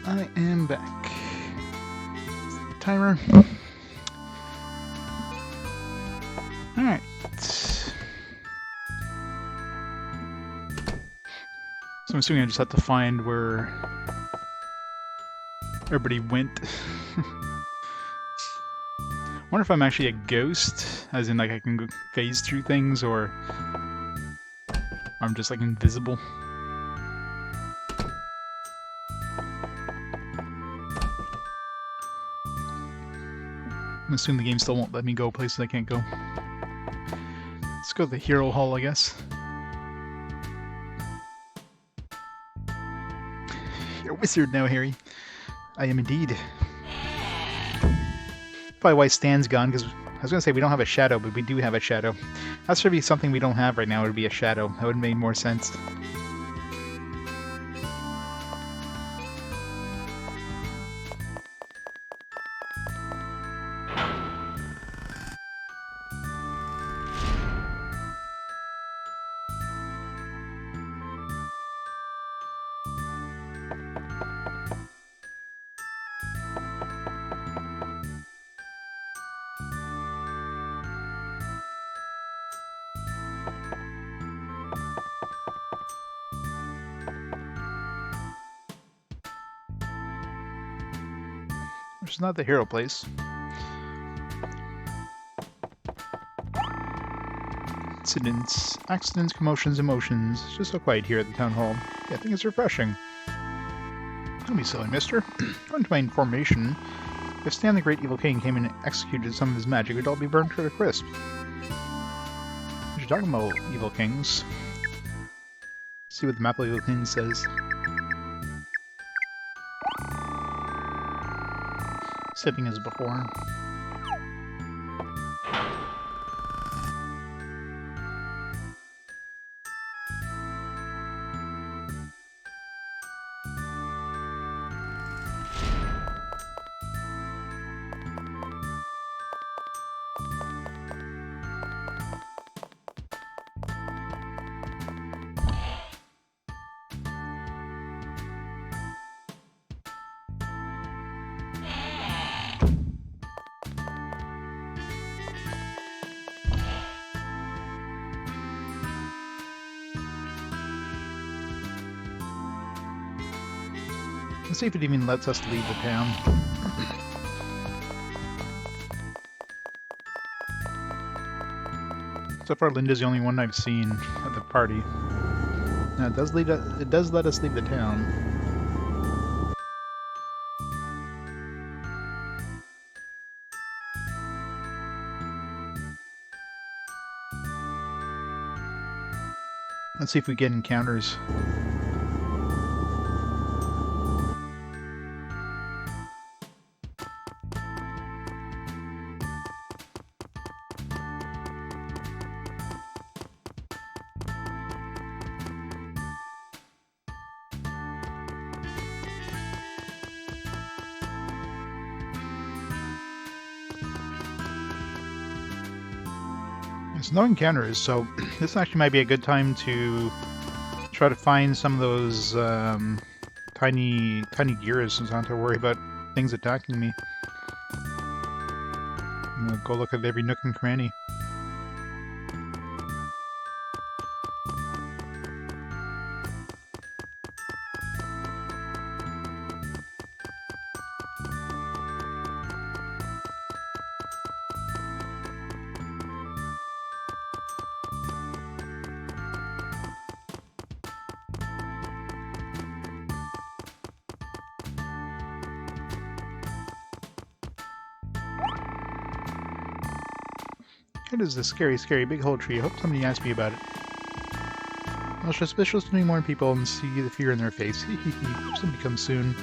I am back. Timer. Alright. So I'm assuming I just have to find where everybody went. I wonder if I'm actually a ghost, as in like I can phase through things, or I'm just like invisible. I'm assuming the game still won't let me go places I can't go. Let's go to the hero hall, I guess. You're a wizard now, Harry. I am indeed. Probably why Stan's gone, because I was going to say we don't have a shadow, but we do have a shadow. That should be something we don't have right now, it would be a shadow. That would make more sense. Which is not the hero place. Accidents, commotions, emotions. It's just so quiet here at the town hall. Yeah, I think it's refreshing. Don't be silly, mister. According to my information, if Stan the Great Evil King came and executed some of his magic, we'd all be burned to a crisp. You're talking about Evil Kings. See what the map of Evil Kings says. Sipping as before. Let's see if it even lets us leave the town. So far, Linda's the only one I've seen at the party. Now, it does let us leave the town. Let's see if we get encounters. There's no encounters, so this actually might be a good time to try to find some of those tiny gears, so I don't have to worry about things attacking me. I'm gonna go look at every nook and cranny. It is a scary, scary big hole tree. I hope somebody asks me about it. I'll show suspicious to me more people and see the fear in their face. Hee hee hee. Hope somebody comes soon.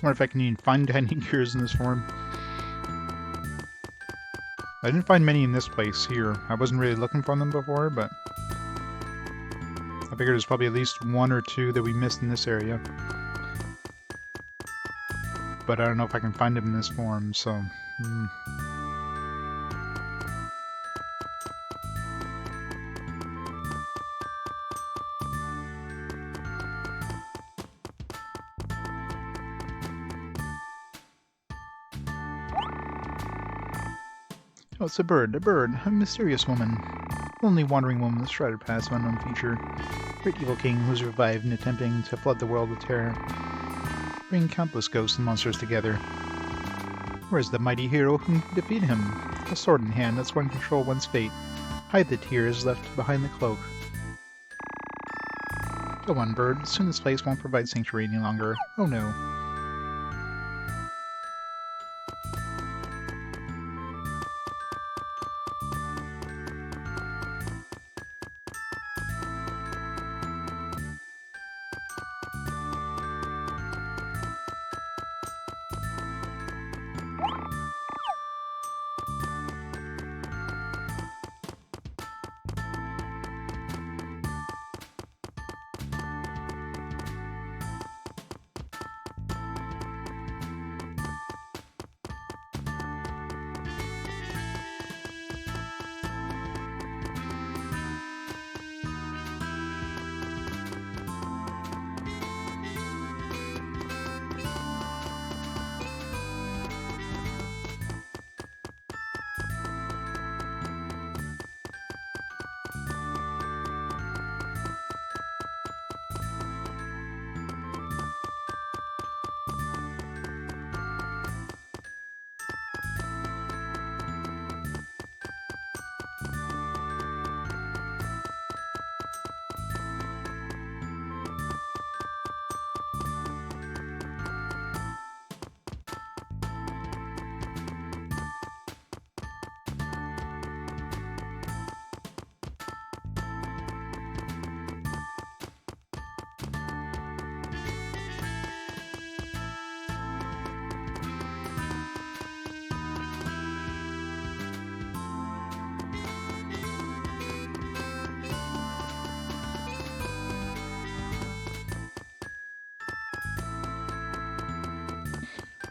wonder if I can even find tiny gears in this form. I didn't find many in this place here. I wasn't really looking for them before, but I figured there's probably at least one or two that we missed in this area. But I don't know if I can find them in this form, so... Oh, it's a bird, a mysterious woman. Lonely wandering woman with shrouded past of unknown future. Great evil king who's revived and attempting to flood the world with terror. Bring countless ghosts and monsters together. Where's the mighty hero who can defeat him? A sword in hand, that's one control one's fate. Hide the tears left behind the cloak. Go on, bird. Soon this place won't provide sanctuary any longer. Oh no.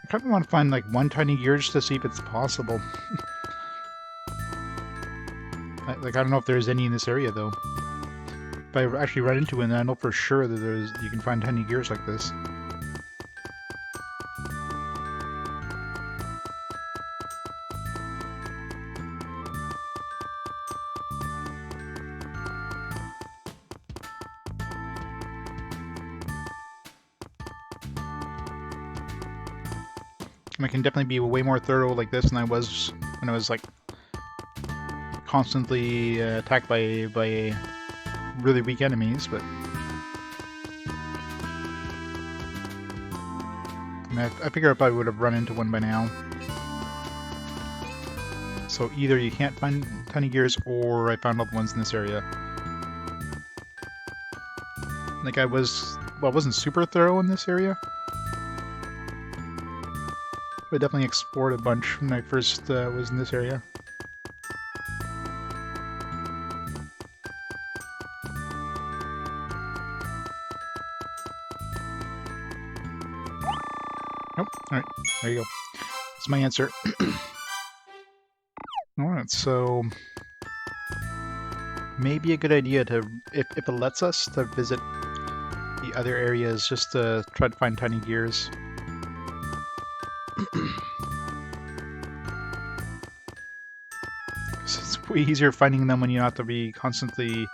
I kind of want to find like one tiny gear just to see if it's possible. I don't know if there's any in this area though. If I actually run into one, I know for sure that you can find tiny gears like this. I can definitely be way more thorough like this than I was when I was like constantly attacked by really weak enemies, but I figure I probably would have run into one by now. So either you can't find tiny gears, or I found other ones in this area. Like I wasn't super thorough in this area. I definitely explored a bunch when I first was in this area. Nope. Alright, there you go. That's my answer. Alright, so... maybe a good idea to, if it lets us, to visit the other areas just to try to find tiny gears. It's way easier finding them when you have to be constantly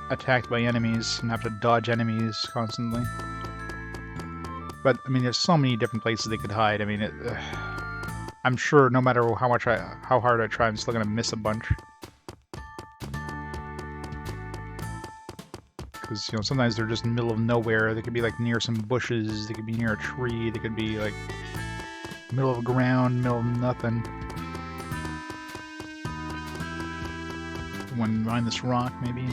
attacked by enemies and have to dodge enemies constantly. But I mean, there's so many different places they could hide. I mean, I'm sure no matter how hard I try, I'm still gonna miss a bunch. Because sometimes they're just in the middle of nowhere. They could be like near some bushes. They could be near a tree. They could be like middle of the ground, middle of nothing. One behind this rock, maybe,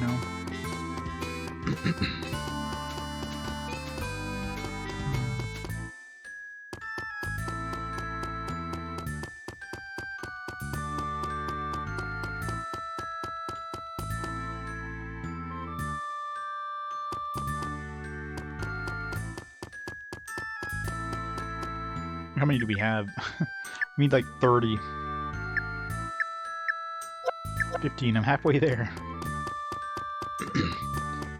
How many do we have? We need like 30. 15, I'm halfway there.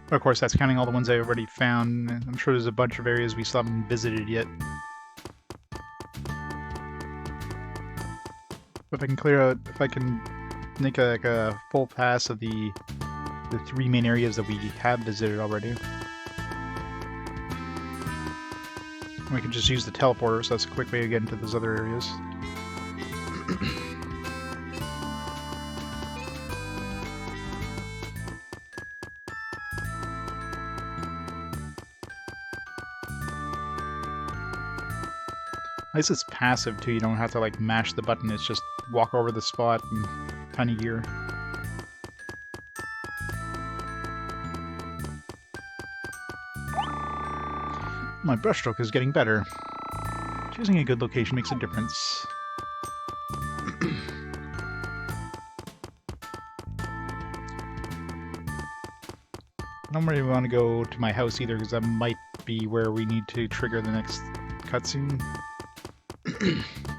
But of course, that's counting all the ones I already found. I'm sure there's a bunch of areas we still haven't visited yet. But if I can clear out, if I can make like a full pass of the 3 main areas that we have visited already. We can just use the teleporter, so that's a quick way to get into those other areas. At least it's passive too, you don't have to like mash the button, it's just walk over the spot and tiny gear. My brushstroke is getting better. Choosing a good location makes a difference. I don't really want to go to my house either, because that might be where we need to trigger the next cutscene.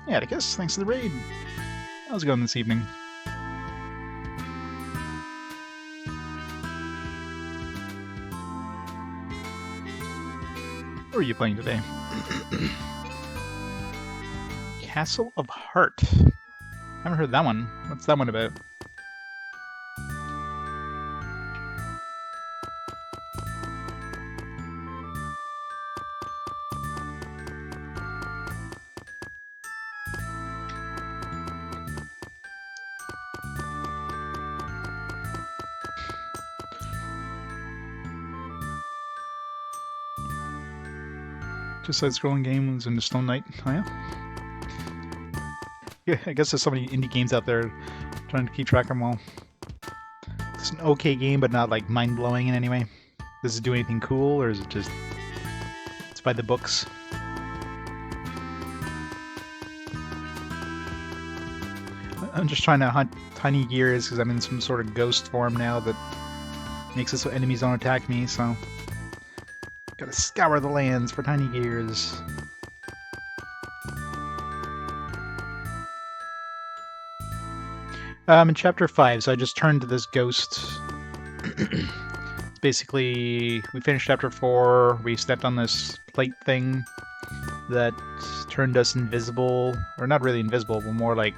Yeah, I guess thanks to the raid. How's it going this evening? What are you playing today? Castle of Heart. Haven't heard that one. What's that one about? Just side-scrolling games and Stone Knight. Oh yeah? Yeah, I guess there's so many indie games out there trying to keep track of them all. It's an okay game, but not like mind-blowing in any way. Does it do anything cool, or is it just... it's by the books? I'm just trying to hunt tiny gears because I'm in some sort of ghost form now that makes it so enemies don't attack me, so... gotta scour the lands for tiny gears. I'm in chapter 5, so I just turned to this ghost. Basically, we finished chapter 4, we stepped on this plate thing that turned us invisible, or not really invisible, but more like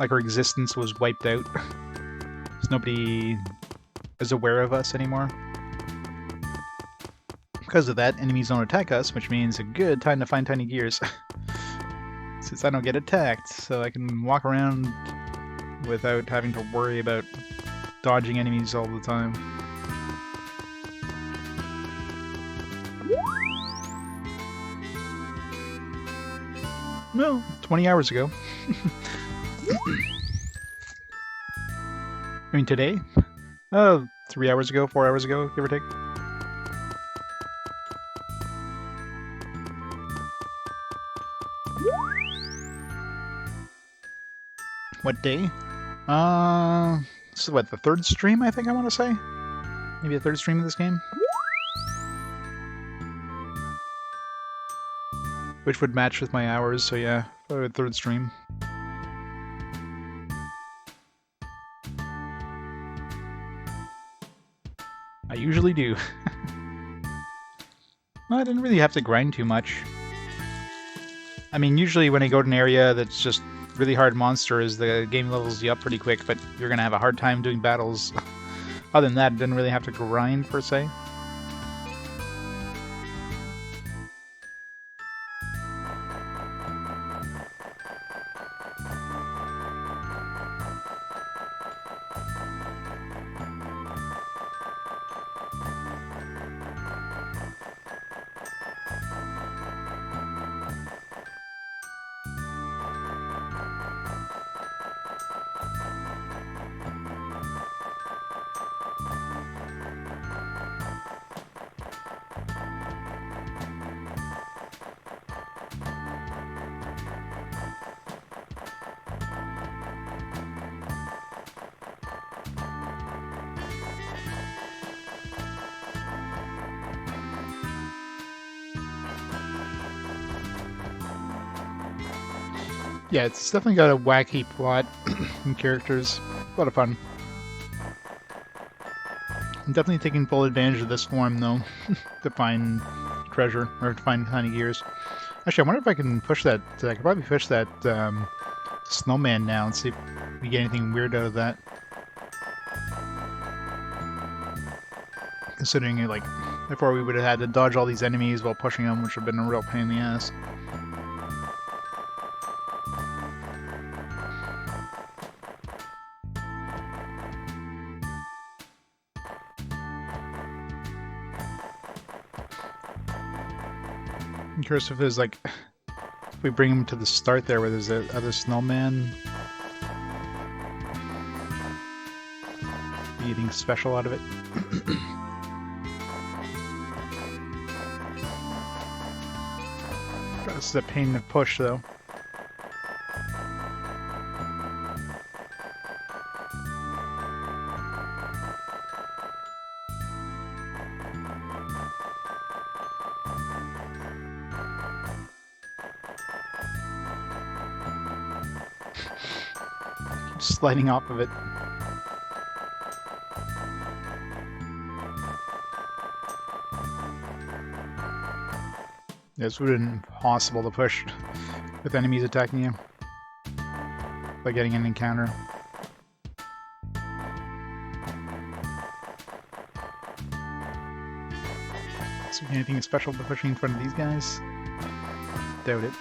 our existence was wiped out. So nobody is aware of us anymore. Because of that, enemies don't attack us, which means a good time to find tiny gears. Since I don't get attacked, so I can walk around without having to worry about dodging enemies all the time. No, 20 hours ago. I mean, today? 3 hours ago, 4 hours ago, give or take. What day? This is what, the 3rd stream, I think I want to say? Maybe the 3rd stream of this game? Which would match with my hours, so yeah, probably the 3rd stream. I usually do. Well, I didn't really have to grind too much. I mean, usually when I go to an area that's just really hard monsters, the game levels you up pretty quick, but you're gonna have a hard time doing battles. Other than that, didn't really have to grind per se. Yeah, it's definitely got a wacky plot and characters. A lot of fun. I'm definitely taking full advantage of this form, though, to find treasure, or to find tiny gears. Actually, I wonder if I can push that. I could probably push that snowman now and see if we get anything weird out of that. Considering, like, before we would have had to dodge all these enemies while pushing them, which would have been a real pain in the ass. I'm curious if there's, like, if we bring him to the start there where there's that other snowman. Anything special out of it? This is a pain to push, though. Sliding off of it. This would have been impossible to push with enemies attacking you by getting an encounter. So anything special to pushing in front of these guys? Doubt it.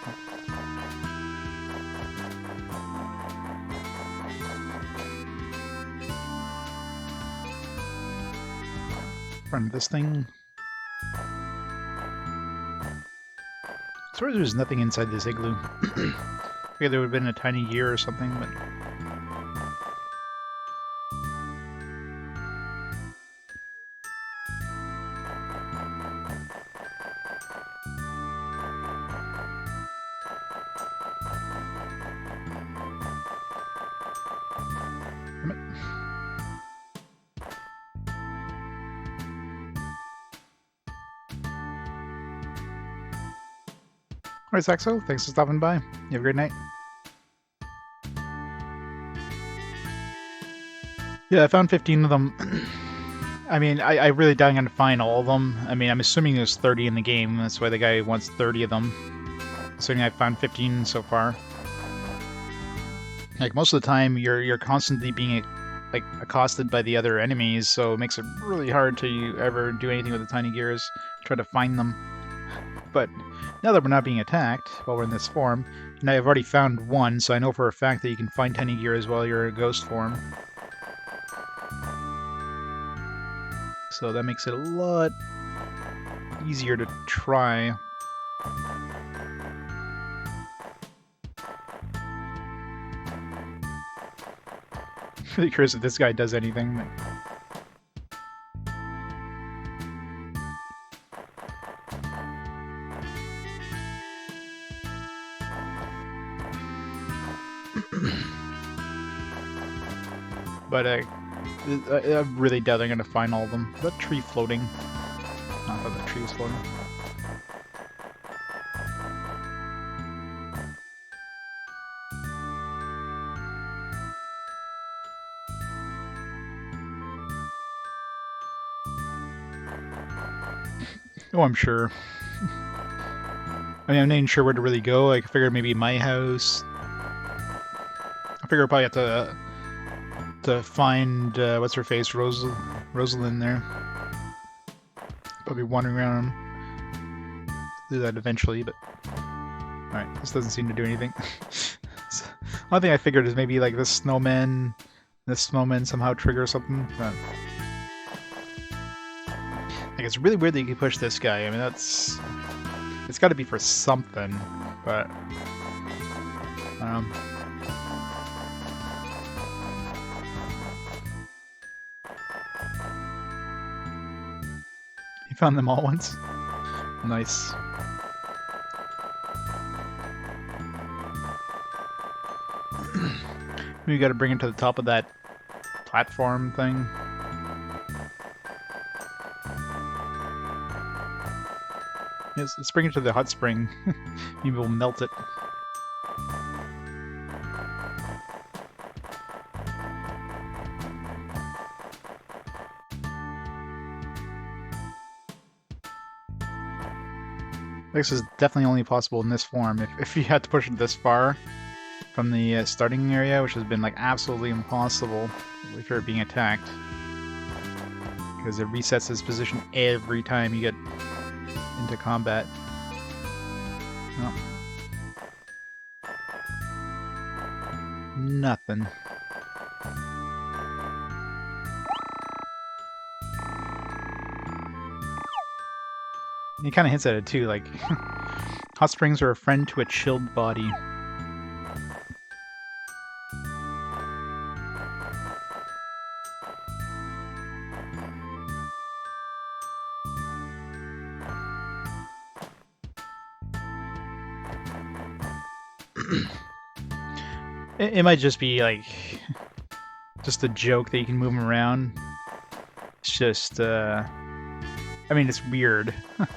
In front of this thing. As far as there's nothing inside this igloo. I figured there would have been a tiny gear or something, but... Alright, Saxo, thanks for stopping by. You have a great night. Yeah, I found 15 of them. I mean, I really doubt I'm going to find all of them. I mean, I'm assuming there's 30 in the game. That's why the guy wants 30 of them. Assuming I found 15 so far. Like, most of the time, you're constantly being, like, accosted by the other enemies, so it makes it really hard to ever do anything with the tiny gears. Try to find them. But now that we're not being attacked while we're in this form, and I've already found one, so I know for a fact that you can find tiny gears while you're in ghost form. So that makes it a lot easier to try. Really curious if this guy does anything. But I really doubt I'm going to find all of them. That tree floating. Not that the tree is floating. Oh, I'm sure. I mean, I'm not even sure where to really go. I figured maybe my house. I figure I'll probably have to find what's her face, Rosalind there. Probably wandering around. Do that eventually, but alright, this doesn't seem to do anything. So, one thing I figured is maybe like this snowman somehow trigger something. But like, it's really weird that you can push this guy. I mean, it's got to be for something, but you found them all once? Nice. Maybe you gotta bring it to the top of that platform thing. Yes, let's bring it to the hot spring. Maybe we'll melt it. This is definitely only possible in this form. If you had to push it this far from the starting area, which has been like absolutely impossible if you're being attacked, because it resets its position every time you get into combat. Oh. Nothing. He kind of hints at it too, like hot springs are a friend to a chilled body. It might just be like just a joke that you can move them around. It's just, I mean, it's weird. No.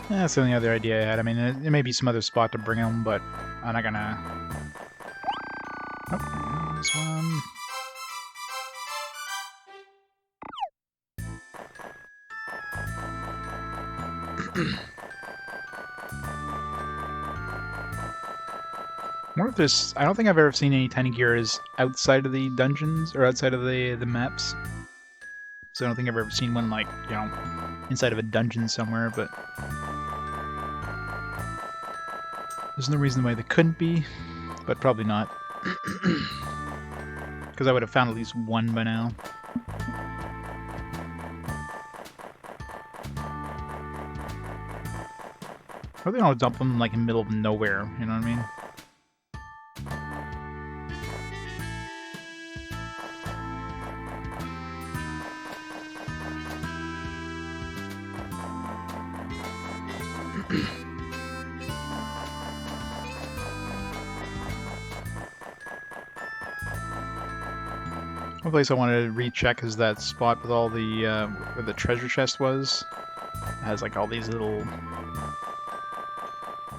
That's the only other idea I had. I mean, it may be some other spot to bring them, but I'm not gonna... Oh, this one... What if there's... I don't think I've ever seen any tiny gears outside of the dungeons, or outside of the maps. So I don't think I've ever seen one, like, you know, inside of a dungeon somewhere, but... There's no reason why they couldn't be, but probably not. Because I would have found at least one by now. Or they don't dump them like in the middle of nowhere, you know what I mean? One place I wanted to recheck is that spot with all the, where the treasure chest was. It has like all these little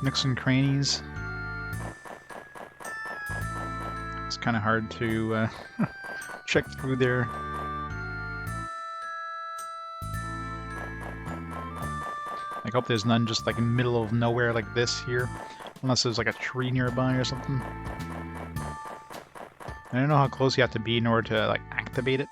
nooks and crannies. It's kind of hard to check through there. I hope there's none just like in the middle of nowhere like this here. Unless there's like a tree nearby or something. I don't know how close you have to be in order to like activate it.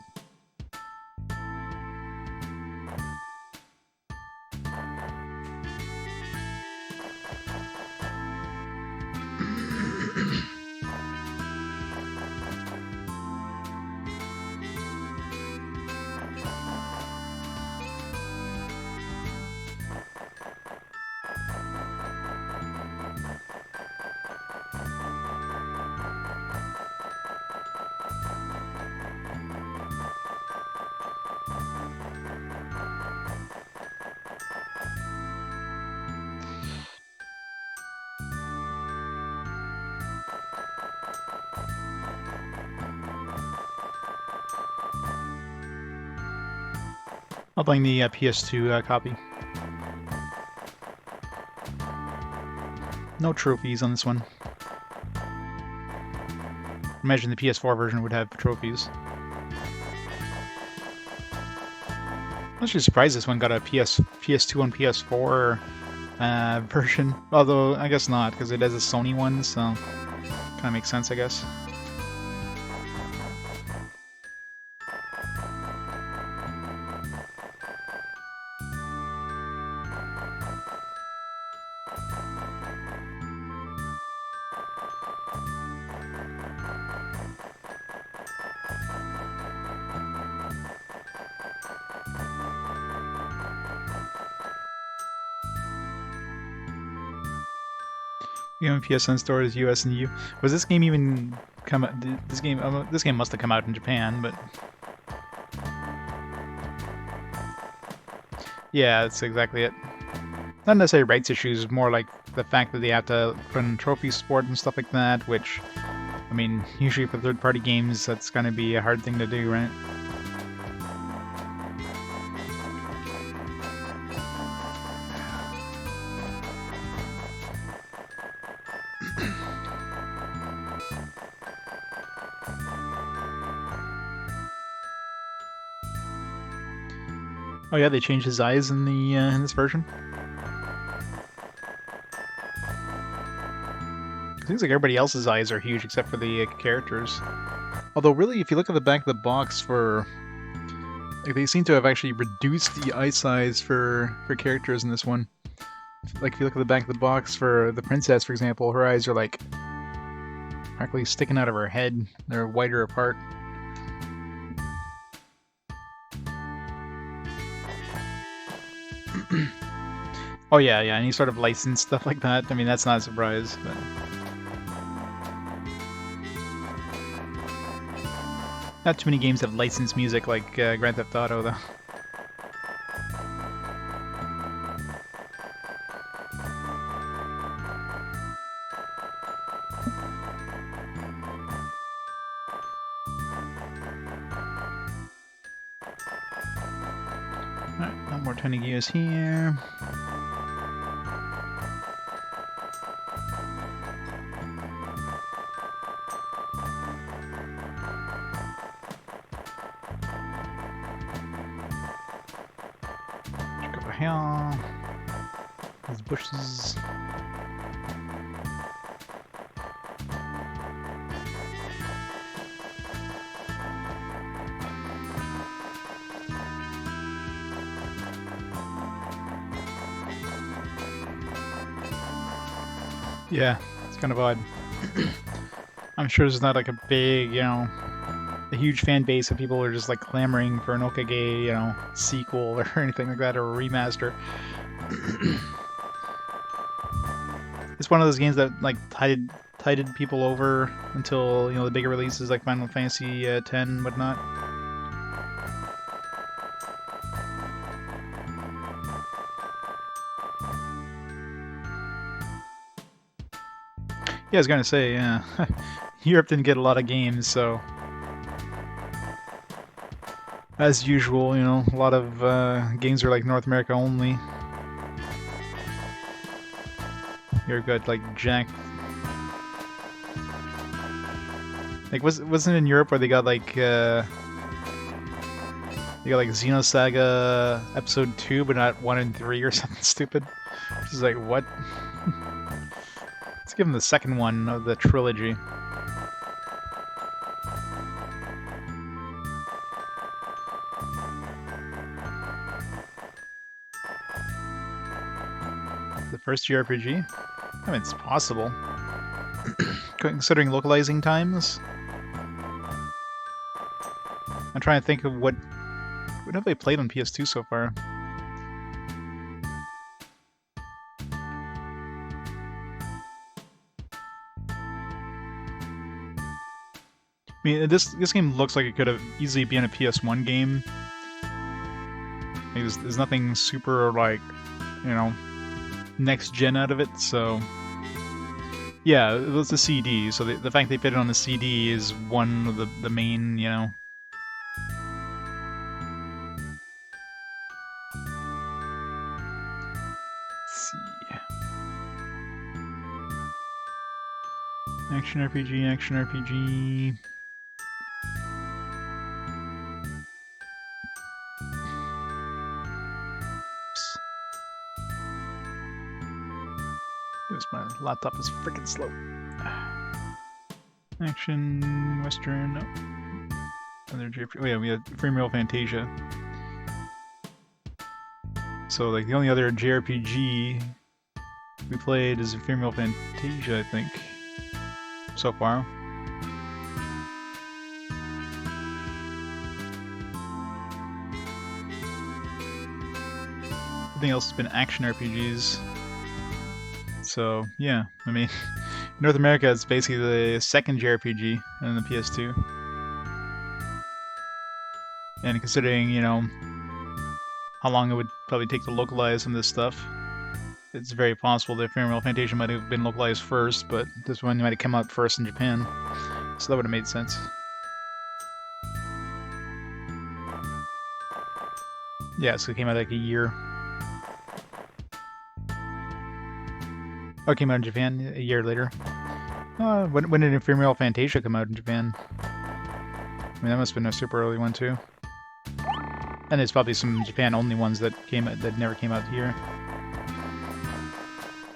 I'll bring the PS2 copy. No trophies on this one. Imagine the PS4 version would have trophies. I'm actually surprised this one got a PS2 and PS4 version. Although, I guess not, because it has a Sony one, so kind of makes sense, I guess. Game PSN stores US and EU. Was this game even come out? This game must have come out in Japan, but yeah, that's exactly it. Not necessarily rights issues, more like the fact that they have to put in trophy support and stuff like that, which, I mean, usually for third-party games, that's gonna be a hard thing to do, right? Oh yeah, they changed his eyes in the in this version. It seems like everybody else's eyes are huge except for the characters. Although really, if you look at the back of the box for... Like, they seem to have actually reduced the eye size for characters in this one. Like, if you look at the back of the box for the princess, for example, her eyes are like practically sticking out of her head. They're wider apart. Oh yeah, any sort of licensed stuff like that. I mean, that's not a surprise, but... Not too many games have licensed music like Grand Theft Auto, though. Alright, no more turning gears here. Check over here. These bushes. Yeah, it's kind of odd. I'm sure there's not like a big, you know, a huge fan base of people who are just like clamoring for an Okage, you know, sequel or anything like that, or a remaster. It's one of those games that like tided people over until, you know, the bigger releases like Final Fantasy X and whatnot. Yeah, I was gonna say, yeah. Europe didn't get a lot of games, so... As usual, you know, a lot of games are like North America only. You're good, like Jack. Like, wasn't it in Europe where they got like Xenosaga Episode 2, but not 1 and 3 or something stupid? Which is like, what? Let's give them the second one of the trilogy. The first JRPG? I mean, it's possible. Considering localizing times. I'm trying to think of what have they played on PS2 so far. I mean, this game looks like it could have easily been a PS1 game. Like, there's nothing super, like, you know, next gen out of it, so... Yeah, it was a CD, so the fact they fit it on the CD is one of the main, you know... Let's see... Action RPG, action RPG... My laptop is freaking slow. Action, Western, no. Other JRPG. Oh yeah, we had Freereal Fantasia. So like the only other JRPG we played is Freereal Fantasia, I think, so far. Everything else has been action RPGs. So, yeah, I mean, North America is basically the second JRPG in the PS2. And considering, you know, how long it would probably take to localize some of this stuff, it's very possible that Freereal Fantasia might have been localized first, but this one might have come out first in Japan. So that would have made sense. Yeah, so it came out like a year. Oh, it came out in Japan a year later. When did Freereal Fantasia come out in Japan? I mean, that must have been a super early one, too. And there's probably some Japan-only ones that never came out here.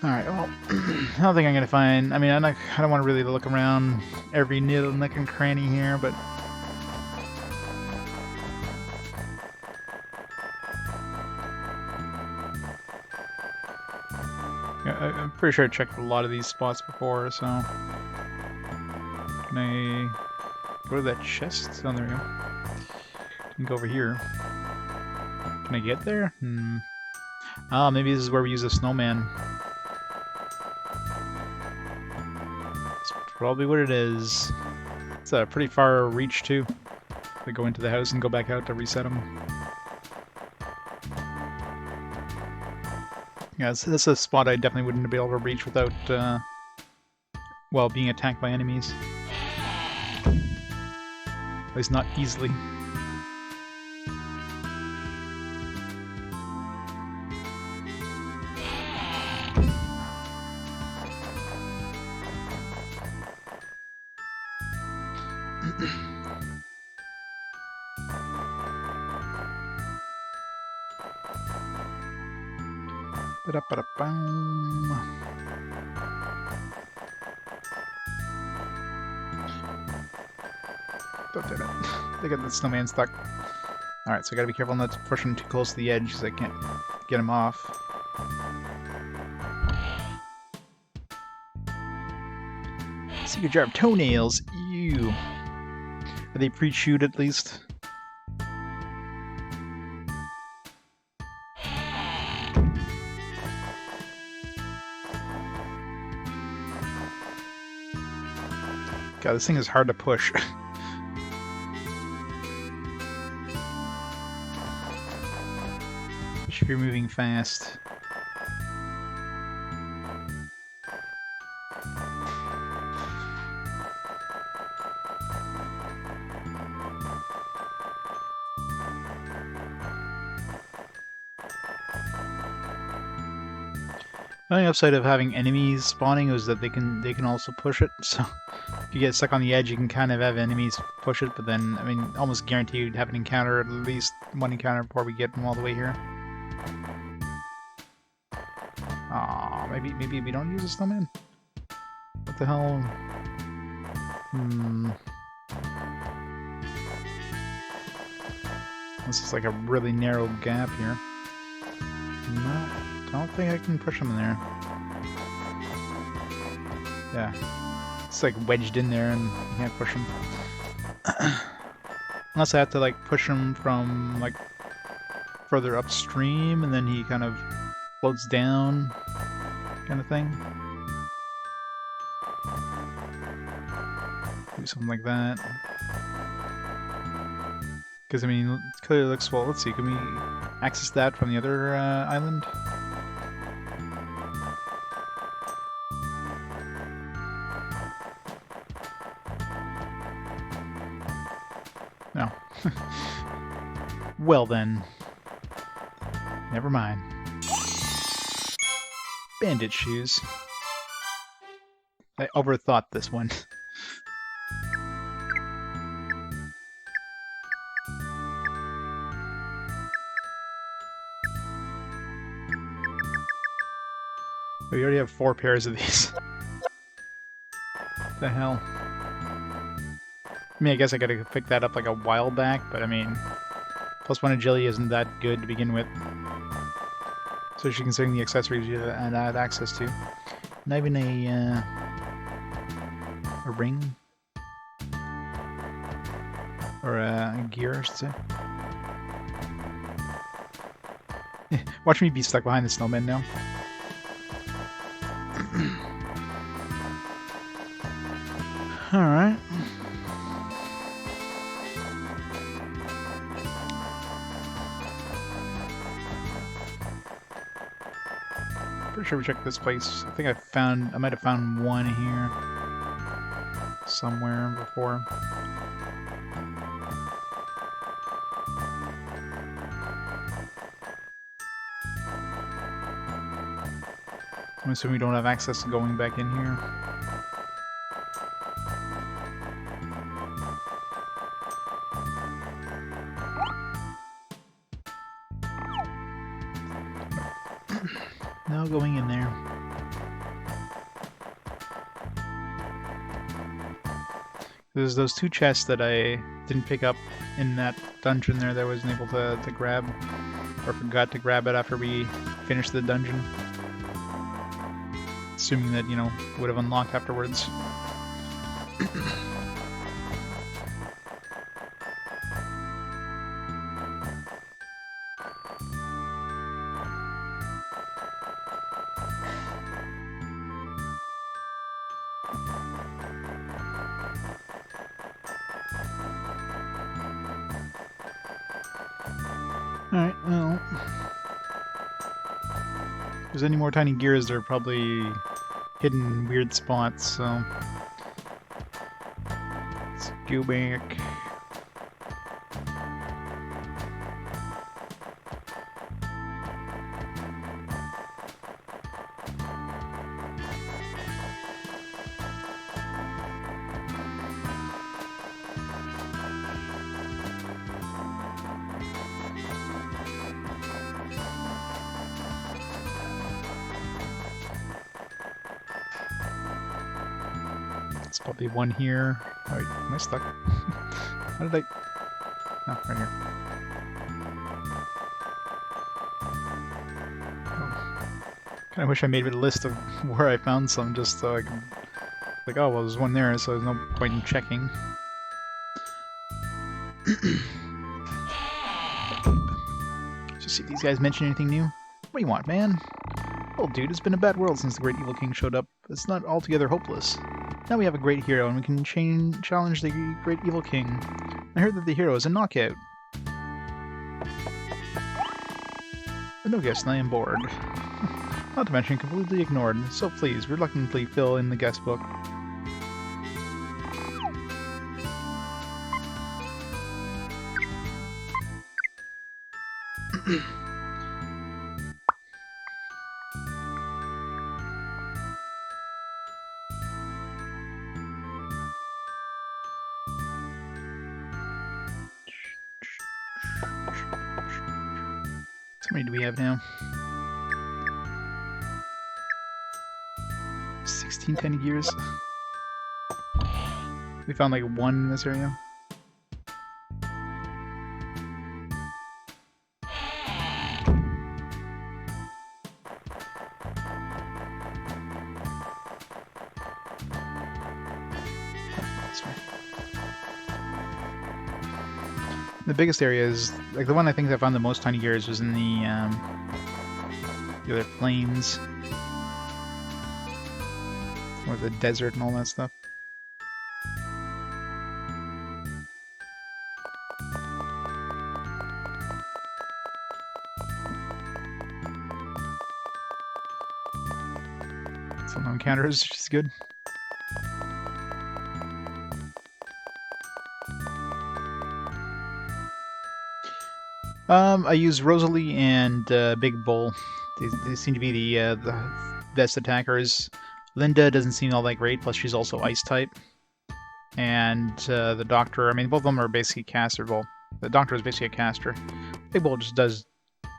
Alright, well, I don't think I'm gonna find... I mean, I don't want to really look around every nook and cranny here, but... Yeah, I'm pretty sure I checked a lot of these spots before, so... Can I go to that chest? Oh, there we go. I can go over here. Can I get there? Ah, maybe this is where we use the snowman. That's probably what it is. It's a pretty far reach, too. We go into the house and go back out to reset them. Yeah, that's a spot I definitely wouldn't be able to reach without, well, being attacked by enemies. At least not easily. Ba-da-ba-da-bum. Oh, damn it. They got the snowman stuck. Alright, so I gotta be careful not to push him too close to the edge because I can't get him off. Secret jar of toenails! Ew. Are they pre-chewed at least? God, this thing is hard to push. If you're moving fast. The only upside of having enemies spawning is that they can also push it, so if you get stuck on the edge you can kind of have enemies push it, but then, I mean, almost guaranteed you'd have an encounter, at least one encounter before we get them all the way here. Aw, maybe we don't use a snowman? What the hell? This is like a really narrow gap here. No. I don't think I can push him in there. Yeah. It's like wedged in there and you can't push him. Unless I have to like push him from like further upstream and then he kind of floats down kind of thing. Do something like that. Because I mean, it clearly looks well. Let's see, can we access that from the other island? No. Well then. Never mind. Bandit shoes. I overthought this one. We already have 4 pairs of these. What the hell? I mean, I guess I gotta pick that up like a while back, but I mean, +1 agility isn't that good to begin with. Especially considering the accessories you had access to. Not even a ring? Or a gear, I should say. Watch me be stuck behind the snowman now. Alright. Pretty sure we checked this place. I think I might have found one here somewhere before. I'm assuming we don't have access to going back in here. going in there. There's those two chests that I didn't pick up in that dungeon there that I wasn't able to grab, or forgot to grab it after we finished the dungeon. Assuming that, you know, would have unlocked afterwards. Alright, well... if there's any more tiny gears, they're probably hidden in weird spots, so... let's go back. It's probably one here. Oh, wait, am I stuck? How did I... oh, right here. Kind of wish I made a list of where I found some, just so I could... like, oh, well, there's one there, so there's no point in checking. Just see if these guys mention anything new. What do you want, man? Well, dude, it's been a bad world since the Great Evil King showed up. It's not altogether hopeless. Now we have a great hero, and we can challenge the Great Evil King. I heard that the hero is a knockout. But no guest, and I am bored. Not to mention completely ignored, so please, reluctantly fill in the guest book. How many do we have now? 16 tiny gears. We found like one in this area. The biggest area is, like, the one I think I found the most tiny gears was in the other plains. Or the desert and all that stuff. Some no encounters, which is good. I use Rosalie and Big Bull. They seem to be the best attackers. Linda doesn't seem all that great, plus she's also ice type. And the Doctor, I mean, both of them are basically caster. Well, the Doctor is basically a caster. Big Bull just does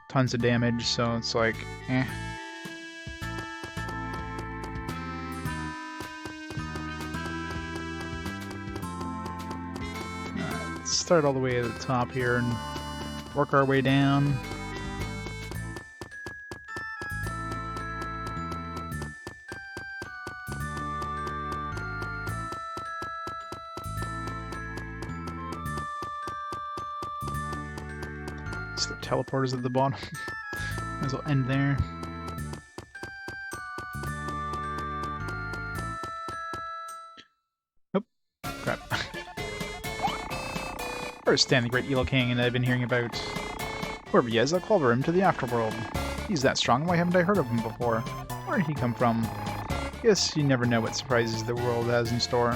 tons of damage, so it's like, eh. Let's start all the way at the top here and work our way down. So the teleporters at the bottom. Might as well end there. Oh, crap. First, Stan, the Great Evil King, and I've been hearing about. Whoever he is, I'll call him to the afterworld. He's that strong, why haven't I heard of him before? Where did he come from? Guess you never know what surprises the world has in store.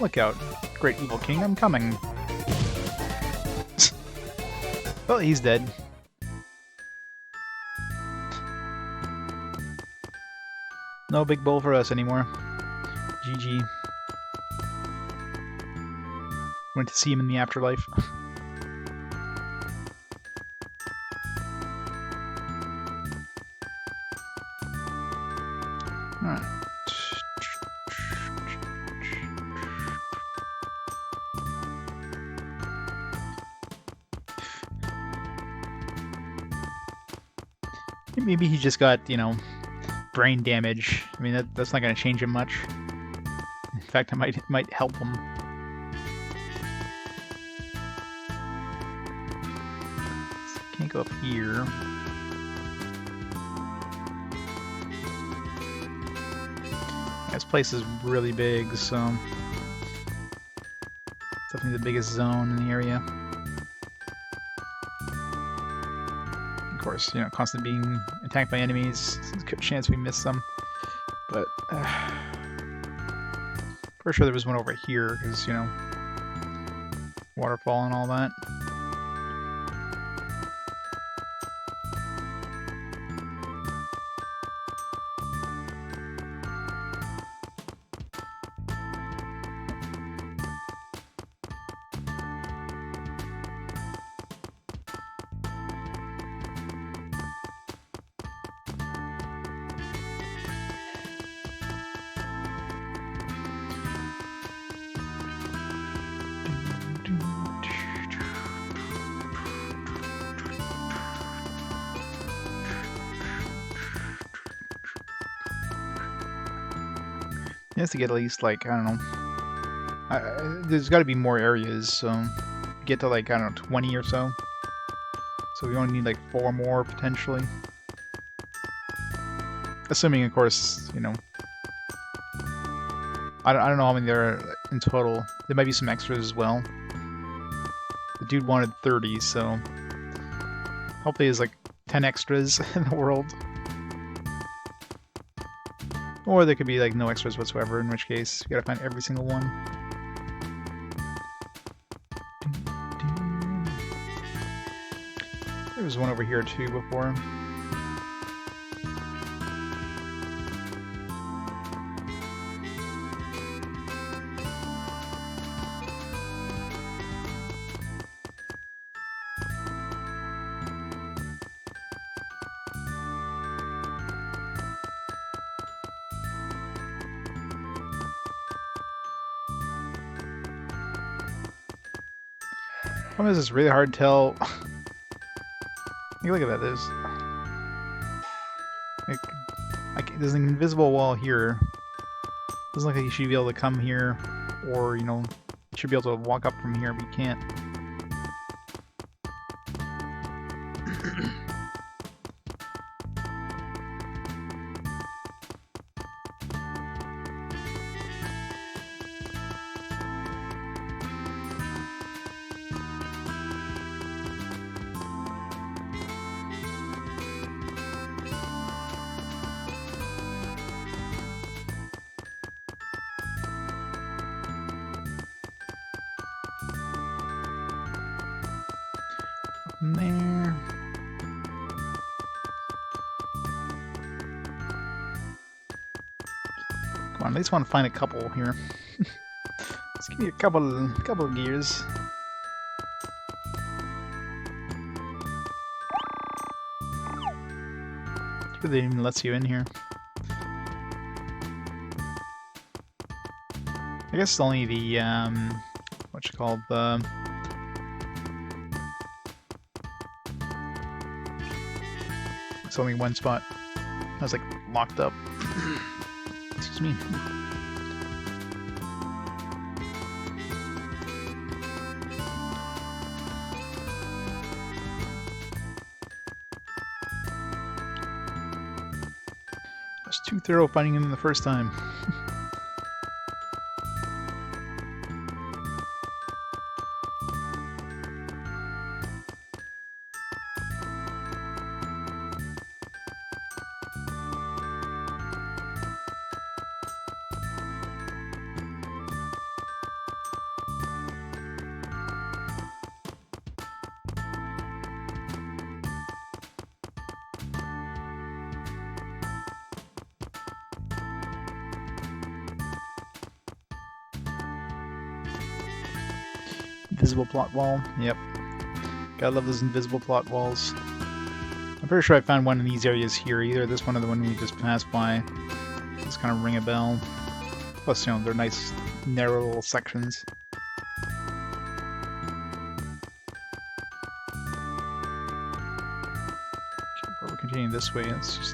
Look out, Great Evil King, I'm coming. Well, he's dead. No Big Bull for us anymore. GG. Went to see him in the afterlife. Maybe he just got, you know, brain damage. I mean, that's not going to change him much. In fact, it might help him. Can't go up here. This place is really big, so it's definitely the biggest zone in the area. Of course, you know, constantly being attacked by enemies. There's a good chance we miss some, but for sure there was one over here because, you know, waterfall and all that. He has to get at least, like, I don't know. There's got to be more areas, so get to, like, I don't know, 20 or so. So we only need, like, 4 more, potentially. Assuming, of course, you know... I don't know how many there are in total. There might be some extras as well. The dude wanted 30, so... Hopefully there's, like, 10 extras in the world. Or there could be, like, no extras whatsoever, in which case you gotta find every single one. There was one over here, too, before. Problem is, it's really hard to tell. Look at that. There's an invisible wall here. Doesn't look like you should be able to come here, or, you know, you should be able to walk up from here, but you can't. There. Come on, at least want to find a couple here. Let's give you a couple of gears. Sure they even lets you in here. I guess it's only the what you call the it's only one spot. I was like locked up. Excuse me. I was too thorough finding him the first time. Invisible plot wall. Yep. Gotta love those invisible plot walls. I'm pretty sure I found one in these areas here. Either this one or the one we just passed by. Just kind of ring a bell. Plus, you know, they're nice, narrow little sections. Okay, where we can continuing this way. Let's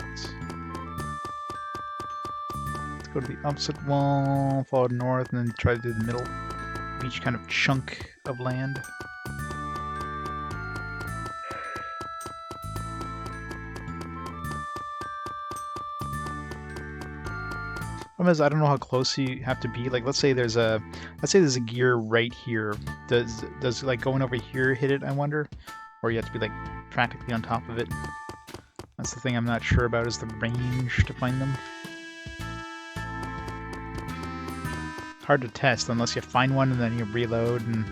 go to the opposite wall, follow north, and then try to do the middle of each kind of chunk of land. Problem is, I don't know how close you have to be. Like, let's say there's a gear right here. Does like going over here hit it? I wonder, or you have to be like practically on top of it. That's the thing I'm not sure about, is the range to find them. Hard to test unless you find one and then you reload and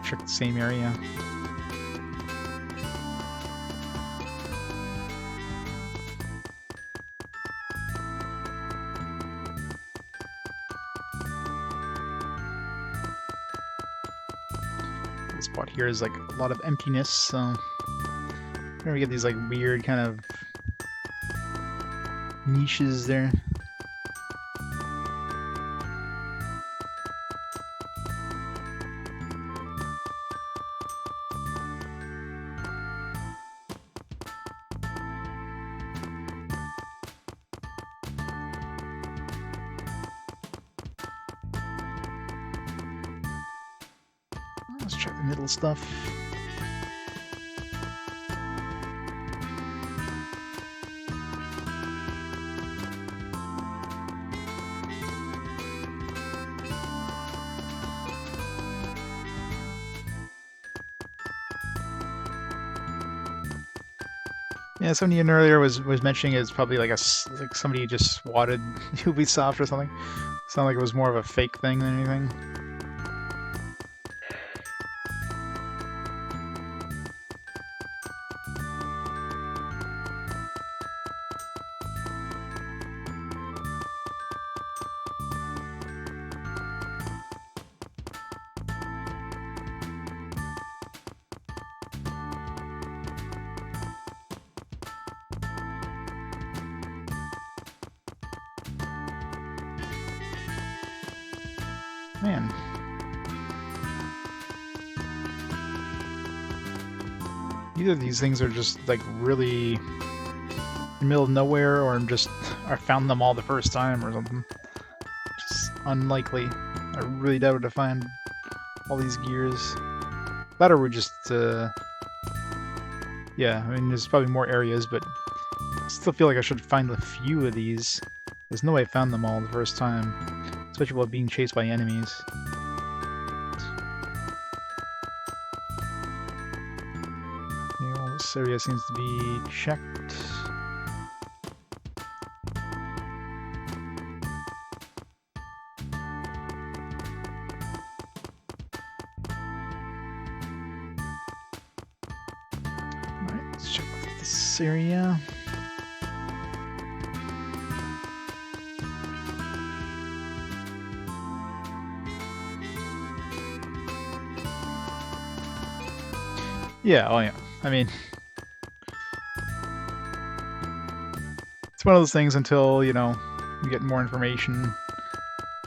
check the same area. This spot here is like a lot of emptiness, so we get these like weird kind of niches there. Let's check the middle stuff. Yeah, somebody in earlier was mentioning it's probably like like somebody just swatted Ubisoft or something. Sounded like it was more of a fake thing than anything. Man. Either of these things are just like really in the middle of nowhere, or I found them all the first time or something. Just unlikely. I really doubt to find all these gears. That or we're just yeah, I mean there's probably more areas, but I still feel like I should find a few of these. There's no way I found them all the first time. Especially while being chased by enemies. Okay, well, this area seems to be checked. Alright, let's check this area. Yeah, oh yeah. I mean, it's one of those things until, you know, we get more information.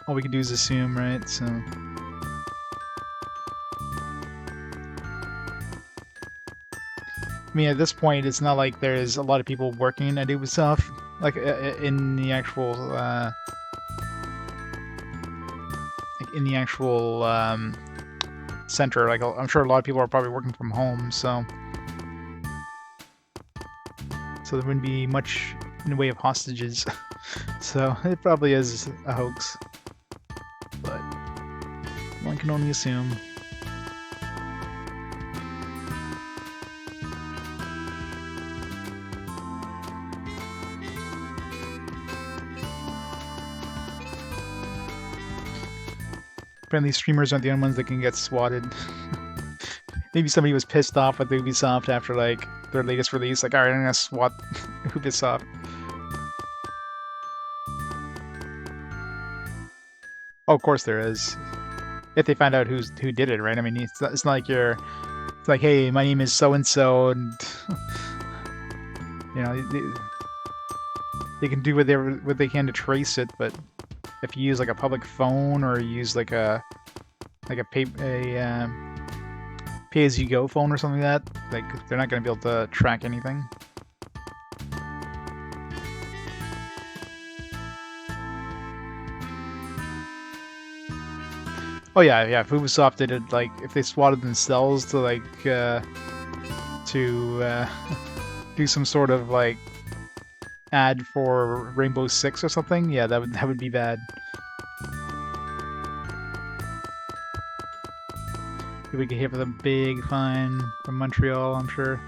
All we can do is assume, right? So. I mean, at this point, it's not like there's a lot of people working at Ubisoft, like in the actual, center. Like, I'm sure a lot of people are probably working from home, so there wouldn't be much in the way of hostages. So it probably is a hoax, but one can only assume. Apparently streamers aren't the only ones that can get swatted. Maybe somebody was pissed off with Ubisoft after, like, their latest release. Like, alright, I'm gonna swat Ubisoft. Oh, of course there is. If they find out who did it, right? I mean, it's not like it's like, hey, my name is so-and-so, and... you know, they can do what they can to trace it, but... if you use like a public phone or use like a pay-as-you-go phone or something like that, like they're not going to be able to track anything. Oh yeah, yeah. If Ubisoft did it, like, if they swatted themselves to like do some sort of like ad for Rainbow Six or something, yeah, that would be bad. We could hit with a big fine from Montreal, I'm sure.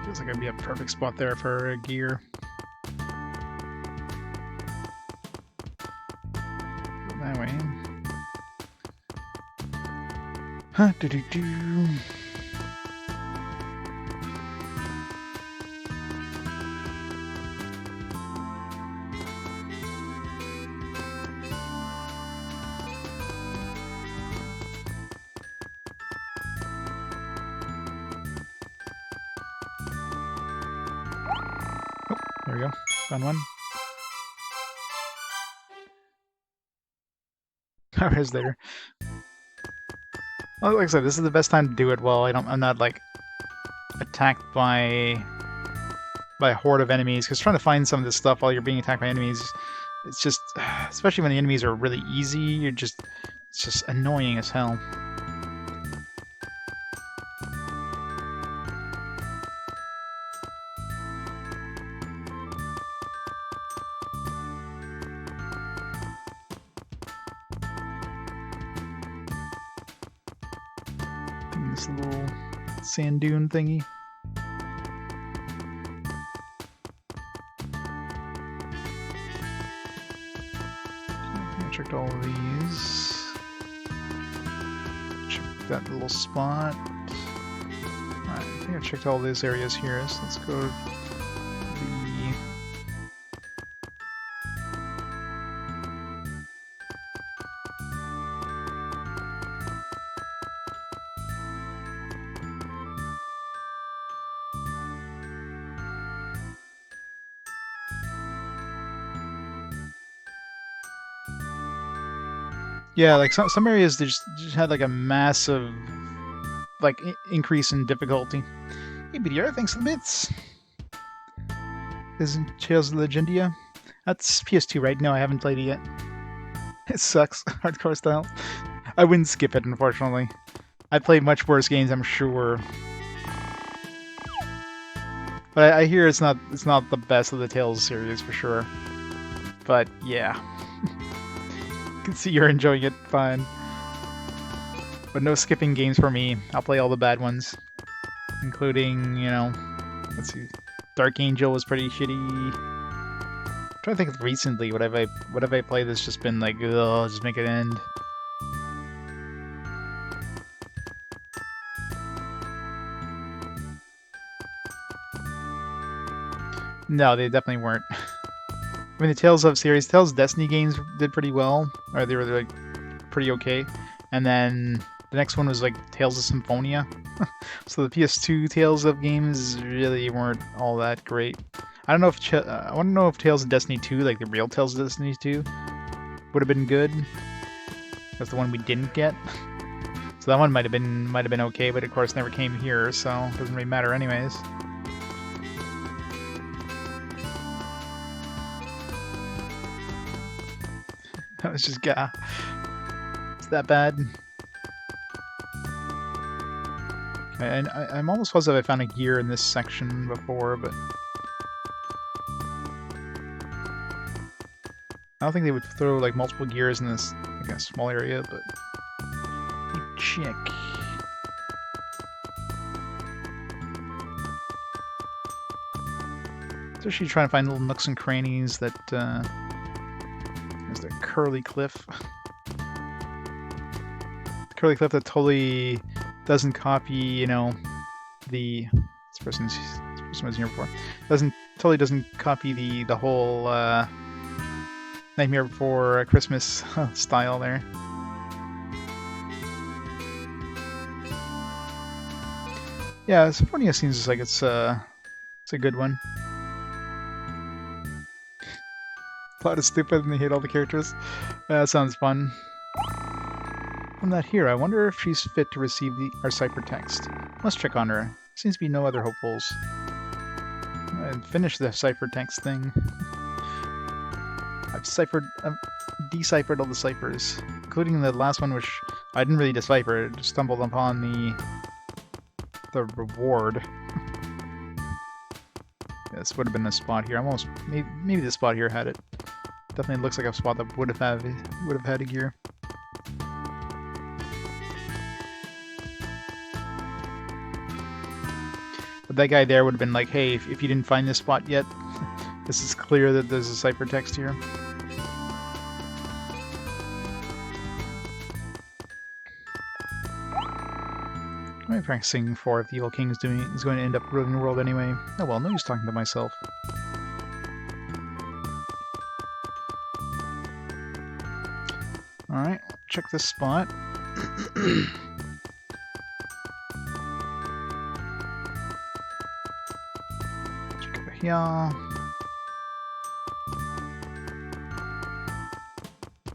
Feels like it'd be a perfect spot there for gear. Go that way. Huh, do-do-do. There we go. Found one. Where's there? Well, like I said, this is the best time to do it while I'm not like attacked by a horde of enemies. Because trying to find some of this stuff while you're being attacked by enemies, it's just, especially when the enemies are really easy, it's just annoying as hell. This little sand dune thingy. I checked all of these. Check that little spot. Alright, I think I checked all these areas here, so let's go to the... Yeah, like some areas they just had like a massive like increase in difficulty. Hey BDR, thanks for the bits. Isn't Tales of Legendia? That's PS2, right? No, I haven't played it yet. It sucks, hardcore style. I wouldn't skip it, unfortunately. I played much worse games, I'm sure. But I hear it's not the best of the Tales series for sure. But yeah. I can see you're enjoying it fine. But no skipping games for me. I'll play all the bad ones. Including, you know, let's see. Dark Angel was pretty shitty. I'm trying to think of recently, what have I played that's just been like, ugh, just make it end. No, they definitely weren't. I mean, the Tales of series, Tales of Destiny games did pretty well, or they were like pretty okay. And then the next one was like Tales of Symphonia. So the PS2 Tales of games really weren't all that great. I don't know if I want to know if Tales of Destiny 2, like the real Tales of Destiny 2, would have been good. That's the one we didn't get. So that one might have been okay, but of course never came here, so it doesn't really matter anyways. That was just gah. It's that bad. And I'm almost positive I found a gear in this section before, but I don't think they would throw like multiple gears in this like a small area, but check. Especially trying to find little nooks and crannies that there's the curly cliff. The curly cliff that totally doesn't copy, you know, this person was here before. Totally doesn't copy the whole Nightmare Before Christmas style there. Yeah, Symphonia seems like it's a good one. Plot is stupid and they hate all the characters. That sounds fun. From that here, I wonder if she's fit to receive our ciphertext. Must check on her. Seems to be no other hopefuls. I finished the ciphertext thing. I've deciphered all the ciphers, including the last one, which I didn't really decipher. I just stumbled upon the reward. Yeah, this would have been a spot here. Maybe the spot here had it. Definitely looks like a spot that would have had a gear. But that guy there would have been like, hey, if you didn't find this spot yet, this is clear that there's a ciphertext here. What am I practicing for if the Evil King is going to end up ruling the world anyway? Oh well, no use talking to myself. Alright, check this spot. Check over here.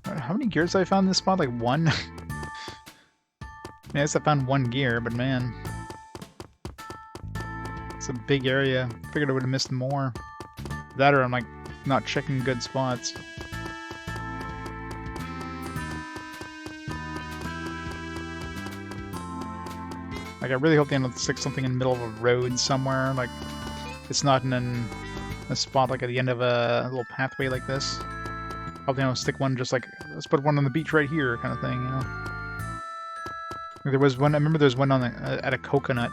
Right, how many gears have I found in this spot? Like one? I guess I found one gear, but man. It's a big area. Figured I would have missed more. That or I'm like not checking good spots. Like I really hope they end up stick something in the middle of a road somewhere. Like it's not in a spot like at the end of a little pathway like this. Hope they don't stick one just like, let's put one on the beach right here kind of thing, you know. There was one. I remember there was one on at a coconut.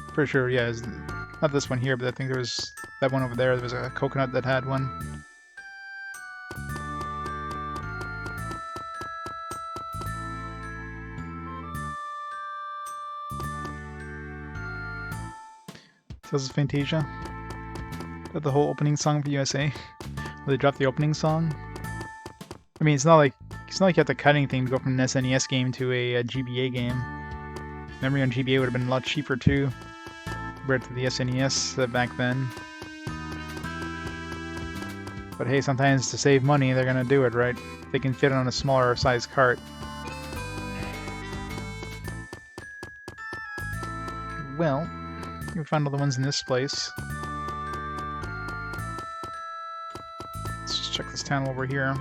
Pretty sure, yeah. Not this one here, but I think there was that one over there. There was a coconut that had one. So this is Fantasia. Got the whole opening song for USA. They dropped the opening song. I mean, it's not like you have to cut anything to go from an SNES game to a GBA game. Memory on GBA would have been a lot cheaper too, compared to the SNES back then. But hey, sometimes to save money, they're gonna do it, right? They can fit it on a smaller size cart. Well, you can find all the ones in this place. Let's just check this town over here.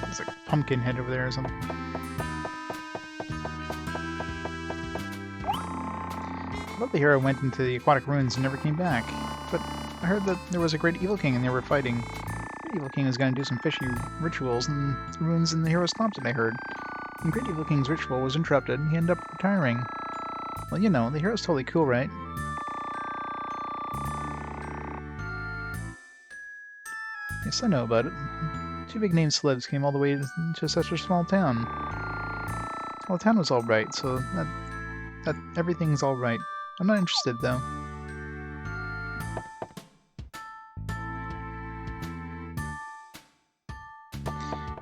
There's like a pumpkin head over there or something. I thought the hero went into the aquatic ruins and never came back, but I heard that there was a great evil king and they were fighting. The evil king was going to do some fishy rituals in the ruins and the hero stopped it, I heard. When Great Evil King's ritual was interrupted, he ended up retiring. Well, you know, the hero's totally cool, right? Yes, I know about it. Two big-name celebs came all the way to such a small town. Well, the town was alright, so that everything's alright. I'm not interested, though.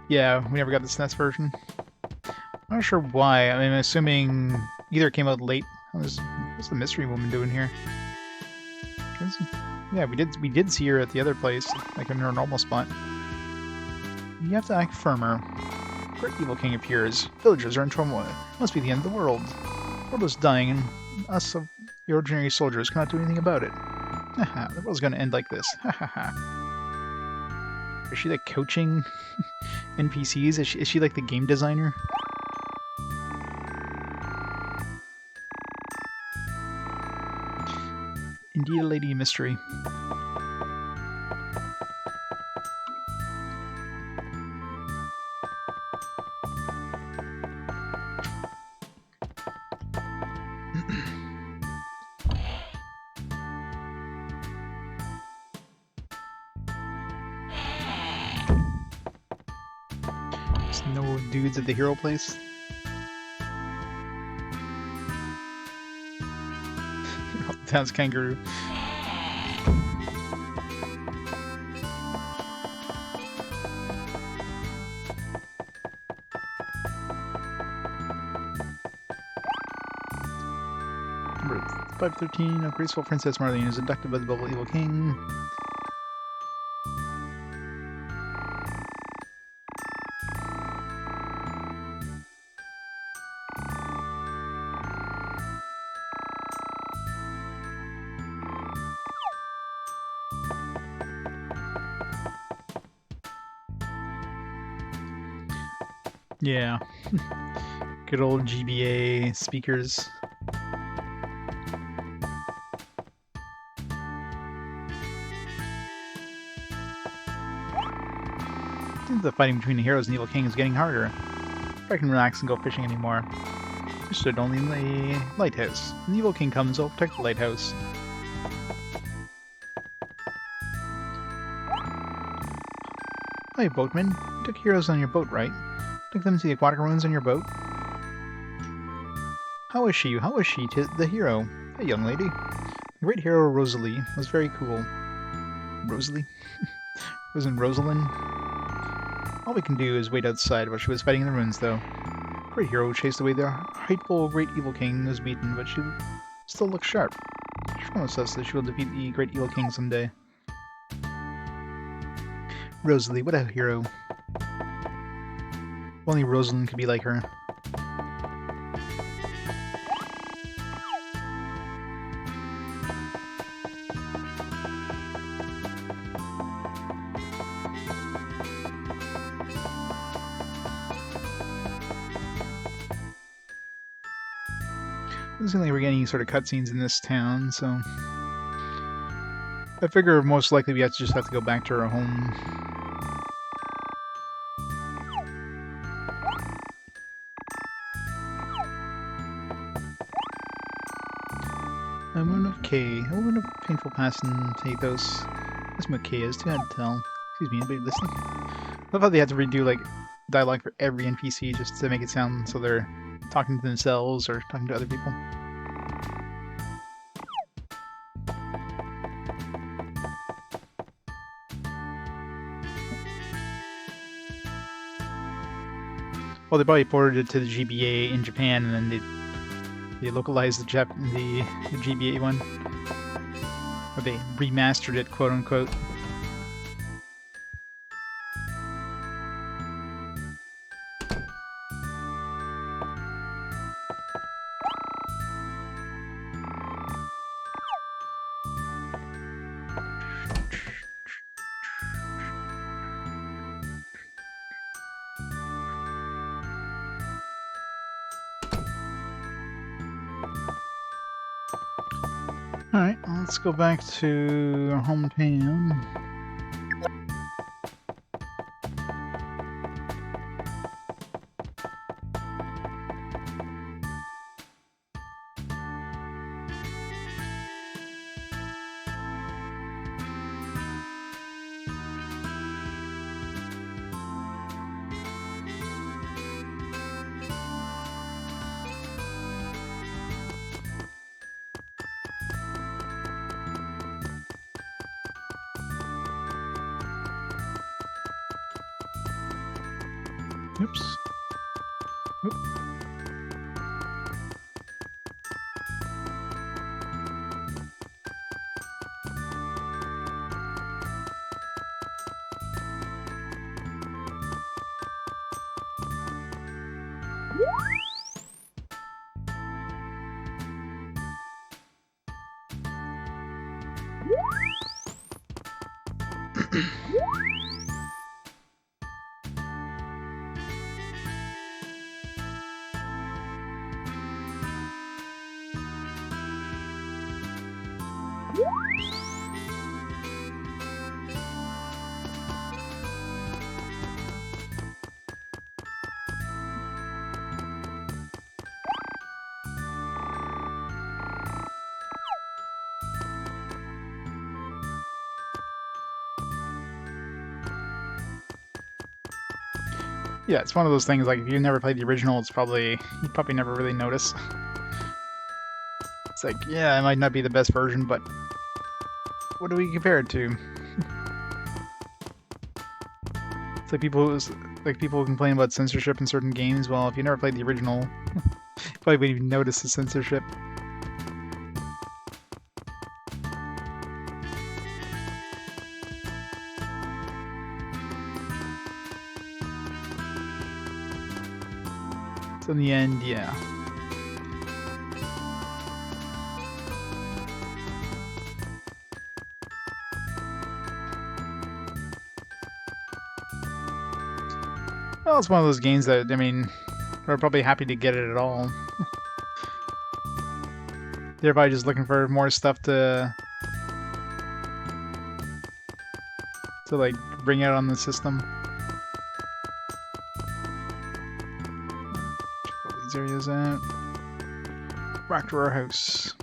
Yeah, we never got the SNES version. I'm not sure why. I mean, I'm assuming either it came out late. What's the mystery woman doing here? Yeah, we did see her at the other place, like in her normal spot. You have to act firmer. Great Evil King appears. Villagers are in turmoil. It must be the end of the world. The world is dying, and us, the ordinary soldiers, cannot do anything about it. Haha, the world's gonna end like this. Hahaha. Is she like coaching NPCs? Is she like the game designer? Indeed a lady mystery. No dudes at the hero place. Town's kangaroo. Number 513, a graceful Princess Marlene is abducted by the Bubble Evil King. Yeah. Good old GBA speakers. The fighting between the heroes and the Evil King is getting harder. I can relax and go fishing anymore. I stood only in the lighthouse. When the Evil King comes, I'll protect the lighthouse. Hi, boatman. You took heroes on your boat, right? Took them to the aquatic ruins on your boat? How was she? How was she to the hero? Hey, young lady. The great hero Rosalie was very cool. Rosalie? Wasn't Rosalind? All we can do is wait outside while she was fighting in the ruins, though. Great hero chased away the hateful great evil king was beaten, but she still looks sharp. She promised us that she will defeat the great evil king someday. Rosalie, what a hero. If only Rosalind could be like her. Doesn't seem like we're getting any sort of cutscenes in this town, so I figure most likely we just have to go back to our home. A woman of K. A woman of painful past and pathos. That's what K is. Too hard to tell. Excuse me, anybody listening? I love how they had to redo like dialogue for every NPC just to make it sound so they're talking to themselves or talking to other people. Well, they probably ported it to the GBA in Japan, and then they localized the GBA one, or they remastered it, quote unquote. Alright, let's go back to our hometown. Oops. Oop. Yeah, it's one of those things, like, if you never played the original, you probably never really notice. It's like, yeah, it might not be the best version, but what do we compare it to? It's like people complain about censorship in certain games. Well, if you never played the original, you probably wouldn't even notice the censorship. So in the end, yeah. Well, it's one of those games that, I mean, we're probably happy to get it at all. They're probably just looking for more stuff to like bring out on the system. Check all these areas out. Back to our house.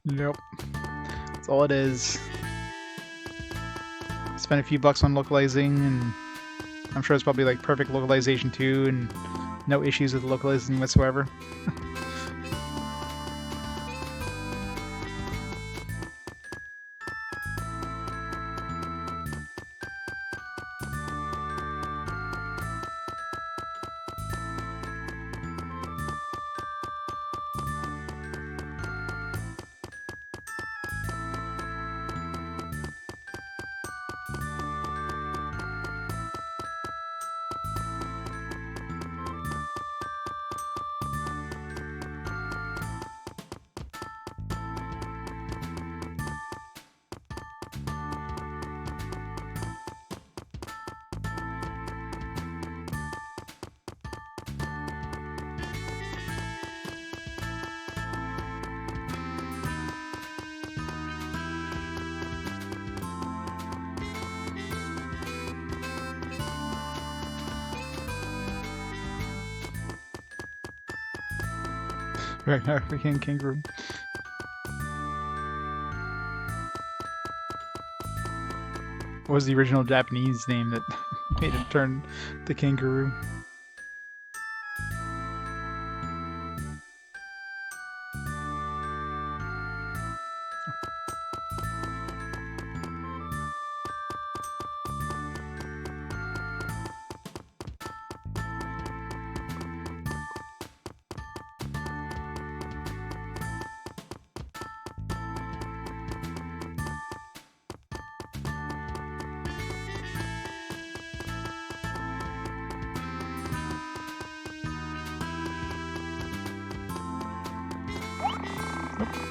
Nope. That's all it is. Spent a few bucks on localizing, and I'm sure it's probably like perfect localization too, and no issues with localizing whatsoever. Right now, freaking kangaroo. What was the original Japanese name that made it turn to kangaroo?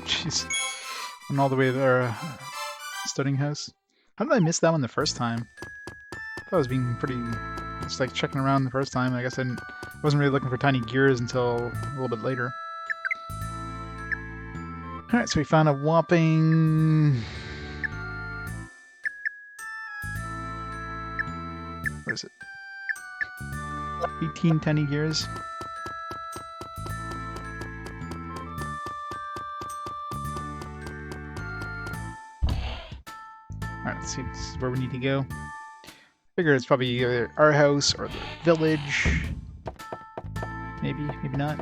Jeez. Went all the way to our studying house. How did I miss that one the first time? I thought I was being pretty... just like checking around the first time. I guess I wasn't really looking for tiny gears until a little bit later. Alright, so we found a whopping... Where is it? 18 tiny gears. Alright, let's see, this is where we need to go. Figure it's probably either our house or the village. Maybe, maybe not.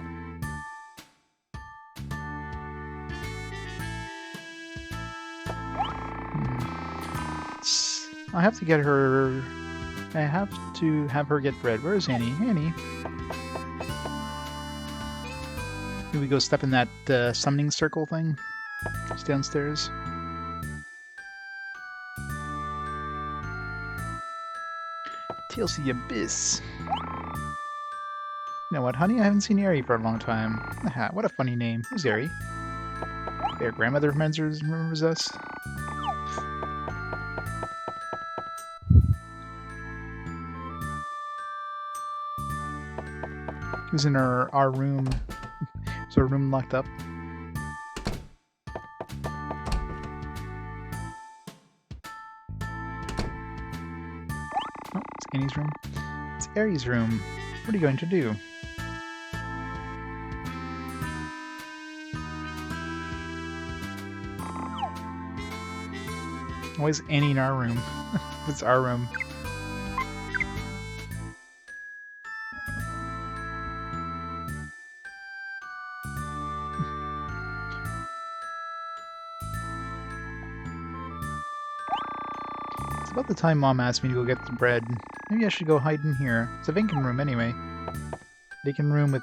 I have to get her... I have to have her get bread. Where is Annie? Annie? Can we go step in that summoning circle thing? It's downstairs. Tales of the Abyss. You know what, honey? I haven't seen Ari for a long time. Aha, what a funny name. Who's Ari? Their grandmother remembers us? Who's in our room? Is our room locked up? Oh, it's Annie's room. It's Ari's room. What are you going to do? Why is Annie in our room? It's our room. It's about the time Mom asked me to go get the bread. Maybe I should go hide in here. It's a vacant room anyway. Vacant room with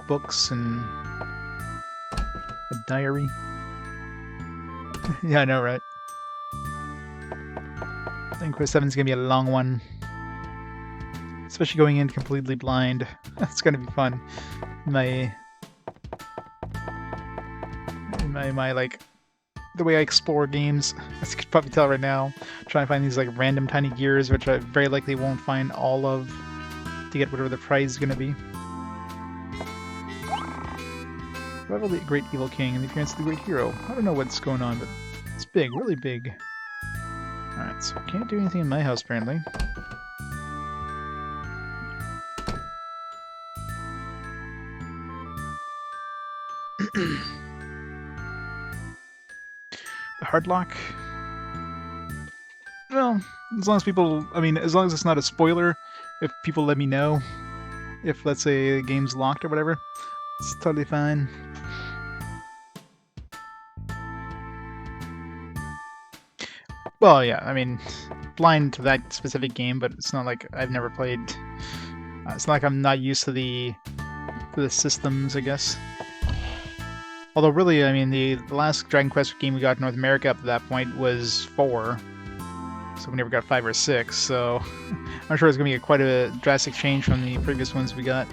books and a diary. Yeah, I know, right? I think Quiz 7's gonna be a long one. Especially going in completely blind. That's gonna be fun. My like the way I explore games, as you can probably tell right now, trying to find these like random tiny gears, which I very likely won't find all of to get whatever the prize is gonna be. Rival the Great Evil King and the appearance of the Great Hero. I don't know what's going on, but it's big, really big. Alright, so I can't do anything in my house apparently. The hard lock. Well, as long as people, I mean, as long as it's not a spoiler, if people let me know, if let's say the game's locked or whatever, it's totally fine. Well, yeah, I mean, blind to that specific game, but it's not like I've never played. It's not like I'm not used to the systems, I guess. Although, really, I mean, the last Dragon Quest game we got in North America up to that point was 4. So we never got 5 or 6, so I'm sure it's going to be quite a drastic change from the previous ones we got.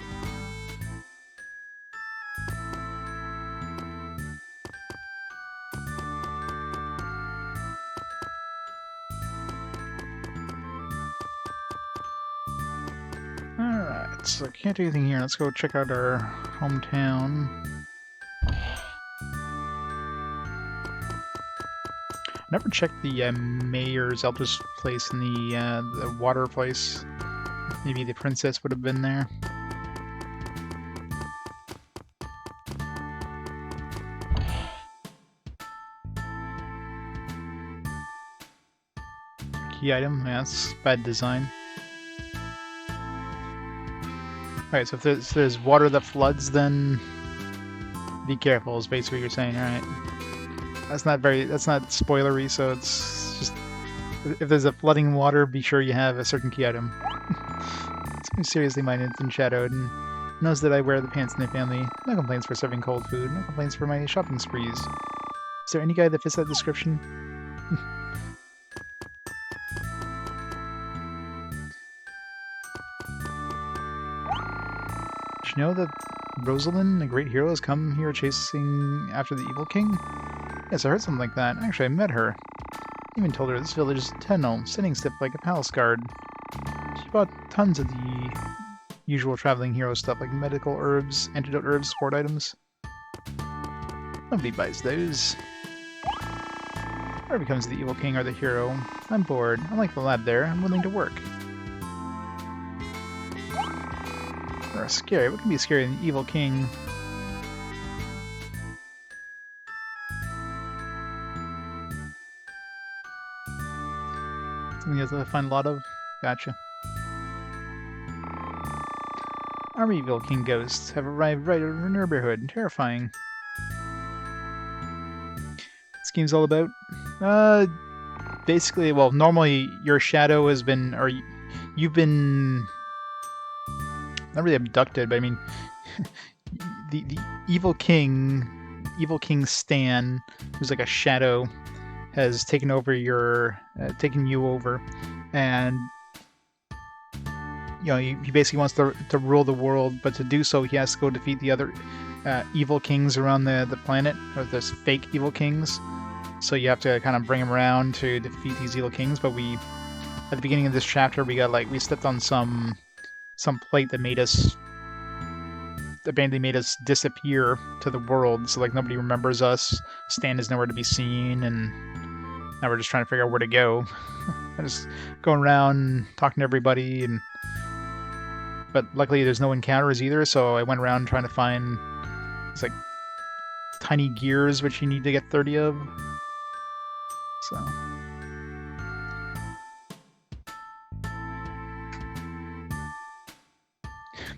Alright, so I can't do anything here. Let's go check out our hometown. I never checked the mayor's eldest place in the water place. Maybe the princess would have been there. Key item, yeah, that's bad design. Alright, so if there's water that floods, then be careful is basically what you're saying, alright. That's not spoilery, so it's just, if there's a flooding water, be sure you have a certain key item. Something seriously minded and shadowed, and knows that I wear the pants in their family. No complaints for serving cold food, no complaints for my shopping sprees. Is there any guy that fits that description? Did you know that Rosalind, the great hero, has come here chasing after the Evil King? Yes, I heard something like that. Actually, I met her. I even told her this village is eternal, sitting stiff like a palace guard. She bought tons of the usual traveling hero stuff, like medical herbs, antidote herbs, sport items. Nobody buys those. Whoever becomes the Evil King or the hero, I'm bored. Unlike the lad there, I'm willing to work. Or scary. What can be scarier than the Evil King? Something you have to find a lot of? Gotcha. Our Evil King ghosts have arrived right in our neighborhood. Terrifying. This game's all about? Basically, well, normally your shadow has been, or you've been, not really abducted, but I mean, the Evil King Stan, who's like a shadow, has taken over taken you over, and you know he basically wants to rule the world, but to do so he has to go defeat the other evil kings around the planet, or there's fake evil kings. So you have to kind of bring him around to defeat these evil kings. But at the beginning of this chapter, we stepped on some plate that made us disappear to the world. So like nobody remembers us. Stan is nowhere to be seen, and now we're just trying to figure out where to go. I'm just going around talking to everybody, but luckily there's no encounters either. So I went around trying to find it's like tiny gears which you need to get 30 of. So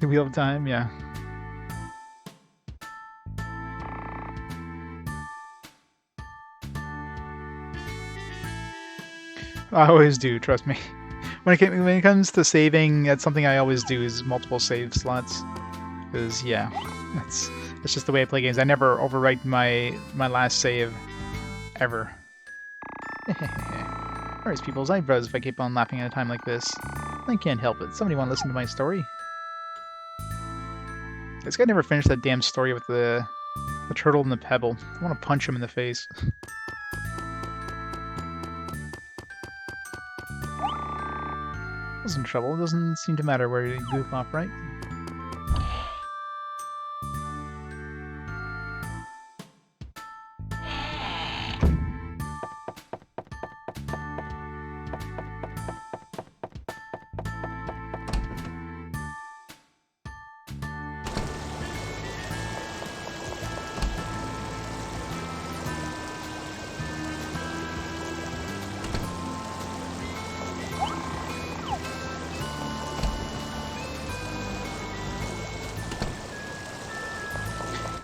The Wheel of Time, yeah. I always do, trust me. When it comes to saving, that's something I always do, is multiple save slots. Because, yeah, that's just the way I play games. I never overwrite my last save, ever. Alright, people's eyebrows if I keep on laughing at a time like this. I can't help it. Somebody want to listen to my story? This guy never finished that damn story with the turtle and the pebble. I want to punch him in the face. I was in trouble. It doesn't seem to matter where you goof off, right?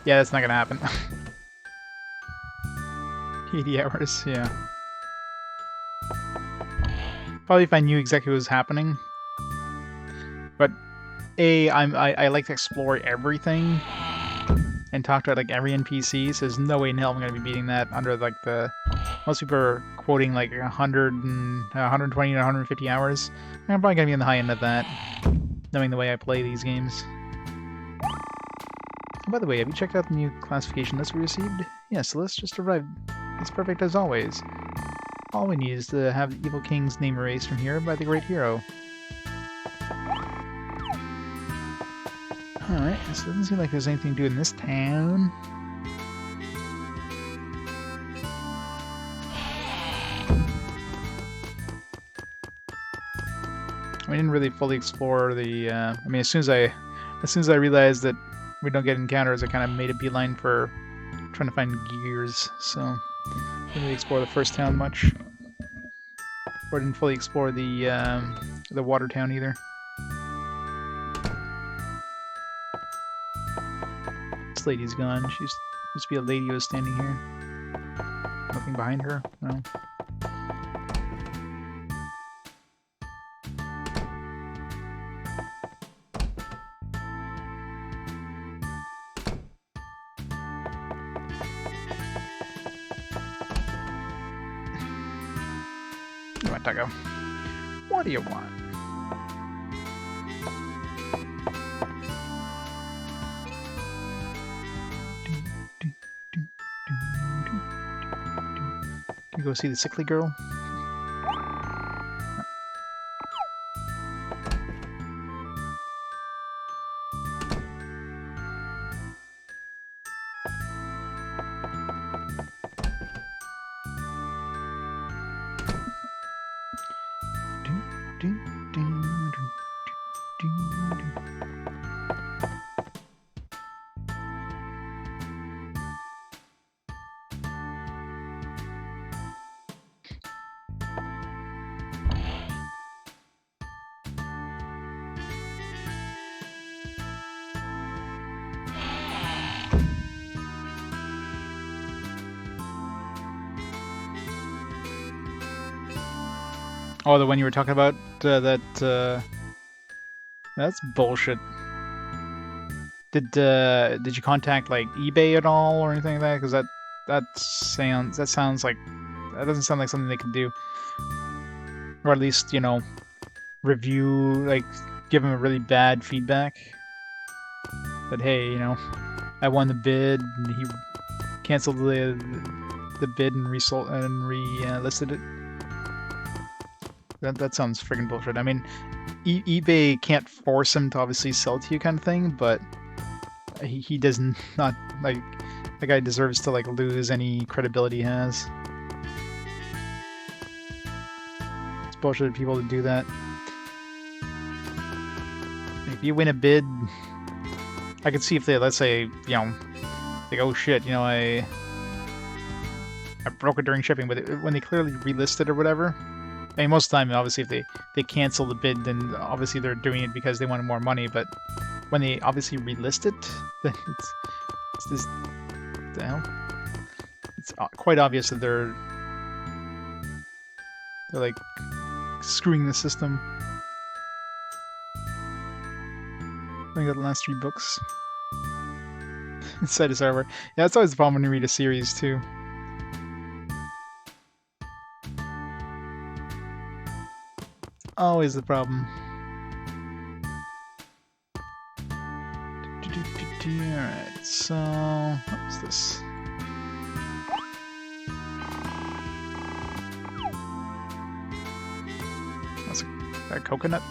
Yeah, that's not gonna happen. 80 hours, yeah. Probably if I knew exactly what was happening. But I like to explore everything and talk to like every NPC, so there's no way in hell I'm gonna be beating that under like the... Most people are quoting like 120 to 150 hours. I'm probably gonna be in the high end of that, knowing the way I play these games. By the way, have you checked out the new classification list we received? Yes, the list just arrived. It's perfect as always. All we need is to have the Evil King's name erased from here by the great hero. Alright, so it doesn't seem like there's anything to do in this town. We didn't really fully explore the... I mean, as soon as I realized that we don't get encounters, I kind of made a beeline for trying to find gears, so didn't really explore the first town much. Or didn't fully explore the water town either. This lady's gone. She used to be a lady who was standing here. Nothing behind her? No. Taco. What do you want? Can you go see the sickly girl? Oh, the one you were talking about? That's bullshit. Did you contact like eBay at all or anything like that? Because that sounds like that doesn't sound like something they could do, or at least review, like give them a really bad feedback. But hey, I won the bid, and he canceled the bid and listed it. That sounds friggin' bullshit. I mean, eBay can't force him to obviously sell to you, kind of thing, but he does not, like, the guy deserves to like lose any credibility he has. It's bullshit of people to do that. If you win a bid, I could see if they, let's say, like, oh shit, I broke it during shipping, but when they clearly relisted or whatever. I mean, most of the time, obviously, if they cancel the bid, then obviously they're doing it because they wanted more money, but when they obviously relist it, it's this. The hell? It's quite obvious that they're like screwing the system. I got the last 3 books. Inside a server. Yeah, that's always the problem when you read a series too. Always the problem. Alright, so what's this? That's a coconut.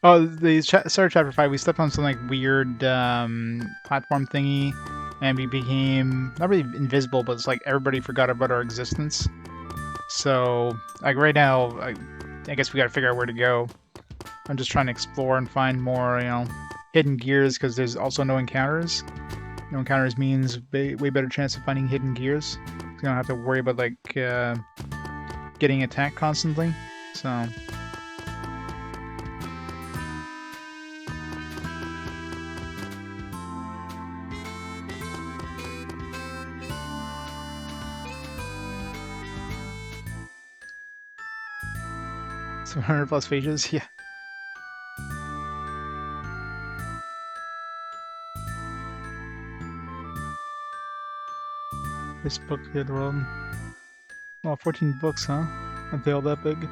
Oh, the start of chapter 5, we stepped on some like weird platform thingy, and we became not really invisible, but it's like everybody forgot about our existence. So, like right now, I guess we gotta figure out where to go. I'm just trying to explore and find more, hidden gears, because there's also no encounters. No encounters means way better chance of finding hidden gears. You don't have to worry about like getting attacked constantly. So. Some 100 plus pages, yeah. This book, the other world. Oh, 14 books, huh? Aren't they all that big?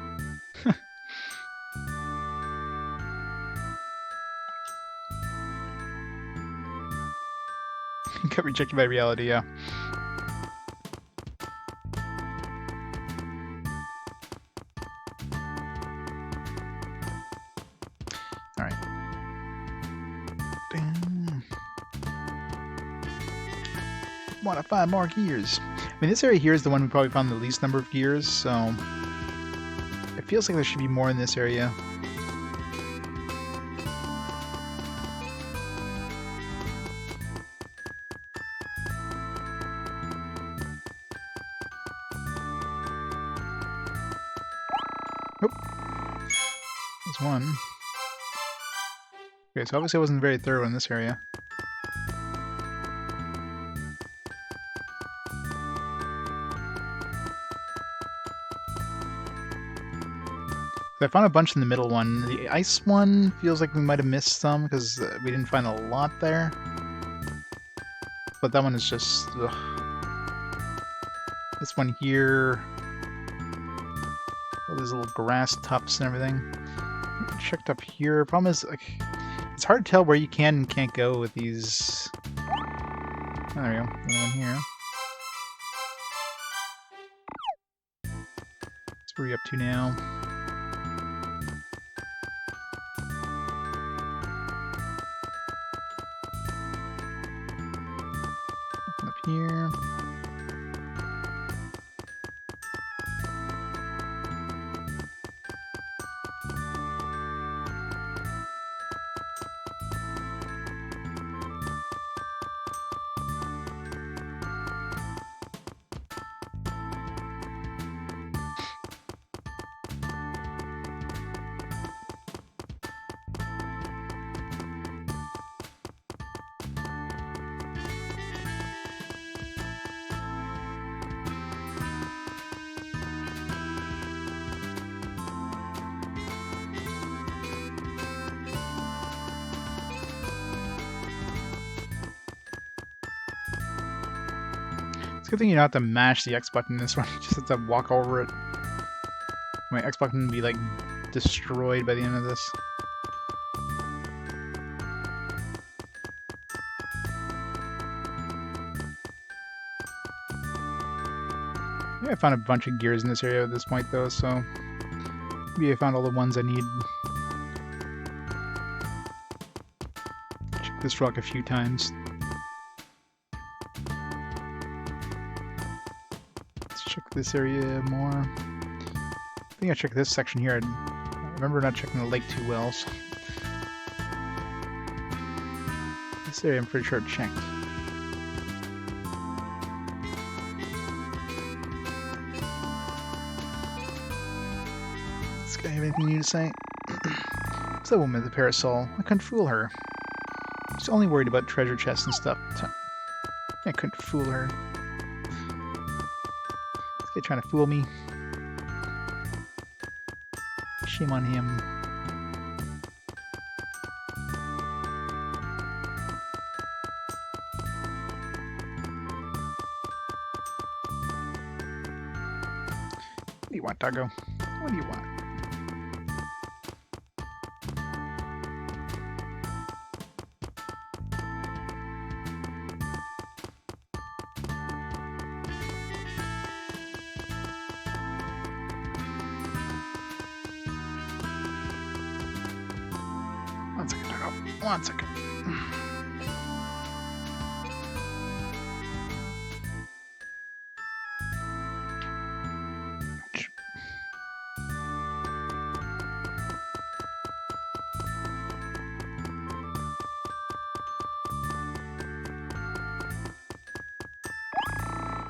Got rejected by reality, yeah. Alright. Want to find more gears. I mean, this area here is the one we probably found the least number of gears, so it feels like there should be more in this area. Oh, there's one. Okay, so obviously I wasn't very thorough in this area. I found a bunch in the middle one. The ice one feels like we might have missed some because we didn't find a lot there. But that one is just... ugh. This one here... All these little grass tufts and everything. Checked up here. Problem is, like, it's hard to tell where you can and can't go with these. Oh, there we go. Another one here. That's where are we up to now? Up here. It's a good thing you don't have to mash the X button in this one. You just have to walk over it. My X button would be like destroyed by the end of this. I think I found a bunch of gears in this area at this point though, so maybe I found all the ones I need. Check this rock a few times. Check this area more. I think I checked this section here. I remember not checking the lake too well. So. This area I'm pretty sure I checked. Does this guy have anything new to say? It's that woman with the parasol. I couldn't fool her. She's only worried about treasure chests and stuff. I couldn't fool her. They're trying to fool me. Shame on him. What do you want, doggo? What do you want? One second, doggo. 1 second.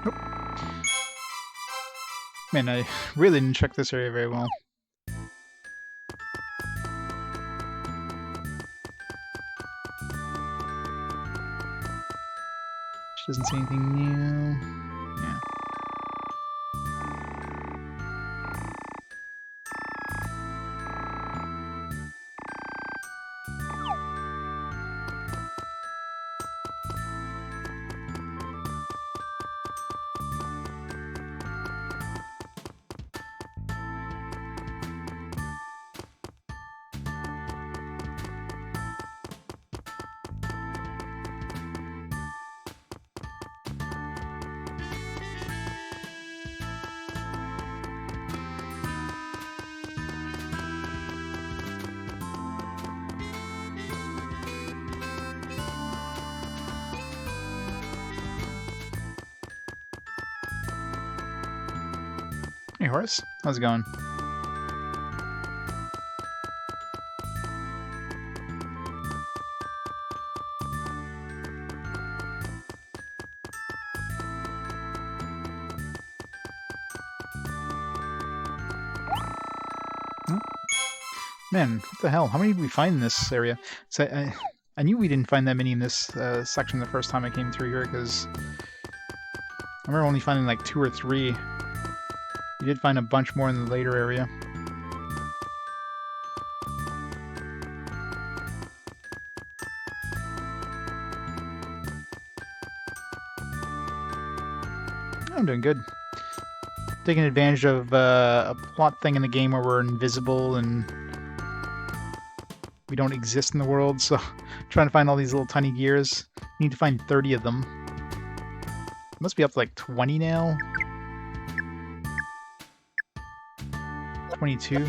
Nope. Man, I really didn't check this area very well. She doesn't see anything new. Yeah. Hey Horace, how's it going? Man, what the hell? How many did we find in this area? So I knew we didn't find that many in this section the first time I came through here, because I remember only finding like 2 or 3. We did find a bunch more in the later area. I'm doing good. taking advantage of a plot thing in the game where we're invisible and we don't exist in the world, so trying to find all these little tiny gears. Need to find 30 of them. Must be up to like 20 now. 22.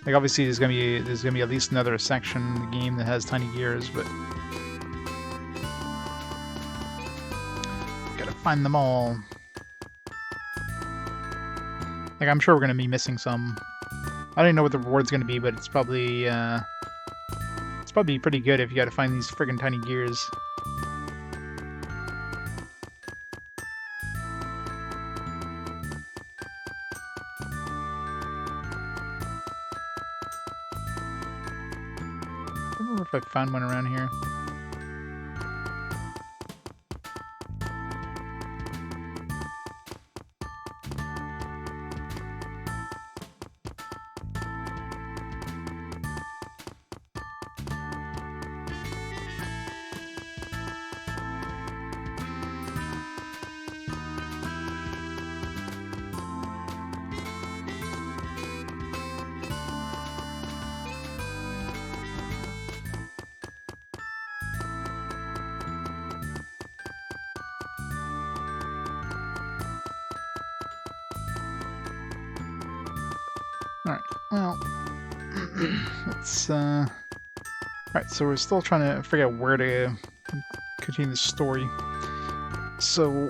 Like obviously there's gonna be at least another section in the game that has tiny gears, but gotta find them all. Like I'm sure we're gonna be missing some. I don't even know what the reward's gonna be, but it's probably pretty good if you gotta find these friggin' tiny gears. I don't remember if I found one around here. Alright, well, let's, alright, so we're still trying to figure out where to continue the story. So,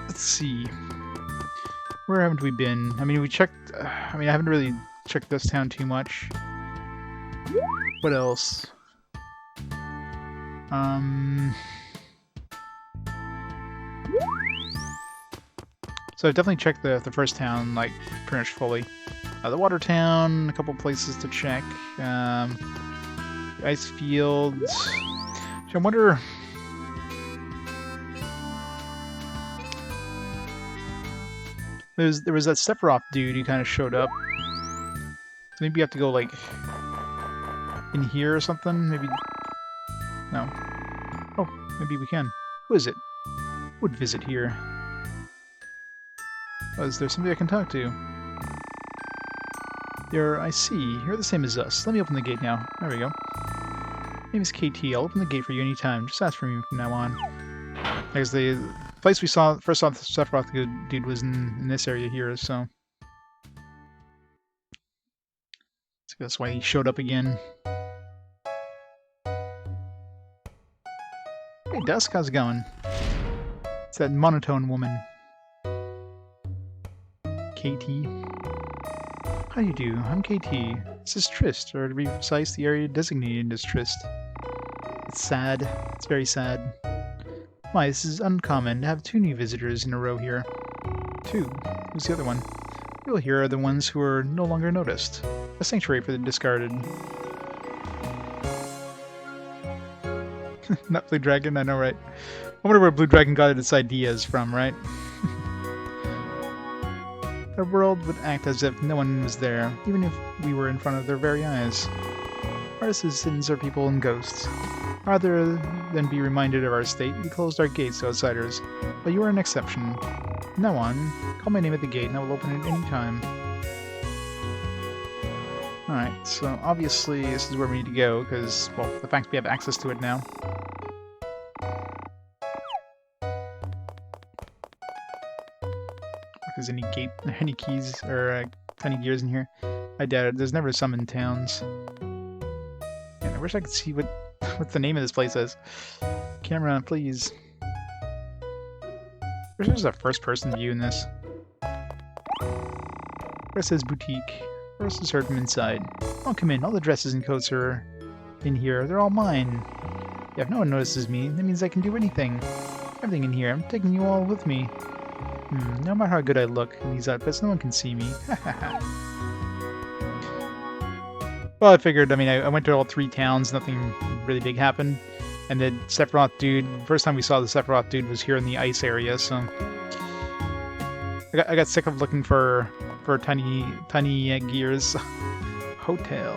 let's see. Where haven't we been? I mean, we checked, I haven't really checked this town too much. What else? So I've definitely checked the first town, like, pretty much fully. The water town, a couple places to check. The ice fields. So I wonder... There was that Sephiroth dude who kind of showed up. So maybe you have to go, like, in here or something? Maybe... No. Oh, maybe we can. Who is it? Who would visit here? Oh, is there somebody I can talk to? I see. You're the same as us. Let me open the gate now. There we go. My name is KT. I'll open the gate for you anytime. Just ask for me from now on. Because the place we first saw the Sephiroth dude was in this area here, so... that's why he showed up again. Hey, Dusk, how's it going? It's that monotone woman. KT. How do you do? I'm KT. This is Trist, or to be precise, the area designated as Trist. It's sad. It's very sad. Why, this is uncommon to have 2 new visitors in a row here. 2? Who's the other one? People here are the ones who are no longer noticed. A sanctuary for the discarded. Not Blue Dragon, I know, right? I wonder where Blue Dragon got its ideas from, right? The world would act as if no one was there, even if we were in front of their very eyes. Our citizens are people and ghosts. Rather than be reminded of our state, we closed our gates to outsiders, but you are an exception. From now on, call my name at the gate and I will open it any time. Alright, so obviously this is where we need to go, because, well, the fact we have access to it now. If there's any keys or tiny gears in here. I doubt it. There's never some in towns. Man, I wish I could see what the name of this place is. Camera, please. There's just a first-person view in this. Where it says boutique. First is heard from inside. I'll come in. All the dresses and coats are in here. They're all mine. Yeah, if no one notices me, that means I can do anything. Everything in here. I'm taking you all with me. No matter how good I look in these outfits, no one can see me. Well, I figured, I went to all 3 towns, nothing really big happened. And the Sephiroth dude, first time we saw the Sephiroth dude was here in the ice area, so... I got sick of looking for tiny gears. Hotel.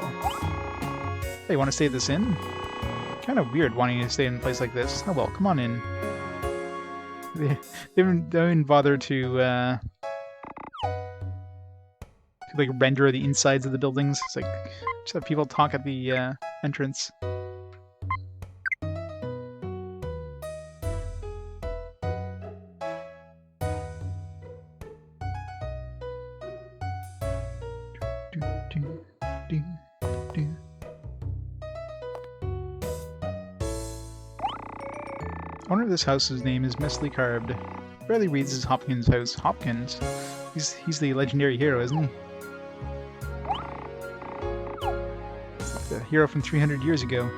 Hey, want to stay at this inn? Kind of weird wanting to stay in a place like this. Oh well, come on in. They don't even bother to like render the insides of the buildings. It's like just have people talk at the entrance. Owner of this house's name is messily carved. Barely reads as Hopkins' house. Hopkins? He's the legendary hero, isn't he? The hero from 300 years ago.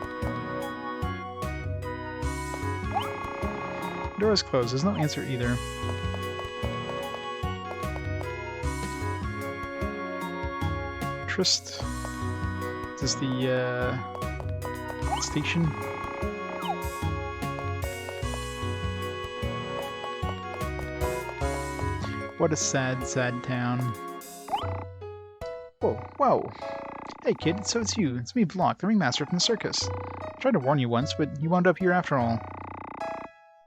The door is closed. There's no answer either. Trist. Is this the station? What a sad, sad town. Whoa, whoa! Hey kid, so it's you. It's me, Block, the ringmaster from the circus. I tried to warn you once, but you wound up here after all.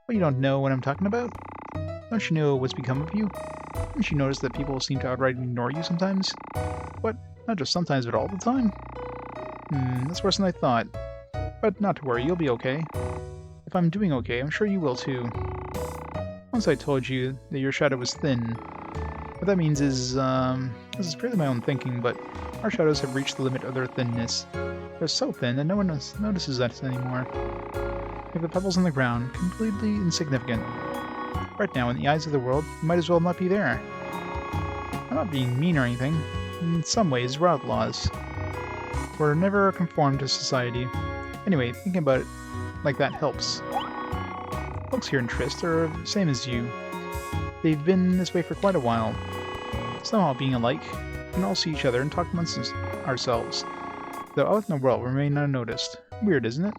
Well, you don't know what I'm talking about? Don't you know what's become of you? Haven't you noticed that people seem to outright ignore you sometimes? What? Not just sometimes, but all the time? That's worse than I thought. But not to worry, you'll be okay. If I'm doing okay, I'm sure you will too. Once I told you that your shadow was thin. What that means is, this is purely my own thinking, but our shadows have reached the limit of their thinness. They're so thin that no one notices us anymore. Like the pebbles on the ground, completely insignificant. Right now, in the eyes of the world, you might as well not be there. I'm not being mean or anything. In some ways, we're outlaws. We're never conformed to society. Anyway, thinking about it like that helps. Folks here in Trist are the same as you. They've been this way for quite a while. Somehow being alike, we can all see each other and talk amongst ourselves. Though out in the world, we remain unnoticed. Weird, isn't it?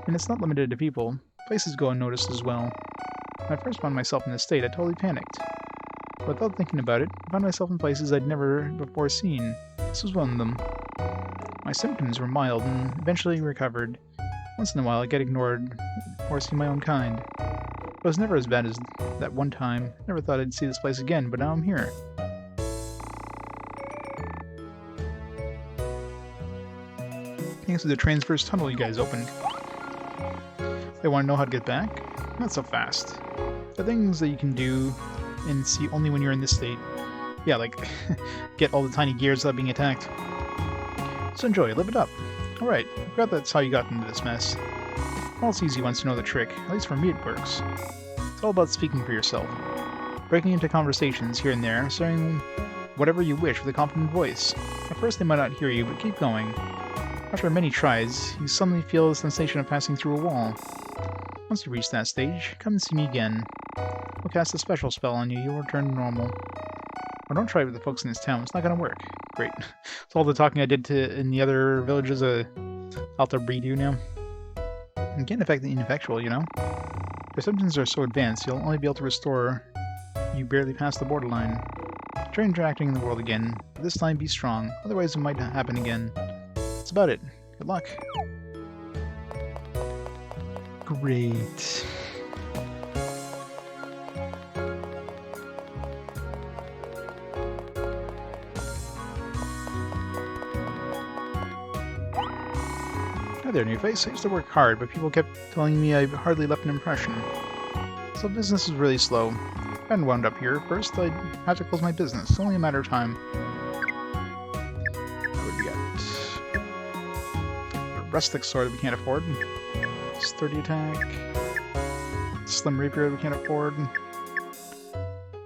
And it's not limited to people. Places go unnoticed as well. When I first found myself in this state, I totally panicked. But without thinking about it, I found myself in places I'd never before seen. This was one of them. My symptoms were mild and eventually recovered. Once in a while I get ignored or see my own kind. It was never as bad as that one time. Never thought I'd see this place again, but now I'm here. Thanks to the transverse tunnel you guys opened. They want to know how to get back? Not so fast. The things that you can do and see only when you're in this state. Yeah, like get all the tiny gears without being attacked. So enjoy, live it up. Alright, I forgot that's how you got into this mess. Well, it's easy once you know the trick. At least for me it works. It's all about speaking for yourself. Breaking into conversations here and there, saying whatever you wish with a confident voice. At first they might not hear you, but keep going. After many tries, you suddenly feel the sensation of passing through a wall. Once you reach that stage, come and see me again. I'll cast a special spell on you, you'll return to normal. Or don't try it with the folks in this town, it's not gonna work. Great. So all the talking I did in the other villages, I'll have to redo now. And can't affect the ineffectual, you know? Your symptoms are so advanced, you'll only be able to restore you barely past the borderline. Try interacting in the world again, but this time be strong, otherwise it might happen again. That's about it. Good luck. Great. Hi there, new face. I used to work hard, but people kept telling me I hardly left an impression. So business is really slow. If I hadn't wound up here first, I'd have to close my business. It's only a matter of time. What would we got? A rustic sword that we can't afford. Sturdy attack. Slim rapier that we can't afford.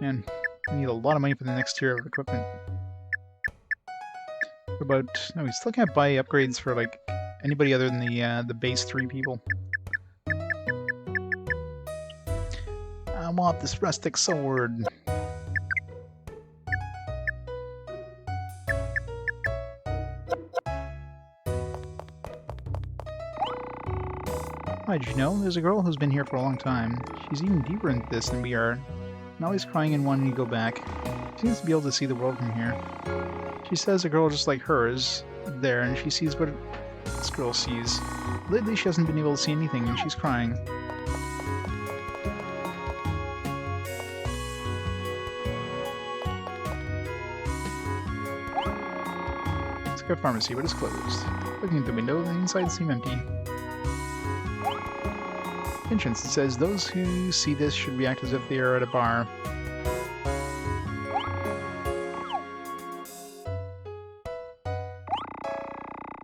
Man, we need a lot of money for the next tier of equipment. But no, we still can't buy upgrades for like anybody other than the base 3 people. I want this rustic sword. Hi, did you know? There's a girl who's been here for a long time. She's even deeper into this than we are, and always crying and wanting to go back. She seems to be able to see the world from here. She says a girl just like her is there, and she sees what This girl sees. Lately she hasn't been able to see anything and she's crying. Let's go to pharmacy, but it's closed. Looking at the window, the inside seems empty. Entrance, it says, those who see this should react as if they are at a bar.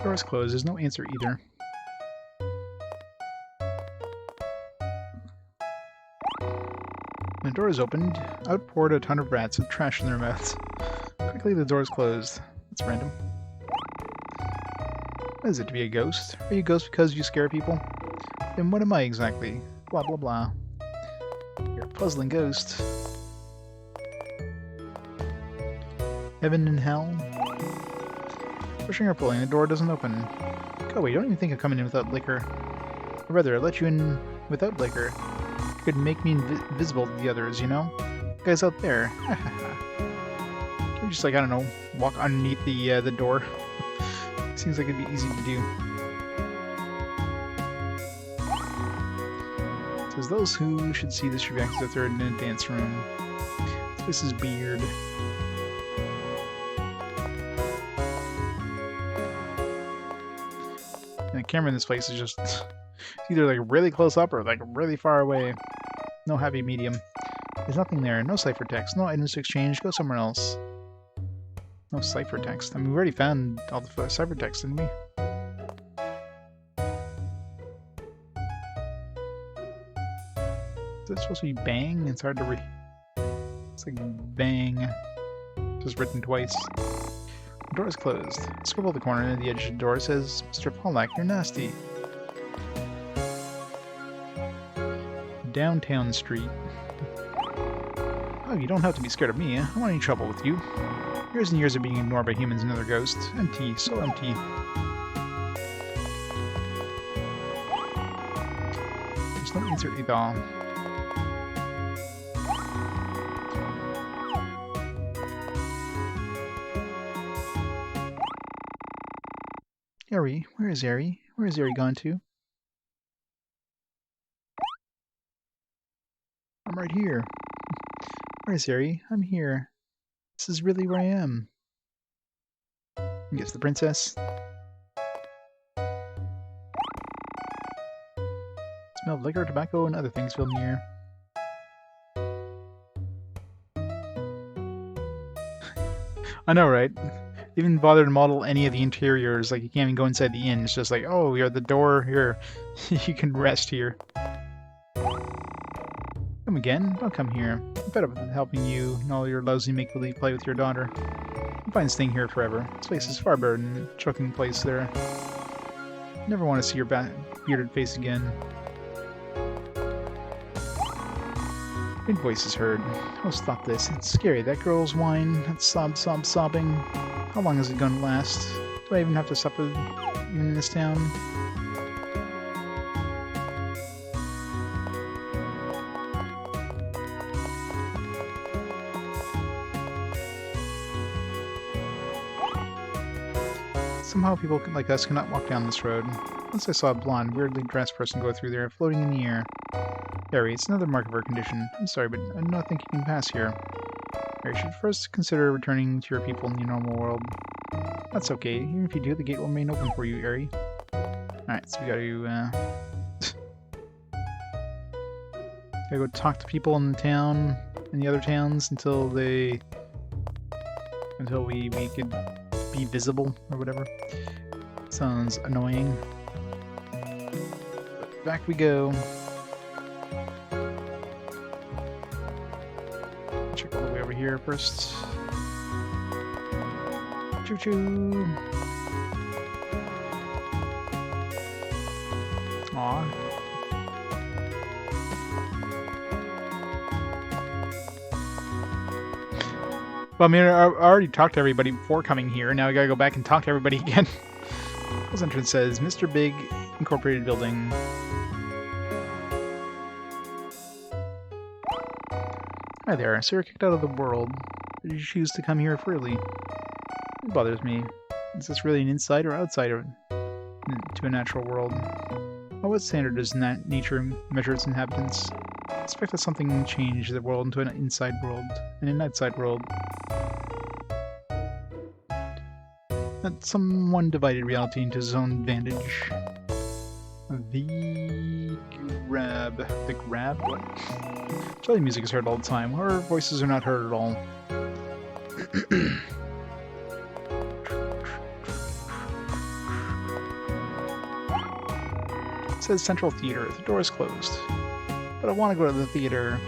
Door is closed, there's no answer either. When the door is opened, out poured a ton of rats with trash in their mouths. Quickly the door is closed. That's random. What is it to be a ghost? Are you a ghost because you scare people? Then what am I exactly? Blah blah blah. You're a puzzling ghost. Heaven and hell? Pushing or pulling, the door doesn't open. Go away, don't even think of coming in without liquor. Or rather, I let you in without liquor. You could make me invisible to the others, you know? The guy's out there. Can we just, like, I don't know, walk underneath the door? Seems like it'd be easy to do. It says those who should see this should react as if they're in a dance room. This is weird. And the camera in this place is just either like really close up or like really far away. No happy medium. There's nothing there. No ciphertext. No items to exchange. Go somewhere else. No ciphertext. I mean, we already found all the ciphertext, didn't we? Is it supposed to be bang? It's hard to read. It's like bang. Just written twice. The door is closed. Scribble at the corner near the edge of the door says, Mr. Pollack, you're nasty. Downtown Street. Oh, you don't have to be scared of me. I don't want any trouble with you. Years and years of being ignored by humans and other ghosts. Empty, so empty. There's no answer either. Eri, where is Eri? Where is Eri gone to? I'm right here. Where is Eri? I'm here. This is really where I am. Guess the princess. Smell of liquor, tobacco, and other things filled in the air. I know, right? They didn't bother to model any of the interiors. Like, you can't even go inside the inn. It's just like, oh, you're at the door here. You can rest here. Come again? Don't come here. I'm fed up with helping you and all your lousy make-believe play with your daughter. I'm fine staying here forever. This place is far better than the choking place there. I never want to see your bearded face again. Big voice is heard. Oh, stop this. It's scary. That girl's whine, that sobbing. How long is it going to last? Do I even have to suffer even in this town? Somehow people like us cannot walk down this road. Once I saw a blonde, weirdly dressed person go through there, floating in the air. Harry, it's another mark of her condition. I'm sorry, but I do not think you can pass here. Harry, you should first consider returning to your people in the normal world. That's okay. Even if you do, the gate will remain open for you, Harry. Alright, so we gotta go talk to people in the town, in the other towns, until we could be visible, or whatever. Sounds annoying. But back we go. Check all the way over here first. Choo-choo! Aw. Well, I mean, I already talked to everybody before coming here, now I gotta go back and talk to everybody again. This entrance says, Mr. Big Incorporated Building. Hi there, so you're kicked out of the world. Did you choose to come here freely? It bothers me. Is this really an inside or outside to a natural world. By what standard does nature measure its inhabitants? I expect that something changed the world into an inside world and an outside world. That someone divided reality into his own advantage. The grab? What? Jelly music is heard all the time. Our voices are not heard at all. It says Central Theater. The door is closed. But I want to go to the theater.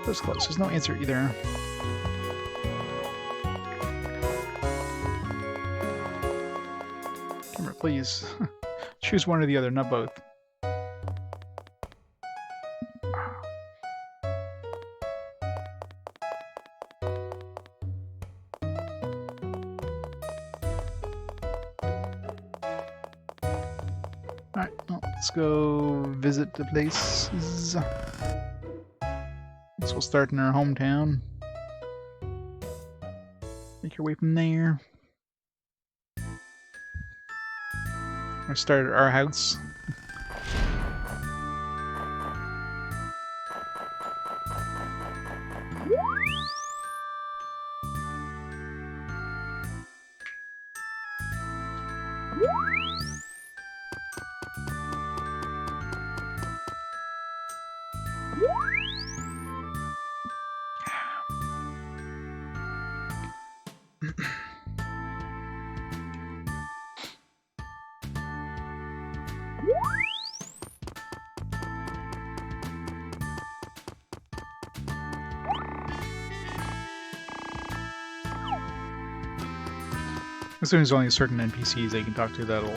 Door's closed. There's no answer either. Camera, please. Choose one or the other, not both. Alright, well, let's go visit the places. Guess we'll start in our hometown. Make your way from there. We'll start at our house. As soon as only certain NPCs they can talk to that'll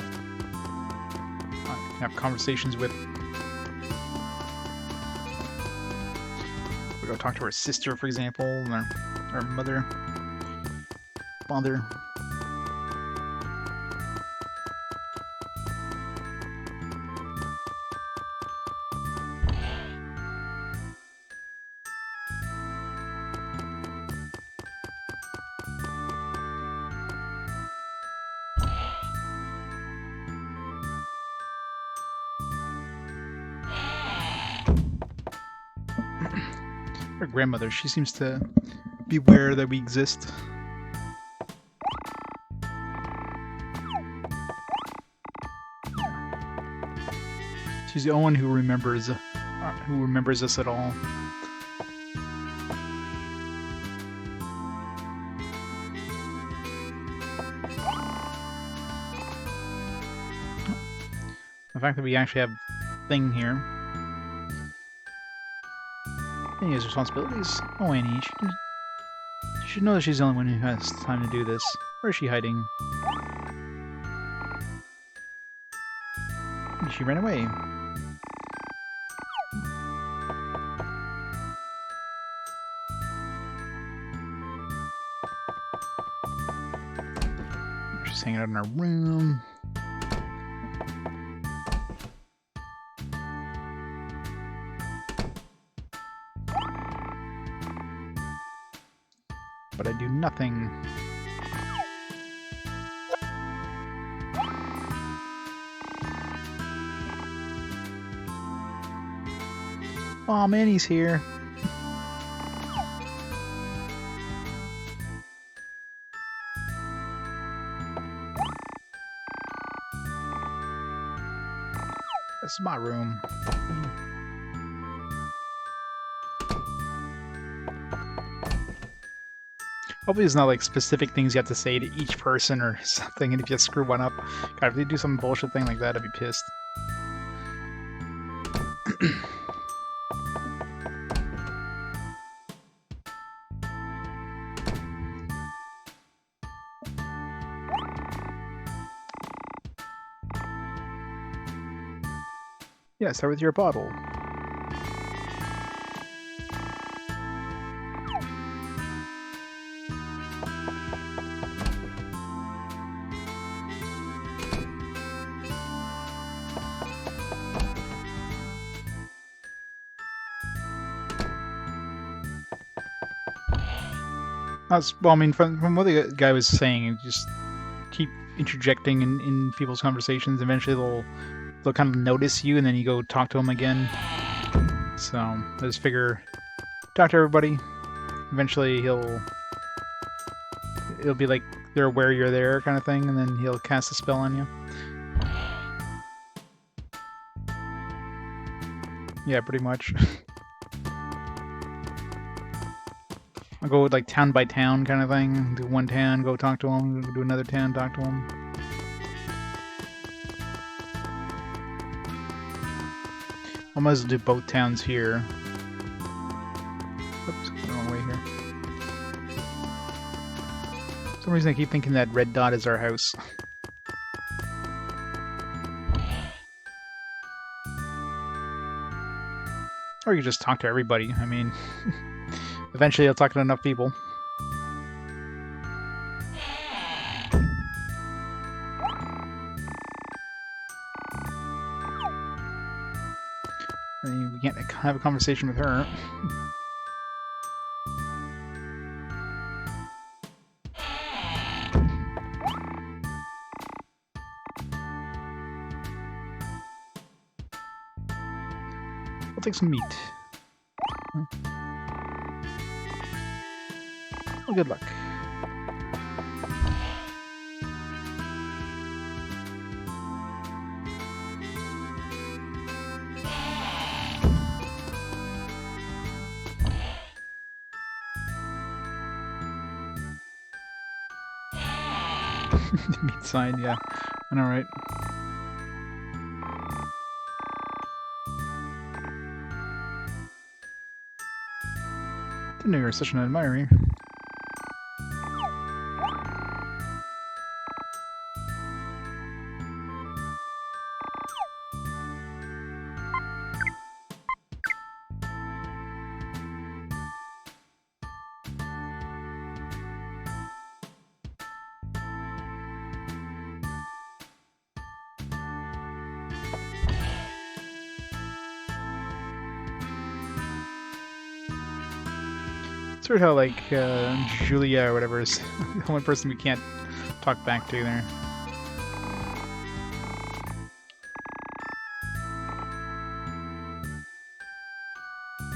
have conversations with. We go talk to her sister, for example, or her mother, father. Her grandmother, she seems to be aware that we exist. She's the only one who remembers us at all. The fact that we actually have a thing here. Annie has responsibilities. Oh, Annie, she should know that she's the only one who has time to do this. Where is she hiding? Maybe she ran away. She's hanging out in our room. But I do nothing. Aw, Manny's here. This is my room. Hopefully there's not like specific things you have to say to each person or something, and if you screw one up, God, if they do some bullshit thing like that, I'd be pissed. Yeah, start with your bottle. Well, I mean, from what the guy was saying, you just keep interjecting in people's conversations. Eventually, they'll kind of notice you, and then you go talk to them again. So I just figure, talk to everybody. Eventually, it'll be like they're aware you're there, kind of thing, and then he'll cast a spell on you. Yeah, pretty much. I'll go like town by town kind of thing. Do one town, go talk to him. Do another town, talk to him. I might as well do both towns here. Oops, the wrong way here. For some reason I keep thinking that red dot is our house. Or you just talk to everybody. I mean, eventually I'll talk to enough people. And we can't have a conversation with her. I'll take some meat. Well, good luck. The meat sign, yeah. I know, right? Didn't know you were such an admirer. It's weird how, like, Julia or whatever is the only person we can't talk back to there.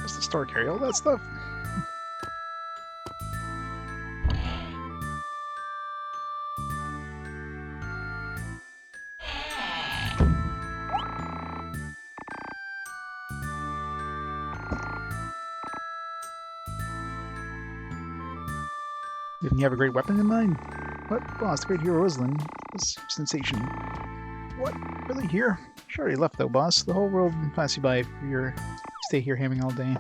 Does the store carry all that stuff? Didn't you have a great weapon in mind? What? Boss, the great hero Rosalind. This sensation. What? Really here? Sure you left though, boss. The whole world will pass you by if you stay here hamming all day.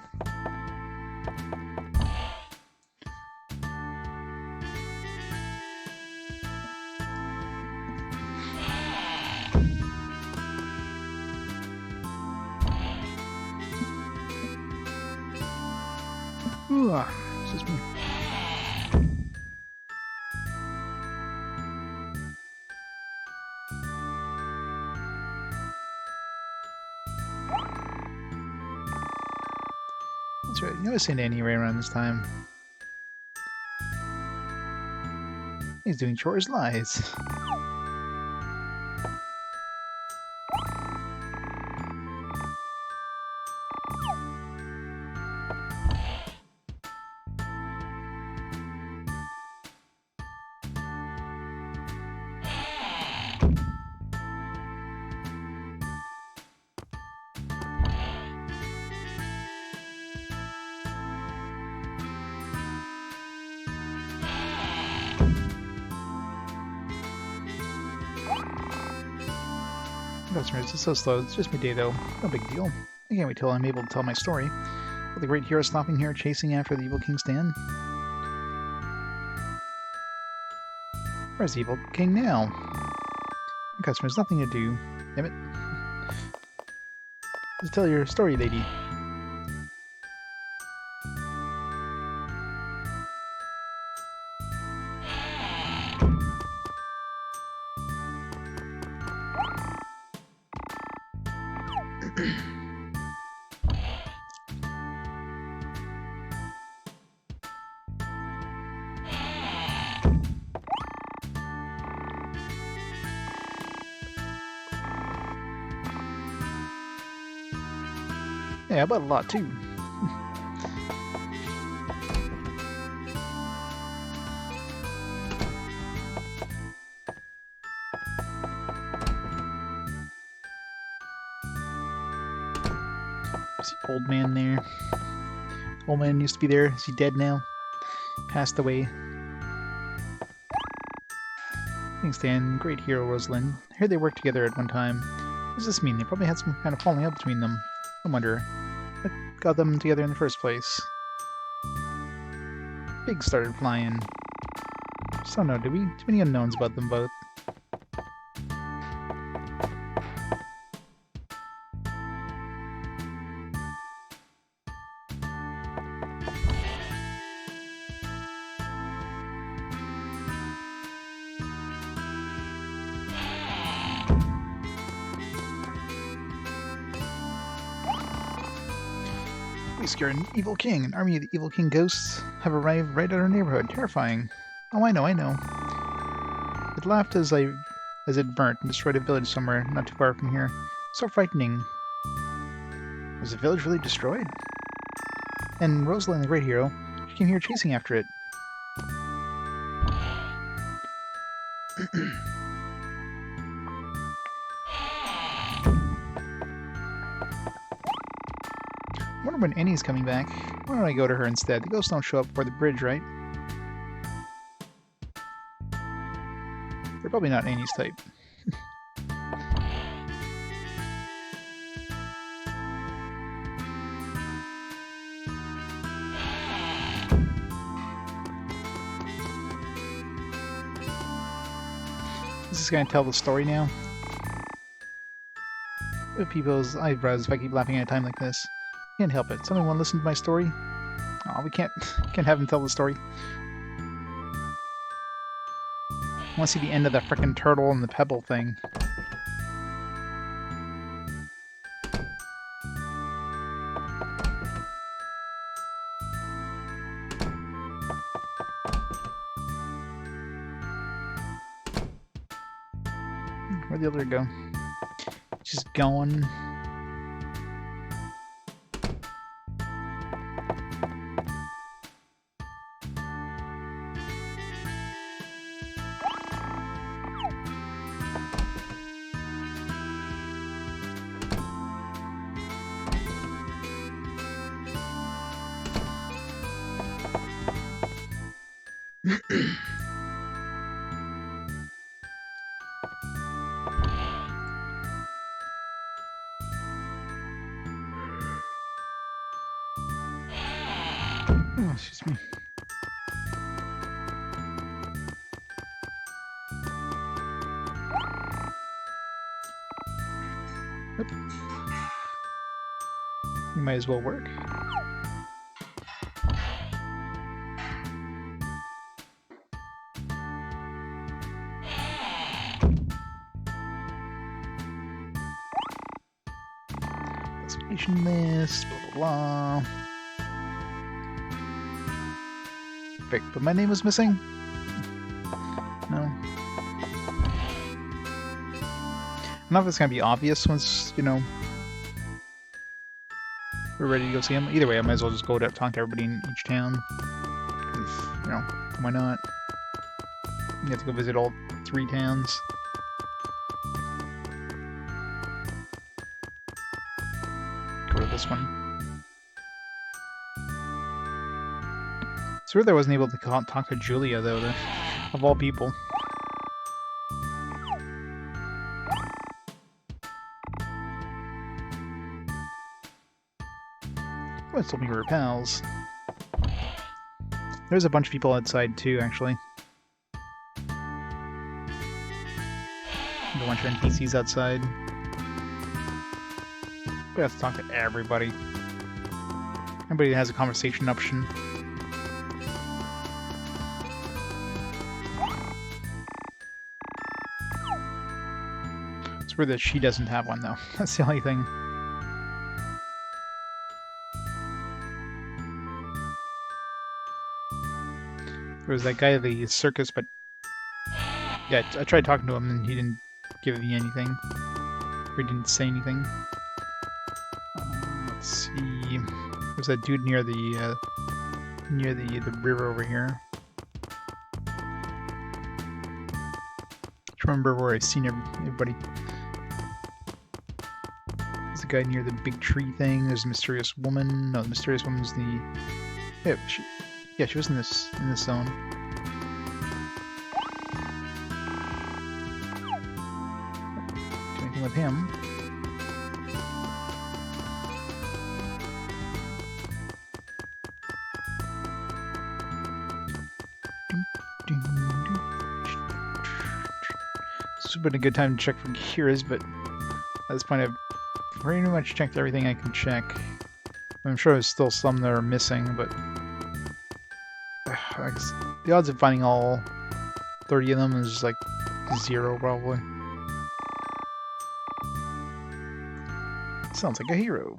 Ooh, excuse me. That's right. You always seen Annie right around this time. He's doing chores lies. Customers, it's so slow. It's just midday though. No big deal. I can't wait till I'm able to tell my story. With the great hero stopping here, chasing after the evil King Stan. Where's the evil king now? Customers, nothing to do. Damn it. Just tell your story, lady. Yeah, but a lot too. Is the old man there? Old man used to be there. Is he dead now? Passed away. Thanks, Dan. Great hero, Rosalind. I heard they worked together at one time. What does this mean? They probably had some kind of falling out between them. I wonder what got them together in the first place. Pigs started flying. Just don't know, do we? Too many unknowns about them both. We scare an evil king. An army of the evil king ghosts have arrived right at our neighborhood. Terrifying. Oh, I know. It laughed as it burnt and destroyed a village somewhere not too far from here. So frightening. Was the village really destroyed? And Rosalind, the great hero, she came here chasing after it. I wonder when Annie's coming back. Why don't I go to her instead? The ghosts don't show up before the bridge, right? They're probably not Annie's type. Is this going to tell the story now? With people's eyebrows if I keep laughing at a time like this. Can't help it. Someone want to listen to my story? Oh, we can't have him tell the story. I want to see the end of the frickin' turtle and the pebble thing. Where'd the other go? Just going. Oh, excuse me. Yep. You might as well work. Classification list, blah blah blah. Perfect, but my name was missing? No. I don't know if it's gonna be obvious once, you know, we're ready to go see him. Either way, I might as well just go to talk to everybody in each town. Because, you know, why not? You have to go visit all 3 towns. Go to this one. It's weird that I wasn't able to talk to Julia, though, of all people. Well, told me we were pals. There's a bunch of people outside, too, actually. A bunch of NPCs outside. We have to talk to everybody. Everybody has a conversation option. It's weird that she doesn't have one, though. That's the only thing. There was that guy at the circus, but... yeah, I tried talking to him and he didn't give me anything. Or he didn't say anything. Let's see. There's that dude near the river over here. I remember where I've seen everybody. There's a guy near the big tree thing. There's a mysterious woman. No, the mysterious woman's the. Yeah, she was in this zone. Do anything with him? This would have been a good time to check for gears, but at this point I've pretty much checked everything I can check. I'm sure there's still some that are missing, but the odds of finding all 30 of them is like 0 probably. Sounds like a hero.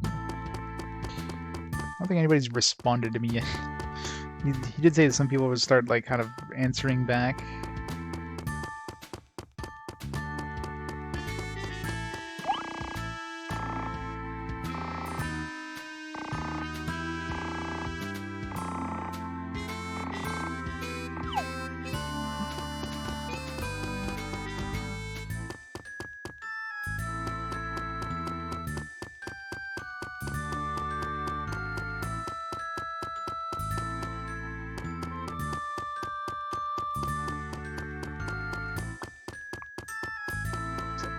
I don't think anybody's responded to me yet. He did say that some people would start like kind of answering back.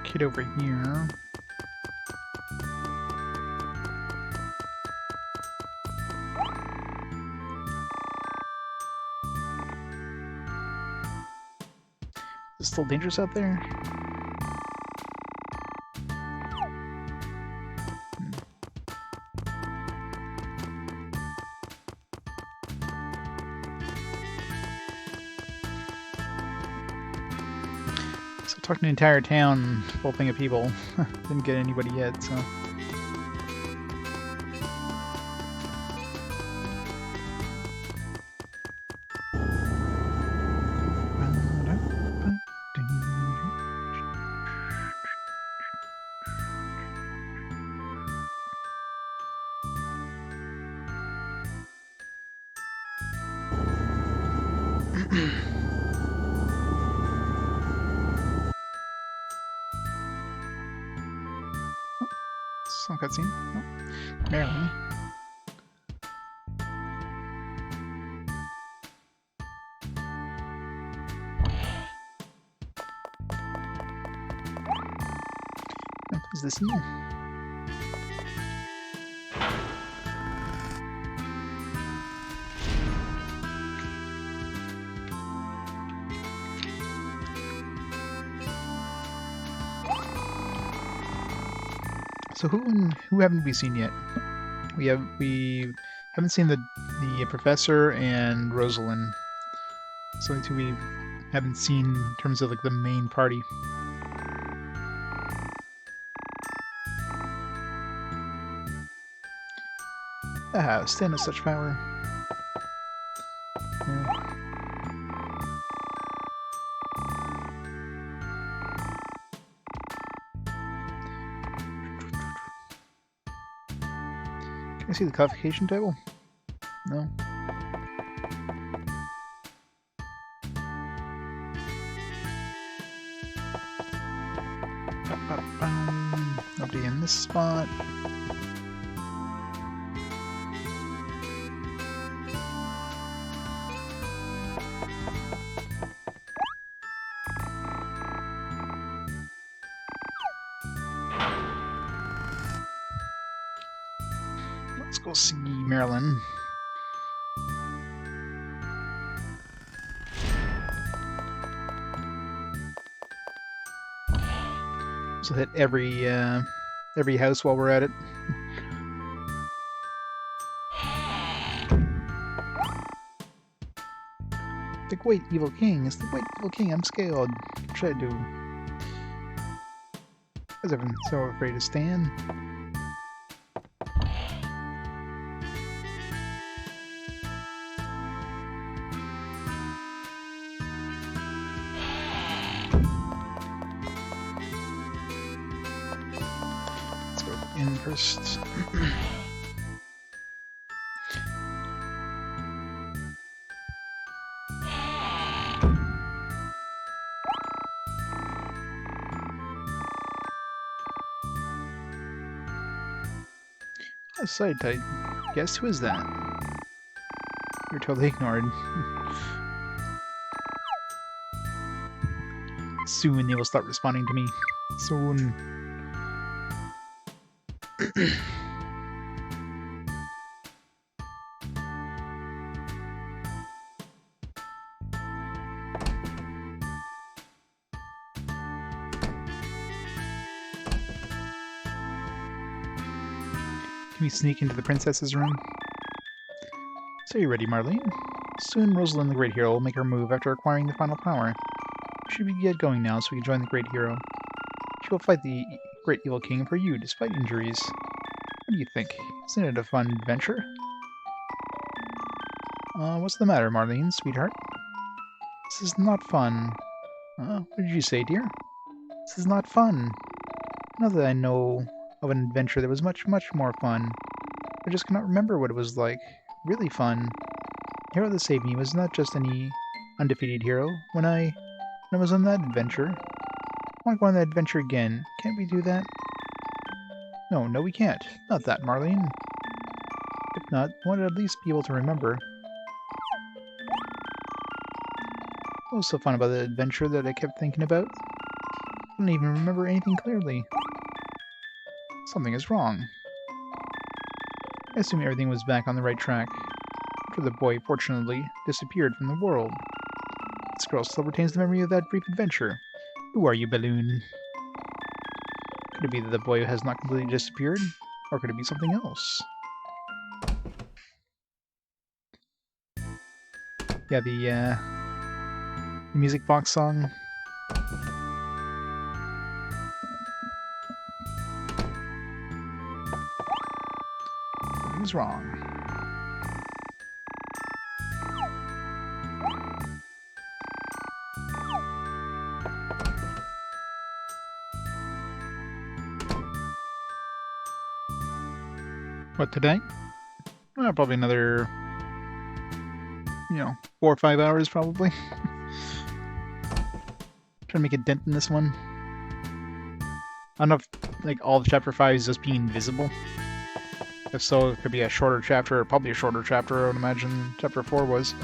Kid over here. Is it still dangerous out there? So talking to the entire town, full thing of people. Didn't get anybody yet, so. Some cutscene. Oh, Marilyn. Is this you? So who haven't we seen yet? We haven't seen the professor and Rosalind. It's only two we haven't seen in terms of like the main party. Stand of such power. Yeah. Can I see the classification table? No. Nobody in this spot. Let's go see Marilyn. So hit every house while we're at it. The Great Evil King. It's the Great Evil King. I'm scared. What should I do? Because I'm so afraid to stand. room first. A side tight. Guess who is that? You're totally ignored. Soon they will start responding to me. Soon. Can we sneak into the princess's room? So you ready, Marlene? Soon Rosalind the Great Hero will make her move after acquiring the final power. We should get going now so we can join the Great Hero. She will fight the Great Evil King for you, despite injuries. What do you think? Isn't it a fun adventure? What's the matter, Marlene, sweetheart? This is not fun. What did you say, dear? This is not fun. Not that I know of an adventure that was much, much more fun. I just cannot remember what it was like. Really fun. The hero that saved me was not just any undefeated hero. When I was on that adventure, I want to go on that adventure again. Can't we do that? No, we can't. Not that, Marlene. If not, I want to at least be able to remember. What was so fun about the adventure that I kept thinking about? I don't even remember anything clearly. Something is wrong. I assume everything was back on the right track. After the boy, fortunately, disappeared from the world. This girl still retains the memory of that brief adventure. Who are you, Balloon? Could it be that the boy has not completely disappeared? Or could it be something else? Yeah, the music box song. Something's wrong. What, today? Probably another, 4 or 5 hours, probably. Trying to make a dent in this one. I don't know if, all of Chapter 5 is just being invisible. If so, it could be a shorter chapter, or probably a shorter chapter, I would imagine Chapter 4 was.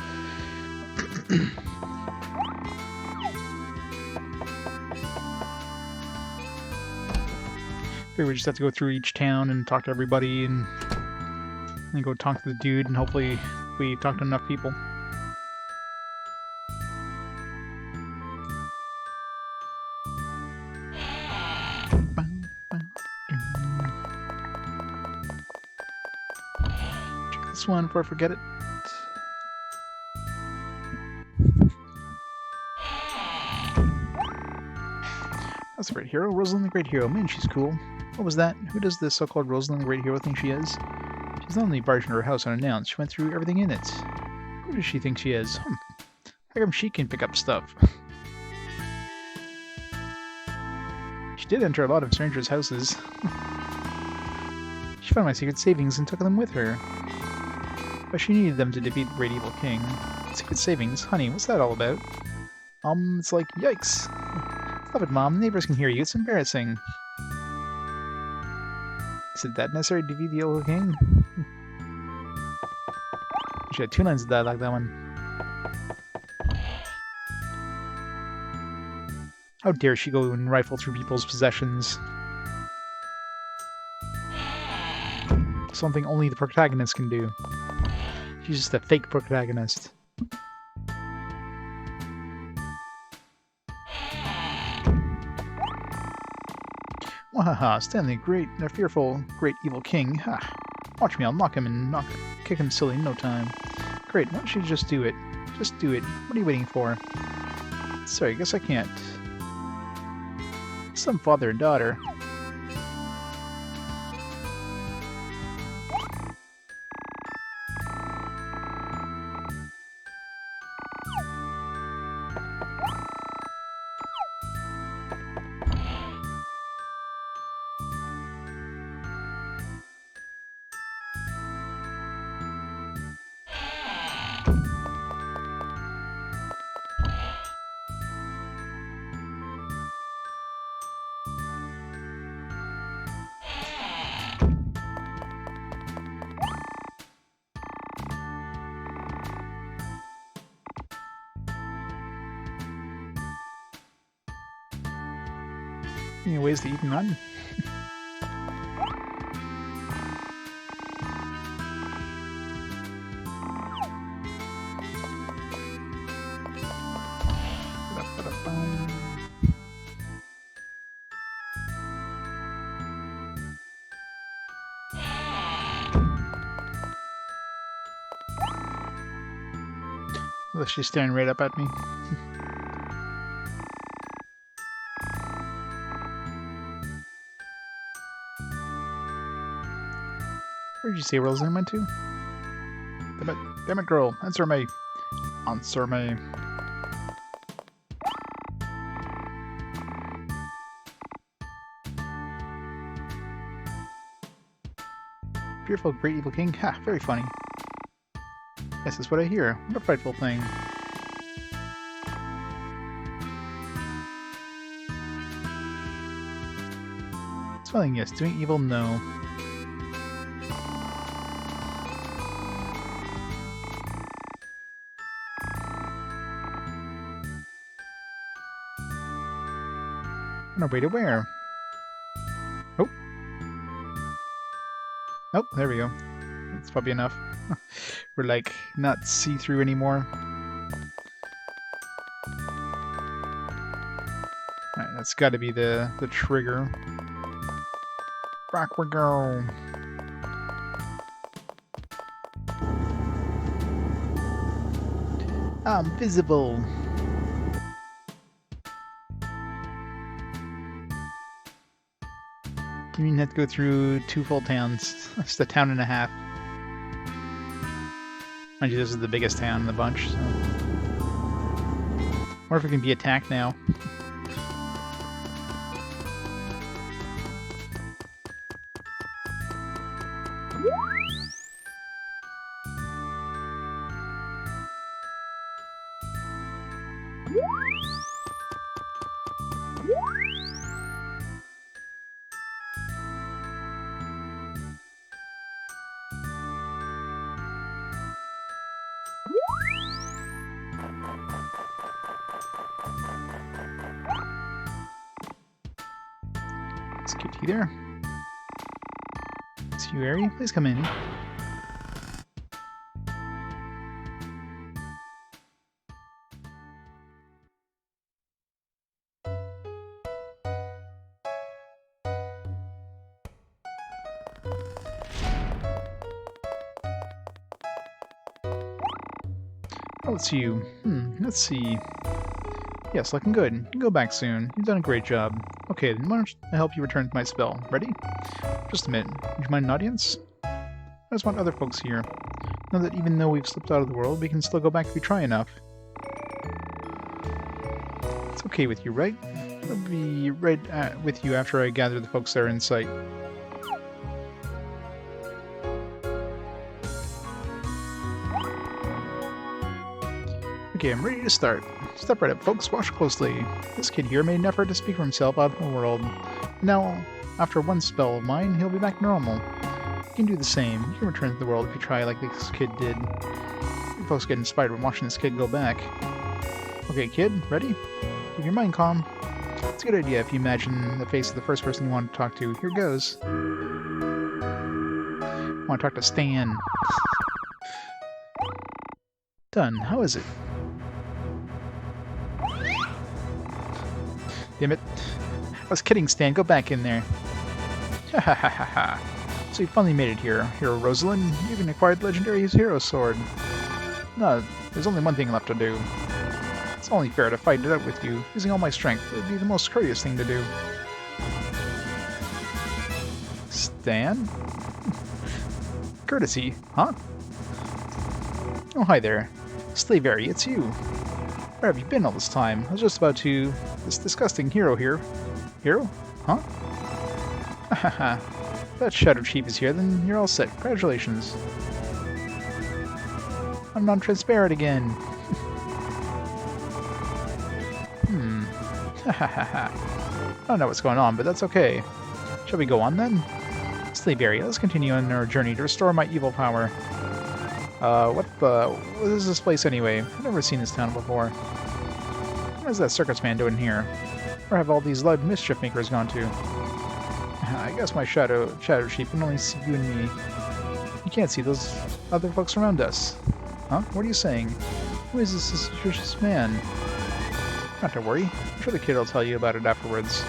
We just have to go through each town and talk to everybody, and then go talk to the dude, and hopefully we talk to enough people. Check this one before I forget it. That's a great hero. Rosalind the Great Hero. Man, she's cool. What was that? Who does this so-called Rosalind the Great Hero think she is? She's not only barged into her house unannounced, she went through everything in it. Who does she think she is? How come she can pick up stuff? She did enter a lot of strangers' houses. She found my secret savings and took them with her. But she needed them to defeat the Great Evil King. Secret savings? Honey, what's that all about? It's like, yikes. Stop it, Mom. Neighbors can hear you. It's embarrassing. Is it that necessary to defeat the Evil King? She had 2 lines of dialogue, that one. How dare she go and rifle through people's possessions? Something only the protagonist can do. She's just a fake protagonist. Wahaha, Stanley, the fearful, great evil king. Ha! Watch me, I'll knock him and kick him silly in no time. Great, why don't you just do it? Just do it. What are you waiting for? Sorry, I guess I can't. Some father and daughter. Any ways to eat none? Unless she's staring right up at me. Where did you say Rosaline went to? Damn it, girl. Answer me. Answer me. Fearful great evil king? Ha, very funny. Yes, that's what I hear. What a frightful thing. Smelling, yes. Doing evil, no. No way to where? Oh. Oh, there we go. That's probably enough. We're like not see-through anymore. Alright, that's gotta be the trigger. Back we go. I'm visible. You mean have to go through 2 full towns? That's a town and a half. Mind you, this is the biggest town in the bunch, so... Wonder if it can be attacked now. It's Kitty there. It's you, Ari. Please come in. Oh, it's you. Let's see. Yes, looking good. You can go back soon. You've done a great job. Okay, then why don't I help you return to my spell? Ready? Just a minute. Would you mind an audience? I just want other folks here. Know that even though we've slipped out of the world, we can still go back if we try enough. It's okay with you, right? I'll be right with you after I gather the folks that are in sight. Okay, I'm ready to start. Step right up, folks. Watch closely. This kid here made an effort to speak for himself out in the world. Now, after one spell of mine, he'll be back normal. You can do the same. You can return to the world if you try like this kid did. You folks get inspired when watching this kid go back. Okay, kid, ready? Keep your mind calm. It's a good idea if you imagine the face of the first person you want to talk to. Here goes. I want to talk to Stan. Done. How is it? Damn it. I was kidding, Stan. Go back in there. Ha ha ha ha ha. So you finally made it here. Hero Rosalind, you even acquired the legendary hero sword. No, there's only one thing left to do. It's only fair to fight it out with you. Using all my strength, it would be the most courteous thing to do. Stan? Courtesy, huh? Oh, hi there. Slavery, it's you. Where have you been all this time? I was just about to... This disgusting hero here. Hero? Huh? Hahaha. That Shadow Chief is here, then you're all set. Congratulations. I'm non-transparent again. Hahaha. I don't know what's going on, but that's okay. Shall we go on then? Slave area, let's continue on our journey to restore my evil power. What is this place anyway? I've never seen this town before. What is that circus man doing here? Where have all these loud mischief makers gone to? I guess my shadow sheep can only see you and me. You can't see those other folks around us. Huh? What are you saying? Who is this suspicious man? Not to worry. I'm sure the kid will tell you about it afterwards.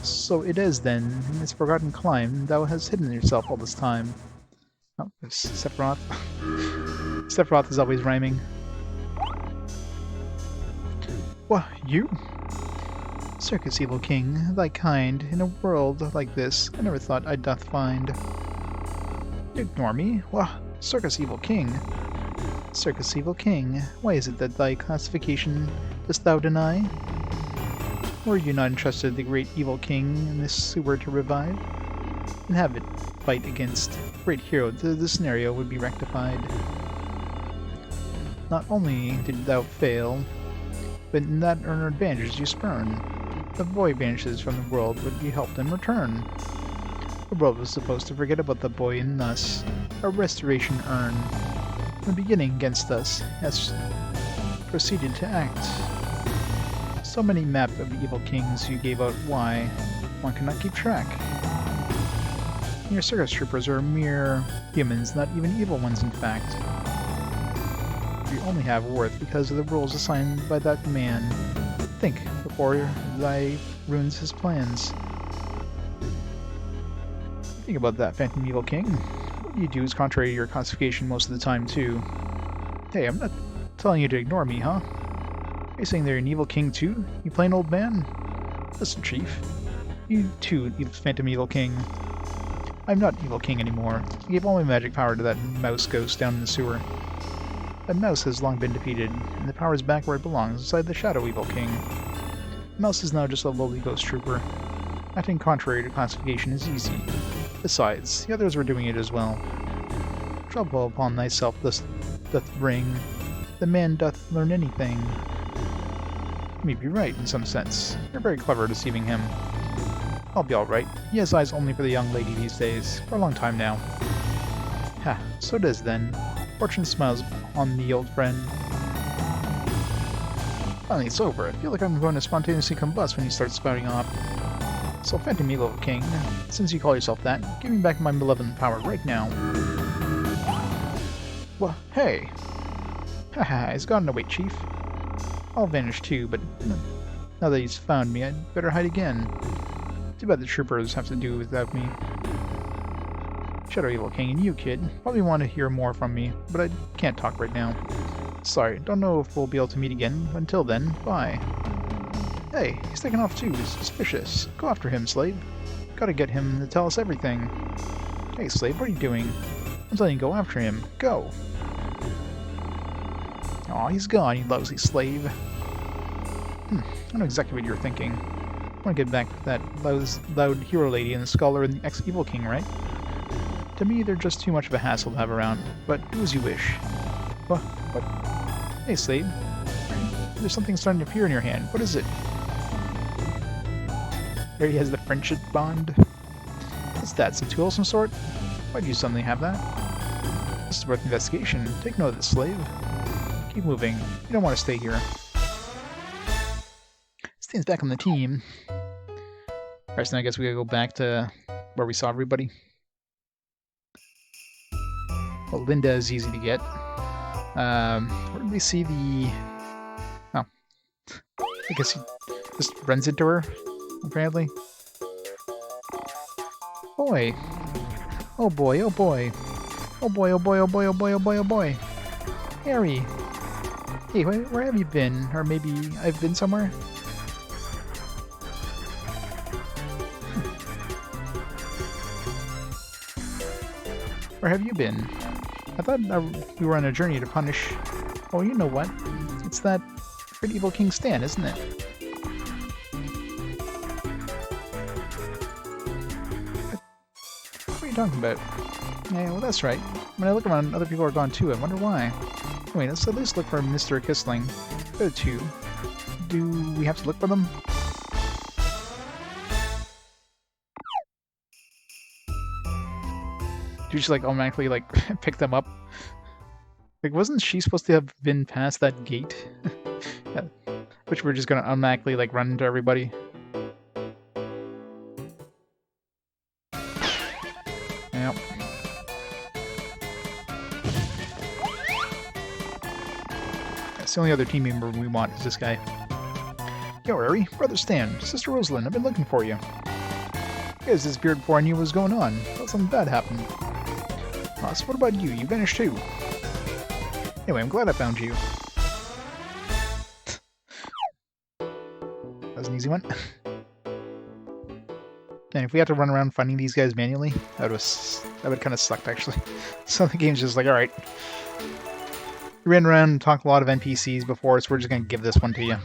So it is then, in this forgotten climb, thou hast hidden yourself all this time. Oh, Sephiroth. Sephiroth is always rhyming. What, you? Circus Evil King, thy kind, in a world like this, I never thought I'd doth find. You ignore me? Wah, Circus Evil King. Circus Evil King, why is it that thy classification dost thou deny? Were you not entrusted the great evil king in this sewer to revive? And have it fight against great hero, the scenario would be rectified. Not only did thou fail, but in that earner advantages you spurn. The boy vanishes from the world, but you helped him return. The world was supposed to forget about the boy and thus a restoration earn. The beginning against us has proceeded to act. So many map of evil kings you gave out, why? One cannot keep track. Your circus troopers are mere humans, not even evil ones in fact. You only have worth because of the rules assigned by that man. Think before thy ruins his plans. Think about that, Phantom Evil King. What you do is contrary to your classification most of the time, too. Hey, I'm not telling you to ignore me, huh? Are you saying they're an evil king, too, you plain old man? Listen, Chief. You, too, Phantom Evil King. I'm not Evil King anymore. I gave all my magic power to that mouse ghost down in the sewer. That mouse has long been defeated, and the power is back where it belongs, inside the Shadow Evil King. The mouse is now just a lowly ghost trooper. Acting contrary to classification is easy. Besides, the others were doing it as well. Trouble upon thyself thus doth bring. The man doth learn anything. You may be right, in some sense. You're very clever deceiving him. I'll be alright. He has eyes only for the young lady these days, for a long time now. Ha, so it is then. Fortune smiles on me, old friend. Finally, it's over. I feel like I'm going to spontaneously combust when you start spouting off. So, Phantom Evil King, since you call yourself that, give me back my malevolent power right now. Well, hey! Haha, he's gotten away, Chief. I'll vanish too, but now that he's found me, I'd better hide again. Too bad the troopers have to do without me. Shadow Evil King and you, kid, probably want to hear more from me, but I can't talk right now. Sorry, don't know if we'll be able to meet again. Until then, bye. Hey, he's taken off too. He's suspicious. Go after him, Slave. Gotta get him to tell us everything. Hey, Slave, what are you doing? I'm telling you, go after him. Go! Aw, he's gone, you lousy slave. I know exactly what you're thinking. I want to get back to that loud hero lady and the scholar and the ex-Evil King, right? To me, they're just too much of a hassle to have around, but do as you wish. What? Hey, Slave. There's something starting to appear in your hand. What is it? There he has the friendship bond. What's that, some tool of some sort? Why do you suddenly have that? This is worth investigation. Take note of this, Slave. Keep moving. You don't want to stay here. Stan's back on the team. Alright, so I guess we gotta go back to where we saw everybody. Well, Linda is easy to get. Where did we see the... Oh. I guess he just runs into her, apparently. Boy. Oh boy, oh boy. Oh boy, oh boy, oh boy, oh boy, oh boy, oh boy. Harry. Hey, where have you been? Or maybe I've been somewhere? Where have you been? I thought we were on a journey to punish... Oh, you know what? It's that great evil King Stan, isn't it? What are you talking about? Yeah, well, that's right. When I look around, other people are gone too. I wonder why. Anyway, let's at least look for Mr. Kissling. The other two. Do we have to look for them? Do you just, like, automatically, like, pick them up? Like, wasn't she supposed to have been past that gate? Yeah. Which we're just gonna automatically like run into everybody. Yep. That's the only other team member we want is this guy. Yo, Harry, Brother Stan, Sister Rosalind, I've been looking for you. You guys disappeared before I knew what was going on. Thought something bad happened. So what about you? You vanished too. Anyway, I'm glad I found you. That was an easy one. And if we had to run around finding these guys manually, that would kind of suck actually. So the game's just like, alright. We ran around and talked a lot of NPCs before, so we're just gonna give this one to you.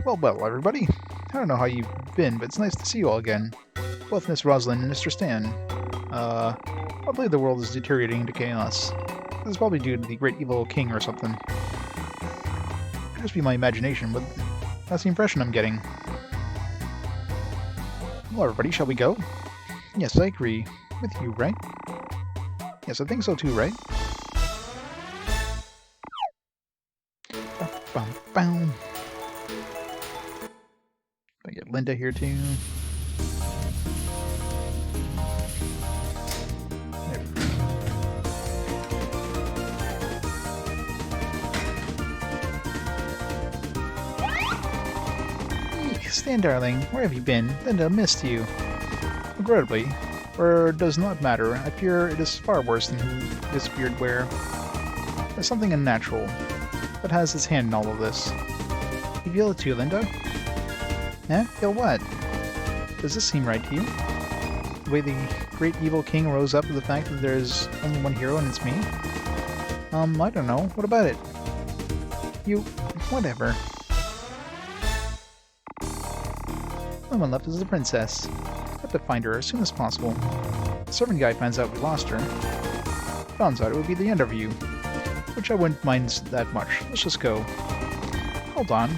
Well, everybody. I don't know how you've been, but it's nice to see you all again. Both Miss Rosalind and Mr. Stan. I believe the world is deteriorating into chaos. This is probably due to the great evil king or something. It could just be my imagination, but that's the impression I'm getting. Well, everybody, shall we go? Yes, I agree. With you, right? Yes, I think so too, right? Bum. I get Linda here too. Stan, darling, where have you been? Linda missed you. Regrettably, or does not matter. I fear it is far worse than who disappeared where. There's something unnatural that has his hand in all of this. You feel it too, Linda? Eh? Feel what? Does this seem right to you? The way the great evil king rose up to the fact that there's only one hero and it's me? I don't know. What about it? You... whatever. The one left is the princess. I have to find her as soon as possible. The servant guy finds out we lost her. Found out it would be the end of you. Which I wouldn't mind that much. Let's just go. Hold on.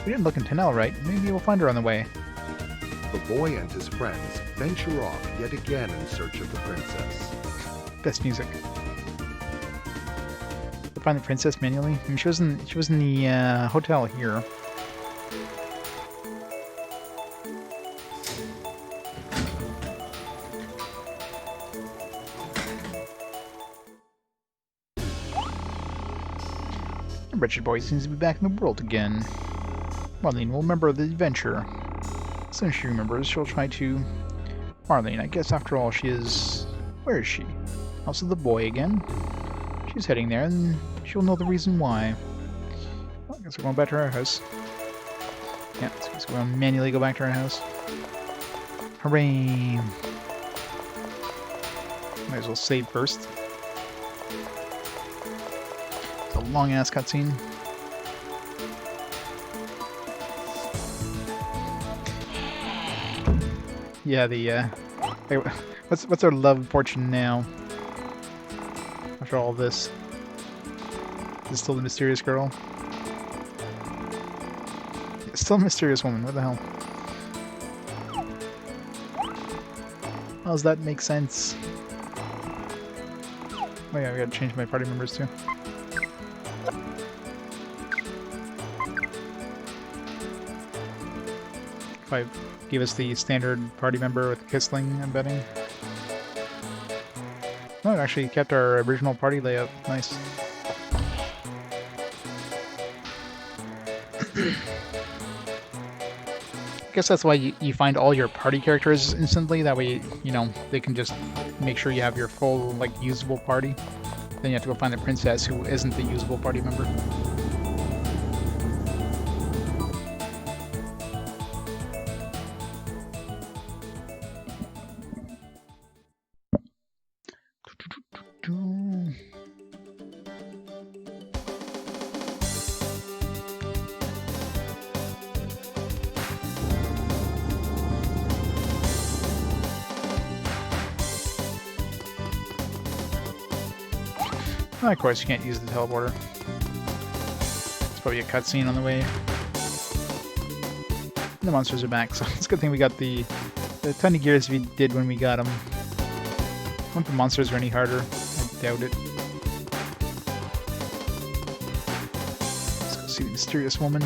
We didn't look in Tanel, right? Maybe we'll find her on the way. The boy and his friends venture off yet again in search of the princess. Best music. To find the princess manually? I mean, she was in the hotel here. The wretched boy seems to be back in the world again. Marlene will remember the adventure. As soon as she remembers, she'll try to... Marlene, I guess after all she is... Where is she? House of the boy again? She's heading there, and she'll know the reason why. Well, I guess we're going back to our house. Yeah, so we're going to manually go back to our house. Hooray! Might as well save first. It's a long-ass cutscene. Yeah, the, what's our love fortune now? After all this. Is it still the mysterious girl? It's still a mysterious woman, what the hell? How does that make sense? Oh yeah, we gotta change my party members too. If I give us the standard party member with Kissling, I'm betting. No, it actually kept our original party layout. Nice. I guess that's why you find all your party characters instantly. That way, you know, they can just make sure you have your full, like, usable party. Then you have to go find the princess who isn't the usable party member. Of course, you can't use the teleporter. It's probably a cutscene on the way. And the monsters are back, so it's a good thing we got the tiny gears we did when we got them. I wonder if the monsters are any harder. I doubt it. Let's go see the mysterious woman.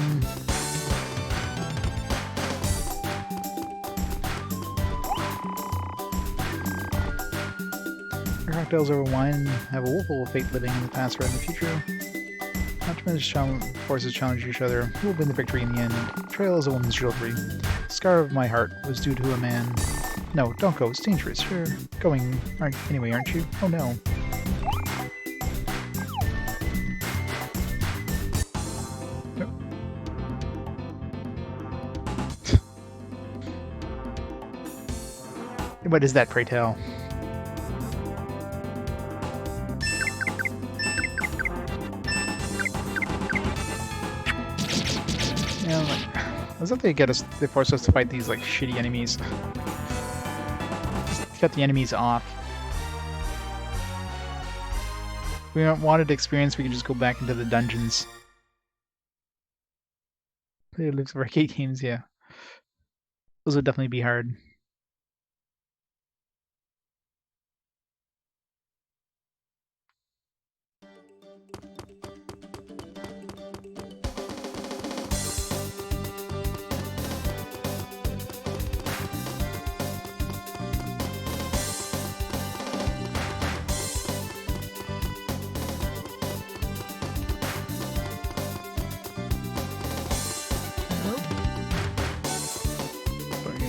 Cocktails over wine have a woeful fate living in the past or in the future. Not tremendous forces challenge each other. Who will win the victory in the end? Betrayal is a woman's jewelry. The scar of my heart was due to a man. No, don't go. It's dangerous. You're going anyway, aren't you? Oh no. Nope. What is that, pray tell? Yeah, like, as if they force us to fight these like shitty enemies. Just cut the enemies off. If we wanted experience, we can just go back into the dungeons. Play loops of arcade games, yeah. Those would definitely be hard.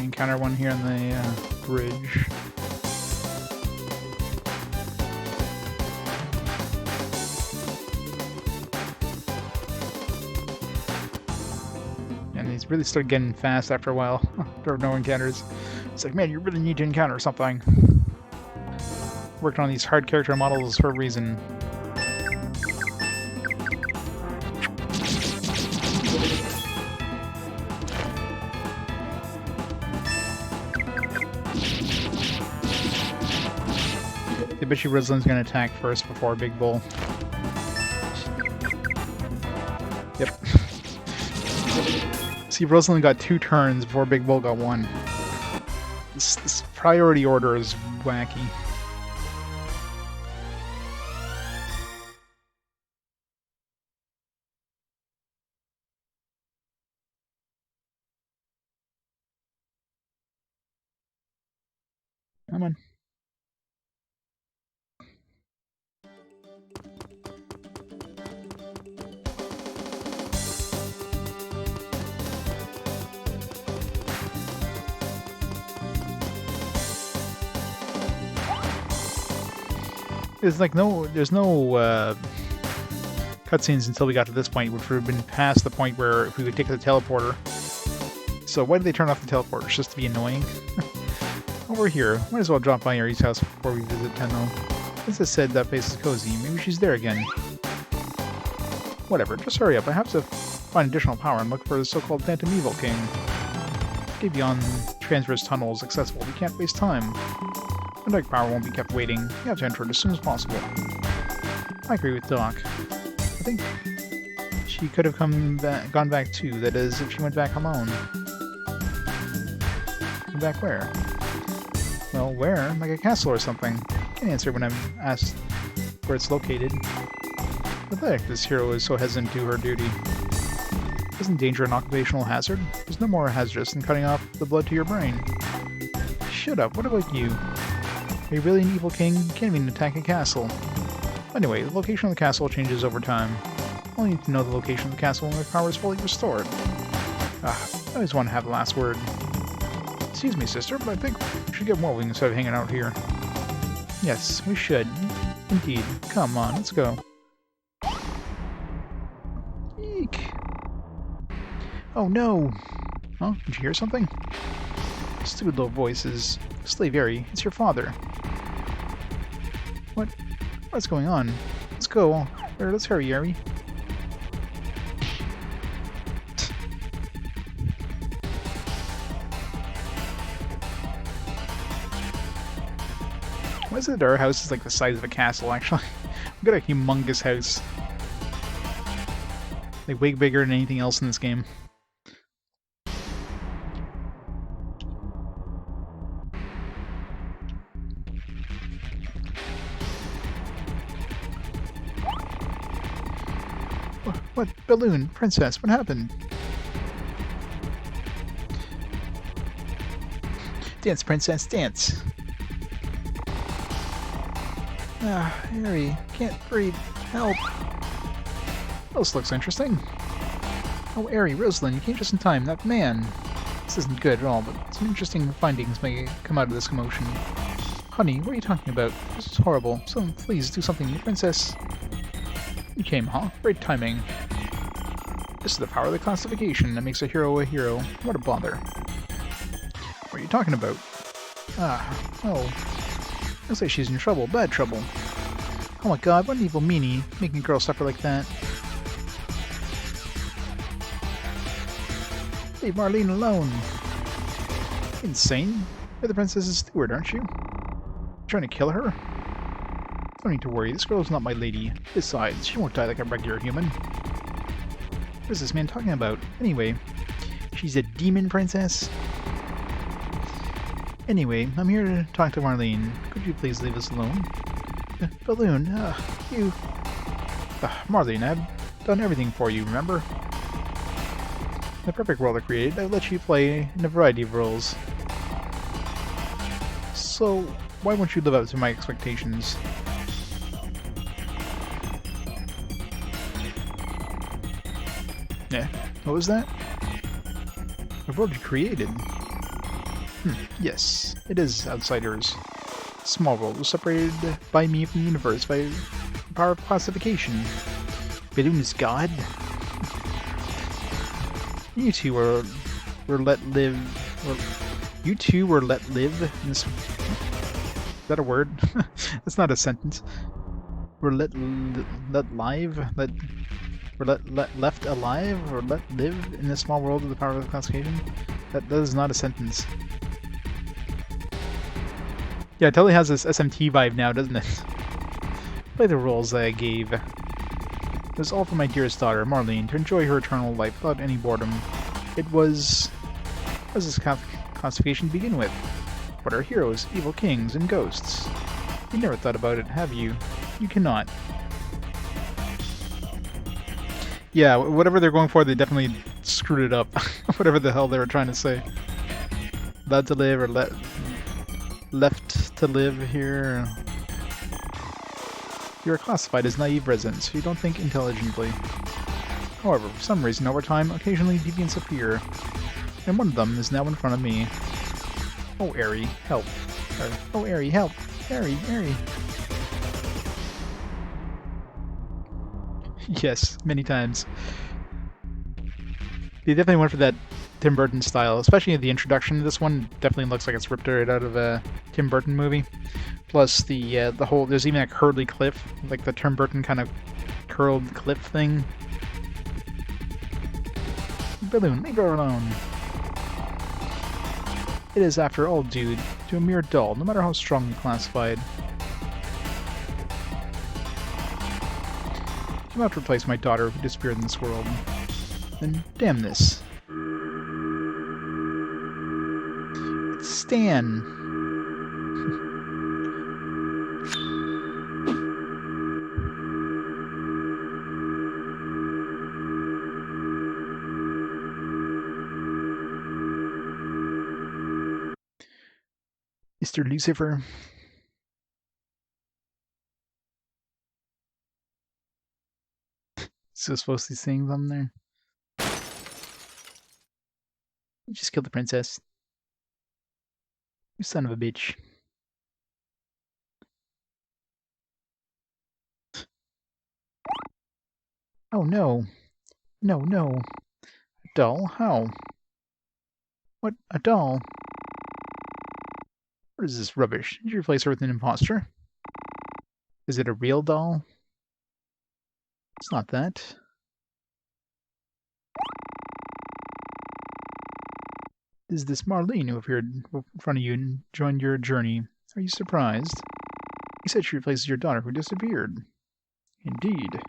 Encounter one here on the bridge. And these really start getting fast after a while. There are no encounters. It's like, man, you really need to encounter something. Worked on these hard character models for a reason. I bet you Rosalind's gonna attack first before Big Bull. Yep. See, Rosalind got 2 turns before Big Bull got 1. This priority order is wacky. Come on. There's no cutscenes until we got to this point, which would have been past the point where if we could take the teleporter. So why did they turn off the teleporter? Just to be annoying? Over here. Might as well drop by Ari's house before we visit Tenno. Princess said that place is cozy. Maybe she's there again. Whatever, just hurry up. I have to find additional power and look for the so-called Phantom Evil King. Get beyond transverse tunnels accessible. We can't waste time. Dark power won't be kept waiting. You have to enter it as soon as possible. I agree with Doc. I think she could have gone back too. That is, if she went back alone. Went back where? Well, where? Like a castle or something. Can't answer when I'm asked where it's located. What the heck? This hero is so hesitant to do her duty. Isn't danger an occupational hazard? There's no more hazardous than cutting off the blood to your brain. Shut up. What about you? Are you really an evil king? You can't even attack a castle. Anyway, the location of the castle changes over time. Only need to know the location of the castle when the power is fully restored. I always want to have the last word. Excuse me, sister, but I think we should get moving instead of hanging out here. Yes, we should. Indeed. Come on, let's go. Eek. Oh no! Oh, did you hear something? Stupid little voices. Slave Ari, it's your father. What's going on? Let's go. Let's hurry, Ari. Why is it our house is like the size of a castle, actually? We've got a humongous house. Like, way bigger than anything else in this game. What? Balloon? Princess, what happened? Dance, princess, dance. Ah, Harry, can't breathe. Help. This looks interesting. Oh, Harry, Rosalind, you came just in time. That man. This isn't good at all, but some interesting findings may come out of this commotion. Honey, what are you talking about? This is horrible. So please do something, princess. You came, huh? Great timing. This is the power of the classification that makes a hero a hero. What a bother. What are you talking about? Ah, oh. Looks like she's in trouble. Bad trouble. Oh my god, what an evil meanie, making a girl suffer like that. Leave Marlene alone. Insane? You're the princess's steward, aren't you? Trying to kill her? Don't need to worry, this girl's not my lady. Besides, she won't die like a regular human. What is this man talking about? Anyway, she's a demon princess? Anyway, I'm here to talk to Marlene. Could you please leave us alone? Balloon, you... Marlene, I've done everything for you, remember? In the perfect world I created, I let you play in a variety of roles. So, why won't you live up to my expectations? Yeah, what was that? The world you created? Yes, it is Outsiders. Small world was separated by me from the universe by the power of classification. Balloon is God. You two were let live. You two were let live in this. Is that a word? That's not a sentence. We're let live. Left alive or let live in this small world of the power of classification. That is not a sentence. Yeah, it totally has this SMT vibe now, doesn't it? Play the roles that I gave. It was all for my dearest daughter, Marlene, to enjoy her eternal life without any boredom. It was... What does this classification begin with? What are heroes, evil kings, and ghosts? You never thought about it, have you? You cannot. Yeah, whatever they're going for, they definitely screwed it up. Whatever the hell they were trying to say. Allowed to live or left to live here. You are classified as naive residents, so you don't think intelligently. However, for some reason, over time, occasionally deviants appear, and one of them is now in front of me. Oh, Airy, help. Oh, Airy, help. Airy, Airy. Yes, many times. They definitely went for that Tim Burton style, especially the introduction to this one. Definitely looks like it's ripped right out of a Tim Burton movie. Plus the whole, there's even a curly cliff, like the Tim Burton kind of curled cliff thing. Balloon, leave her alone. It is, after all, due to a mere doll, no matter how strongly classified. I'm about to replace my daughter who disappeared in this world. Then damn this. It's Stan. Mr. Lucifer. So supposed to be saying something there? You just killed the princess. You son of a bitch. Oh no. No, no. A doll? How? What? A doll? What is this rubbish? Did you replace her with an imposter? Is it a real doll? It's not that. Is this Marlene who appeared in front of you and joined your journey? Are you surprised? You said she replaces your daughter who disappeared. Indeed. I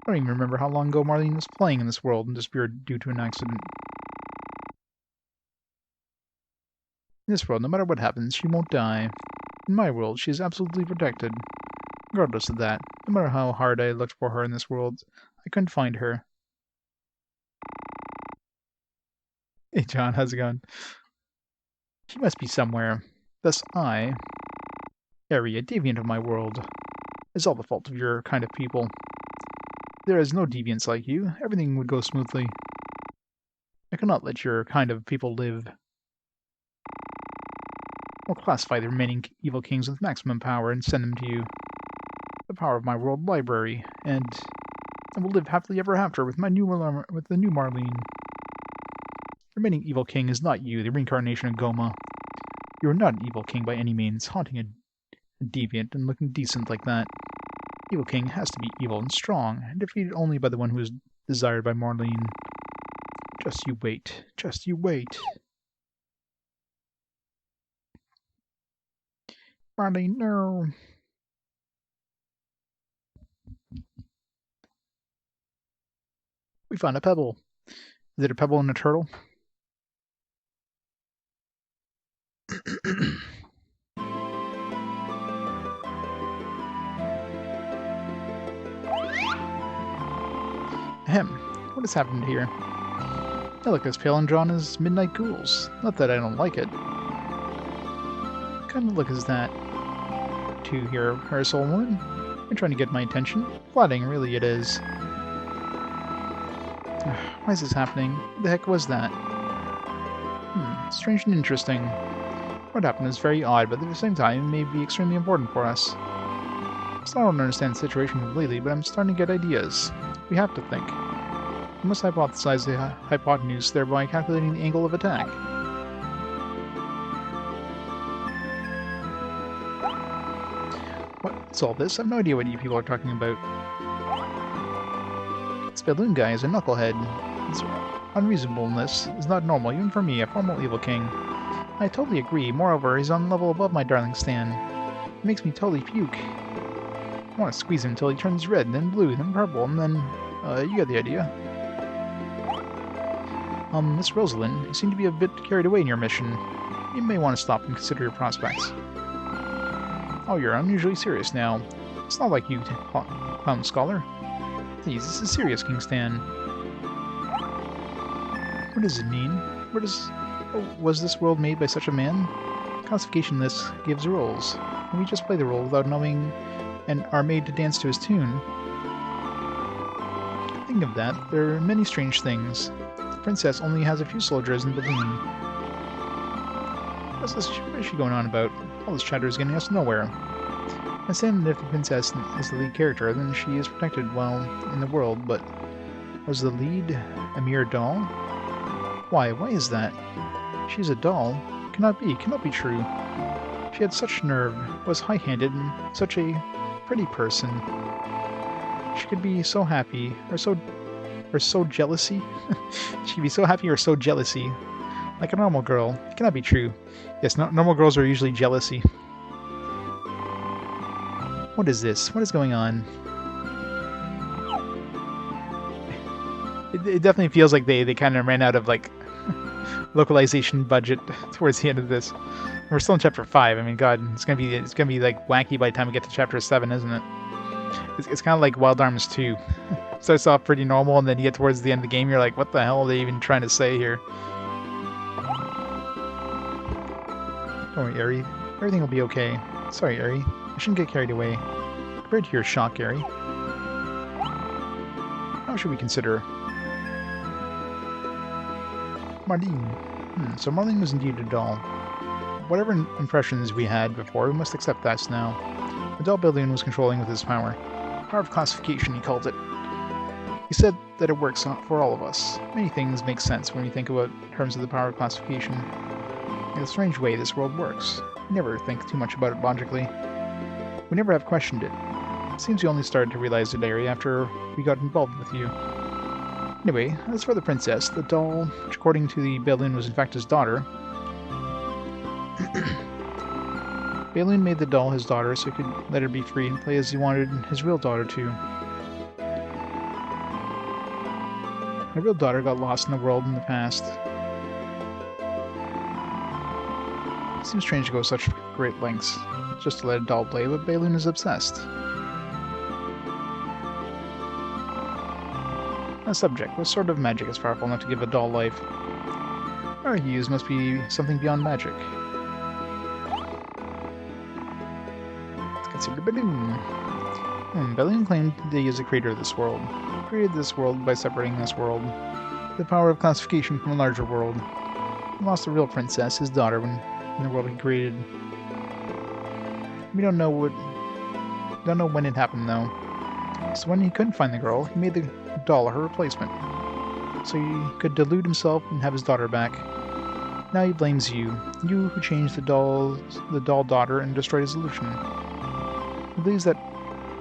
don't even remember how long ago Marlene was playing in this world and disappeared due to an accident. In this world, no matter what happens, she won't die. In my world, she is absolutely protected. Regardless of that, no matter how hard I looked for her in this world, I couldn't find her. Hey John, how's it going? He must be somewhere. Thus I, Eri, a deviant of my world, is all the fault of your kind of people. There is no deviants like you. Everything would go smoothly. I cannot let your kind of people live. I'll classify the remaining evil kings with maximum power and send them to you. The power of my world library, and I will live happily ever after with the new Marlene. The remaining evil king is not you, the reincarnation of Goma. You are not an evil king by any means, haunting a deviant and looking decent like that. Evil king has to be evil and strong, and defeated only by the one who is desired by Marlene. Just you wait. Just you wait. Marlene, no. We found a pebble. Is it a pebble and a turtle? Ahem. What has happened here? They look as pale and drawn as midnight ghouls. Not that I don't like it. What kind of look is that? To hear her soul woman? You're trying to get my attention? Flatting, really it is. Why is this happening? What the heck was that? Strange and interesting. What happened is very odd, but at the same time, it may be extremely important for us. Still, I don't understand the situation completely, but I'm starting to get ideas. We have to think. We must hypothesize the hypotenuse, thereby calculating the angle of attack. What's all this? I have no idea what you people are talking about. This balloon guy is a knucklehead. His unreasonableness is not normal, even for me, a formal evil king. I totally agree. Moreover, he's on a level above my darling Stan. It makes me totally puke. I want to squeeze him until he turns red, then blue, then purple, and then... you get the idea. Miss Rosalind, you seem to be a bit carried away in your mission. You may want to stop and consider your prospects. Oh, you're unusually serious now. It's not like you, clown scholar. Please, this is serious, King Stan. What does it mean? Was this world made by such a man? Classification list gives rules, and we just play the role without knowing and are made to dance to his tune. Think of that, there are many strange things. The princess only has a few soldiers in the balloon. What is she going on about? All this chatter is getting us nowhere. I understand that if the princess is the lead character, then she is protected while in the world, but was the lead a mere doll? Why is that? She's a doll. Cannot be true. She had such nerve, was high-handed, and such a pretty person. She could be so happy, or so jealousy. She could be so happy or so jealousy. Like a normal girl. It cannot be true. Yes, normal girls are usually jealousy. What is this? What is going on? It definitely feels like they kind of ran out of, like, localization budget towards the end of this. We're still in chapter 5. I mean, God, it's gonna be like wacky by the time we get to chapter 7, isn't it? It's kind of like Wild Arms 2. Starts off pretty normal, and then you get towards the end of the game, you're like, what the hell are they even trying to say here? Don't worry, Eri. Everything will be okay. Sorry, Eri. I shouldn't get carried away. Compared to your shock, Eri. How should we consider? Marlene. So Marlene was indeed a doll. Whatever impressions we had before, we must accept that now. The doll Balloon was controlling with his power. Power of classification, he called it. He said that it works for all of us. Many things make sense when you think about terms of the power of classification. In a strange way, this world works. We never think too much about it logically. We never have questioned it. It seems we only started to realize it, Larry, after we got involved with you. Anyway, as for the princess, the doll, which according to the Balloon was in fact his daughter, Balloon made the doll his daughter so he could let her be free and play as he wanted his real daughter to. My real daughter got lost in the world in the past. It seems strange to go such great lengths just to let a doll play, but Balloon is obsessed. A subject. What sort of magic is powerful enough to give a doll life? Our use must be something beyond magic. Let's consider Balloon. Balloon claimed that he is the creator of this world. He created this world by separating this world. The power of classification from a larger world. He lost the real princess, his daughter, in the world he created. We don't know when it happened though. So when he couldn't find the girl, he made the doll her replacement. So he could delude himself and have his daughter back. Now he blames you who changed the doll daughter and destroyed his illusion. He believes that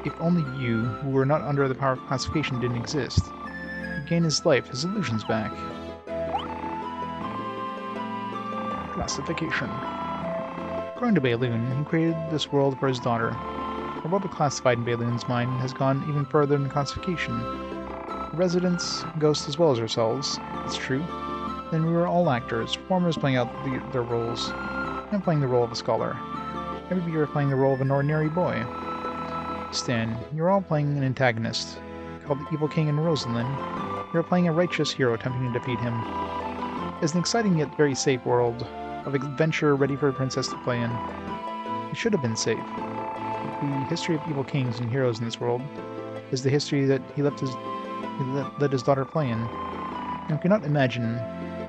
if only you, who were not under the power of classification, didn't exist, he'd gain his life, his illusions back. Classification. According to Balloon, he created this world for his daughter. The world classified in Balloon's mind has gone even further than classification. The residents, ghosts as well as ourselves, it's true. Then we were all actors, performers playing out their roles. I'm playing the role of a scholar. Maybe you're playing the role of an ordinary boy. Stan, you're all playing an antagonist, called the Evil King and Rosalind. You're playing a righteous hero attempting to defeat him. It's an exciting yet very safe world of adventure ready for a princess to play in. It should have been safe. The history of evil kings and heroes in this world is the history that he let his daughter play in. You cannot imagine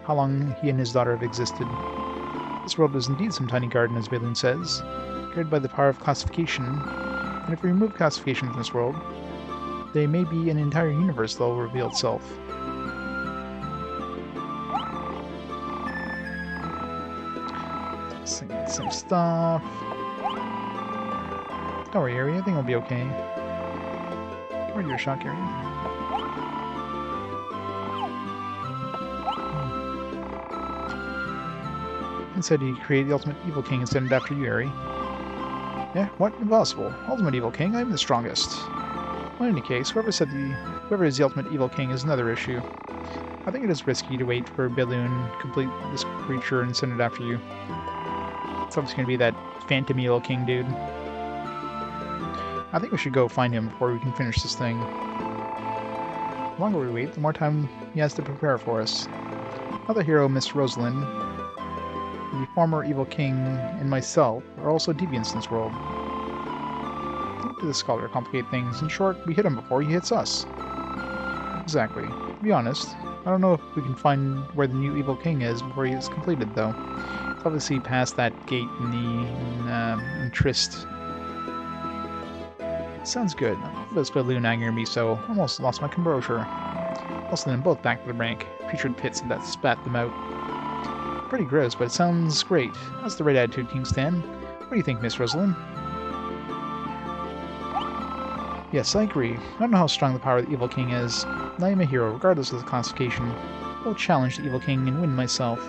how long he and his daughter have existed. This world is indeed some tiny garden, as Balloon says, created by the power of classification, and if we remove classification from this world, there may be an entire universe that will reveal itself. Some stuff. Don't worry, Ari, I think it'll be okay. Where'd your shock, Ari? And said he created the Ultimate Evil King and sent it after you, Ari. Yeah, what? Impossible. Ultimate Evil King? I'm the strongest. Well, in any case, whoever is the Ultimate Evil King is another issue. I think it is risky to wait for Balloon to complete this creature and send it after you. It's obviously going to be that Phantom Evil King dude. I think we should go find him before we can finish this thing. The longer we wait, the more time he has to prepare for us. Another hero, Miss Rosalind, the former Evil King, and myself are also deviants in this world. Don't do the scholar complicate things. In short, we hit him before he hits us. Exactly. To be honest, I don't know if we can find where the new Evil King is before he is completed, though. It's obviously past that gate in Trist. Sounds good. This Balloon angering me so. Almost lost my composure. I'll send them both back to the rank. Putrid pits that spat them out. Pretty gross, but it sounds great. That's the right attitude, King Stan. What do you think, Miss Rosalind? Yes, I agree. I don't know how strong the power of the Evil King is. I am a hero, regardless of the classification. I'll challenge the Evil King and win myself.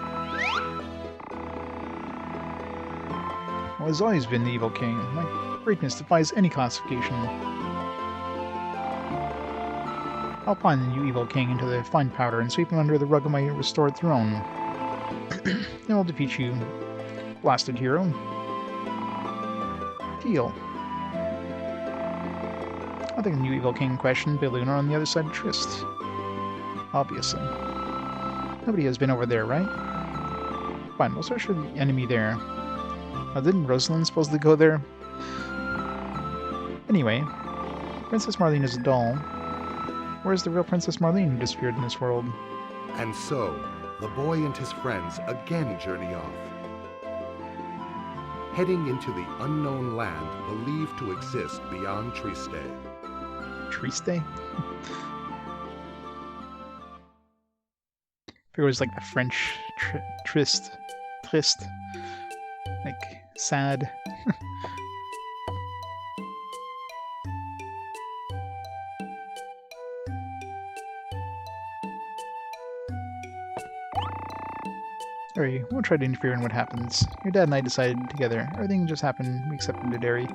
Well, I've always been the Evil King. My greatness defies any classification. I'll find the new Evil King into the fine powder and sweep him under the rug of my restored throne. Then I'll defeat you, blasted hero. Deal. I think the new Evil King questioned Balloon are on the other side of Trist. Obviously. Nobody has been over there, right? Fine, we'll search for the enemy there. Now, didn't Rosalind supposedly go there? Anyway, Princess Marlene is a doll. Where's the real Princess Marlene who disappeared in this world? And so, the boy and his friends again journey off, heading into the unknown land believed to exist beyond Triste. Triste? Figure it was like the French triste. Like, sad. Ari, we won't try to interfere in what happens. Your dad and I decided together. Everything just happened. We accepted it, Ari.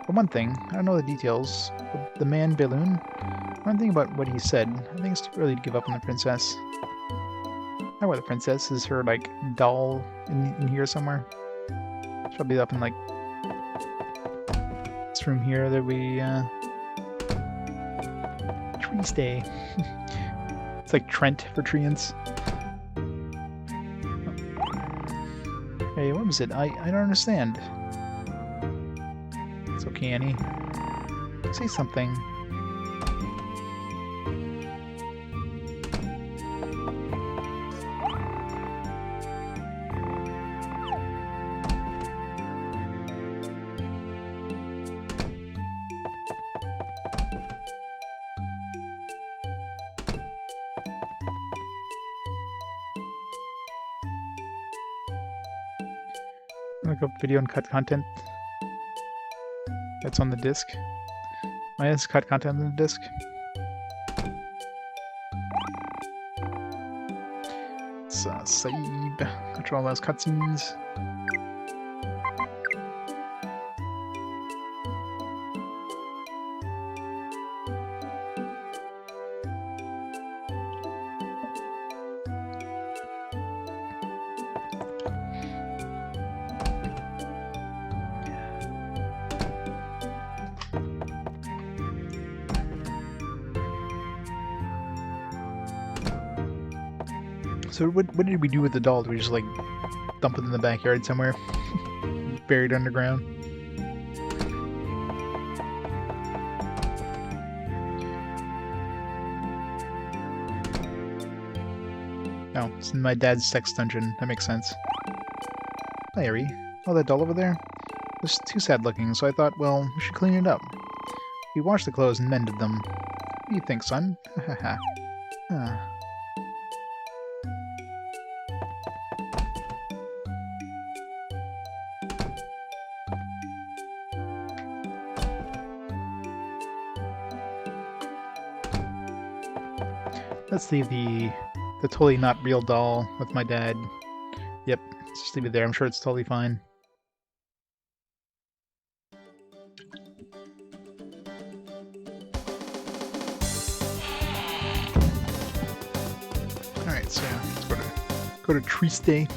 But one thing, I don't know the details, but the man Balloon, one thing about what he said, I think it's too early to give up on the princess. I know where the princess is, her, like, doll in here somewhere. It's probably up in, like, this room here that we, Triste. It's like Trent for treants. Hey, what was it? I don't understand. It's okay, Annie. Say something. Look up video and cut content. That's on the disc. Minus cut content on the disc. Let's save. Control those cutscenes. So what did we do with the doll? Did we just like dump it in the backyard somewhere? Buried underground? No, it's in my dad's sex dungeon. That makes sense. Hi, Ari. Oh, that doll over there? It was too sad looking, so I thought, well, we should clean it up. We washed the clothes and mended them. What do you think, son? Ha ha. Let's leave the totally not real doll with my dad. Yep, let's just leave it there. I'm sure it's totally fine. Alright, so yeah, let's go to Triste.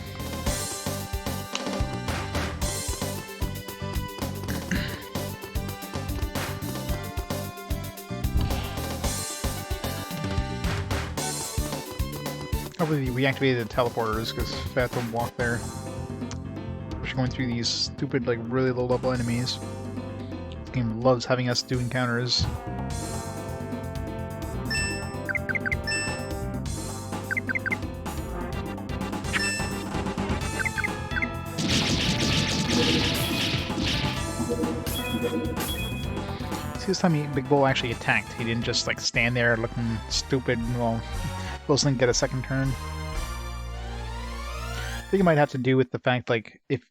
Probably reactivated the teleporters because I have to walk there. Especially going through these stupid, like, really low-level enemies. This game loves having us do encounters. See, this time Big Bull actually attacked. He didn't just, like, stand there looking stupid while Ghost Link get a second turn. I think it might have to do with the fact, like, if,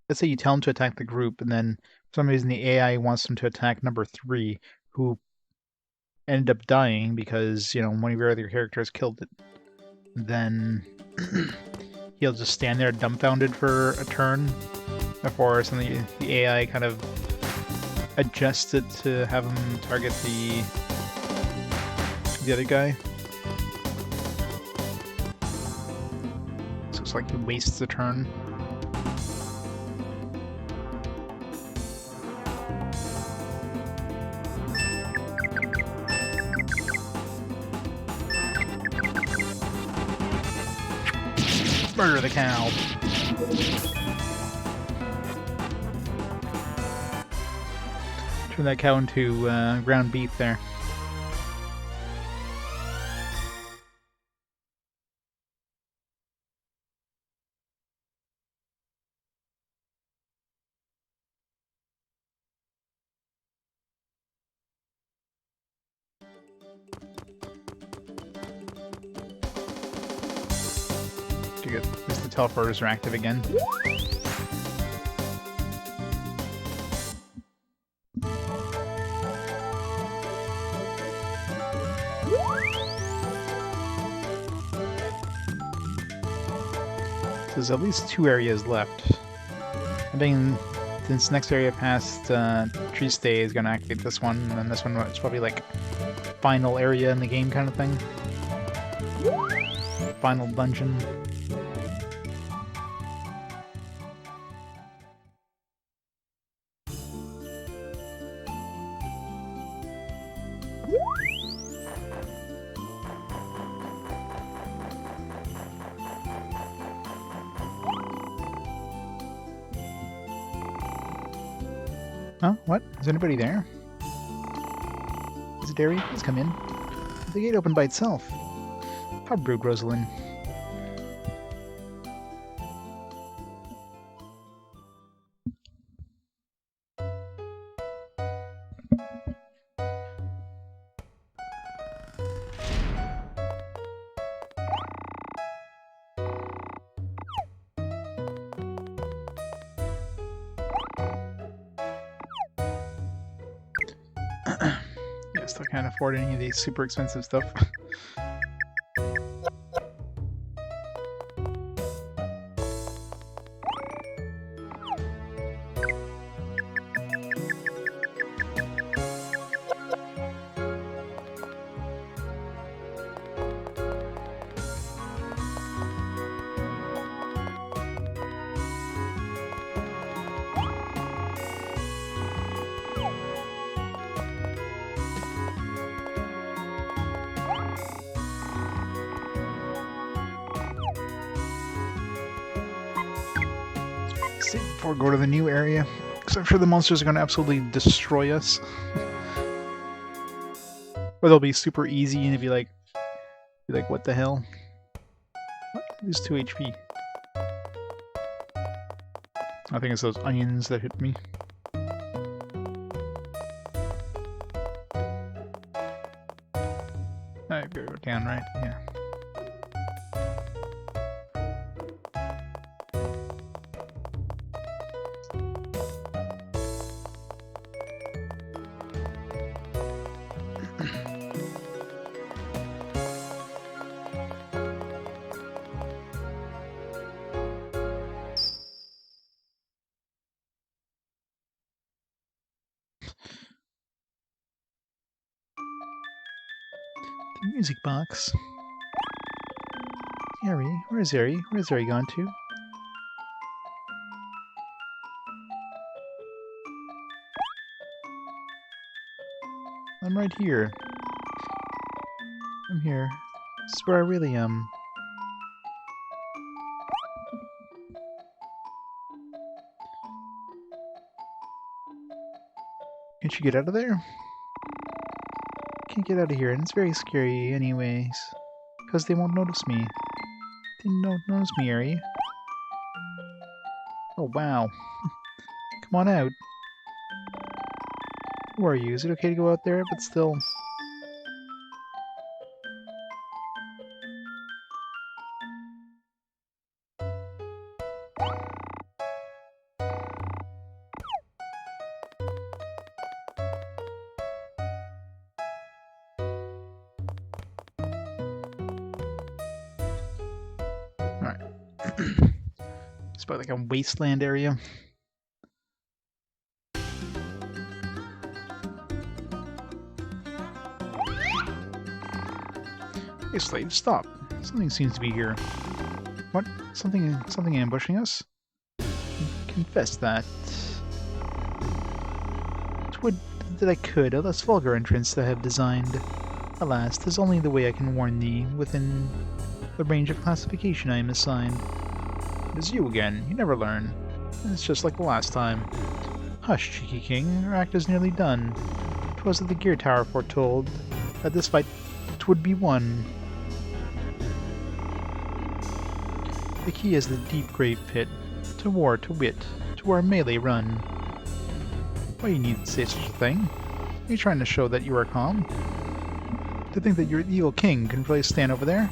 let's say you tell him to attack the group, and then for some reason the AI wants him to attack number 3, who ended up dying because, you know, one of your other characters killed it, then he'll just stand there dumbfounded for a turn before the AI kind of adjusts it to have him target the other guy. So it's like he wastes a turn. Murder the cow. Turn that cow into ground beef there. Good. At least the teleporters are active again. There's at least 2 areas left. I think this next area past Triste is going to activate this one, and then this one is probably like final area in the game kind of thing. Final dungeon. Huh? What? Is anybody there? Is it Derry? Please come in. The gate opened by itself. How rude, Rosalind. Yeah, still can't afford any of these super expensive stuff. Save before we go to the new area, because I'm sure the monsters are going to absolutely destroy us. Or they'll be super easy and be like, what the hell? What? Lose 2 HP. I think it's those onions that hit me. I gotta go down, right? Yeah. The music box. Harry? Where's Harry? Where's Harry gone to? I'm right here. I'm here. This is where I really am. Can't you get out of there? Can't get out of here, and it's very scary anyways. Because they won't notice me. They don't notice me, Harry. Oh, wow. Come on out. Who are you? Is it okay to go out there? But still... Alright. It's about like a wasteland area. Hey, slave, stop. Something seems to be here. What? Something ambushing us? Confess that. Would that I could, a less vulgar entrance that I have designed. Alas, 'tis only the way I can warn thee, within the range of classification I am assigned. It is you again, you never learn. It's just like the last time. Hush, cheeky king, our act is nearly done. 'Twas at the gear tower foretold that this fight 'twould be won. The key is the deep grave pit, to war, to wit, to our melee run. Why you need to say such a thing? Are you trying to show that you are calm? To think that your evil king can really stand over there?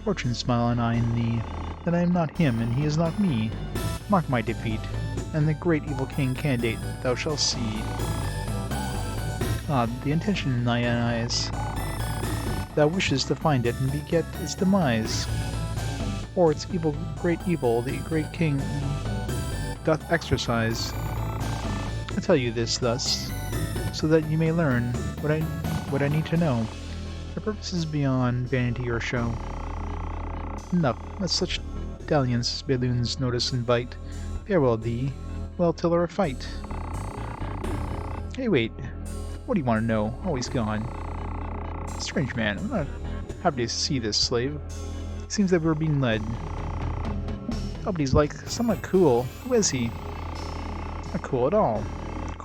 Fortune smile an eye in thee, that I am not him and he is not me. Mark my defeat, and the great evil king candidate thou shalt see. Ah, the intention in thine eyes. Thou wishes to find it and beget its demise. Or its evil, great evil, the great king doth exercise. I tell you this thus, so that you may learn what I need to know. The purpose is beyond vanity or show. Enough, let such dalliance balloons notice and bite. Farewell thee, well till our fight. Hey wait, what do you want to know? Always gone. Strange man, I'm not happy to see this slave. It seems that we're being led. Oh, but he's like somewhat cool. Who is he? Not cool at all.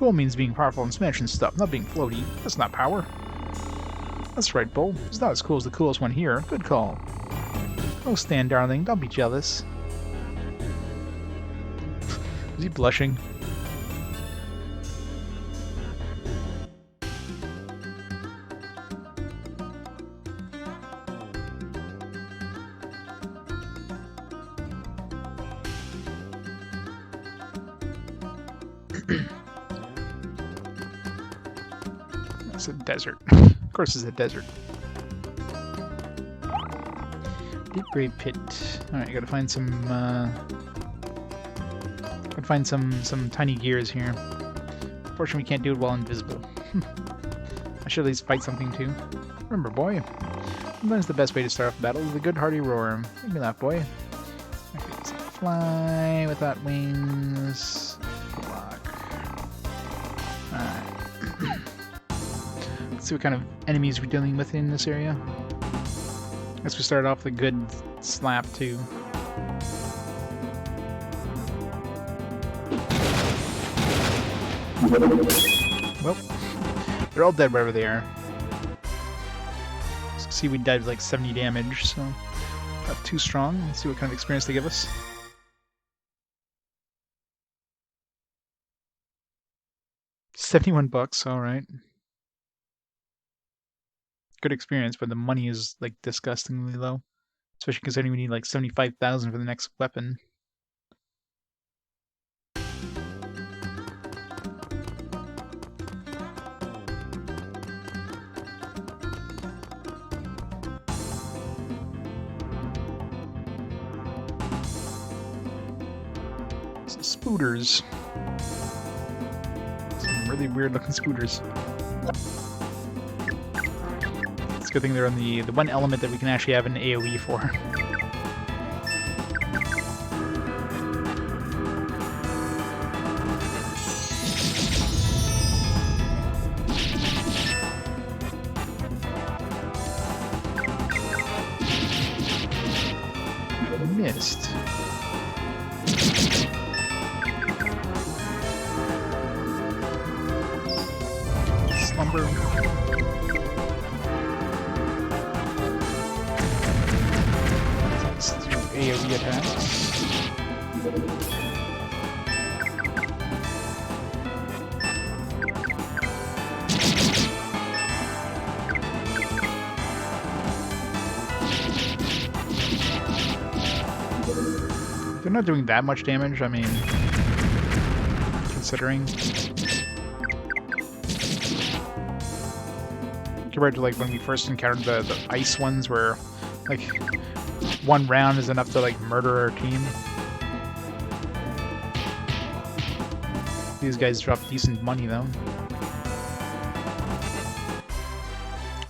Cool means being powerful and smashing stuff, not being floaty. That's not power. That's right, Bull. He's not as cool as the coolest one here. Good call. Oh, Stan, darling, don't be jealous. Is he blushing? It's a desert. Of course it's a desert. Deep grave pit. Alright, gotta find some some tiny gears here. Unfortunately we can't do it while invisible. I should at least fight something too. Remember, boy, sometimes the best way to start off a battle is a good hearty roar. Make me laugh, boy. Okay, so fly without wings. Block. Alright. Let's see what kind of enemies we're dealing with in this area. Guess we start off with a good slap too. Well, they're all dead wherever they are. So see, we died with like 70 damage, so not too strong. Let's see what kind of experience they give us. $71, alright. Good experience, but the money is like disgustingly low. Especially considering we need like 75,000 for the next weapon. Spooters. Some really weird looking spooters. It's a good thing they're on the one element that we can actually have an AoE for. Missed. Slumber. Let's do AoE attacks. They're not doing that much damage, I mean, considering. Compared to like when we first encountered the ice ones where like one round is enough to like murder our team. These guys drop decent money though.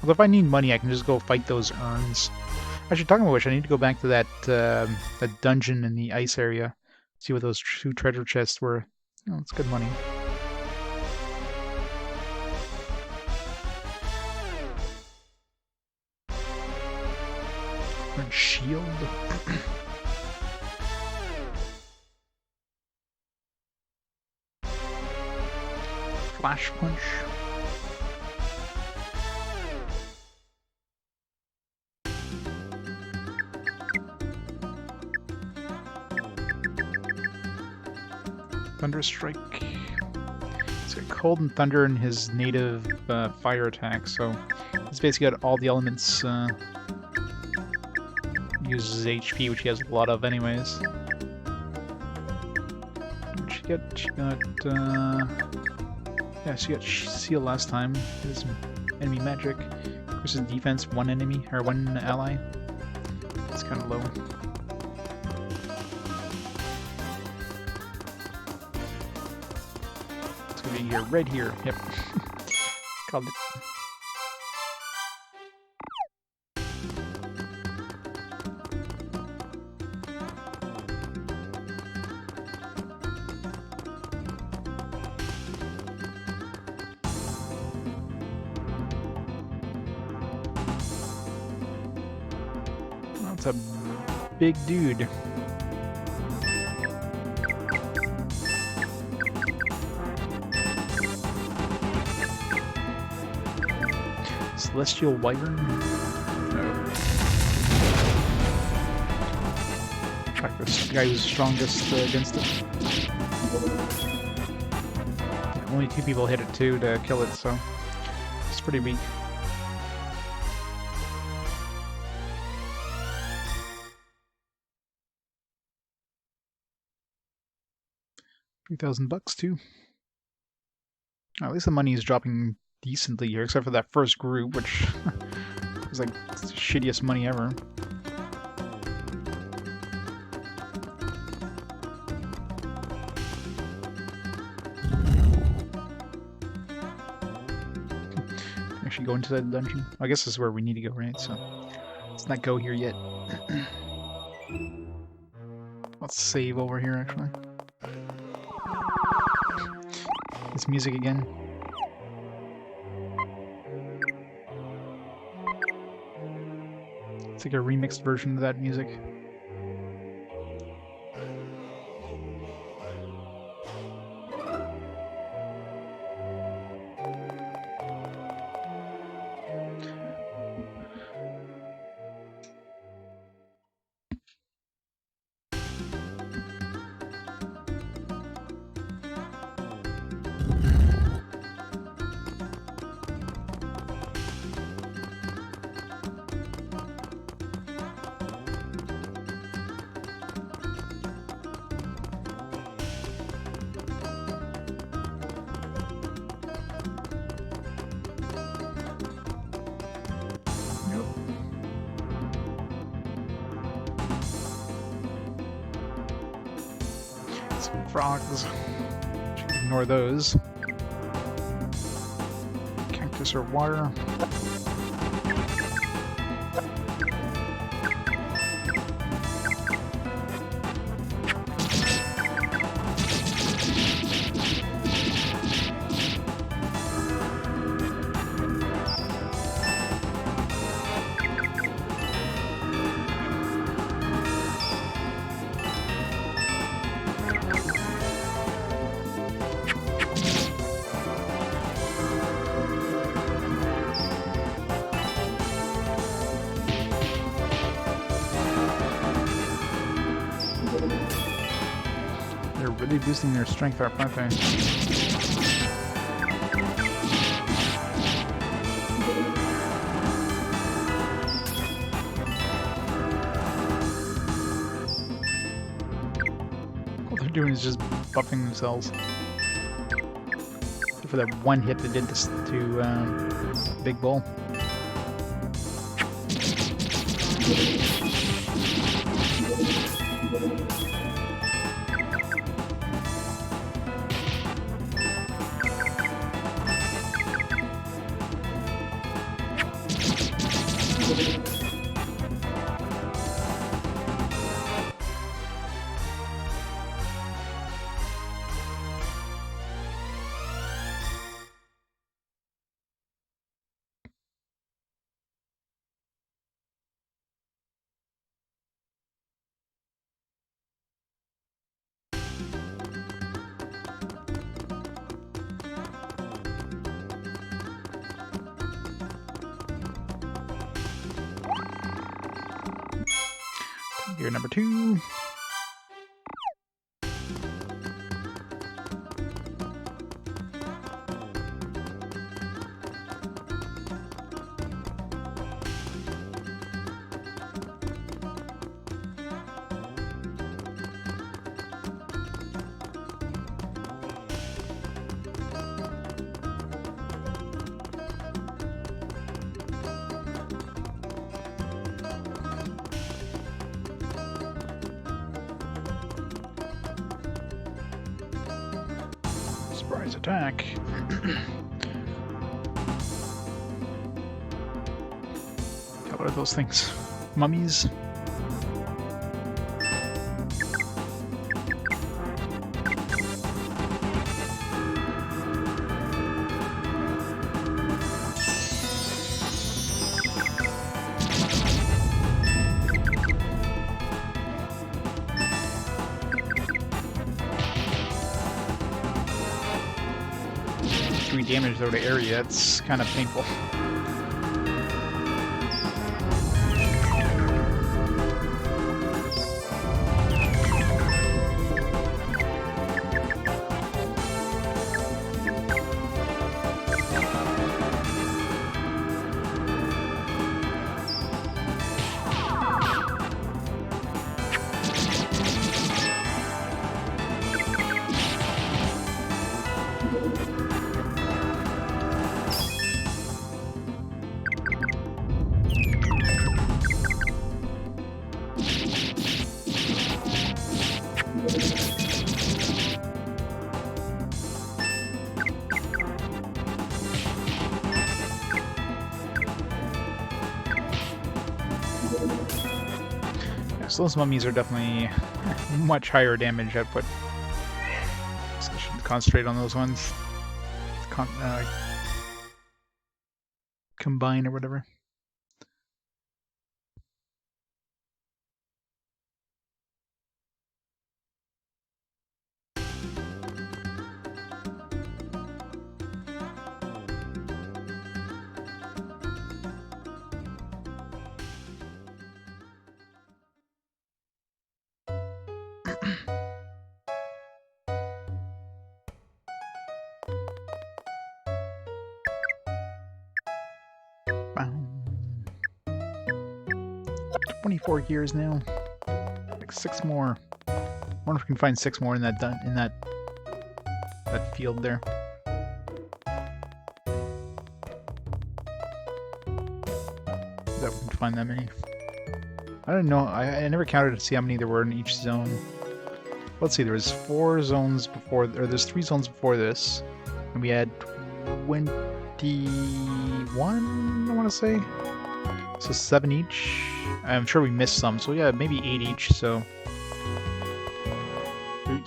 Although if I need money I can just go fight those urns. Actually, talking about which, I need to go back to that that dungeon in the ice area. See what those two treasure chests were. Oh, it's good money. Shield. Flash punch. Thunder Strike. He's got Cold and Thunder in his native fire attack, so he's basically got all the elements. Uses HP, which he has a lot of anyways. She got yeah, she got Seal last time. His enemy magic versus defense, one enemy or one ally. It's kind of low. It's gonna be here, right here. Yep, called it. That's a big dude. Celestial Wyvern? No. Track this guy who's strongest against it. Only 2 people hit it too to kill it, so it's pretty weak. $3,000 too. Oh, at least the money is dropping decently here, except for that first group, which was like the shittiest money ever. Actually go into that dungeon. I guess this is where we need to go, right? So let's not go here yet. Let's save over here, actually. It's music again. It's like a remixed version of that music. Frogs. Ignore those. Cactus or water. Really boosting their strength up, aren't they? All they're doing is just buffing themselves. Except for that one hit that did this to Big Bull. Gear number 2. Surprise attack. What are those things? Mummies? Doing damage though to area, that's kind of painful. So those mummies are definitely much higher damage output. So I should concentrate on those ones. Combine or whatever. Boom. 24 gears now. Like 6 more. I wonder if we can find 6 more in that that field there. That we can find that many. I don't know. I never counted to see how many there were in each zone. Let's see. There was 4 zones before, or there's 3 zones before this, and we had 21. I want to say. So 7 each. I'm sure we missed some. So yeah, maybe 8 each. So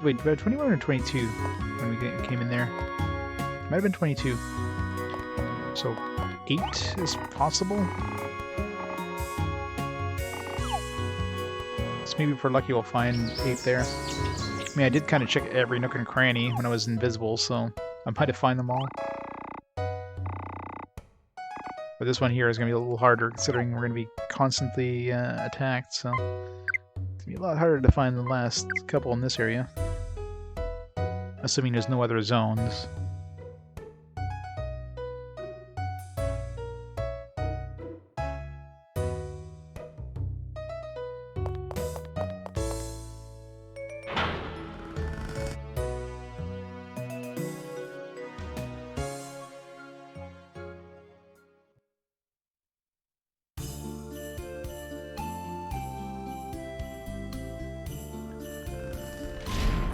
wait, 21 or 22 when we came in there? Might have been 22. So 8 is possible. So maybe if we're lucky we'll find 8 there. I mean, I did kind of check every nook and cranny when I was invisible, so I might have found them all. But this one here is going to be a little harder considering we're going to be constantly attacked, so it's going to be a lot harder to find the last couple in this area. Assuming there's no other zones.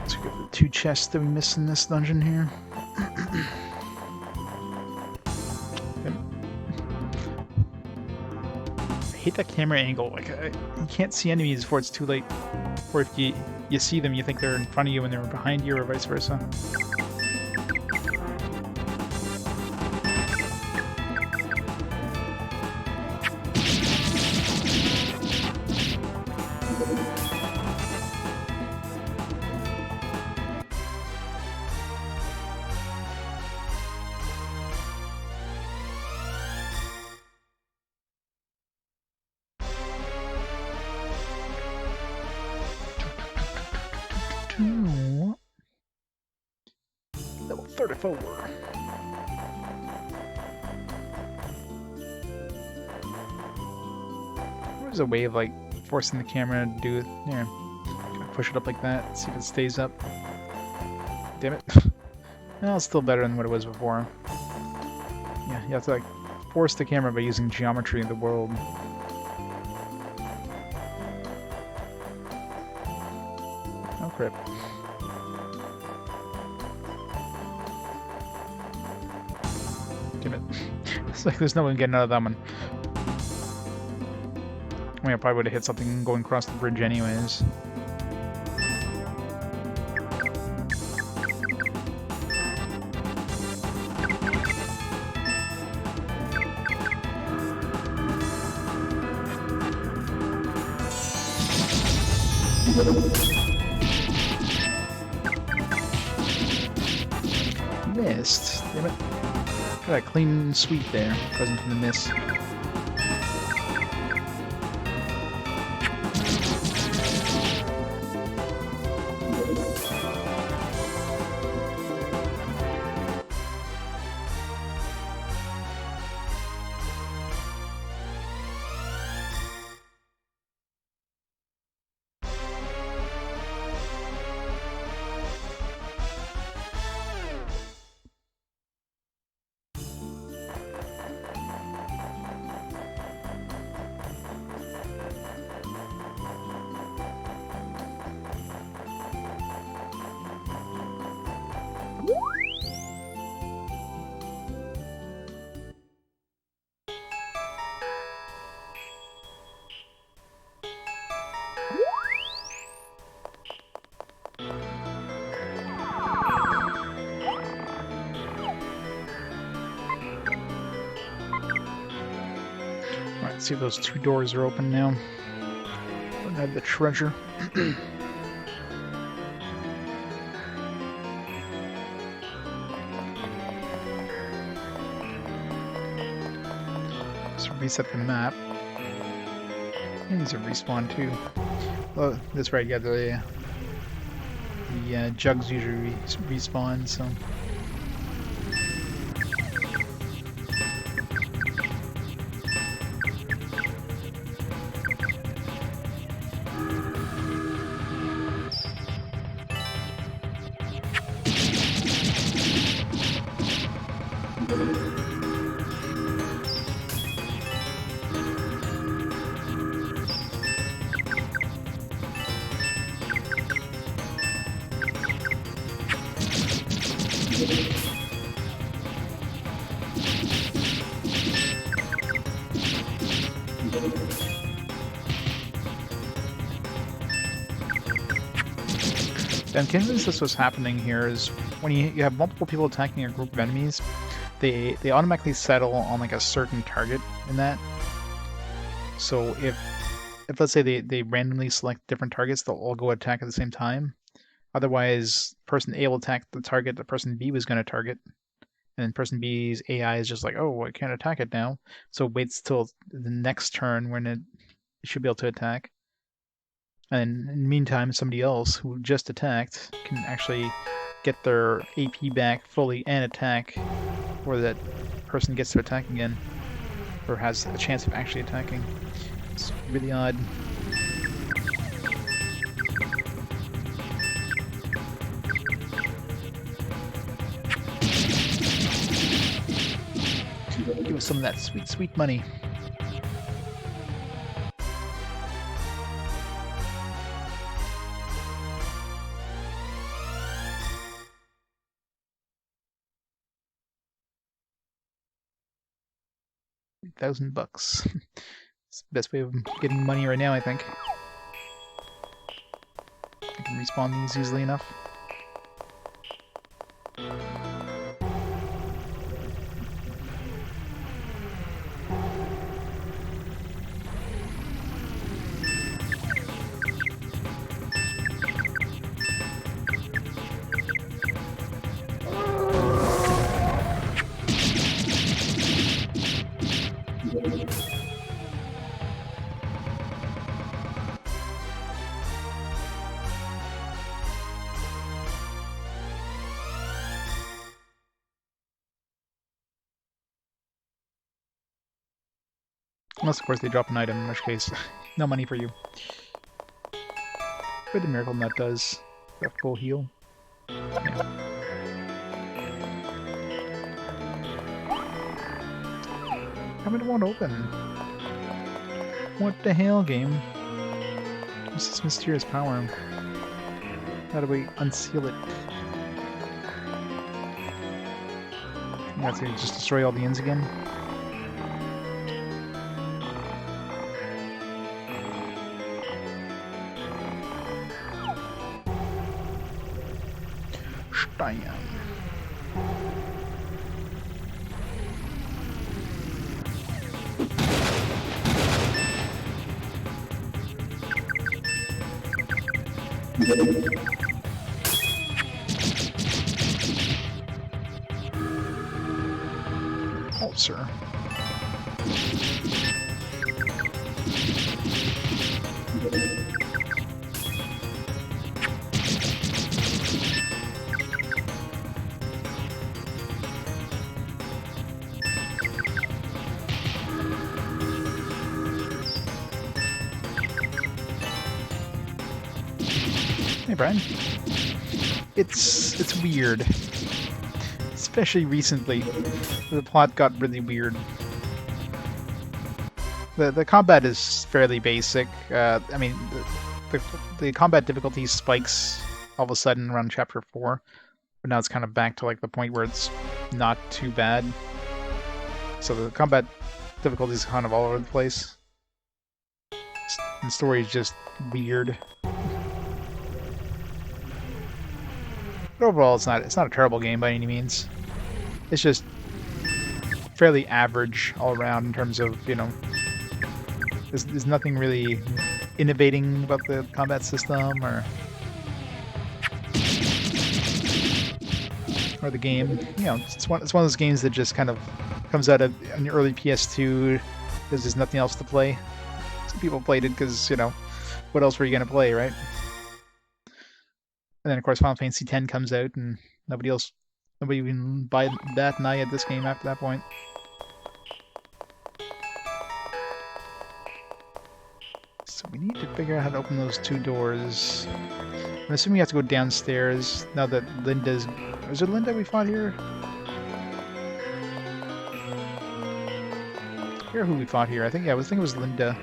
Let's get the 2 chests that we missed in this dungeon here. I hate that camera angle. Like, you can't see enemies before it's too late. Or if you see them, you think they're in front of you when they're behind you, or vice versa. Level 34. There's a way of like forcing the camera to do it. Here, push it up like that. See if it stays up. Damn it. Well, it's still better than what it was before. Yeah, you have to like force the camera by using geometry of the world. Oh crap. Damn it. It's like there's no one getting out of that one. I mean, I probably would have hit something going across the bridge anyways. Missed. Damn it. Got a clean sweep there. Present from the miss. Let's see if those two doors are open now. Don't have the treasure. Let's reset the map. And these are respawn too. Oh, that's right. Yeah, the jugs usually respawn. So. I'm convinced this was happening here is when you have multiple people attacking a group of enemies, they automatically settle on like a certain target in that. So if let's say they randomly select different targets, they'll all go attack at the same time. Otherwise, person A will attack the target that person B was going to target, and then person B's AI is just like, oh, I can't attack it now, so it waits till the next turn when it should be able to attack. And in the meantime, somebody else who just attacked can actually get their AP back fully and attack, or that person gets to attack again, or has a chance of actually attacking. It's really odd. Give us some of that sweet, sweet money. $1,000. It's the best way of getting money right now, I think. I can respawn these easily enough. Unless, of course, they drop an item, in which case, no money for you. But the Miracle Nut does. That full heal. Yeah. How many won't open? What the hell, game? What's this mysterious power? How do we unseal it? You have to just destroy all the inns again? Stein. Oh, sir. Hey, Brian. It's weird. Especially recently. The plot got really weird. The combat is fairly basic. I mean, the combat difficulty spikes all of a sudden around chapter 4, but now it's kind of back to like the point where it's not too bad. So the combat difficulty is kind of all over the place. The story is just weird. But overall, it's not a terrible game by any means. It's just fairly average all around in terms of, you know, There's nothing really innovating about the combat system or the game. You know, it's one of those games that just kind of comes out of on your early PS2 because there's nothing else to play. Some people played it because, you know, what else were you going to play, right? And then, of course, Final Fantasy X comes out, and nobody even buy that, and I had this game after that point. So we need to figure out how to open those two doors. I'm assuming we have to go downstairs now that Linda's... Was it Linda we fought here? I forget who we fought here. I think it was Linda.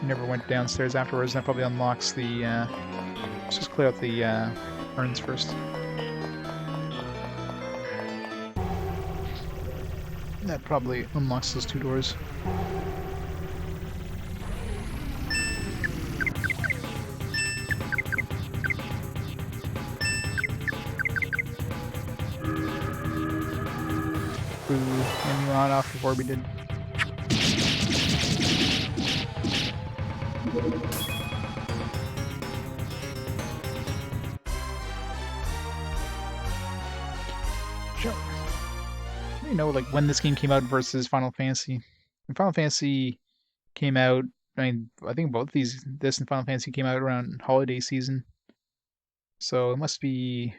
We never went downstairs afterwards, and that probably unlocks the... Let's just clear out the urns first. That probably unlocks those two doors. Boo, and we on off before we did. Sure. I don't know, like, when this game came out versus Final Fantasy. When Final Fantasy came out, I mean, I think both this and Final Fantasy came out around holiday season. So it must be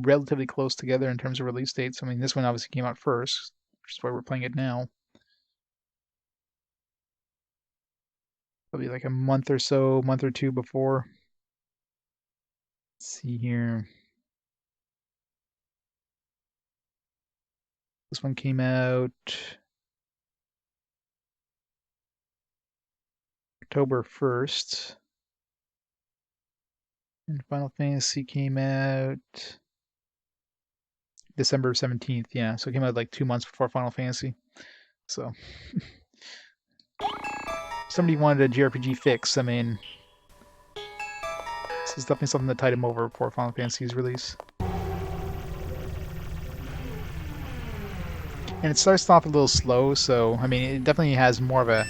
relatively close together in terms of release dates. I mean, this one obviously came out first, which is why we're playing it now. Probably like a month or two before. Let's see here. This one came out October 1st. And Final Fantasy came out December 17th, yeah. So it came out like 2 months before Final Fantasy. So somebody wanted a JRPG fix. I mean, this is definitely something that tied him over before Final Fantasy's release. And it starts off a little slow, so I mean, it definitely has more of a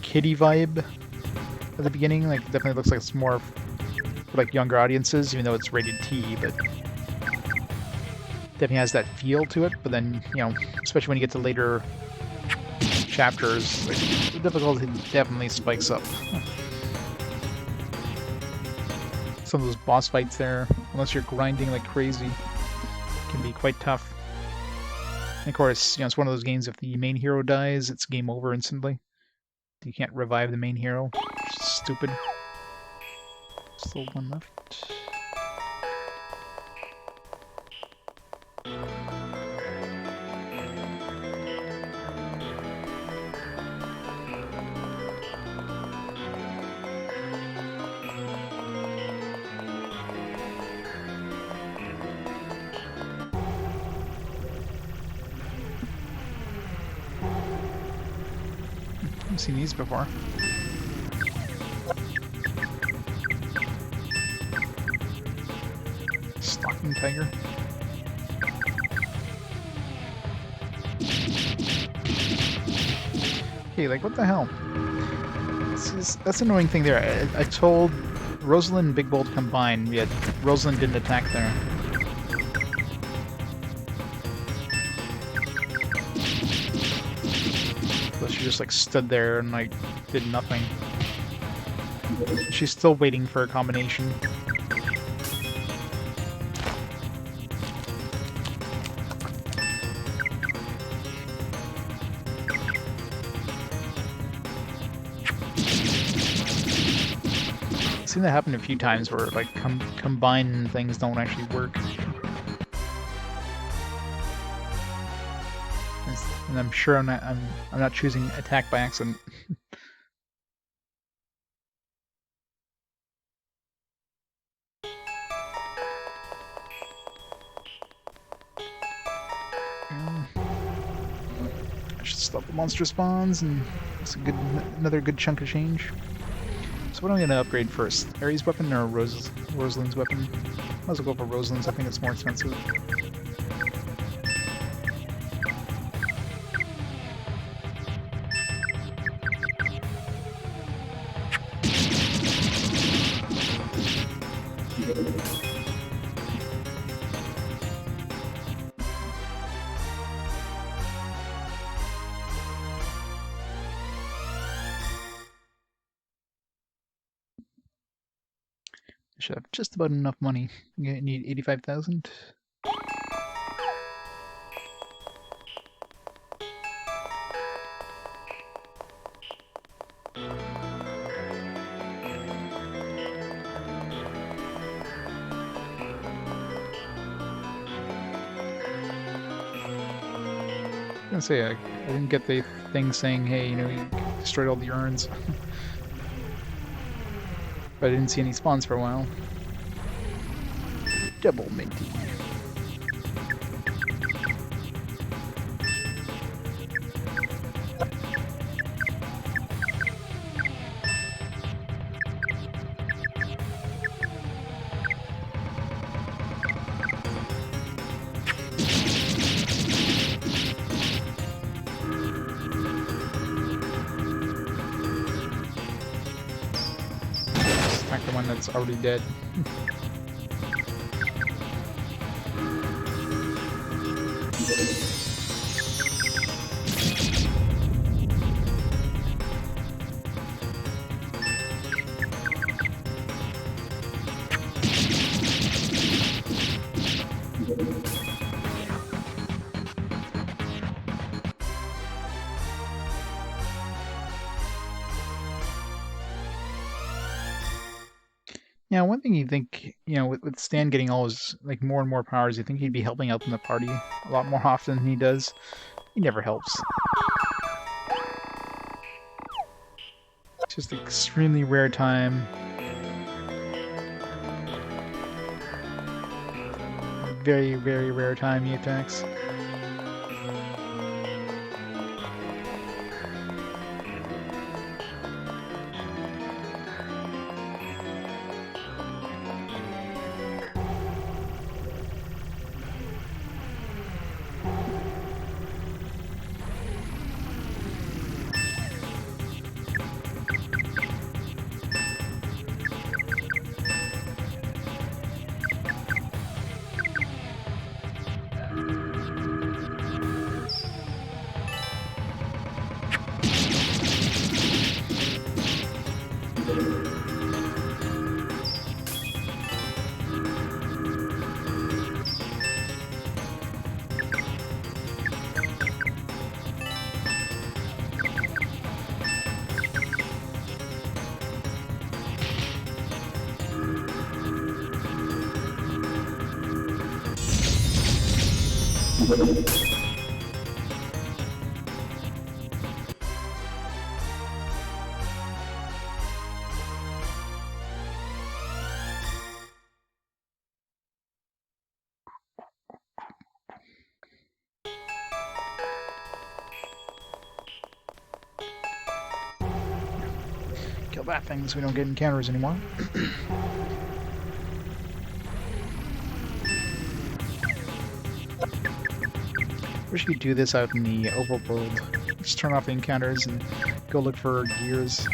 kiddie vibe at the beginning. Like, it definitely looks like it's more for like younger audiences, even though it's rated T, but definitely has that feel to it. But then, you know, especially when you get to later chapters, like, the difficulty definitely spikes up. Some of those boss fights there, unless you're grinding like crazy, can be quite tough. And of course, you know, it's one of those games, if the main hero dies, it's game over instantly. You can't revive the main hero, which is stupid. Still one left. I've seen these before. Stalking tiger. Okay, like, what the hell? That's an annoying thing there. I told Rosalind and Big Bull to combine, yet Rosalind didn't attack there. So she just like stood there and like did nothing. She's still waiting for a combination. I've seen that happen a few times where like combine things don't actually work. And I'm sure I'm not choosing attack by accident. I should stop the monster spawns, and that's another good chunk of change. So what am I gonna upgrade first? Ares' weapon or Rosalind's weapon? Might as well go for Rosalind's. I think it's more expensive. I should have just about enough money. I need 85,000. I was gonna say, I didn't get the thing saying, hey, you know, you destroyed all the urns. But I didn't see any spawns for a while. Double minty. Attack the one that's already dead. Yeah, one thing you think, you know, with Stan getting all his, like, more and more powers, you think he'd be helping out in the party a lot more often than he does. He never helps. Just extremely rare time. Very, very rare time he attacks. Kill that thing so we don't get encounters anymore. Wish you could do this out in the overworld. Just turn off the encounters and go look for gears.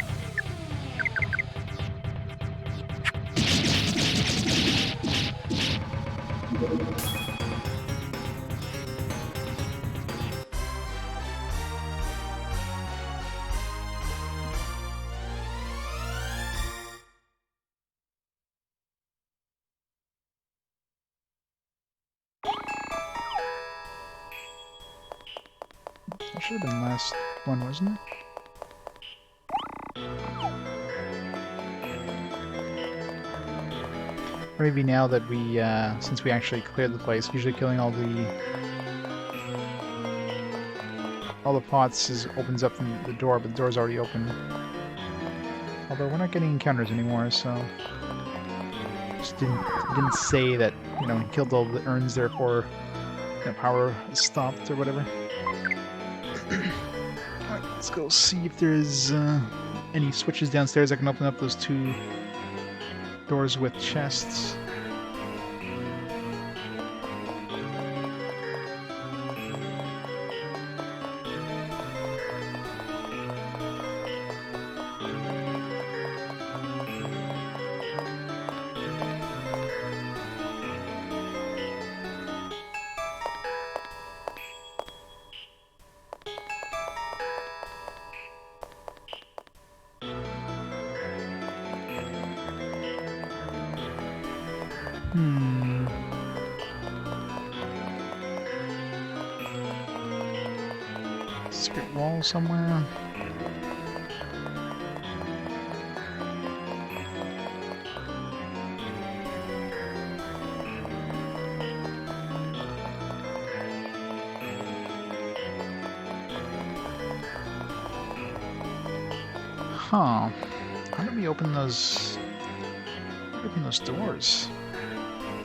That should have been the last one, wasn't it? Or maybe now that we, since we actually cleared the place, usually killing all the pots opens up the door, but the door's already open. Although we're not getting encounters anymore, so just didn't say that, you know, he killed all the urns, therefore the power is stopped or whatever. Alright, let's go see if there's any switches downstairs that can open up those two doors with chests. Secret wall somewhere. Huh. How do we open those... Open those doors?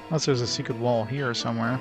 Unless there's a secret wall here somewhere.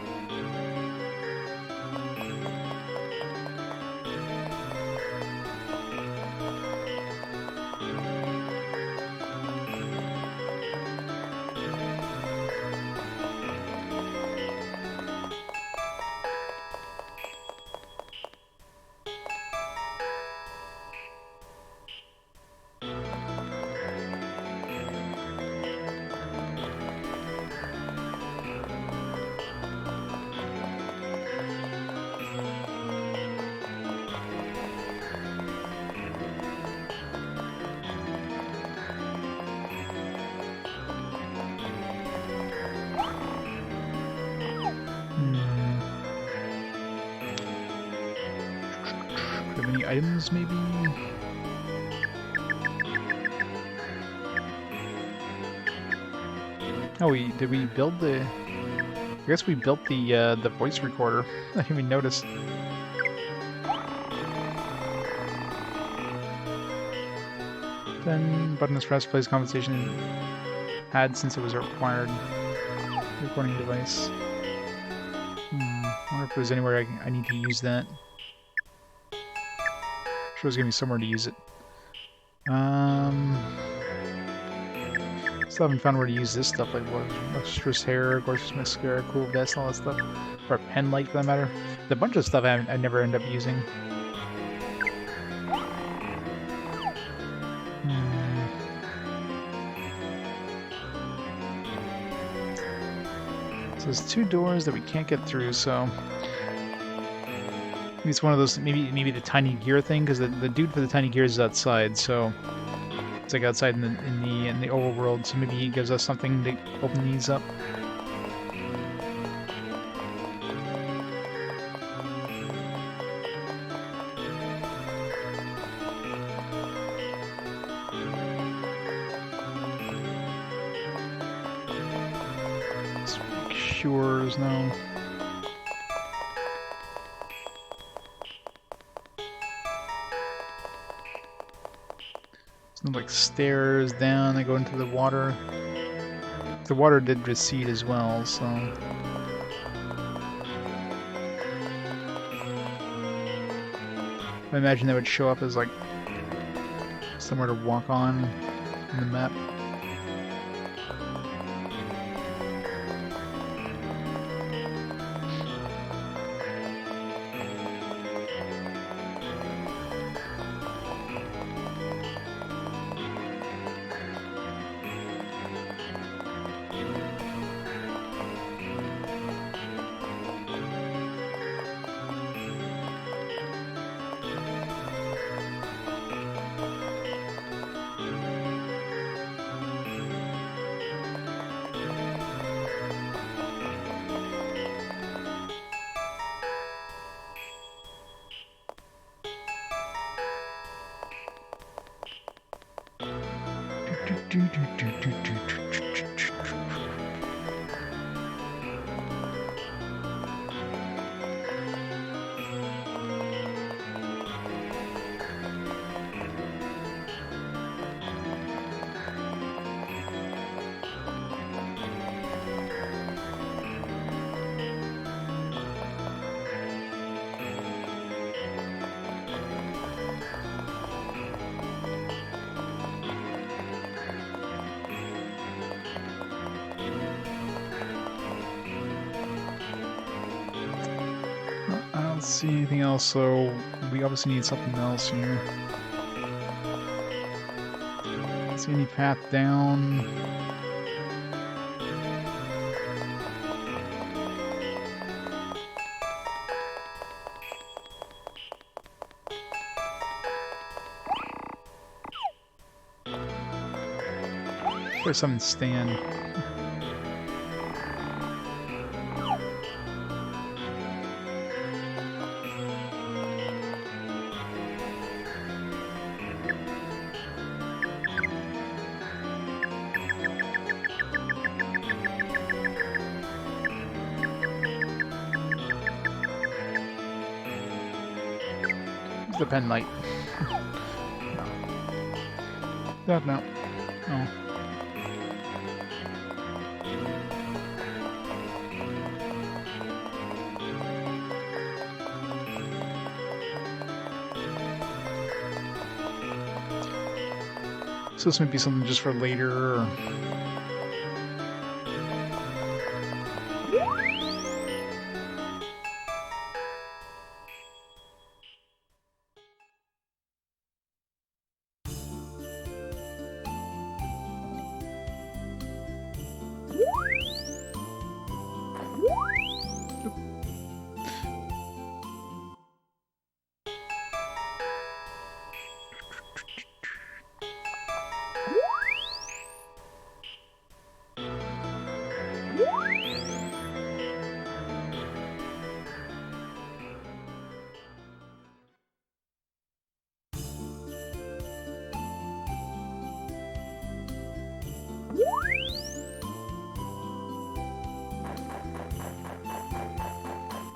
Do we have any items, maybe? Oh, did we build the... I guess we built the voice recorder. I didn't even notice. Then button is pressed, plays conversation had since it was a required recording device. I wonder if there's anywhere I need to use that. Sure there's gonna be somewhere to use it. Still haven't found where to use this stuff, like what lustrous hair, gorgeous mascara, cool vest, all that stuff. Or a pen light for that matter. There's a bunch of stuff I never end up using. So there's two doors that we can't get through, so maybe it's one of those, maybe the tiny gear thing, because the dude for the tiny gear is outside, so it's like outside in the overworld, so maybe he gives us something to open these up. Let's make sure there's no... like stairs down that go into the water. The water did recede as well, so I imagine that would show up as like somewhere to walk on in the map. I don't see anything else, so we obviously need something else here. Don't see any path down. There's something stand. The pen light. That no. Oh. So this might be something just for later, or...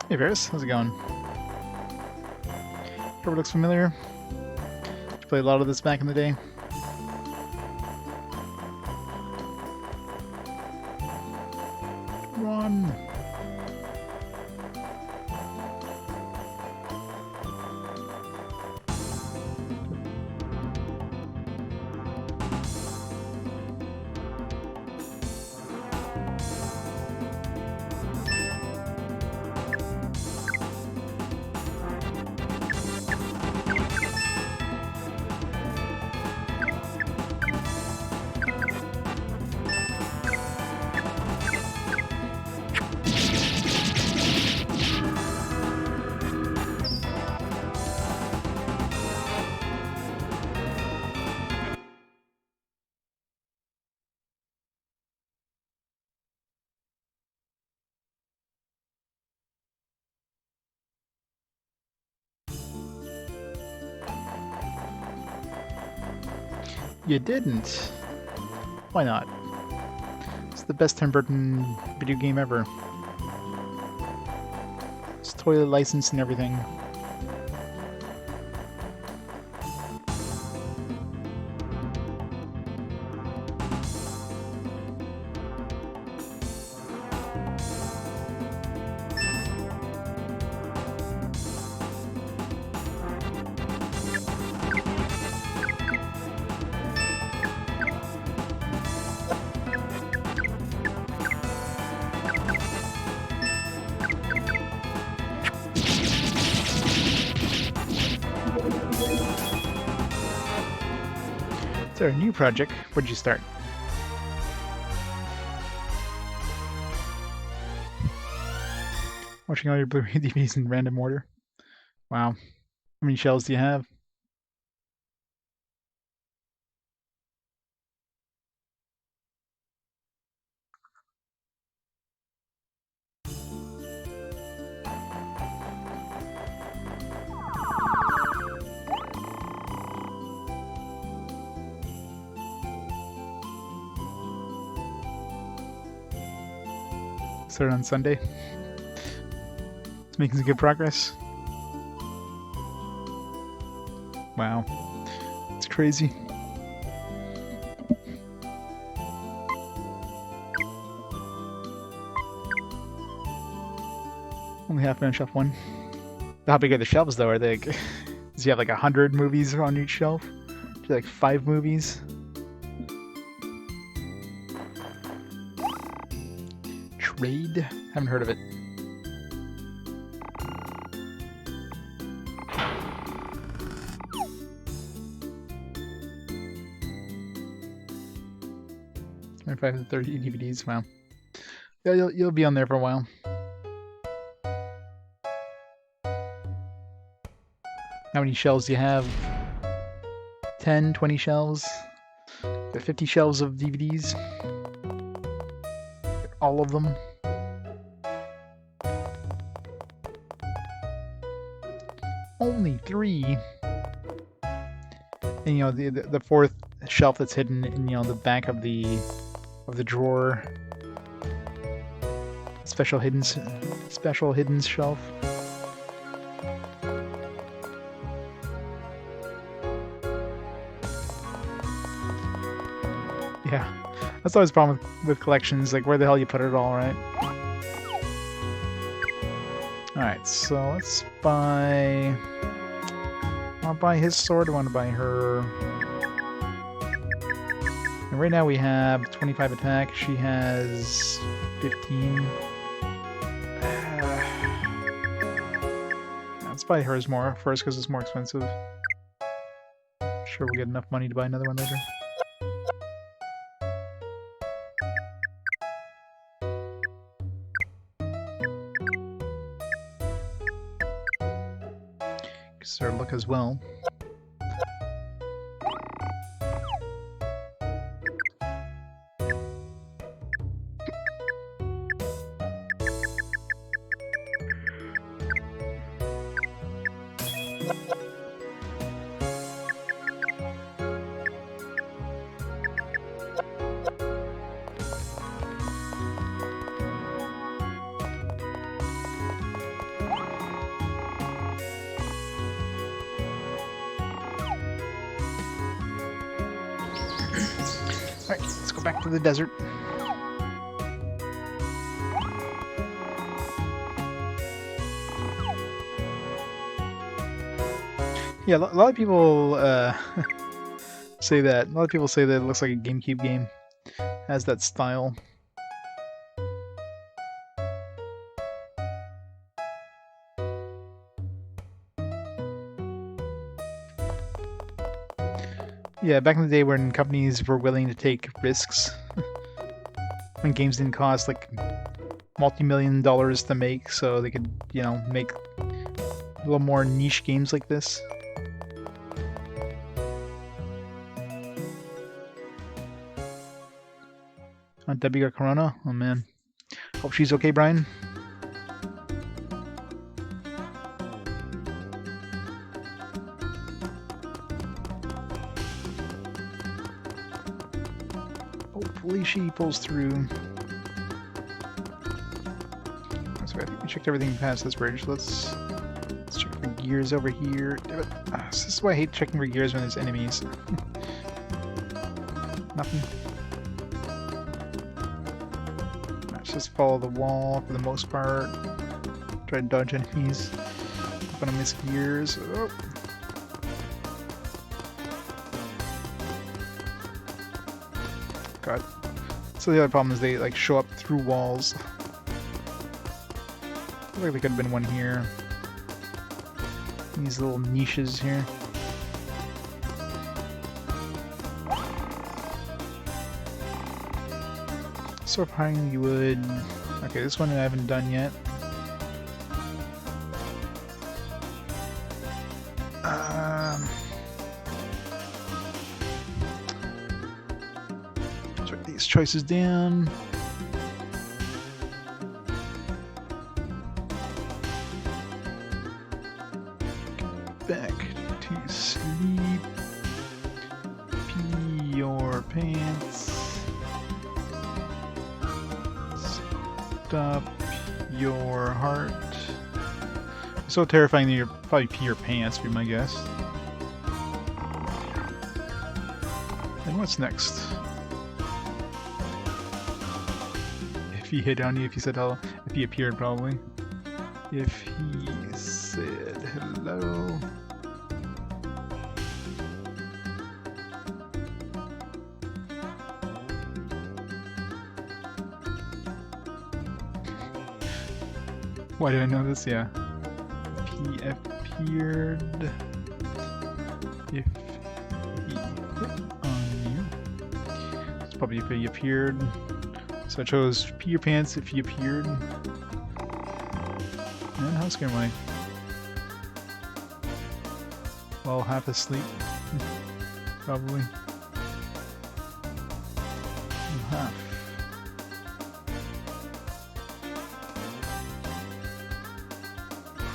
Hey Varys, how's it going? Trevor looks familiar. Did you play a lot of this back in the day? Run! You didn't? Why not? It's the best Tim Burton video game ever. It's totally licensed and everything. Is there a new project? Where'd you start? Watching all your Blu-ray DVDs in random order. Wow. How many shells do you have? Started on Sunday. It's making some good progress. Wow. It's crazy. Only half on shelf one. How big are the shelves though? Are they like, does you have like 100 movies on each shelf? Do you like 5 movies? Trade? Haven't heard of it. $25 to 30 DVDs. Wow. Yeah, you'll be on there for a while. How many shelves do you have? 10, 20 shelves? Got 50 shelves of DVDs? All of them? Only 3. And you know the fourth shelf that's hidden in the back of the drawer. Special hidden shelf. That's always a problem with collections, like where the hell you put it all, right? Alright, so let's buy... I want to buy his sword, I want to buy her... And right now we have 25 attack, she has 15. Let's buy hers more first because it's more expensive. Sure we'll get enough money to buy another one later. Because their look as well. Alright, let's go back to the desert. Yeah, a lot of people say that. A lot of people say that it looks like a GameCube game. Has that style. Yeah, back in the day when companies were willing to take risks, when games didn't cost like multi-million dollars to make, so they could, you know, make a little more niche games like this. Debbie got corona? Oh man. Hope she's okay, Brian. Hopefully she pulls through. So I think we checked everything past this bridge. Let's check for gears over here. Damn it. This is why I hate checking for gears when there's enemies. Nothing. Let's just follow the wall for the most part. Try to dodge enemies. I'm gonna miss gears. Oh. God. So the other problem is they like show up through walls. Looks like there could have been one here. These little niches here. So probably you would... Okay, this one I haven't done yet. Let's write these choices down. Back to sleep. Pee your pants. Stop your heart. It's so terrifying that you'll probably pee your pants, would be my guess. And what's next? If he hit on you, if he said hello, if he appeared probably. If he said hello. Why did I know this? Yeah. He appeared. If he hit on you. It's probably if he appeared. So I chose pee your pants if he appeared. And how scared am I? Well, half asleep. Probably. Half.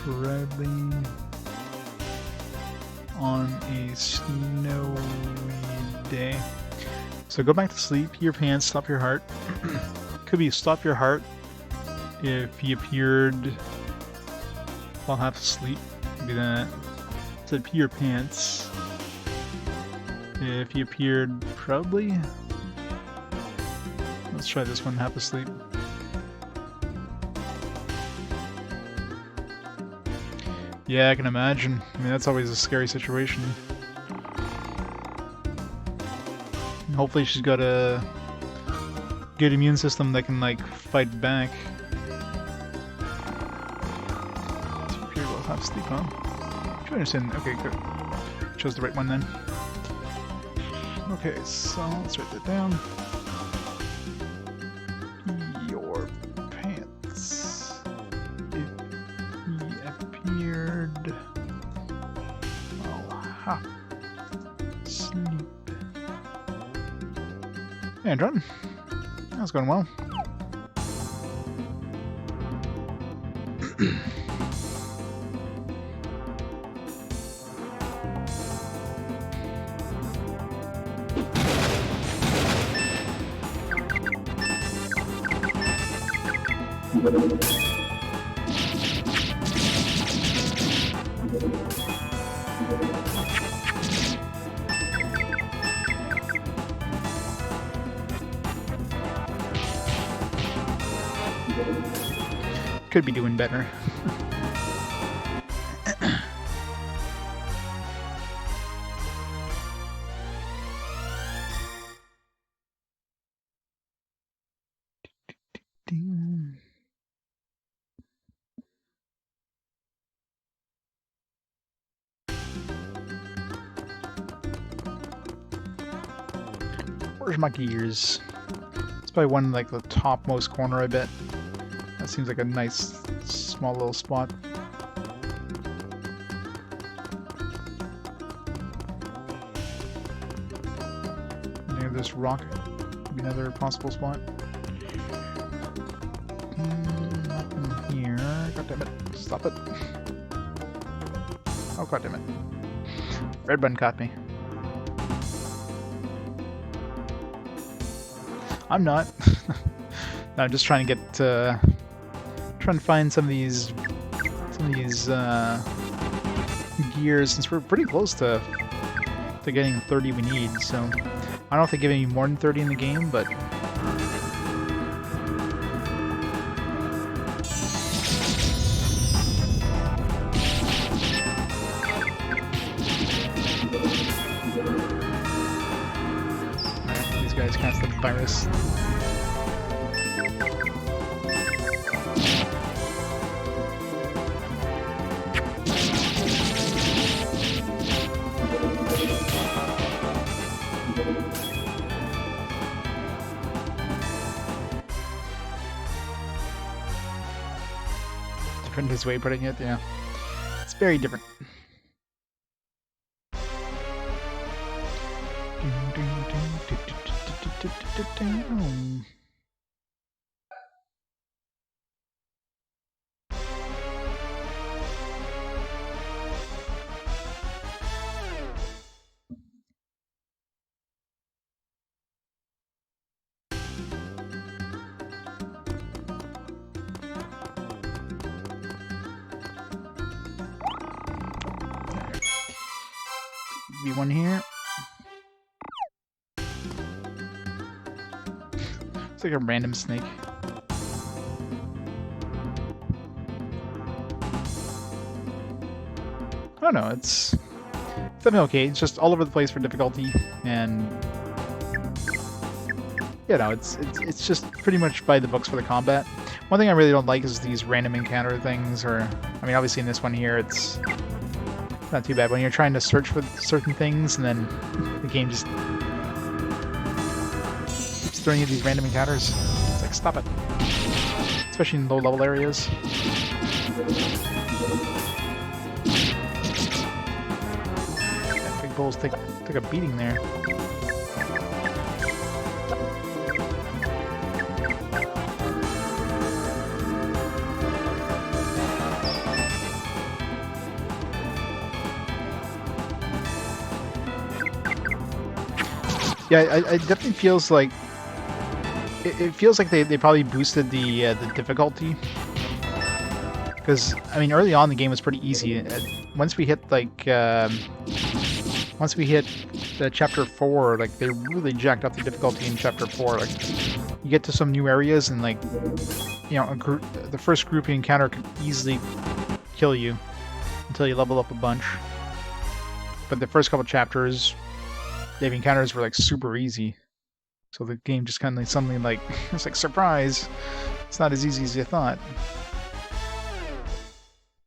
Proudly on a snowy day. So go back to sleep, pee your pants, stop your heart. Could be stop your heart if he appeared while half asleep. Could be that. Said pee your pants if he appeared proudly. Let's try this one, half asleep. Yeah, I can imagine. I mean, that's always a scary situation. And hopefully she's got a good immune system that can, like, fight back. Here we'll have sleep, huh? Do you understand? Okay, good. Chose the right one then. Okay, so let's write that down. Your pants. If he appeared, I'll have sleep. Hey, John. That's going well. Could be doing better. Where's my gears? It's probably one like the topmost corner, I bet. That seems like a nice, small little spot. Near this rock, maybe another possible spot. Nothing here. God damn it! Stop it! Oh god damn it! Red button caught me. I'm not. No, I'm just trying to get trying to find some of these gears, since we're pretty close to getting 30 we need. So I don't know if they give any more than 30 in the game, but these guys cast the virus. Different his way of putting it, yeah. It's very different. Be one here. It's like a random snake. I don't know, it's definitely okay. It's just all over the place for difficulty, and you know, it's just pretty much by the books for the combat. One thing I really don't like is these random encounter things, or I mean, obviously in this one here, it's not too bad when you're trying to search for certain things, and then the game just keeps throwing you these random encounters. It's like, stop it. Especially in low-level areas. That big bulls took a beating there. Yeah, it definitely feels like it feels like they probably boosted the difficulty, because I mean early on the game was pretty easy. Once we hit like chapter 4, like they really jacked up the difficulty in chapter 4. Like you get to some new areas and like, you know, the first group you encounter can easily kill you until you level up a bunch. But the first couple chapters, the encounters were like super easy. So the game just kind of suddenly like, it's like, surprise! It's not as easy as you thought.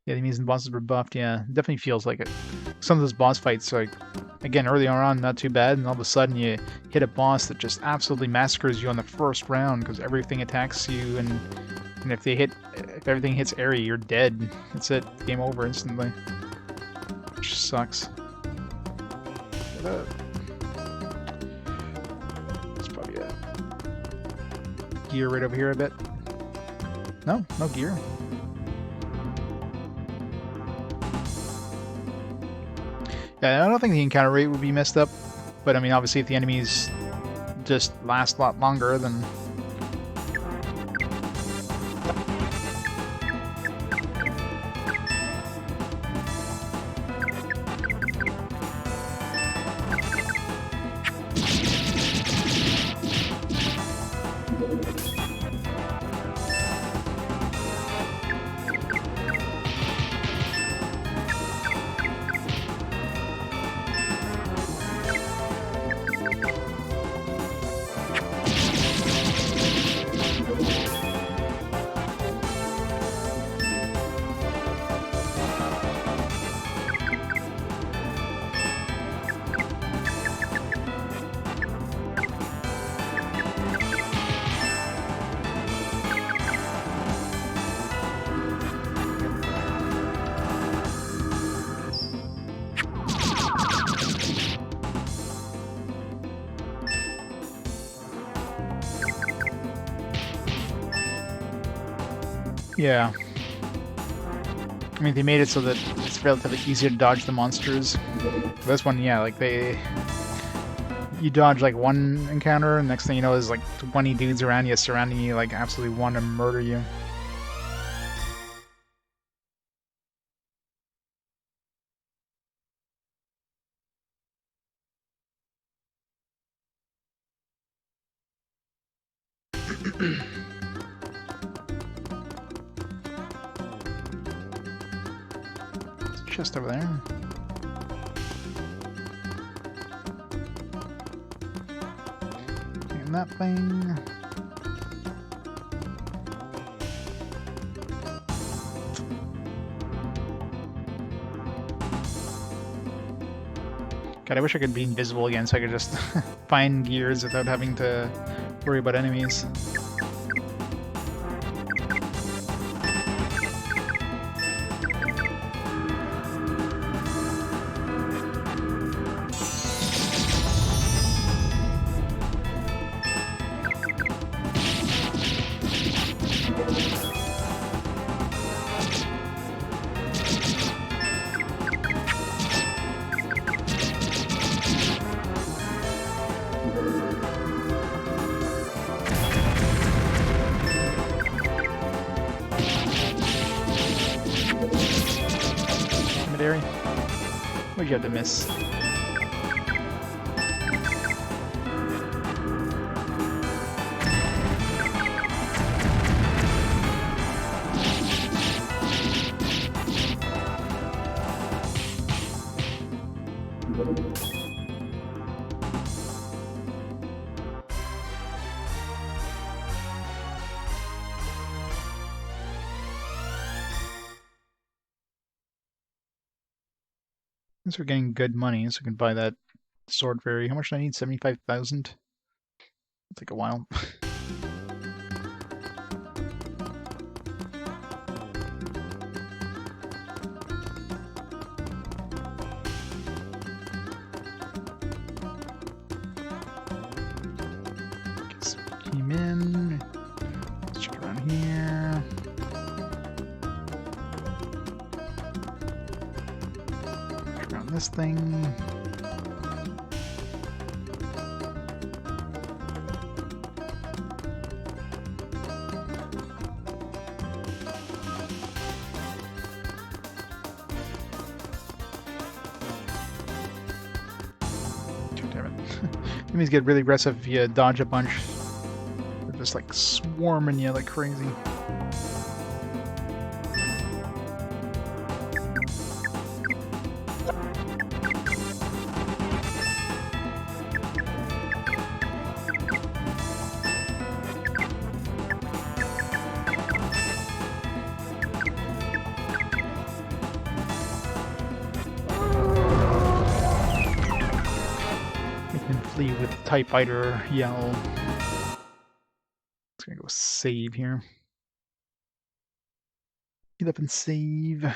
Yeah, the enemies and bosses were buffed, yeah. It definitely feels like it. Some of those boss fights, like, again, early on, not too bad, and all of a sudden you hit a boss that just absolutely massacres you on the first round because everything attacks you, and if everything hits area, you're dead. That's it. Game over instantly. Which sucks. There's probably a gear right over here, I bet. No gear. Yeah, I don't think the encounter rate would be messed up, but I mean, obviously, if the enemies just last a lot longer, then. Yeah. I mean, they made it so that it's relatively easy to dodge the monsters. This one, yeah, like you dodge like one encounter, and next thing you know, there's like 20 dudes around you, surrounding you, like absolutely want to murder you. Chest over there. And that thing. God, I wish I could be invisible again so I could just find gears without having to worry about enemies. What'd you have to miss? Since we're getting good money, so we can buy that sword fairy. How much do I need? 75,000? It'll take a while. Came in. Let's check around here. This thing. Damn it. Enemies get really aggressive if you dodge a bunch. just like swarming you like crazy. Flee with the TIE Fighter yell. It's gonna go save here. Get up and save.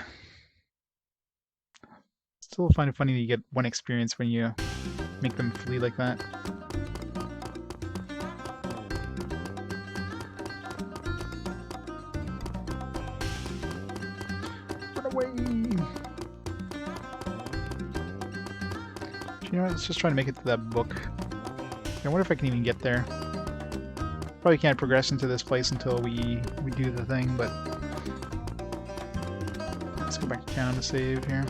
Still find it funny that you get one experience when you make them flee like that. Run away! You know what, let's just try to make it to that book. I wonder if I can even get there. Probably can't progress into this place until we do the thing, but let's go back to town to save here.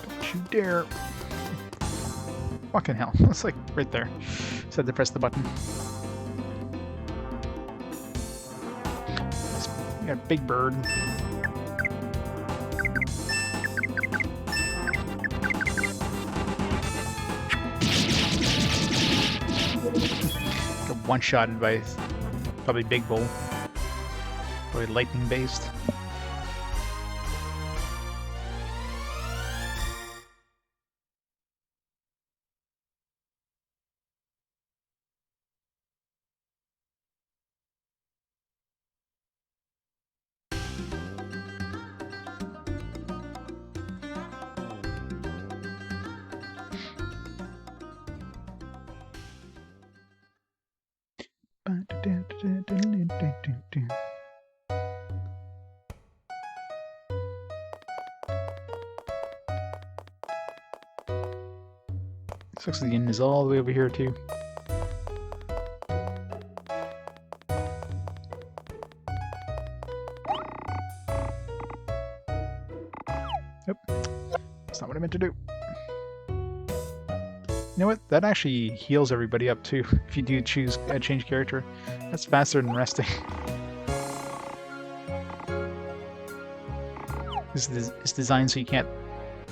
Don't you dare! Fucking hell, it's like right there. Just had to press the button. We got Big Bird. Got one-shotted by probably Big Bull. Probably lightning based. Looks like the inn is all the way over here too. Nope, that's not what I meant to do. You know what? That actually heals everybody up too. If you do choose change character, that's faster than resting. It's designed so you can't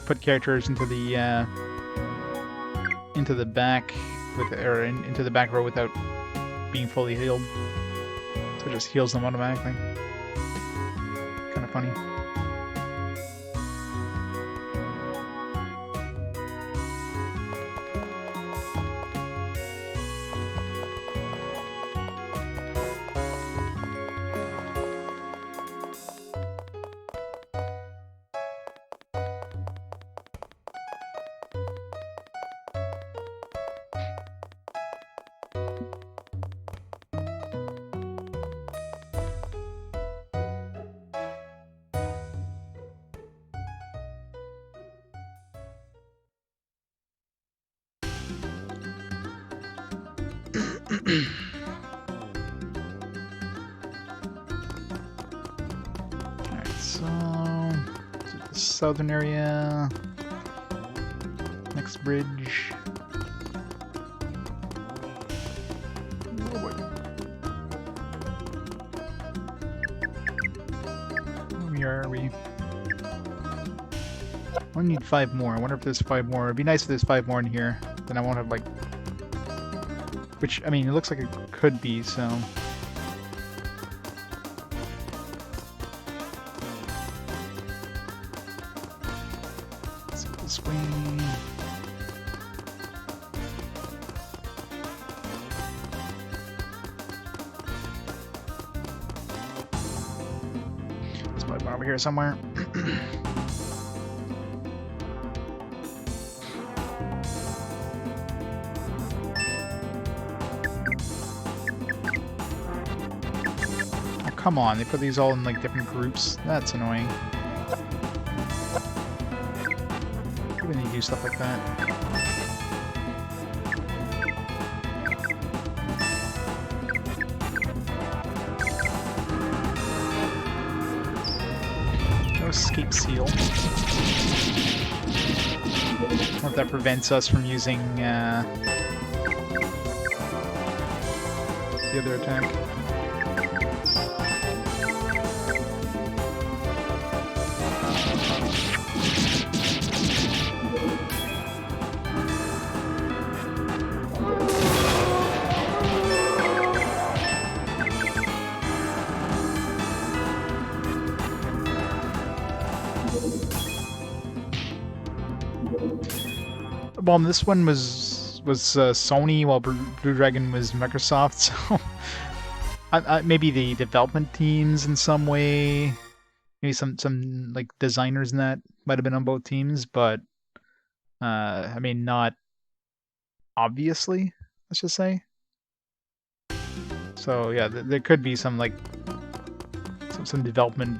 put characters into the back into the back row without being fully healed. So it just heals them automatically. Kind of funny. Alright, so to the southern area. Next bridge. Oh boy. Where are we? I only need 5 more. I wonder if there's 5 more. It'd be nice if there's 5 more in here. Then I won't have like... Which, I mean, it looks like it could be, so... Let's go this way. There's probably one over here somewhere. Come on, they put these all in like different groups. That's annoying. Maybe they do stuff like that. escape seal. What that prevents us from using the other attack. Well, this one was Sony, while Blue Dragon was Microsoft. So maybe the development teams in some way, maybe some like designers in that might have been on both teams, but I mean, not obviously. Let's just say. So yeah, there could be some like some development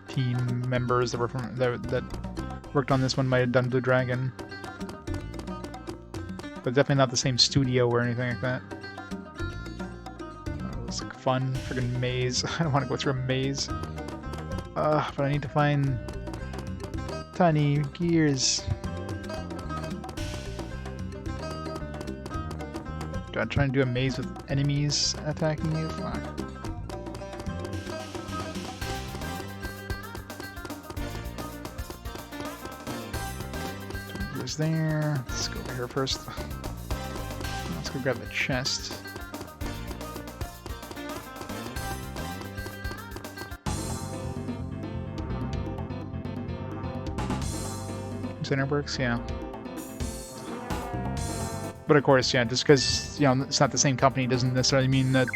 team members that were from that worked on this one might have done Blue Dragon. But definitely not the same studio or anything like that. It looks like fun. Friggin' maze. I don't want to go through a maze. But I need to find tiny gears. God, trying to do a maze with enemies attacking you? Fuck. Gears there. Let's go over here first. Let's go grab the chest. Center works, yeah. But of course, yeah, just because, you know, it's not the same company doesn't necessarily mean that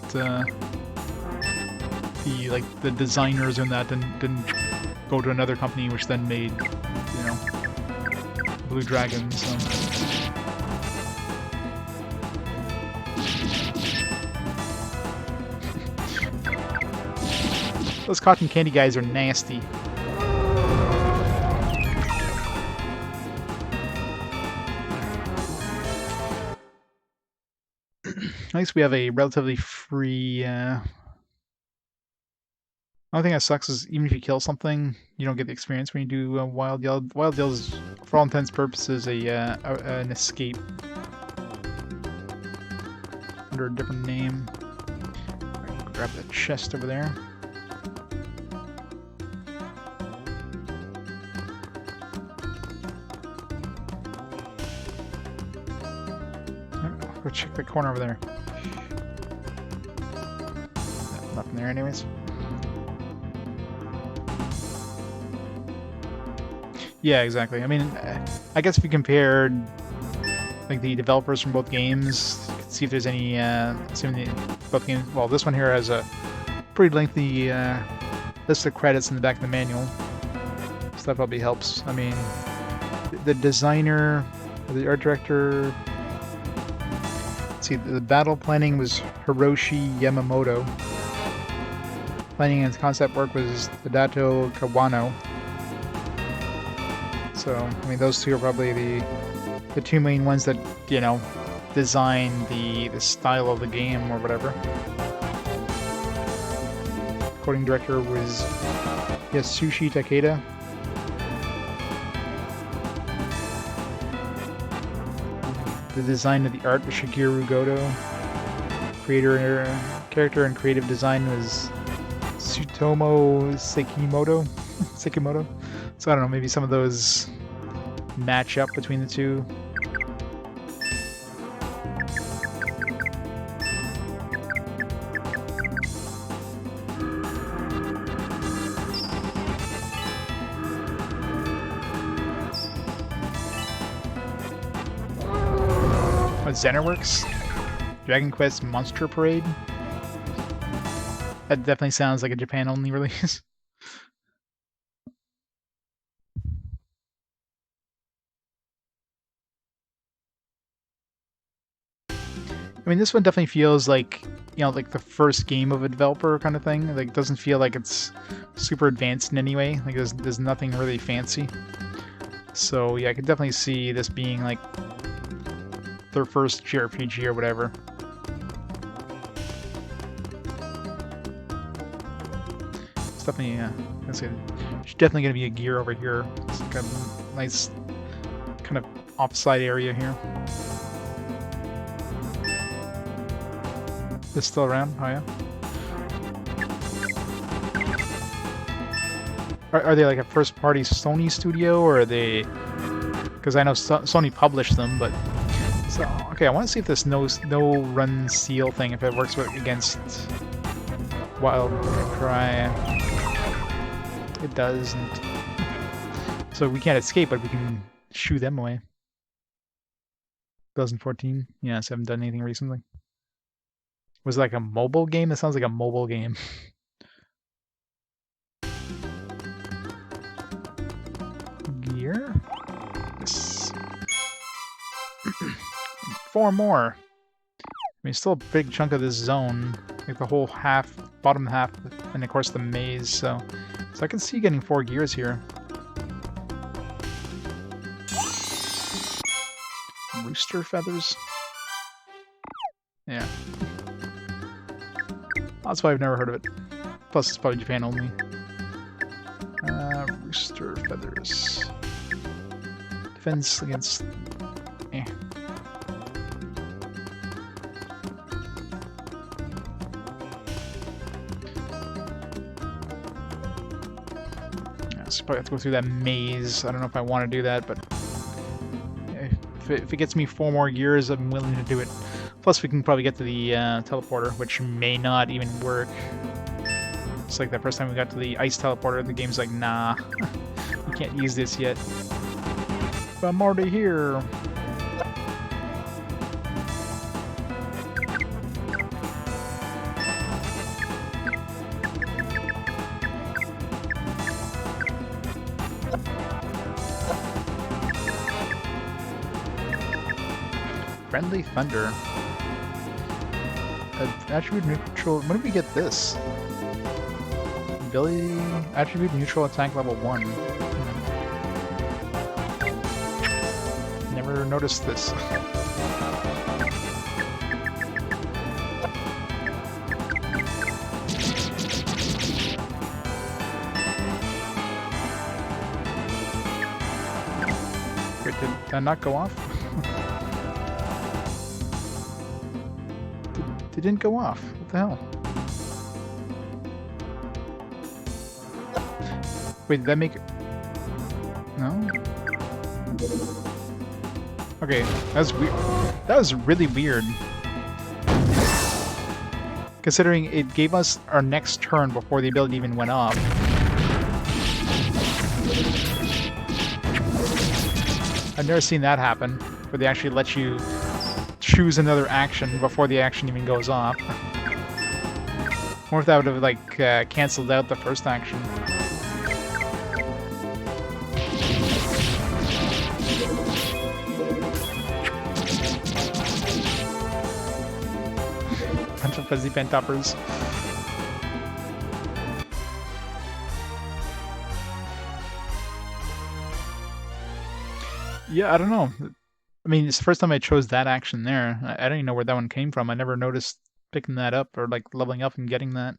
the designers in that didn't go to another company which then made, you know, Blue Dragon, so. Those cotton candy guys are nasty. At least we have a relatively free... Only thing that sucks is even if you kill something, you don't get the experience when you do Wild Yell. Wild Yell is, for all intents and purposes, an escape. Under a different name. Right, grab the chest over there. Go check the corner over there. Nothing there anyways. Yeah, exactly. I mean, I guess if you compared like the developers from both games, you can see if there's any both games. Well, this one here has a pretty lengthy list of credits in the back of the manual, so that probably helps. I mean, the designer, the art director. Let's see, the battle planning was Hiroshi Yamamoto. Planning and concept work was Hidato Kawano. So, I mean, those two are probably the two main ones that, you know, design the style of the game or whatever. Coding director was Yasushi Takeda. The design of the art was Shigeru Goto. Character and creative design was Tsutomu Sekimoto. So I don't know, maybe some of those match up between the two. Zennerworks? Dragon Quest Monster Parade? That definitely sounds like a Japan-only release. I mean, this one definitely feels like, you know, like the first game of a developer kind of thing. Like, it doesn't feel like it's super advanced in any way. Like, there's nothing really fancy. So, yeah, I could definitely see this being, like, their first JRPG or whatever. It's definitely, let's see, There's definitely going to be a gear over here. It's like a nice kind of offside area here. This still around? Oh yeah. Are they like a first-party Sony studio, or are they? Because I know Sony published them, but so okay. I want to see if this no run seal thing, if it works against Wild Cry. It doesn't. So we can't escape, but we can shoo them away. 2014. Yes, I haven't done anything recently. Was it like a mobile game? It sounds like a mobile game. Gear? Yes. 4 more. I mean, still a big chunk of this zone. Like the whole half, bottom half, and of course the maze, so I can see getting 4 gears here. Rooster feathers? Yeah. That's why I've never heard of it. Plus, it's probably Japan only. Rooster feathers. Defense against... eh. Yeah, so probably have to go through that maze. I don't know if I want to do that, but... If it gets me 4 more gears, I'm willing to do it. Plus, we can probably get to the teleporter, which may not even work. It's like the first time we got to the ice teleporter, the game's like, nah, you can't use this yet. But I'm already here. Friendly Thunder. Attribute neutral. When did we get this? Ability. Attribute neutral attack level 1. Never noticed this. Wait, did that not go off? It didn't go off. What the hell? Wait, did that make it? No? Okay, that was weird. That was really weird. Considering it gave us our next turn before the ability even went off. I've never seen that happen, where they actually let you choose another action before the action even goes off. Or if that would have like cancelled out the first action. Bunch of fuzzy pen toppers. Yeah, I don't know. I mean, it's the first time I chose that action there. I don't even know where that one came from. I never noticed picking that up or like leveling up and getting that.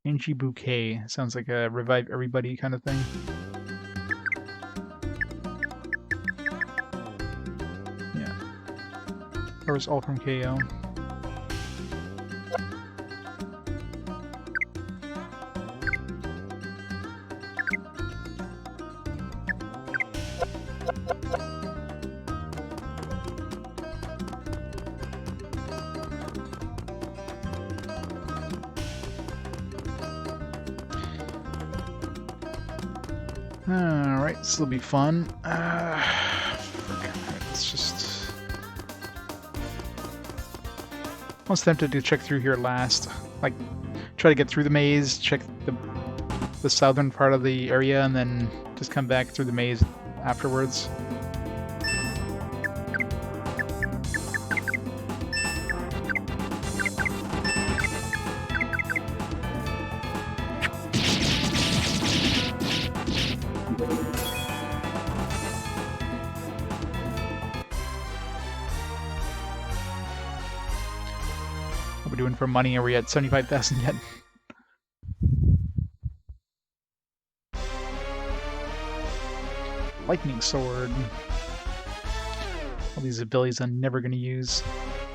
Angie Bouquet. Sounds like a revive everybody kind of thing. Yeah. Or was all from KO. Alright, this will be fun. It's just... I was tempted to check through here last. Like, try to get through the maze, check the southern part of the area, and then just come back through the maze afterwards. What are we doing for money? Are we at 75,000 yet? Lightning Sword. All these abilities I'm never going to use.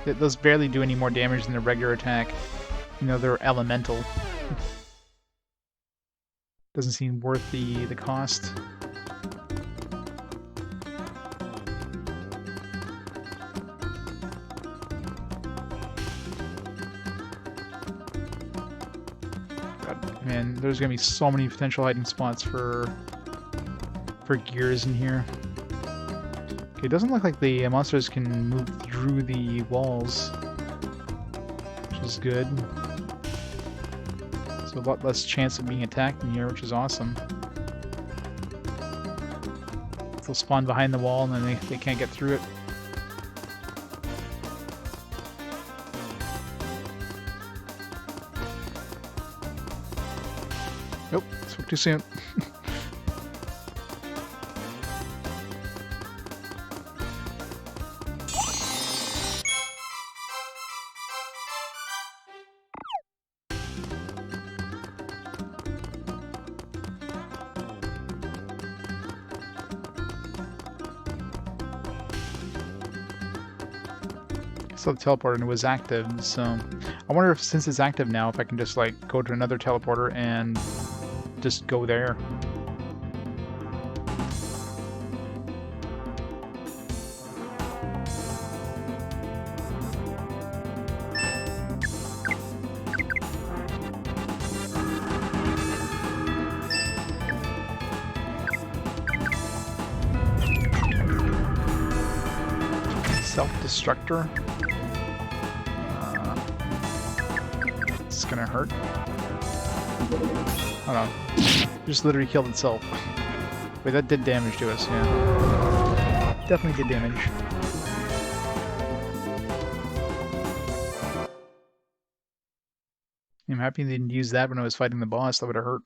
Those barely do any more damage than the regular attack. You know, they're elemental. Doesn't seem worth the cost. God, man, there's gonna be so many potential hiding spots for gears in here. Okay, it doesn't look like the monsters can move through the walls, which is good. So a lot less chance of being attacked in here, which is awesome. They'll spawn behind the wall and then they can't get through it. Nope, spoke too soon. So the teleporter was active, so I wonder if since it's active now, if I can just like go to another teleporter and just go there. Self-destructor. It's gonna hurt. Hold on. Just literally killed itself. Wait, that did damage to us, yeah. Definitely did damage. I'm happy they didn't use that when I was fighting the boss. That would have hurt.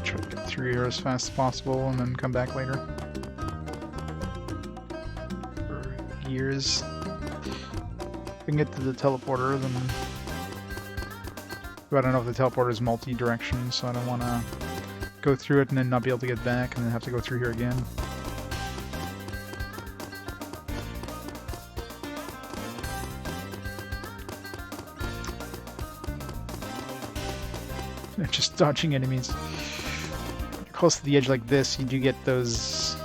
Try to get through here as fast as possible and then come back later. For gears. If I can get to the teleporter, then... But I don't know if the teleporter is multi-direction, so I don't want to go through it and then not be able to get back and then have to go through here again. They're just dodging enemies. Close to the edge like this, you do get those...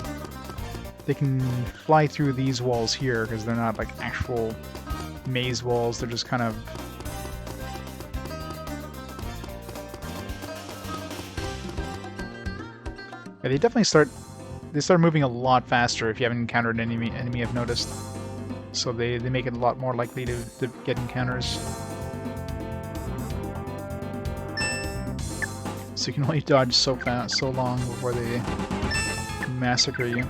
They can fly through these walls here, because they're not like actual maze walls, they're just kind of... Yeah, they definitely start moving a lot faster if you haven't encountered an enemy I've noticed. So they make it a lot more likely to get encounters. So you can only dodge so fast, so long before they massacre you.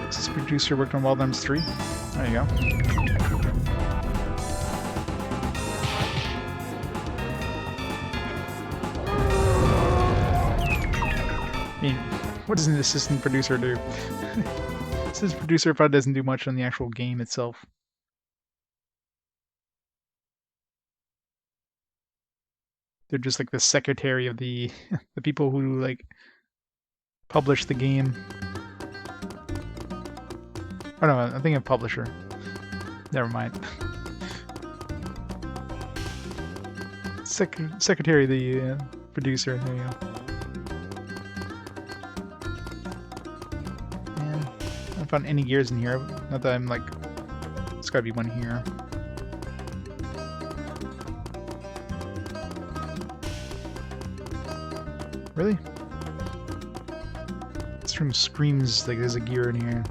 This producer worked on Wild Arms 3. There you go. I mean, what does an assistant producer do? Assistant producer probably doesn't do much on the actual game itself. They're just like the secretary of the the people who like publish the game. Oh no, I'm thinking of publisher. Never mind. Secretary of the producer. There you go. I haven't found any gears in here. Not that I'm like... There's gotta be one here. Really? This room screams like there's a gear in here.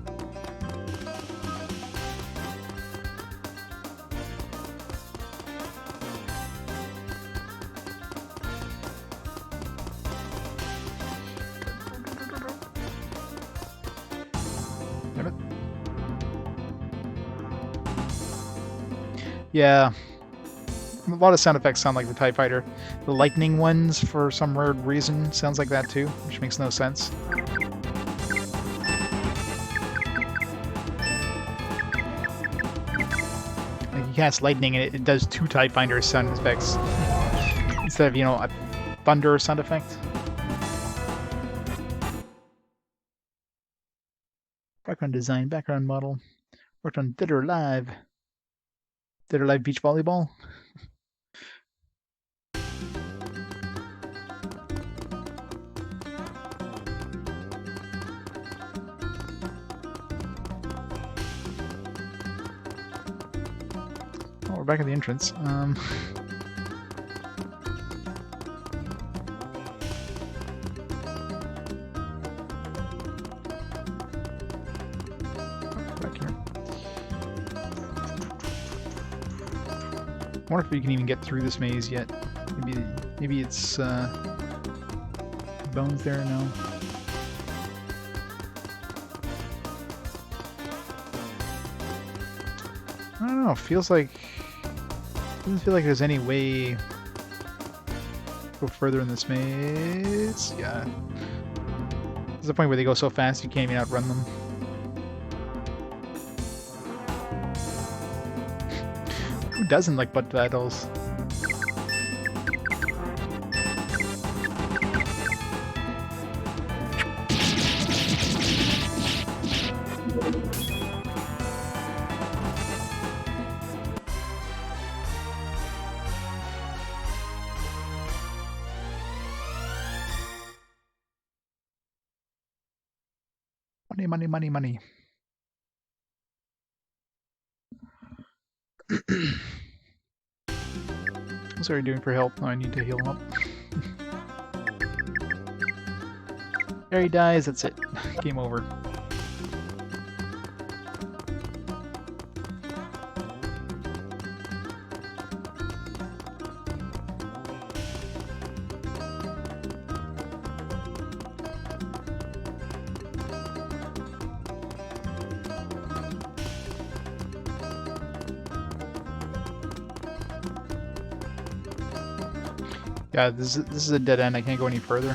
Yeah, a lot of sound effects sound like the TIE Fighter. The lightning ones, for some weird reason, sounds like that too, which makes no sense. Like you cast lightning and it does 2 TIE Fighter sound effects instead of, you know, a thunder sound effect. Background design, background model. Worked on Dead or Alive. Dead or Alive Beach Volleyball. Oh, we're back at the entrance. Back here. I wonder if we can even get through this maze yet. Maybe it's bones there. No. I don't know. Feels like doesn't feel like there's any way to go further in this maze. Yeah. There's a point where they go so fast you can't even outrun them. Who doesn't like butt battles? Money, money, money, money. What's Ari doing for help? Oh, I need to heal him up. There he dies, that's it. Game over. Yeah, this is a dead end. I can't go any further.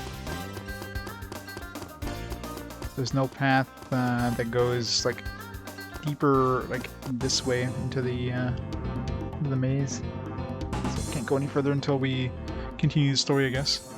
There's no path that goes like deeper, like this way into the maze. So I can't go any further until we continue the story, I guess.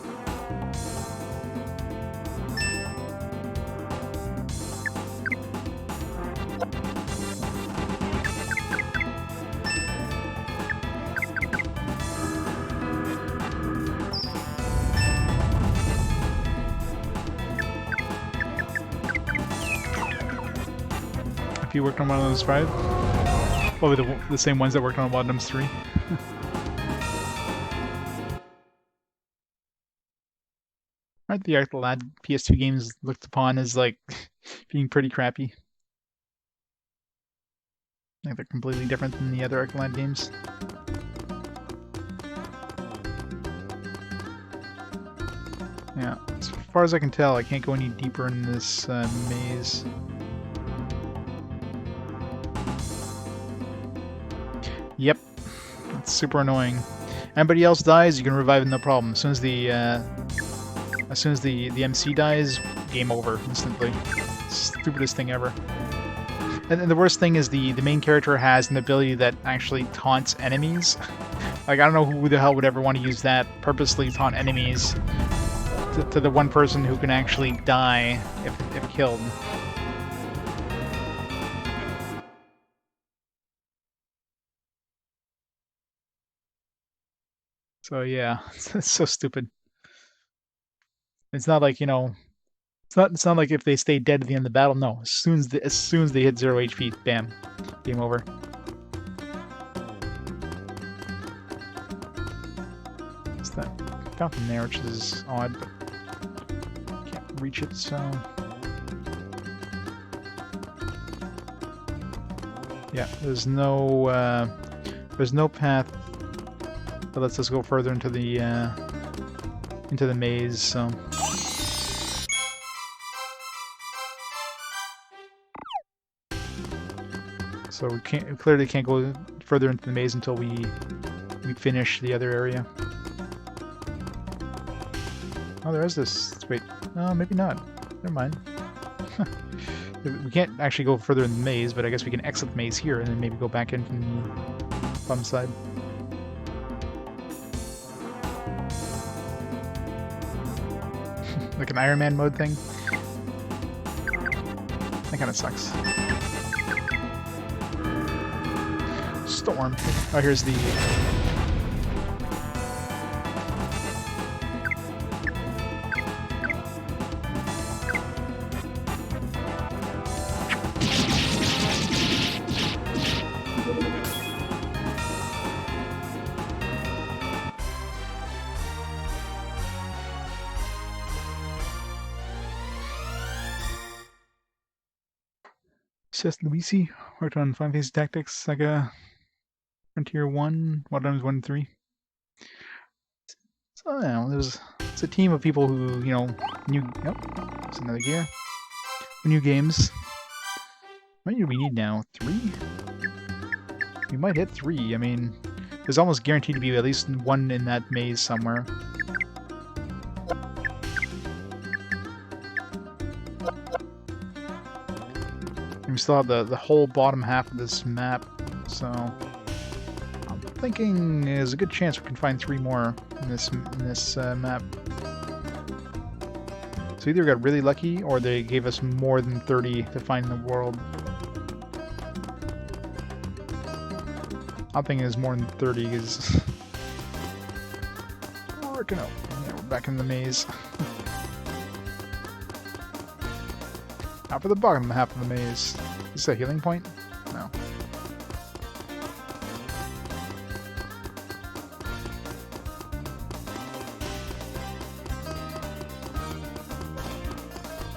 You worked on one of those 5? Probably the same ones that worked on Wadnum's 3. Aren't the Archlad PS2 games looked upon as like being pretty crappy? Like they're completely different than the other Archlad games. Yeah, as far as I can tell, I can't go any deeper in this maze. Yep, it's super annoying. Anybody else dies, you can revive it, no problem. As soon as the MC dies, game over instantly. Stupidest thing ever. And the worst thing is the main character has an ability that actually taunts enemies. Like I don't know who the hell would ever want to use that, purposely taunt enemies to the one person who can actually die if killed. So yeah, it's so stupid. It's not like, you know, it's not like if they stay dead at the end of the battle. No, as soon as they hit 0 HP, bam, game over. It's that fountain there, which is odd, but can't reach it. So yeah, there's no path that lets us go further into the maze. So. So we clearly can't go further into the maze until we finish the other area. Oh, there is this. Wait, no, maybe not. Never mind. We can't actually go further in the maze, but I guess we can exit the maze here and then maybe go back in from the bottom side. Like an Iron Man mode thing. That kind of sucks. Storm. Oh, here's the... Seth Luisi worked on Final Fantasy Tactics, Saga, Frontier 1, Wild 1 and 3. So, yeah, it's a team of people who, you know, knew... Yep, it's another gear. New games. How many do we need now? 3? We might hit 3. I mean, there's almost guaranteed to be at least one in that maze somewhere. And we still have the whole bottom half of this map, so I'm thinking there's a good chance we can find 3 more in this map. So either we got really lucky, or they gave us more than 30 to find in the world. I'm thinking it's more than 30 because we're working out. Yeah, we're back in the maze. Now for the bottom half of the maze. Is this a healing point? No.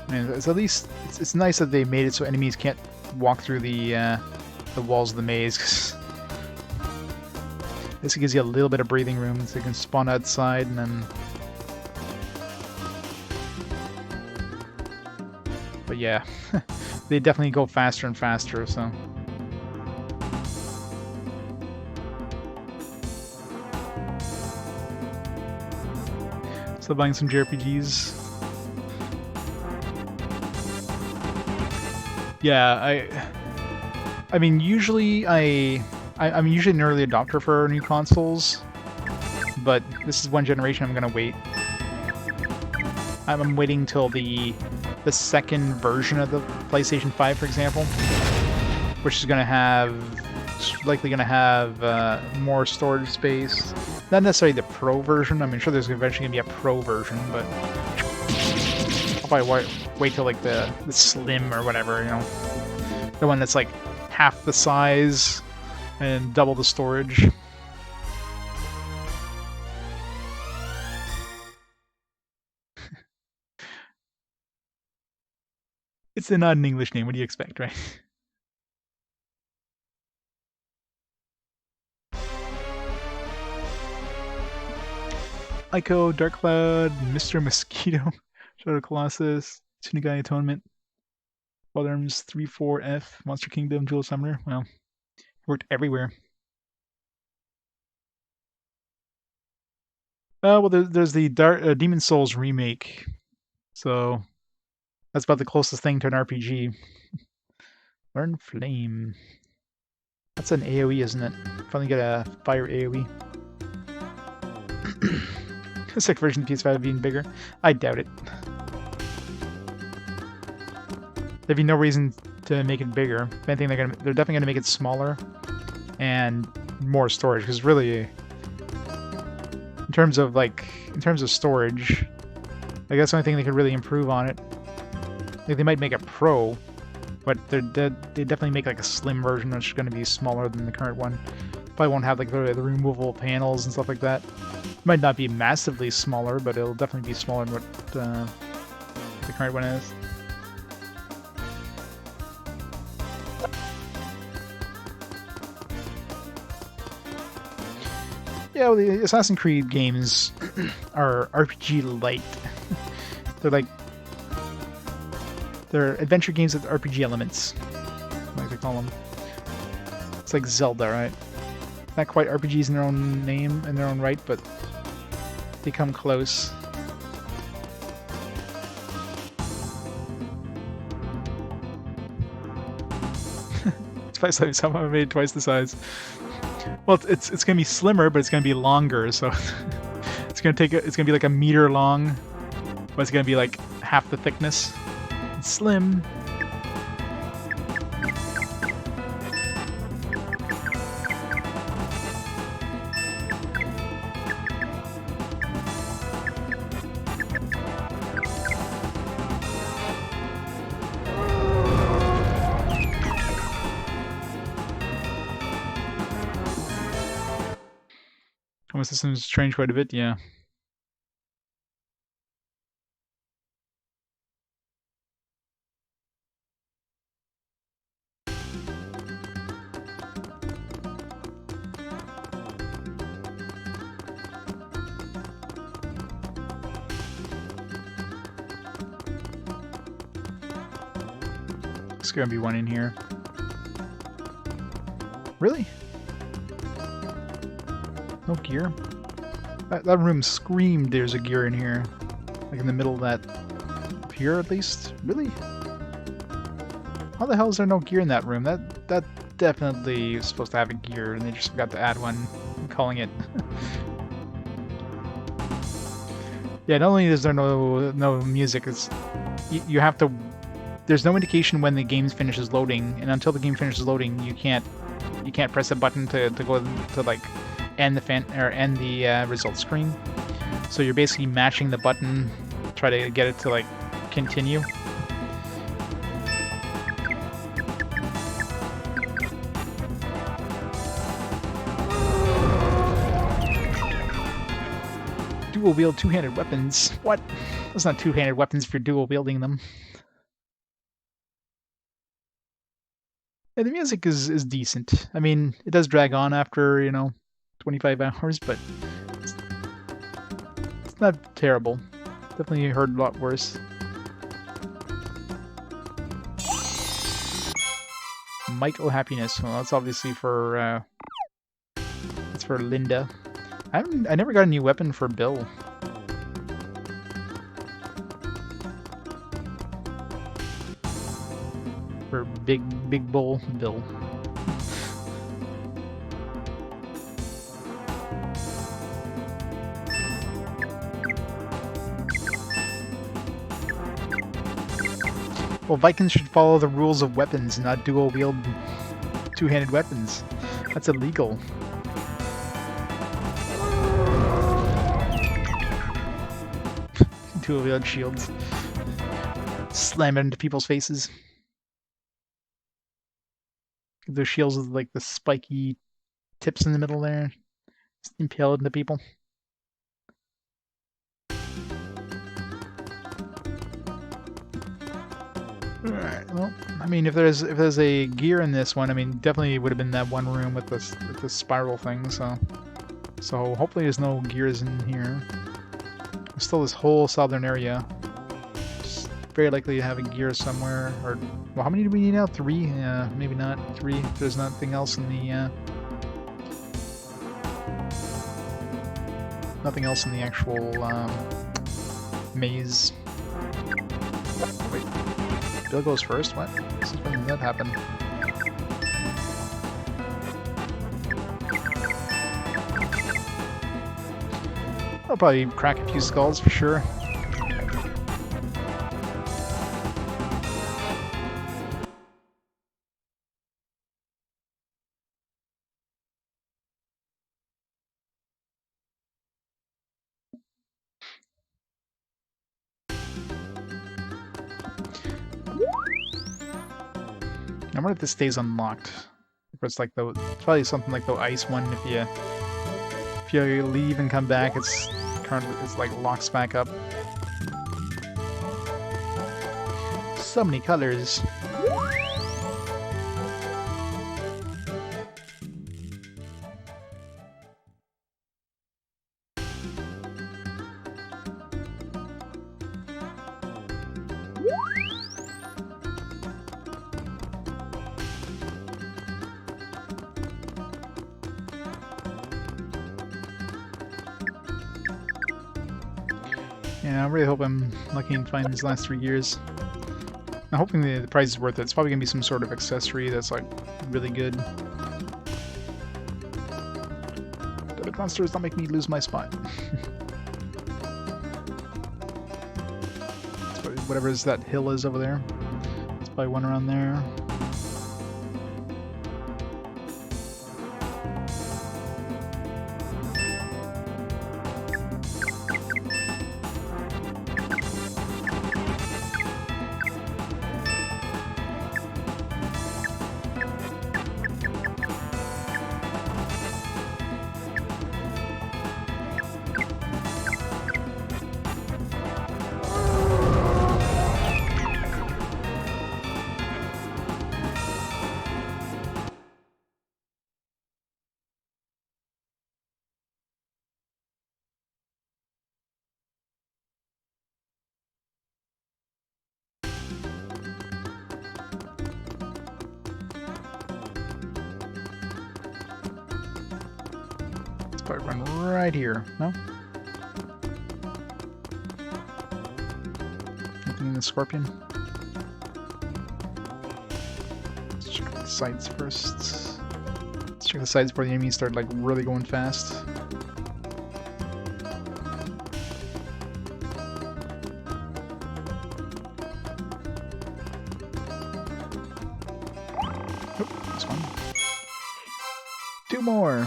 And it's at least it's nice that they made it so enemies can't walk through the walls of the maze. 'Cause this gives you a little bit of breathing room, so you can spawn outside and then. But yeah, they definitely go faster and faster. So. Still buying some JRPGs. Yeah, I mean, usually I'm usually an early adopter for new consoles, but this is one generation I'm gonna wait. I'm waiting till the second version of the PlayStation 5, for example, which is likely gonna have more storage space. Not necessarily the Pro version. I mean, sure, there's eventually gonna be a Pro version, but I'll probably wait till like the Slim or whatever, you know, the one that's like half the size and double the storage. It's not an English name. What do you expect, right? Ico, Dark Cloud, Mr. Mosquito, Shadow Colossus, Tsunagai Atonement, Wild Arms 3-4F, Monster Kingdom, Jewel Summoner. Well, it worked everywhere. Well, there's the Demon Souls remake, so that's about the closest thing to an RPG. Learn Flame. That's an AoE, isn't it? Finally get a fire AoE. The second version of PS5 being bigger. I doubt it. There'd be no reason to make it bigger. If anything, they're definitely gonna make it smaller and more storage. Because really, in terms of storage, I guess the only thing they could really improve on it. Like they might make a Pro, but they definitely make like a slim version, which is going to be smaller than the current one. Probably won't have like the removable panels and stuff like that. Might not be massively smaller, but it'll definitely be smaller than what the current one is. Yeah, well, the Assassin's Creed games are RPG light. They're adventure games with RPG elements, like they call them. It's like Zelda, right? Not quite RPGs in their own name, in their own right, but they come close. Twice the size. Somehow I made it twice the size. Well, it's gonna be slimmer, but it's gonna be longer. So it's gonna be like a meter long, but it's gonna be like half the thickness. It's slim. Combat systems change quite a bit, yeah. There's gonna be one in here. Really? No gear? That room screamed there's a gear in here. Like in the middle of that... up here, at least? Really? How the hell is there no gear in that room? That definitely was supposed to have a gear, and they just forgot to add one, calling it... Yeah, not only is there no music, it's... You have to... There's no indication when the game finishes loading, and until the game finishes loading, you can't press a button to go to like end the result screen. So you're basically matching the button, try to get it to like continue. Dual wield two-handed weapons. What? That's not two-handed weapons if you're dual wielding them. Yeah, the music is decent. I mean, it does drag on after, 25 hours, but it's not terrible. Definitely heard a lot worse. Might O Happiness. Well, that's obviously for it's for Linda. I never got a new weapon for Bill. For Big Bull Bill. Well, Vikings should follow the rules of weapons and not dual wield two-handed weapons. That's illegal. Dual wield shields. Slam it into people's faces. Those shields with like the spiky tips in the middle there. Just impale into people. Alright, well, I mean, if there's a gear in this one, I mean, definitely would have been that one room with the spiral thing, so hopefully there's no gears in here. There's still this whole southern area. Just very likely to have a gear somewhere, or, well, how many do we need now? 3? Yeah, maybe not 3, if there's nothing else in the, nothing else in the actual, maze. Wait. Bill goes first? What? Since when did that happen? I'll probably crack a few skulls for sure. I wonder if this stays unlocked. If it's like it's probably something like the ice one. If you leave and come back, it's like locks back up. So many colors. Yeah, I really hope I'm lucky and find these last 3 gears. I'm hoping the price is worth it. It's probably gonna be some sort of accessory that's like really good. The monsters don't make me lose my spot. Whatever that hill is over there. There's probably one around there. Probably run right here. No? Nothing in the scorpion? Let's check the sides first. Let's check the sides before the enemies start like really going fast. Oop, this one. 2 more!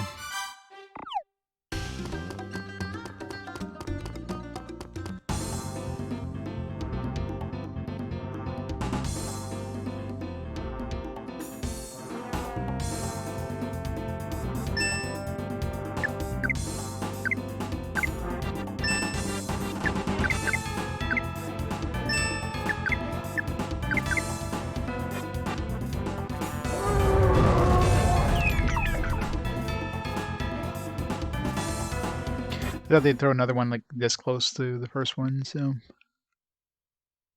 I thought they'd throw another one like this close to the first one, so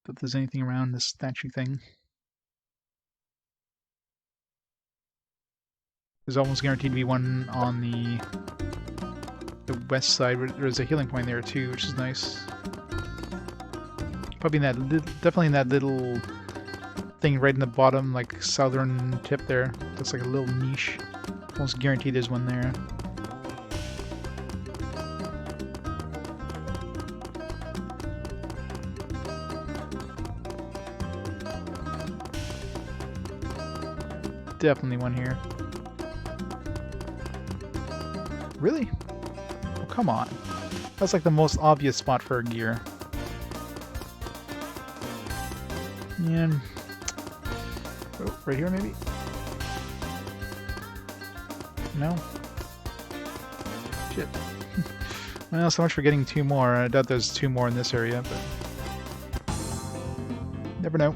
if there's anything around this statue thing. There's almost guaranteed to be one on the west side. There's a healing point there too, which is nice. Probably in that definitely in that little thing right in the bottom, like southern tip there. Looks like a little niche. Almost guaranteed there's one there. Definitely one here. Really? Oh, come on. That's like the most obvious spot for a gear. And oh, right here maybe? No? Shit. Well, so much for getting 2 more. I doubt there's 2 more in this area, but never know.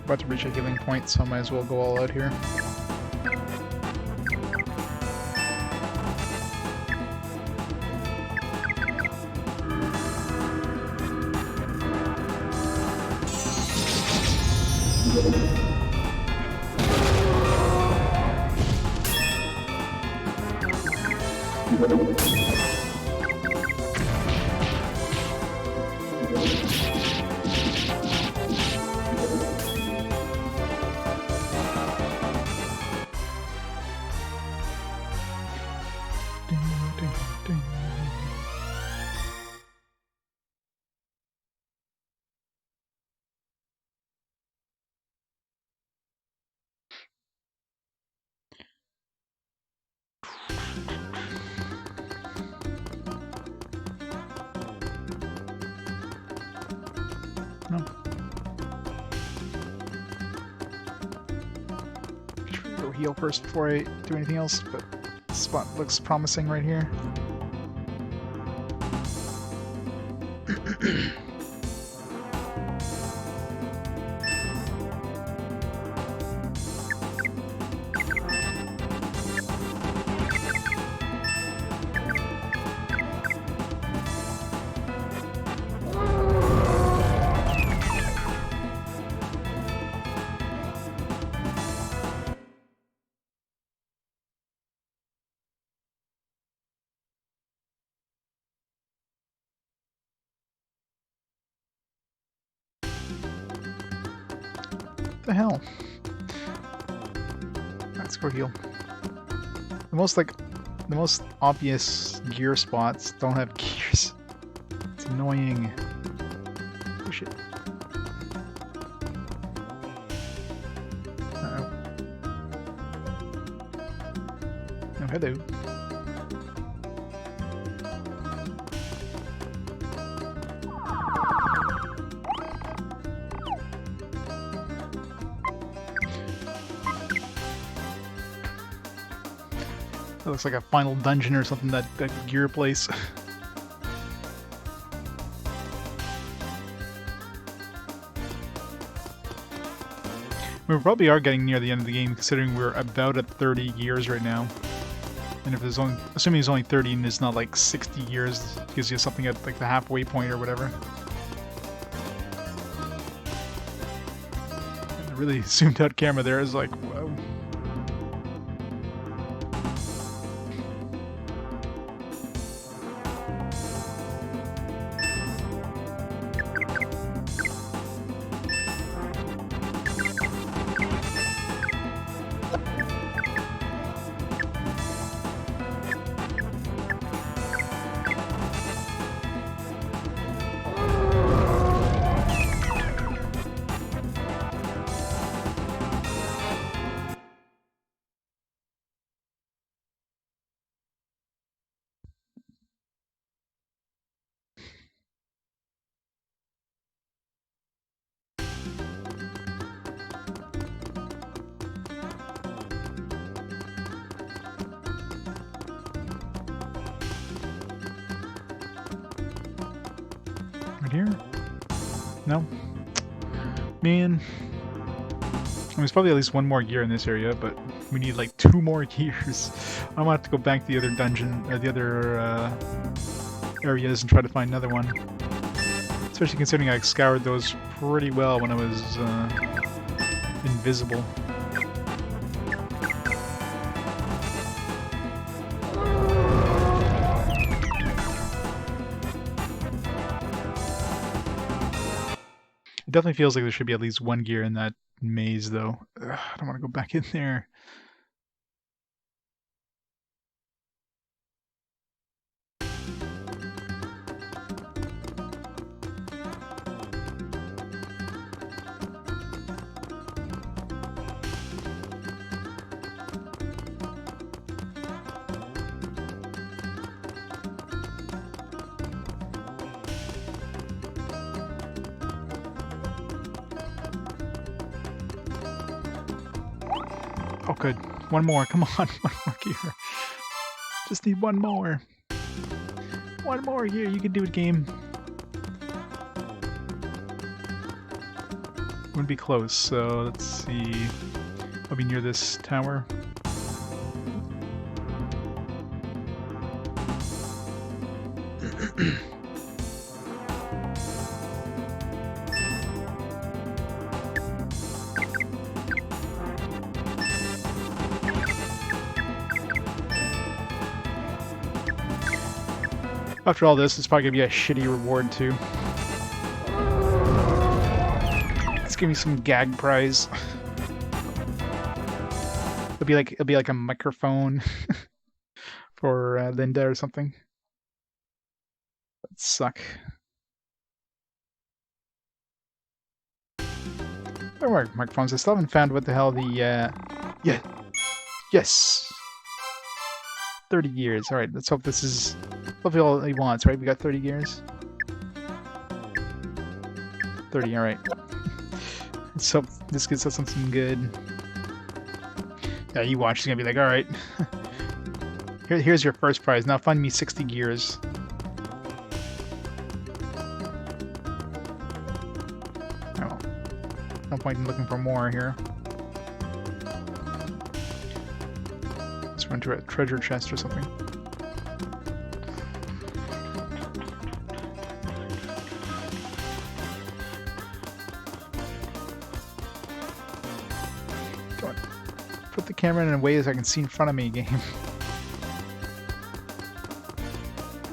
About to reach a healing point, so I might as well go all out here. No. Should go heal first before I do anything else, but this spot looks promising right here. the hell? Let's go heal. The most obvious gear spots don't have gears. It's annoying. Oh shit. Uh-oh. Oh, hello. That looks like a final dungeon or something, that gear place. We probably are getting near the end of the game, considering we're about at 30 years right now. And if there's only, assuming there's only 30 and it's not like 60 years, it gives you something at like the halfway point or whatever. And the really zoomed out camera there is like, whoa. Here? No? Man. I mean, there's probably at least one more gear in this area, but we need like 2 more gears. I'm gonna have to go back to the other dungeon, the other areas and try to find another one. Especially considering I scoured those pretty well when I was invisible. It definitely feels like there should be at least 1 gear in that maze, though. Ugh, I don't want to go back in there. Oh, good. 1 more. Come on. 1 more gear. Just need 1 more. 1 more gear. You can do it, game. Wouldn't be close, so let's see. I'll be near this tower. After all this, it's probably gonna be a shitty reward too. Let's give me some gag prize. It'll be like a microphone for Linda or something. That'd suck. There were microphones. I still haven't found what the hell the yeah. Yes. 30 years. All right. Let's hope this is. Hopefully all he wants, right? We got 30 gears. 30, alright. Let's hope this gets us something good. Yeah, you watch, he's gonna be like, alright. Here's your first prize. Now find me 60 gears. Oh. No point in looking for more here. Let's run to a treasure chest or something. Put the camera in a way as I can see in front of me, game.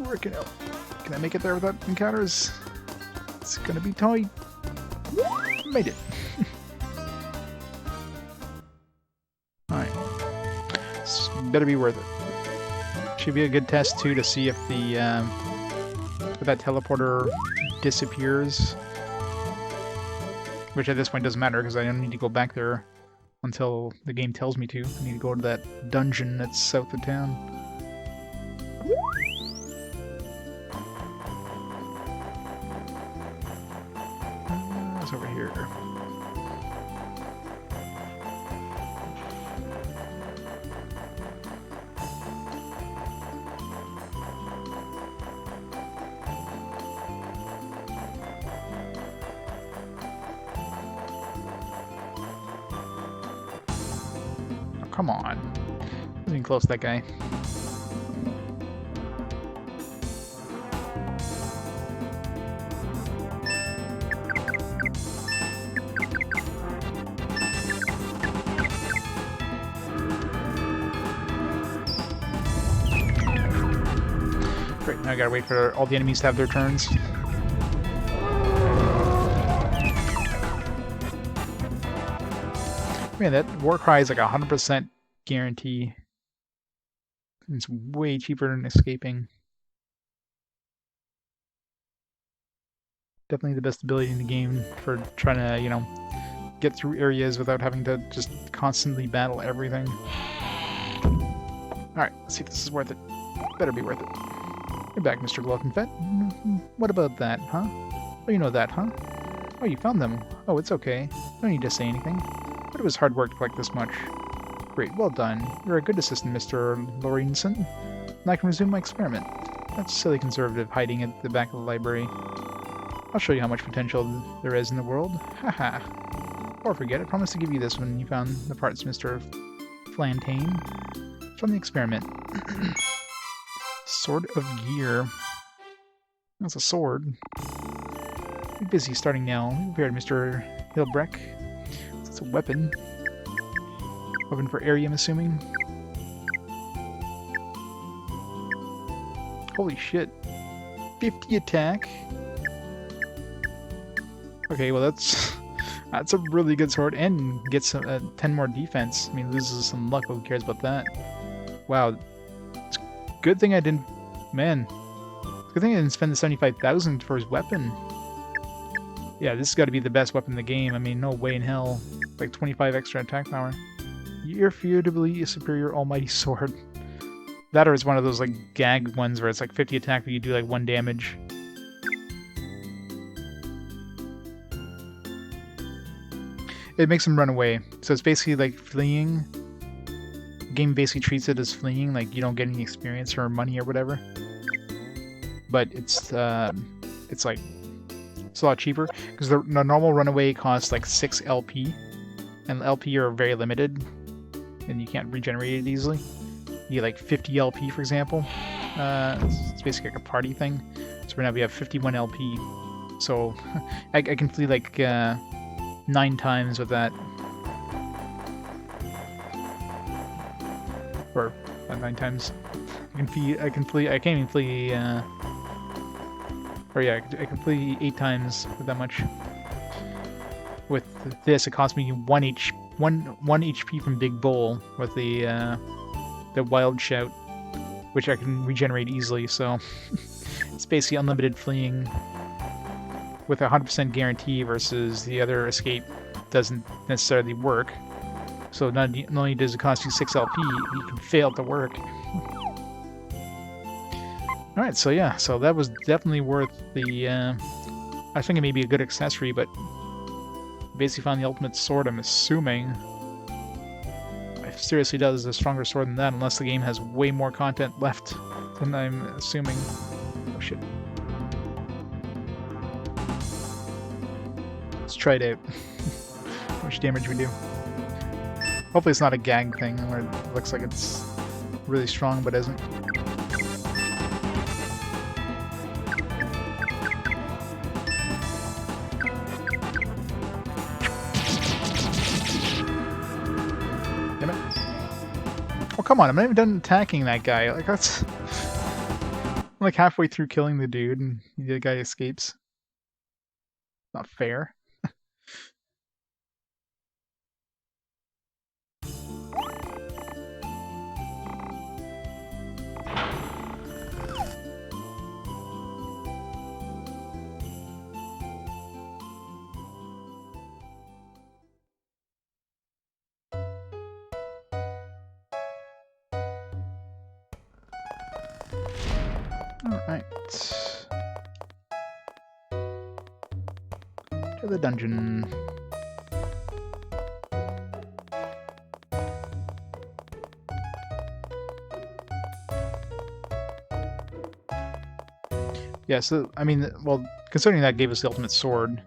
Working out. Can I make it there without encounters? It's gonna be tight. Made it. Better be worth it. Should be a good test too to see if the if that teleporter disappears. Which at this point doesn't matter because I don't need to go back there until the game tells me to. I need to go to that dungeon that's south of town. It's over here. Come on. Getting close to that guy. Great, now I gotta wait for all the enemies to have their turns. Man, that war cry is like 100% guarantee. It's way cheaper than escaping. Definitely the best ability in the game for trying to, you know, get through areas without having to just constantly battle everything. Alright, let's see if this is worth it. Better be worth it. You're back, Mr. Glowconfet. What about that, huh? Oh, you know that, huh? Oh, you found them. Oh, it's okay. No need to say anything. But it was hard work to collect this much. Great, well done. You're a good assistant, Mr. Lorenzen. And I can resume my experiment. That's silly conservative hiding at the back of the library. I'll show you how much potential there is in the world. Haha. Or forget, I promised to give you this when you found the parts, Mr. Flantane. From the experiment. Sword of Gear. That's a sword. Be busy starting now. Be prepared, Mr. Hilbrecht. It's a weapon. Weapon for area, I'm assuming. Holy shit. 50 attack? Okay, well that's a really good sword and gets 10 more defense. I mean, loses some luck, but who cares about that? Wow. It's good thing I didn't... Man. Good thing I didn't spend the 75,000 for his weapon. Yeah, this has got to be the best weapon in the game. I mean, no way in hell. Like 25 extra attack power. Irrefutably superior almighty sword. That or it's one of those like gag ones where it's like 50 attack but you do like 1 damage. It makes him run away. So it's basically like fleeing. The game basically treats it as fleeing, like you don't get any experience or money or whatever. But it's like it's a lot cheaper because the normal runaway costs like 6 LP, and LP are very limited, and you can't regenerate it easily. You get like 50 LP, for example. It's basically like a party thing. So right now we have 51 LP. So I can flee like 9 times with that. Or not 9 times. I can flee. I can't even flee. Or yeah, I can flee 8 times with that much. With this, it costs me 1 HP from Big Bull with the Wild Shout, which I can regenerate easily. So it's basically unlimited fleeing with a 100% guarantee versus the other escape doesn't necessarily work. So not only does it cost you 6 LP, you can fail to work. Alright, so yeah, so that was definitely worth the, I think it may be a good accessory, but basically found the ultimate sword, I'm assuming. I seriously doubt there's a stronger sword than that, unless the game has way more content left than I'm assuming. Oh shit. Let's try it out. How much damage we do. Hopefully it's not a gag thing, where it looks like it's really strong, but isn't. Damn it. Oh, come on, I'm not even done attacking that guy. Like, that's... I'm like halfway through killing the dude, and the guy escapes. Not fair. Alright. To the dungeon. Yeah, so, I mean, well, considering that gave us the ultimate sword,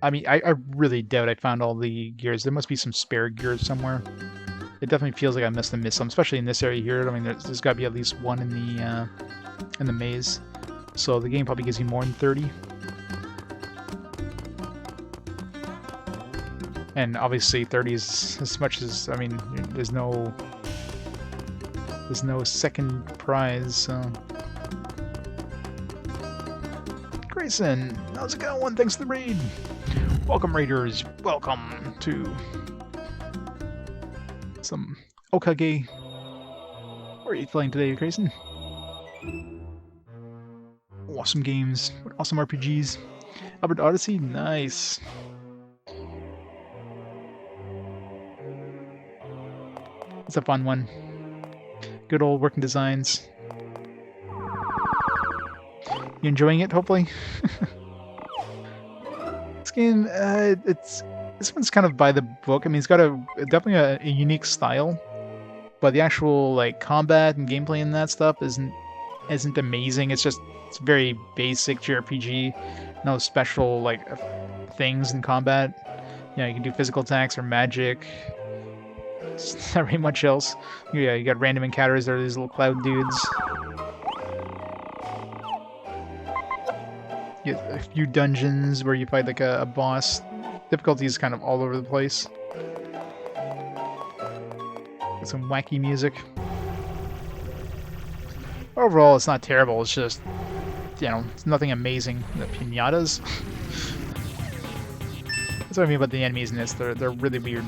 I mean, I really doubt I found all the gears. There must be some spare gears somewhere. It definitely feels like I must have missed some, especially in this area here. I mean, there's got to be at least one in the maze. So the game probably gives you more than 30. And obviously 30 is as much as, I mean, there's no second prize, so... Grayson, how's it going? Thanks for the raid. Welcome, raiders. Welcome to some Okage. How are you playing today, Grayson? Awesome games. Awesome RPGs. Albert Odyssey? Nice. It's a fun one. Good old working designs. You enjoying it, hopefully? This game, this one's kind of by the book. I mean, it's got definitely a unique style, but the actual like combat and gameplay and that stuff isn't amazing. It's very basic JRPG. No special like things in combat. You know, you can do physical attacks or magic. It's not very much else. Yeah, you got random encounters. There are these little cloud dudes. You get a few dungeons where you fight like a boss. Difficulty is kind of all over the place. Got some wacky music. Overall, it's not terrible. It's just, you know, it's nothing amazing. The pinatas. That's what I mean about the enemies in this. They're really weird.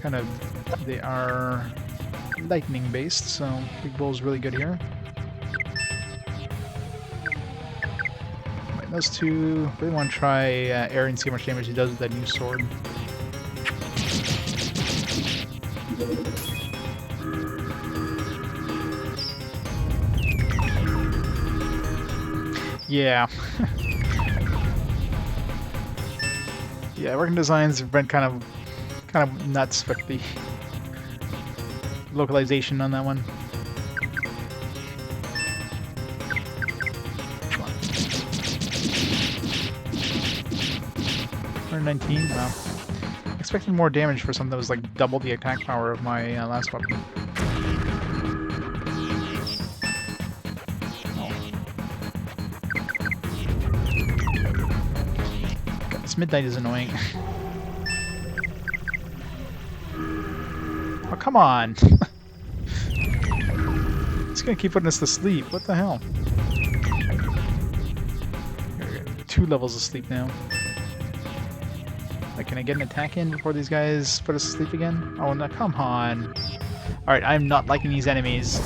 Kind of, they are lightning based, so Big Bull's really good here. Right, those two, really want to try air and see how much damage he does with that new sword. Yeah. Yeah, working designs have been kind of nuts with the localization on that one. 119? Wow. Expecting more damage for something that was like double the attack power of my last weapon. God, this midnight is annoying. Oh, come on! It's gonna keep putting us to sleep. What the hell? We're 2 levels of sleep now. Like, can I get an attack in before these guys put us to sleep again? Oh, no, come on. Alright, I'm not liking these enemies.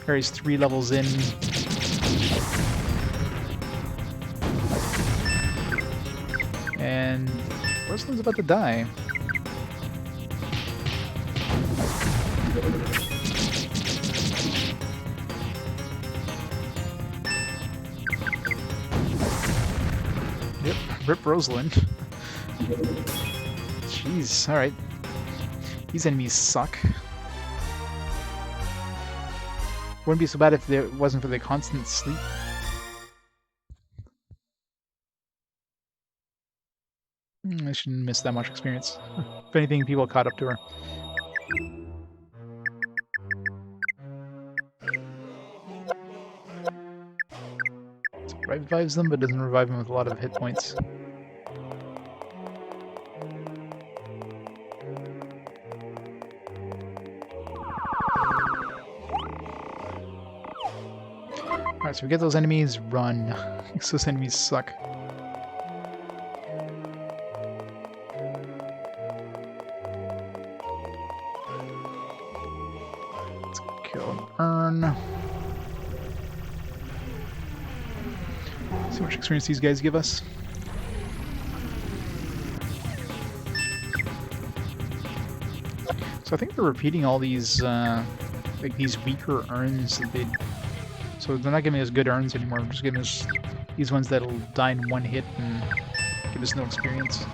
Harry's 3 levels in. And... first one's about to die. Yep, rip Rosalind. Jeez, alright. These enemies suck. Wouldn't be so bad if it wasn't for the constant sleep. I shouldn't miss that much experience. If anything, people caught up to her. So revives them, but doesn't revive them with a lot of hit points. Alright, so we get those enemies, run. Because those enemies suck. Earn. See how much experience these guys give us. So I think they're repeating all these, like these weaker urns that they... So they're not giving us good urns anymore, they're just giving us these ones that'll die in one hit and give us no experience.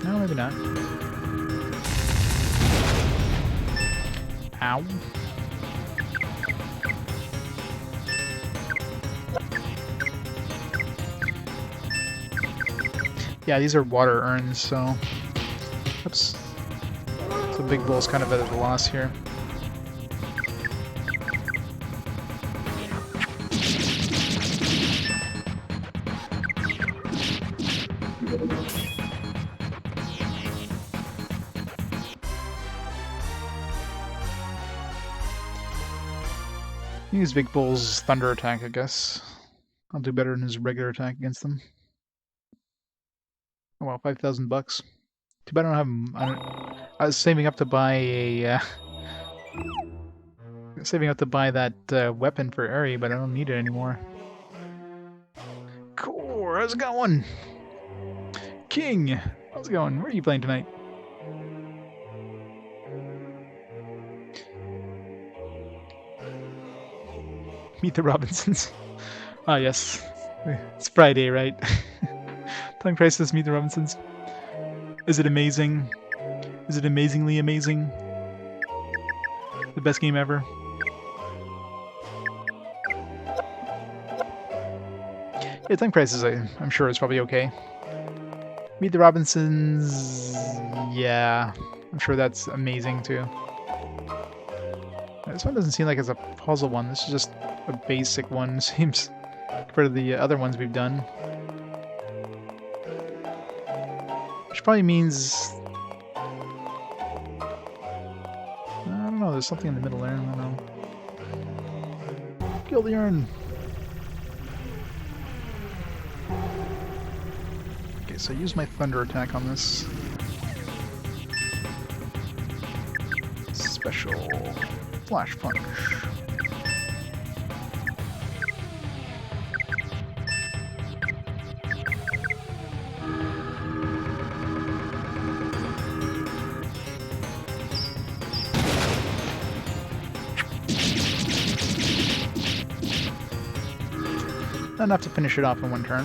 No, maybe not. Ow. Yeah, these are water urns, so... Oops. So Big Bull's kind of at a loss here. Use Big Bull's thunder attack, I guess. I'll do better than his regular attack against them. Oh well, $5,000. Too bad I don't have. I was saving up to buy a. Saving up to buy that weapon for Eri, but I don't need it anymore. Cool. How's it going? King, how's it going? Where are you playing tonight? Meet the Robinsons. Ah, yes. It's Friday, right? Time Crisis, Meet the Robinsons. Is it amazing? Is it amazingly amazing? The best game ever? Yeah, Time Crisis, I'm sure it's probably okay. Meet the Robinsons... Yeah, I'm sure that's amazing too. This one doesn't seem like it's a puzzle one, this is just a basic one, seems, compared to the other ones we've done. Which probably means... I don't know, there's something in the middle there, I don't know. Kill the urn! Okay, so use my thunder attack on this. Special flash punch. Not enough to finish it off in one turn.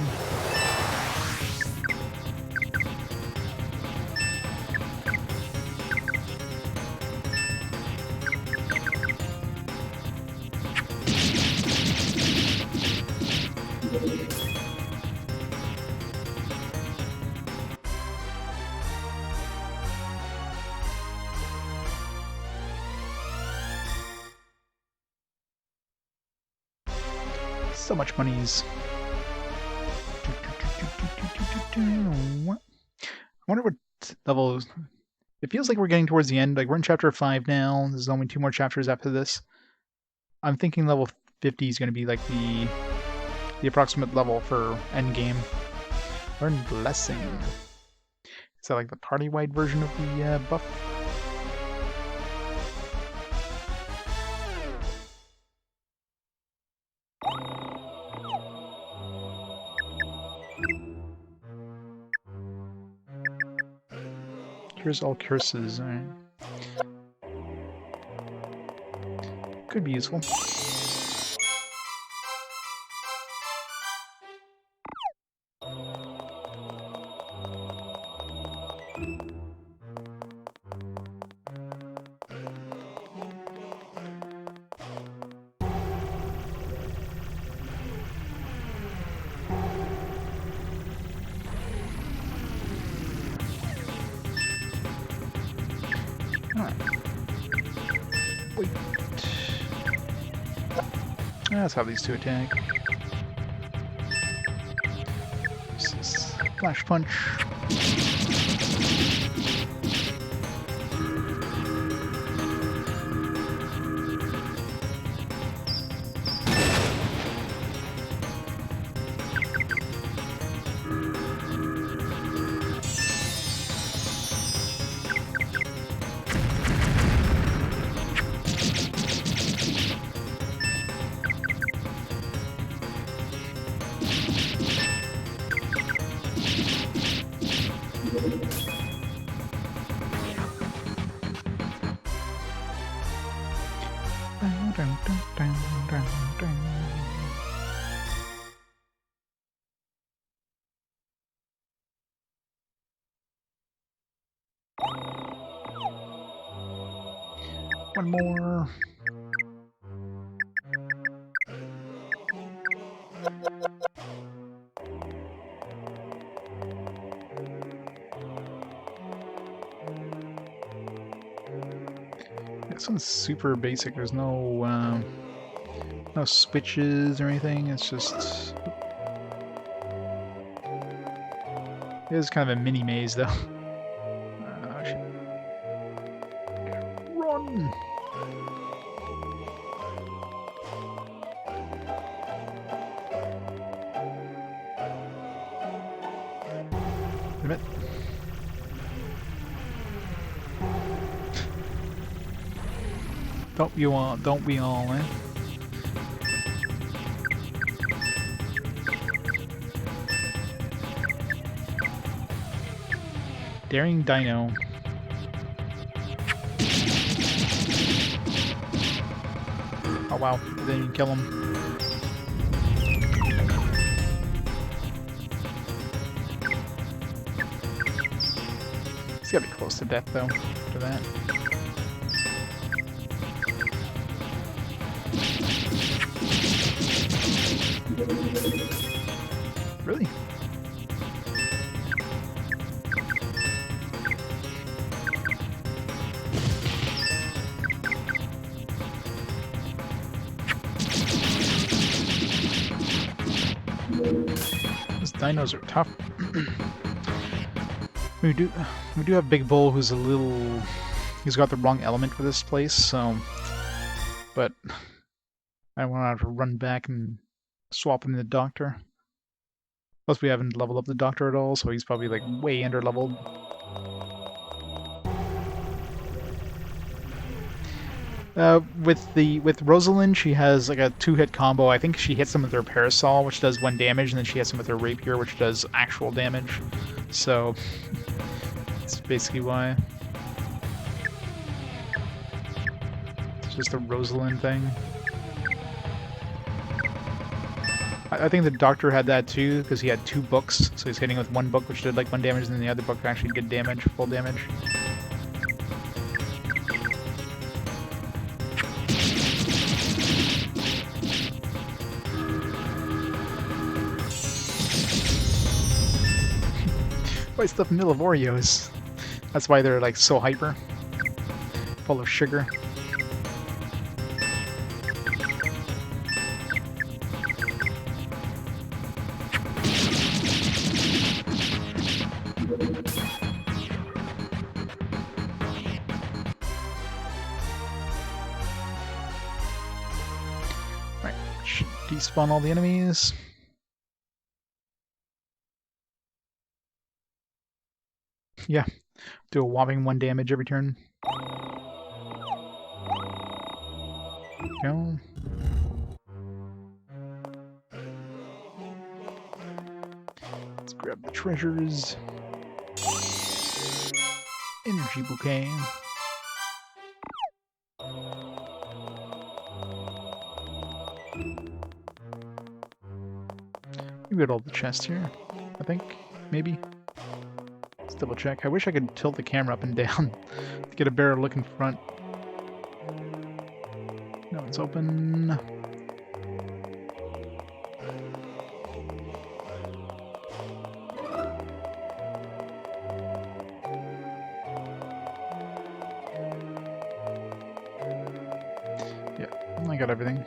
So much monies. I wonder what level... It feels like we're getting towards the end. Like, we're in chapter 5 now. There's only 2 more chapters after this. I'm thinking level 50 is going to be like the approximate level for endgame. Learn Blessing. Is that like the party-wide version of the buff? Cures all curses, alright. Could be useful. Wait. Let's have these two attack. This is Flash Punch. One more. This one's super basic. There's no no switches or anything. It's just it is kind of a mini maze though. Shit. Run! Damn it. Don't we all, eh? Daring Dino. Oh wow, didn't even kill him. He's gotta be close to death though, after that. Really? Those dinos are tough. we do have Big Bull, who's he's got the wrong element for this place, so but I want to have to run back and swap in the doctor. Plus we haven't leveled up the doctor at all, so he's probably like way under leveled. With Rosalind, she has like a 2-hit combo. I think she hits him with her parasol, which does 1 damage, and then she hits him with her rapier, which does actual damage. So that's basically why. It's just a Rosalind thing. I think the doctor had that too, because he had 2 books, so he's hitting with 1 book, which did like 1 damage, and then the other book actually did damage, full damage. Why stuff middle of Oreos? That's why they're like so hyper, full of sugar. Right, should despawn all the enemies. Yeah, do a whopping 1 damage every turn. Go. Let's grab the treasures. Energy bouquet. We got all the chests here, I think. Maybe. Let's double check. I wish I could tilt the camera up and down to get a better look in front. No, it's open. Yeah, I got everything.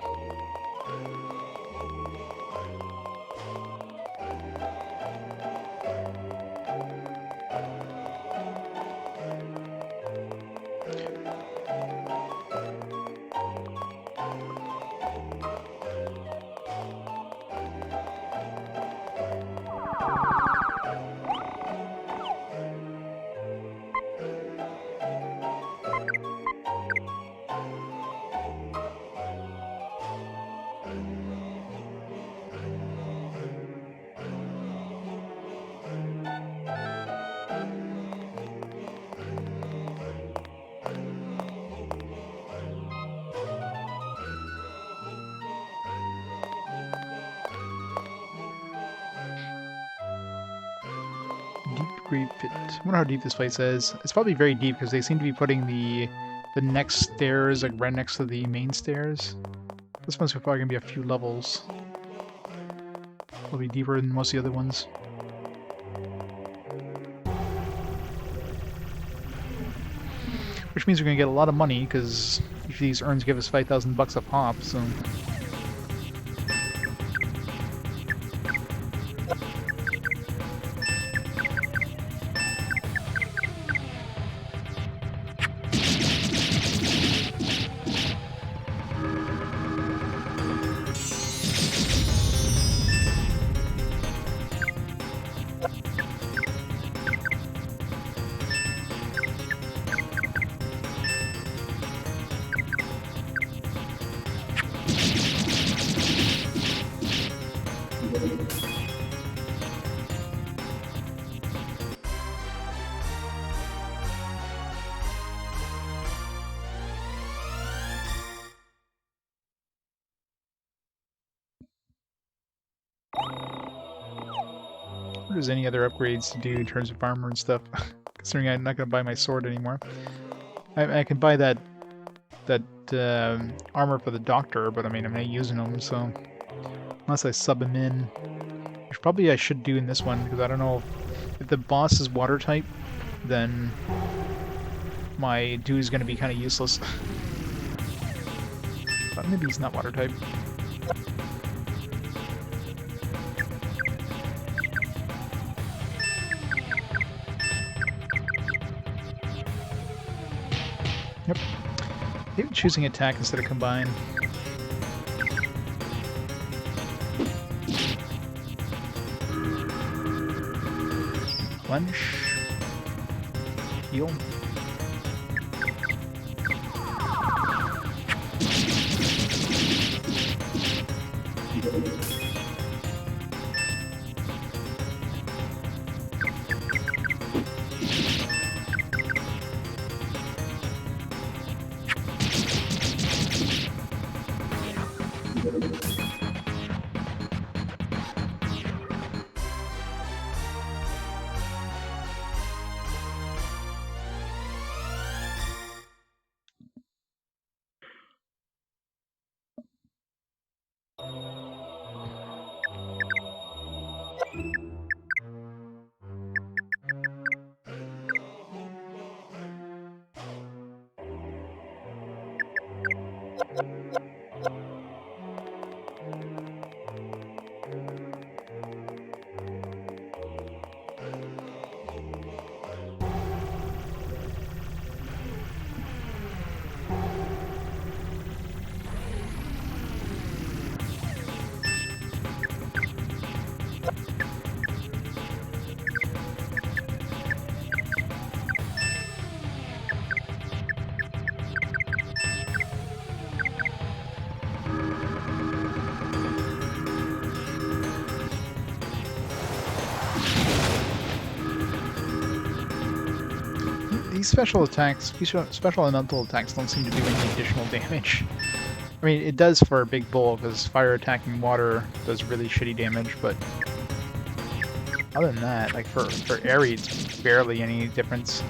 Great Pit. I wonder how deep this place is. It's probably very deep because they seem to be putting the next stairs like right next to the main stairs. This one's probably gonna be a few levels. It'll be deeper than most of the other ones. Which means we're gonna get a lot of money because each of these urns give us 5,000 bucks a pop. So. If there's any other upgrades to do in terms of armor and stuff, considering I'm not going to buy my sword anymore. I can buy that armor for the doctor, but I mean, I'm not using them, so unless I sub him in, which probably I should do in this one, because I don't know if the boss is water type, then my dude is going to be kind of useless. But maybe he's not water type. Yep. Maybe choosing attack instead of combine. Clench. Heal. These special attacks, special elemental attacks don't seem to do any additional damage. I mean, it does for a big bull, because fire attacking water does really shitty damage, but other than that, like for Aerie, it's barely any difference.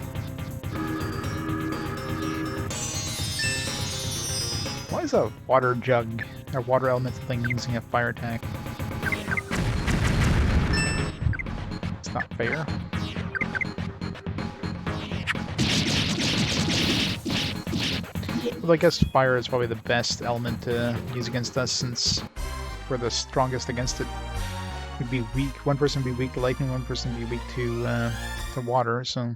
Why is a water jug, or water elemental thing using a fire attack? It's not fair. Well, I guess fire is probably the best element to use against us, since we're the strongest against it. We'd be weak. One person would be weak to lightning, one person would be weak to water, so...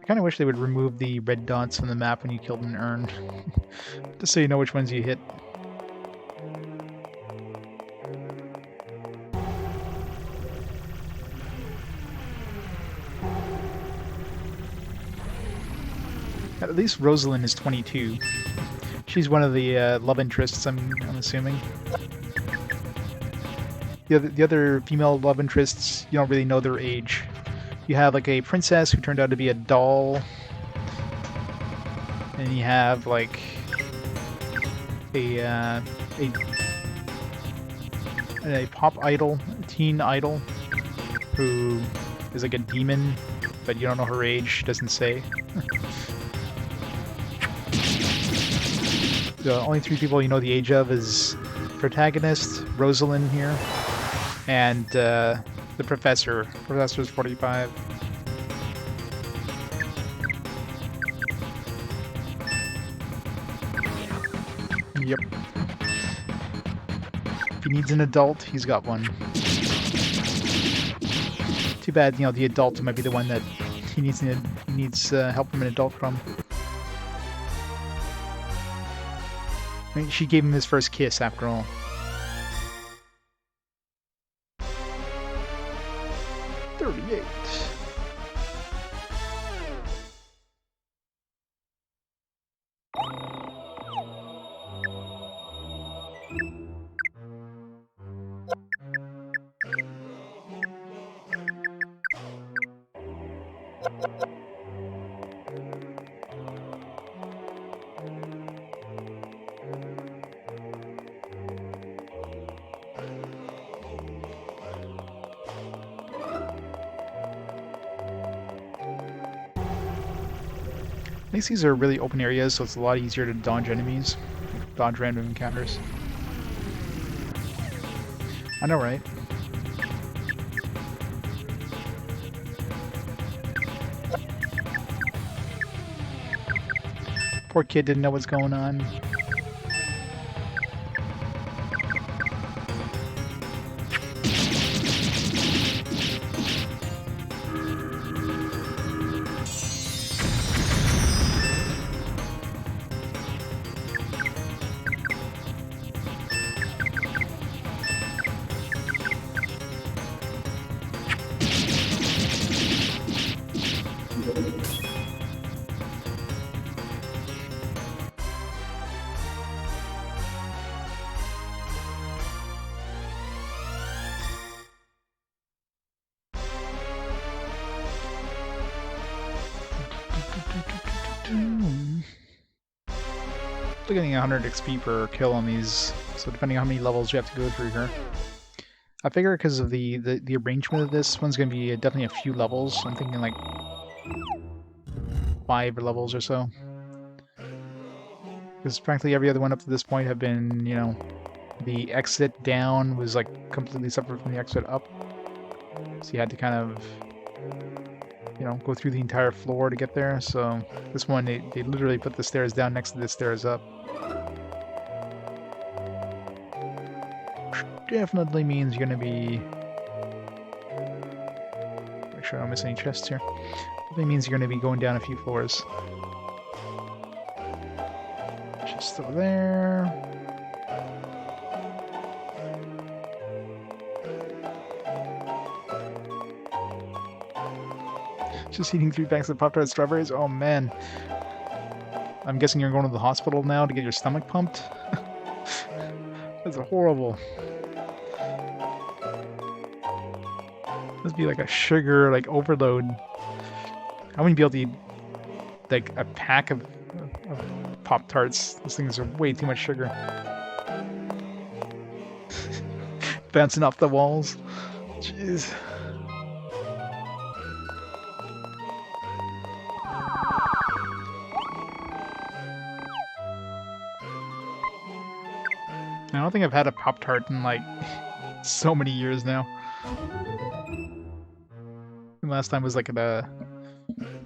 I kind of wish they would remove the red dots on the map when you killed an urn, just so you know which ones you hit. At least Rosalind is 22. She's one of the love interests, I'm assuming. The other female love interests, you don't really know their age. You have like a princess who turned out to be a doll, And you have like a pop idol, a teen idol, who is like a demon, but you don't know her age, doesn't say. The only three people you know the age of is protagonist, Rosalind here, and the professor. Professor's 45. Yep. If he needs an adult, he's got one. Too bad, you know, the adult might be the one that he needs help from an adult from. I mean, she gave him his first kiss, after all. At least these are really open areas, so it's a lot easier to dodge enemies, dodge random encounters. I know, right? Poor kid didn't know what's going on. Still getting 100 XP per kill on these, so depending on how many levels you have to go through here. I figure because of the arrangement of this one's going to be definitely a few levels. I'm thinking like 5 levels or so. Because practically every other one up to this point have been, you know, the exit down was like completely separate from the exit up. So you had to kind of, you know, go through the entire floor to get there. So this one, they literally put the stairs down next to the stairs up. Definitely means you're gonna be... Make sure I don't miss any chests here. Definitely means you're gonna be going down a few floors. Chest over there. Just eating 3 packs of Pop-Tart strawberries? Oh man. I'm guessing you're going to the hospital now to get your stomach pumped? That's horrible. Must be like a sugar like overload. I wouldn't be able to eat like a pack of Pop-Tarts. Those things are way too much sugar. Bouncing off the walls. Jeez. I don't think I've had a Pop-Tart in like so many years now. The last time was like at a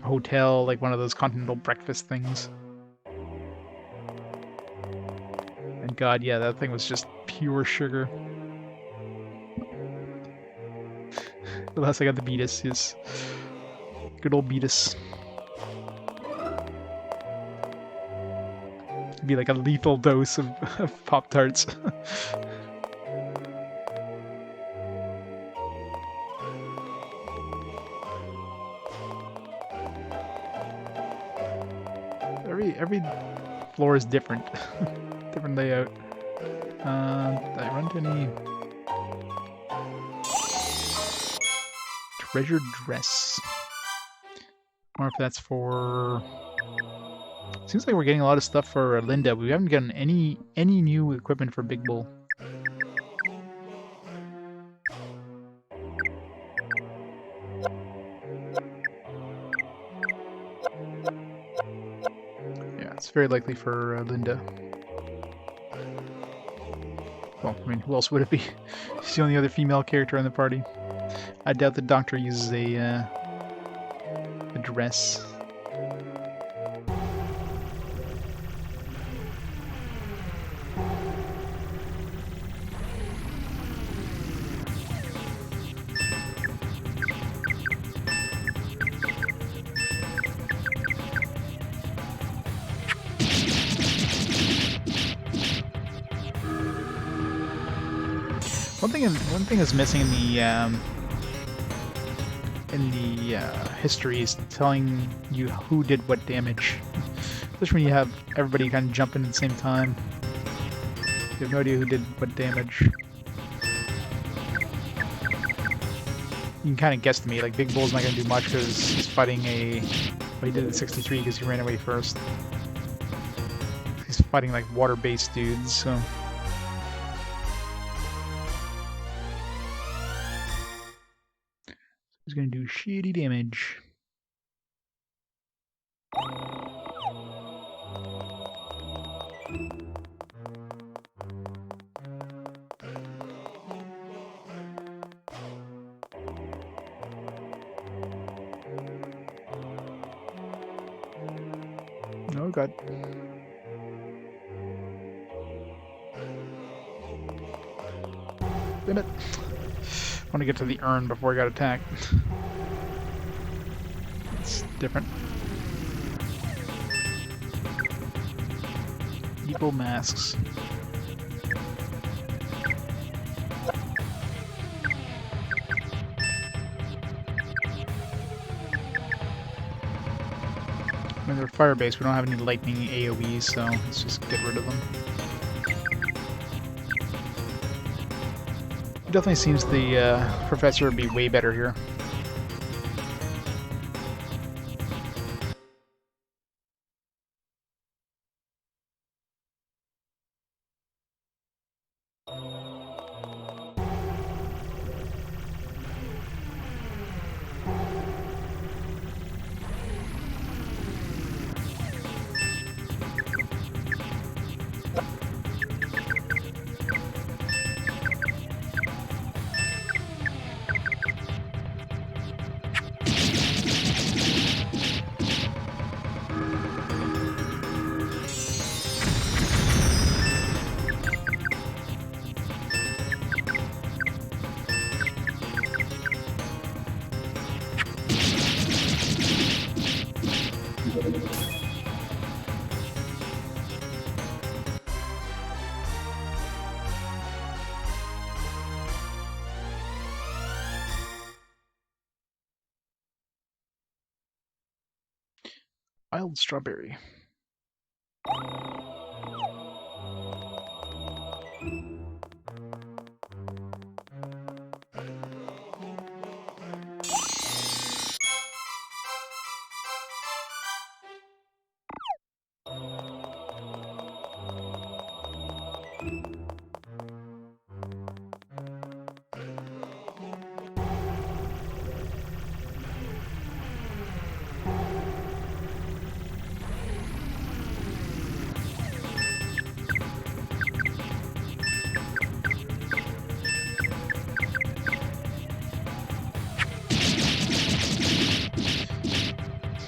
hotel, like one of those continental breakfast things. And god, yeah, that thing was just pure sugar. The last I got the Beatus is good old Beatus. It'd be like a lethal dose of Pop-Tarts. Every floor is different. Different layout. Did I run to any... Treasure dress. Or if that's for... Seems like we're getting a lot of stuff for Linda. We haven't gotten any new equipment for Big Bull. Yeah, it's very likely for Linda. Well, I mean, who else would it be? She's the only other female character in the party. I doubt the doctor uses a dress. One thing is missing in the history is telling you who did what damage. Especially when you have everybody kind of jumping at the same time. You have no idea who did what damage. You can kind of guesstimate. Like Big Bull's not going to do much because he's fighting a. Well, he did it at 63 because he ran away first. He's fighting like water-based dudes, so. He's gonna do shitty damage. Oh god. Damn it. I want to get to the urn before I got attacked. It's different. Evil masks. I mean, they're fire-based. We don't have any lightning AoEs, so let's just get rid of them. It definitely seems the professor would be way better here. Wild strawberry.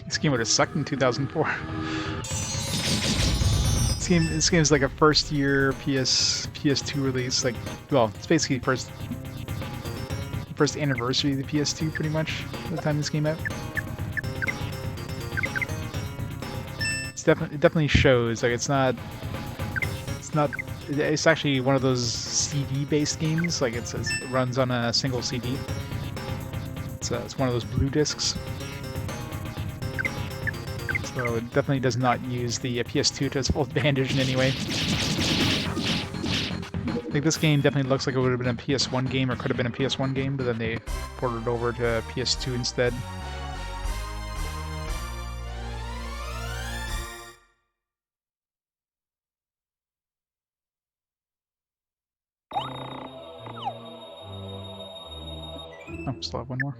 This game would have sucked in 2004. This game is like a first-year PS2 release. Like, well, it's basically first anniversary of the PS2, pretty much. By the time this came out, it definitely shows. Like, it's actually one of those CD-based games. Like, it runs on a single CD. It's one of those blue discs. So it definitely does not use the PS2 to its full advantage in any way. Like, this game definitely looks like it would have been a PS1 game, or could have been a PS1 game, but then they ported it over to PS2 instead. Oh, still have one more.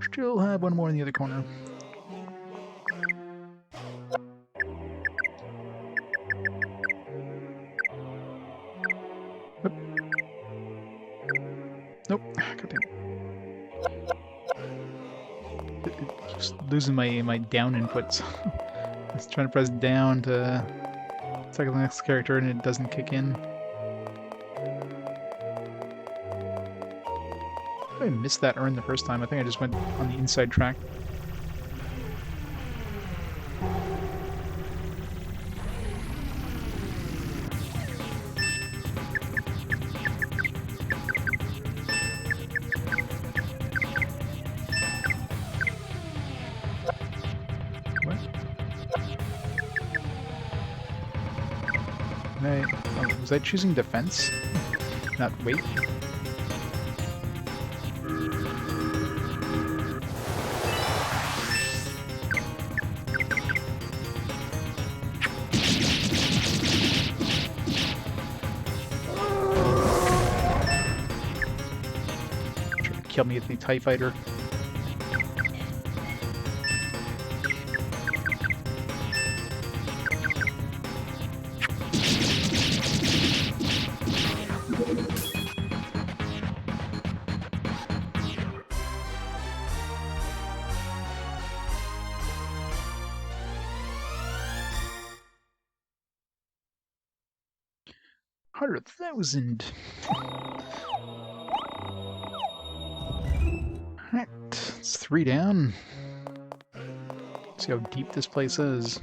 Still have one more in the other corner. Oop. Nope. God damn. Just losing my down inputs. I was trying to press down to select the next character and it doesn't kick in. I missed that urn the first time. I think I just went on the inside track. What? Oh, was I choosing defense? Not wait? Kill me with the TIE Fighter. $100,000. Alright, it's 3 down. See how deep this place is.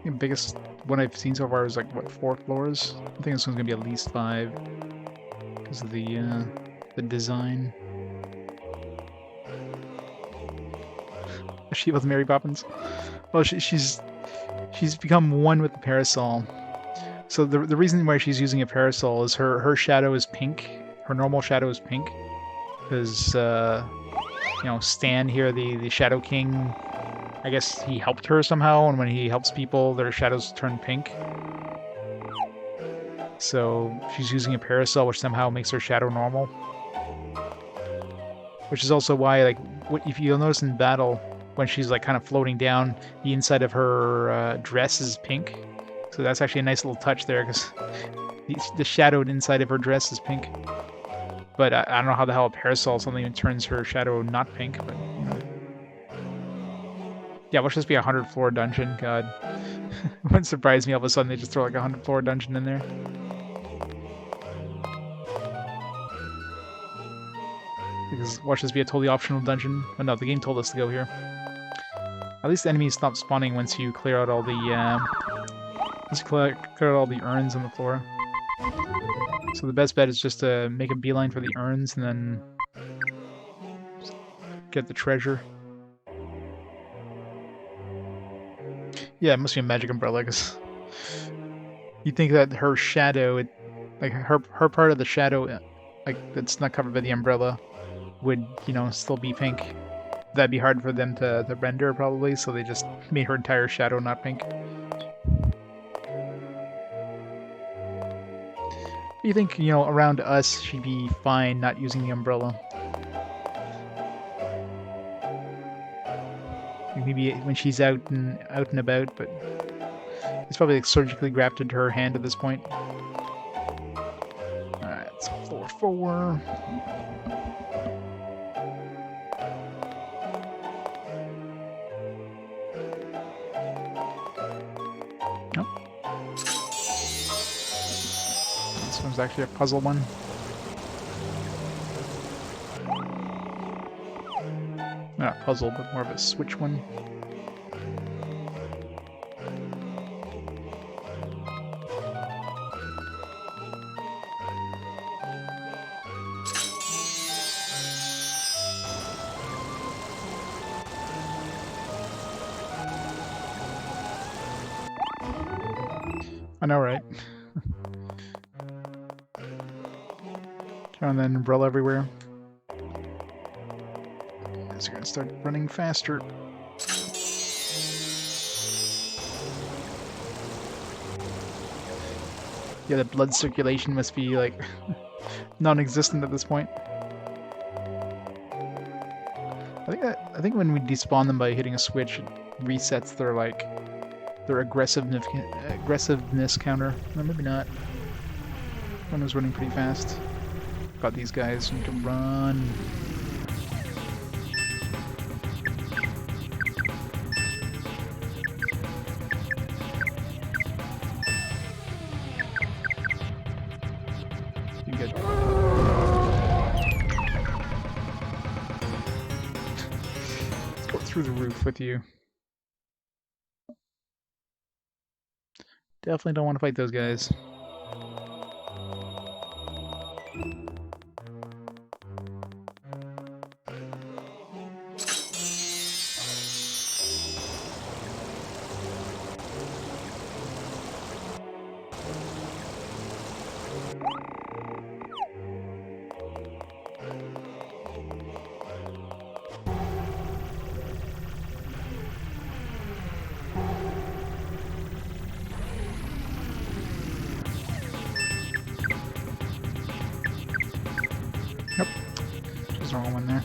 The biggest one I've seen so far is like, what, 4 floors? I think this one's gonna be at least 5 because of the design. She with Mary Poppins. Well, she's become one with the parasol. So the reason why she's using a parasol is her shadow is pink. Her normal shadow is pink. Because, you know, Stan here, the Shadow King, I guess he helped her somehow, and when he helps people, their shadows turn pink. So she's using a parasol, which somehow makes her shadow normal. Which is also why, like, if you'll notice in battle, when she's, like, kind of floating down, the inside of her dress is pink. So that's actually a nice little touch there, because the shadowed inside of her dress is pink. But I don't know how the hell a parasol something that turns her shadow not pink, but, you know. Yeah, watch this be a 100-floor dungeon, god. It wouldn't surprise me all of a sudden they just throw like a 100-floor dungeon in there. Because watch this be a totally optional dungeon. Oh no, the game told us to go here. At least the enemies stop spawning once you clear out all the, clear out all the urns on the floor. So the best bet is just to make a beeline for the urns and then get the treasure. Yeah, it must be a magic umbrella, because you'd think that her shadow, like her part of the shadow, like that's not covered by the umbrella, would, you know, still be pink. That'd be hard for them to render probably, so they just made her entire shadow not pink. You think, you know, around us, she'd be fine not using the umbrella. Maybe when she's out and about, but it's probably like surgically grafted to her hand at this point. Alright, it's 4-4. Nope. This one's actually a puzzle one. Not a puzzle, but more of a switch one. I know, right? Throwing that umbrella everywhere. So you're gonna start running faster. Yeah, the blood circulation must be like non-existent at this point. I think when we despawn them by hitting a switch, it resets their like their aggressiveness counter. No, maybe not. One was running pretty fast. Got these guys. Need to run. You good. Let's go through the roof with you. Definitely don't want to fight those guys. Nope. There's the wrong one there.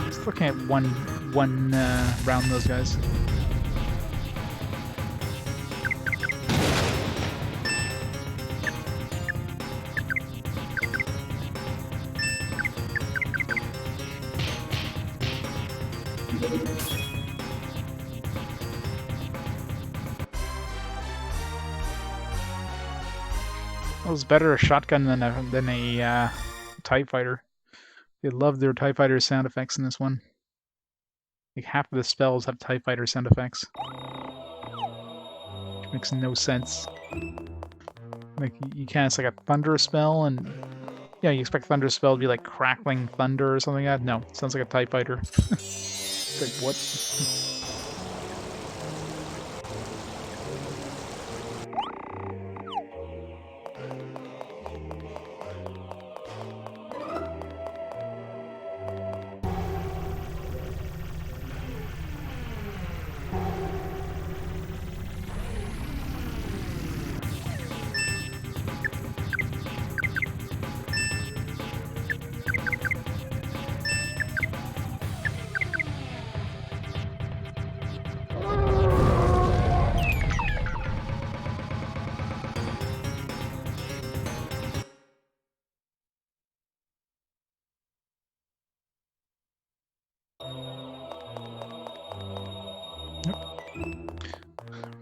Just looking at one round those guys. It was better a shotgun than a TIE fighter. They love their TIE fighter sound effects in this one. Like half of the spells have TIE fighter sound effects. Which makes no sense. Like you cast like a thunder spell and yeah, you expect thunder spell to be like crackling thunder or something like that. No, it sounds like a TIE fighter. It's like what?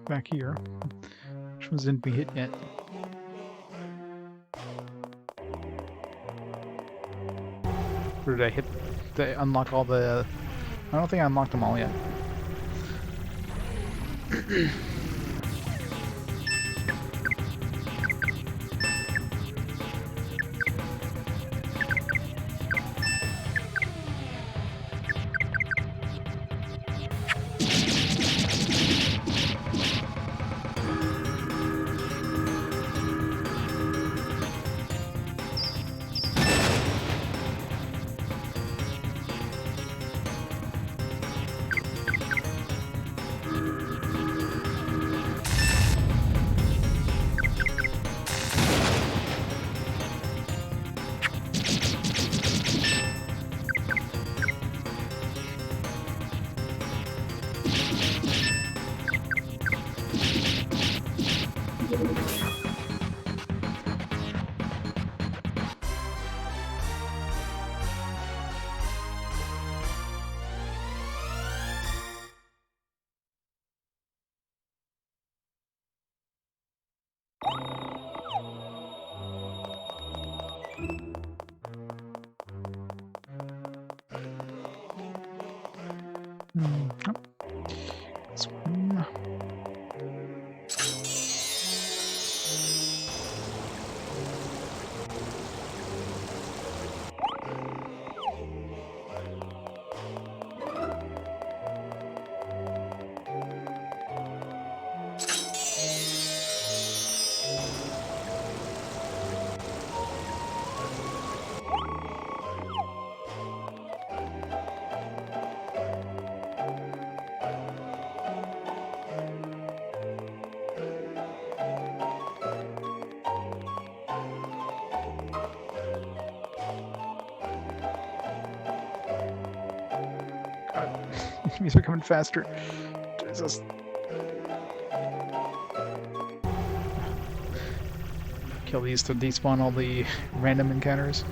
Back here. Which ones didn't be hit yet? Or did I hit? Did I unlock all the? I don't think I unlocked them all yet. God, enemies are coming faster. Jesus. Kill these to despawn all the random encounters.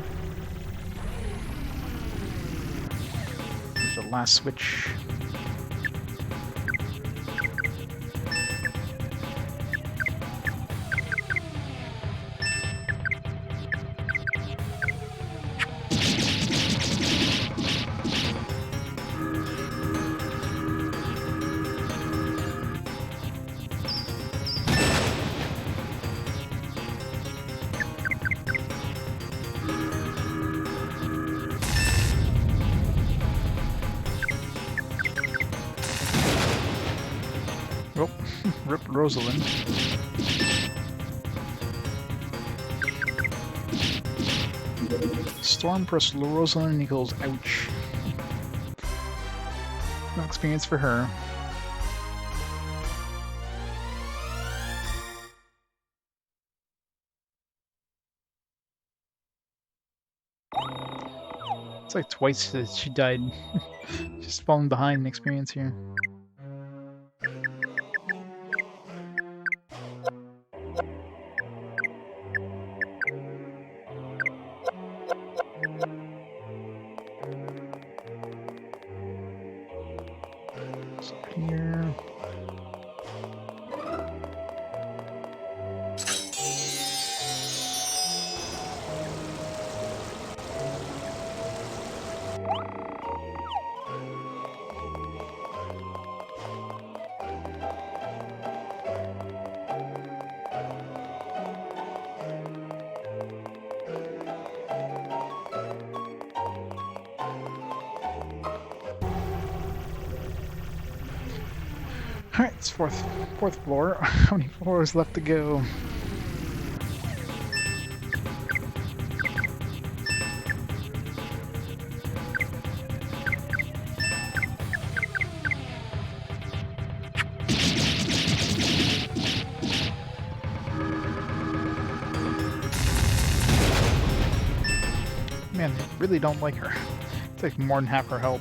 There's the last switch. Oh, rip Rosalind. Storm plus Rosalind equals ouch. No experience for her. It's like twice that she died. Just falling behind in experience here. So here. Alright, it's fourth floor. How many floors left to go? Man, they really don't like her. It's like more than half her health.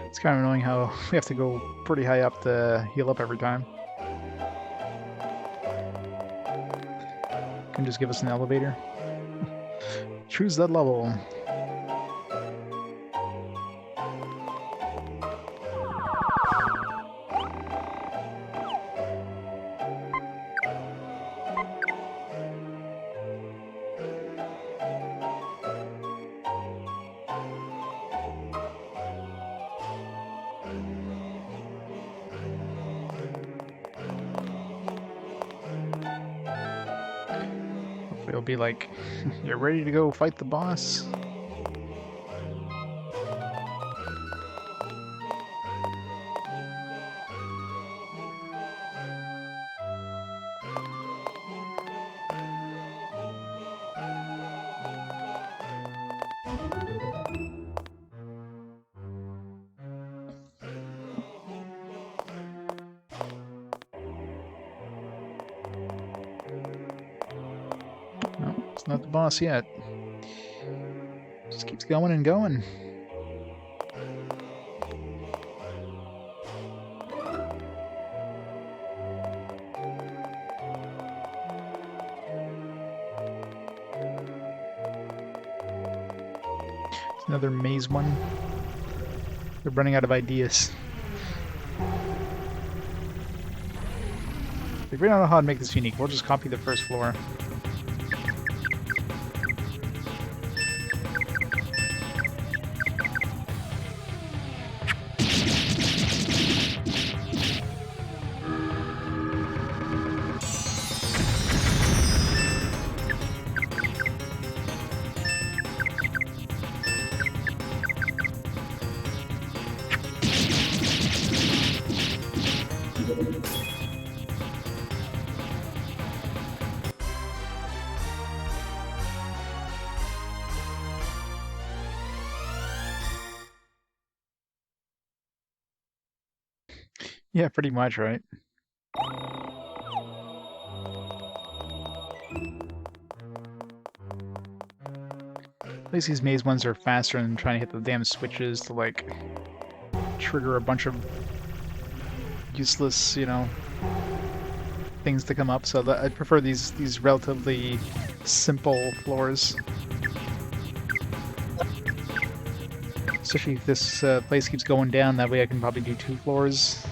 It's kind of annoying how we have to go pretty high up to heal up every time. Can just give us an elevator. Choose that level. It'll be like, you're ready to go fight the boss? No, it's not the boss yet. Just keeps going and going. It's another maze one. They're running out of ideas. They figured out how to make this unique. We'll just copy the first floor. Yeah, pretty much, right? At least these maze ones are faster than trying to hit the damn switches to, like, trigger a bunch of useless, you know, things to come up. So I prefer these relatively simple floors. Especially if this place keeps going down, that way I can probably do 2 floors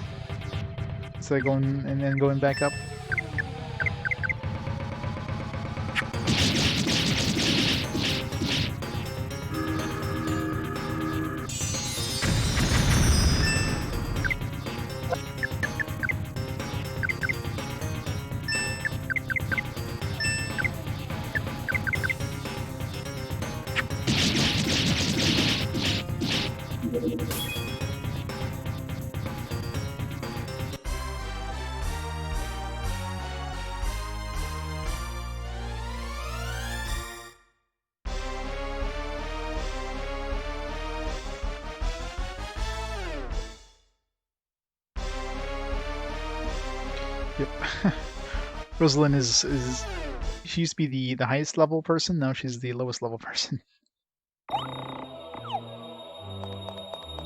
instead of going and then going back up. Yep. Rosalind is she used to be the highest level person, now she's the lowest level person.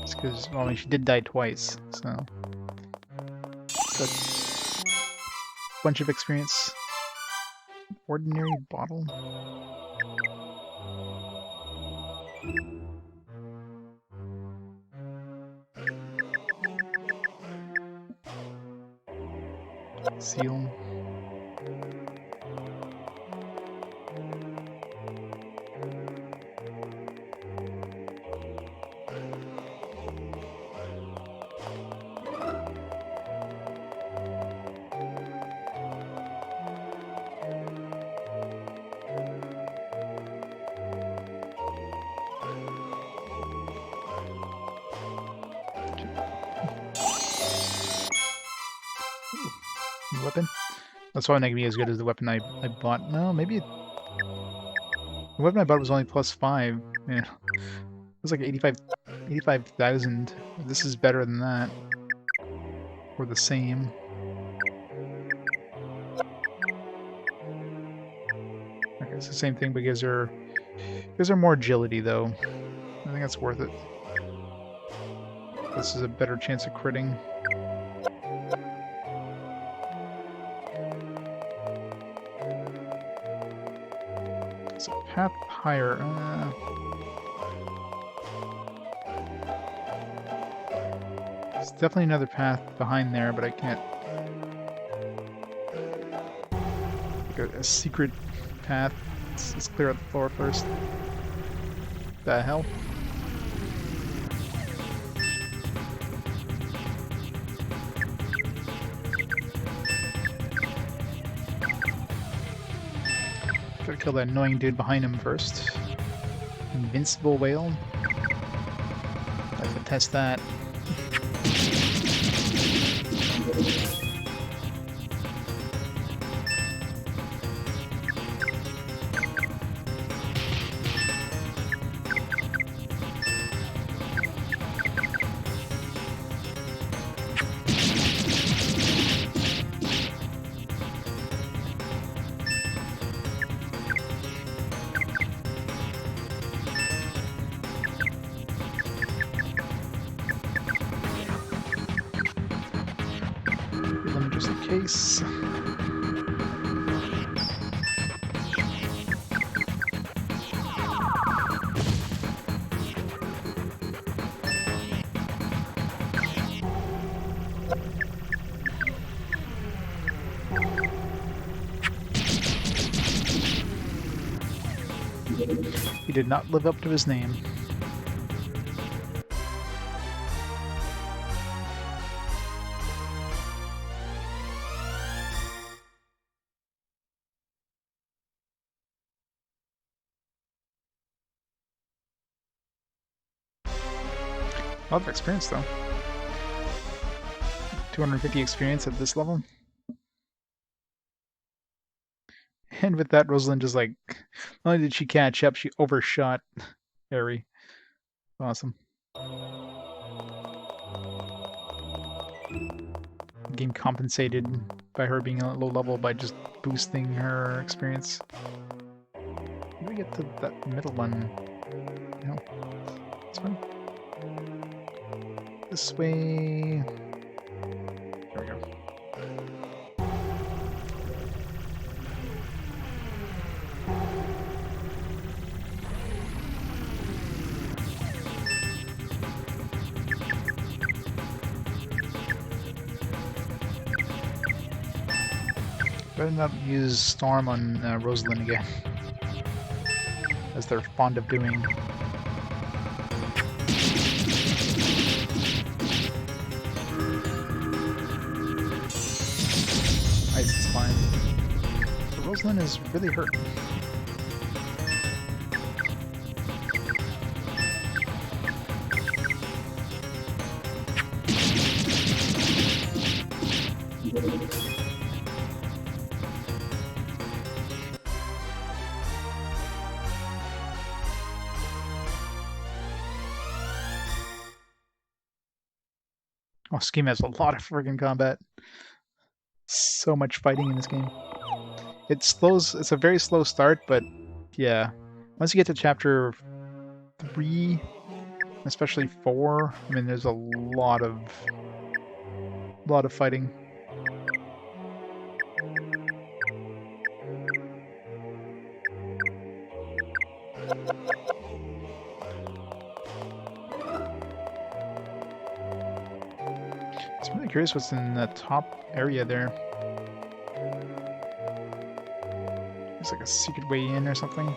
It's because, well, I mean, she did die twice, so it's a bunch of experience. Ordinary bottle? Seal. Weapon? That's probably not gonna be as good as the weapon I bought. No, maybe the weapon I bought was only +5. Yeah. It was like 85,000. This is better than that. Or the same. Okay, it's the same thing, but gives her more agility though. I think that's worth it. This is a better chance of critting. It's a path higher. There's definitely another path behind there, but I can't. Like a secret path. Let's clear out the floor first. The hell? Gotta kill that annoying dude behind him first. Invincible whale. I have to test that. Just in case. He did not live up to his name. A lot of experience, though. 250 experience at this level. And with that, Rosalind just like, not only did she catch up, she overshot Harry. Awesome. Game compensated by her being a low level by just boosting her experience. How do we get to that middle one? No. This one? This way. There we go. Better not use Storm on Rosalind again, as they're fond of doing. Ice is fine. But Rosalind is really hurt. Oh, this game has a lot of friggin' combat. So much fighting in this game. It slows. It's a very slow start, but yeah, once you get to chapter 3, especially 4, I mean, there's a lot of fighting. I'm really curious what's in the top area there. It's like a secret way in or something.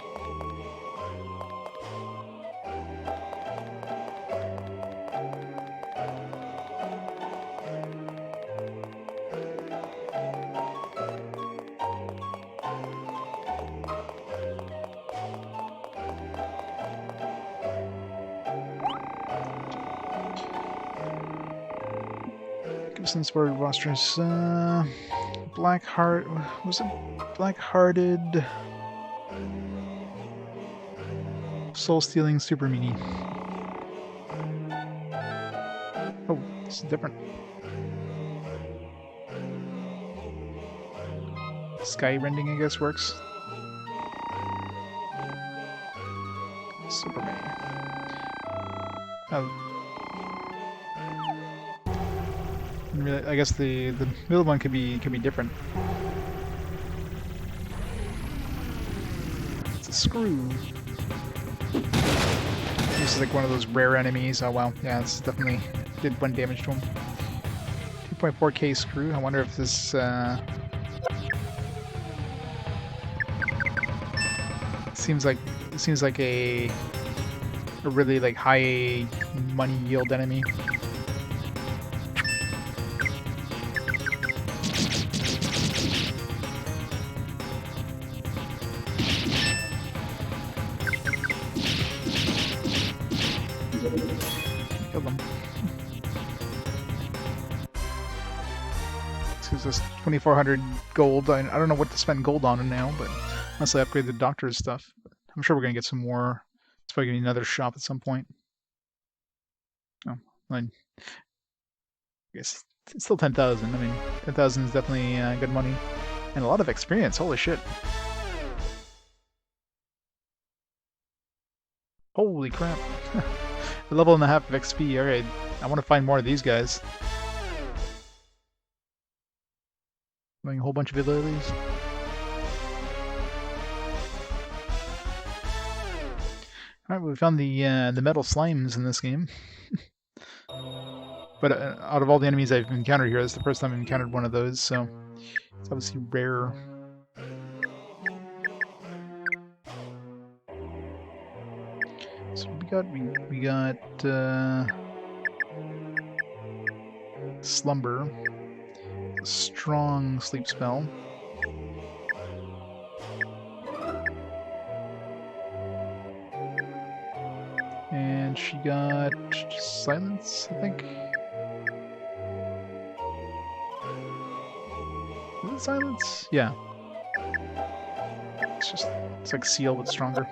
Since we're rosters, Blackheart, was it Black-Hearted Soul-Stealing Super Meanie? Oh, it's different. Sky Rending, I guess, works. Super Meanie. Oh. I guess the middle one could be different. It's a screw. This is like one of those rare enemies. Oh wow, yeah, this definitely did 1 damage to him. 2.4k screw. I wonder if this seems like a really like high money yield enemy. Kill them. This gives us 2,400 gold. I don't know what to spend gold on now, but unless I upgrade the doctor's stuff. I'm sure we're gonna get some more. It's probably gonna be another shop at some point. Oh, I guess it's still 10,000. I mean, 10,000 is definitely good money. And a lot of experience, holy shit. Holy crap. A level and a half of XP, alright. I want to find more of these guys. Doing a whole bunch of abilities. Alright, we found the metal slimes in this game. But out of all the enemies I've encountered here, it's the first time I've encountered one of those, so it's obviously rare. So we got Slumber, a strong sleep spell. And she got Silence, I think. Is it Silence? Yeah. It's like Seal, but stronger.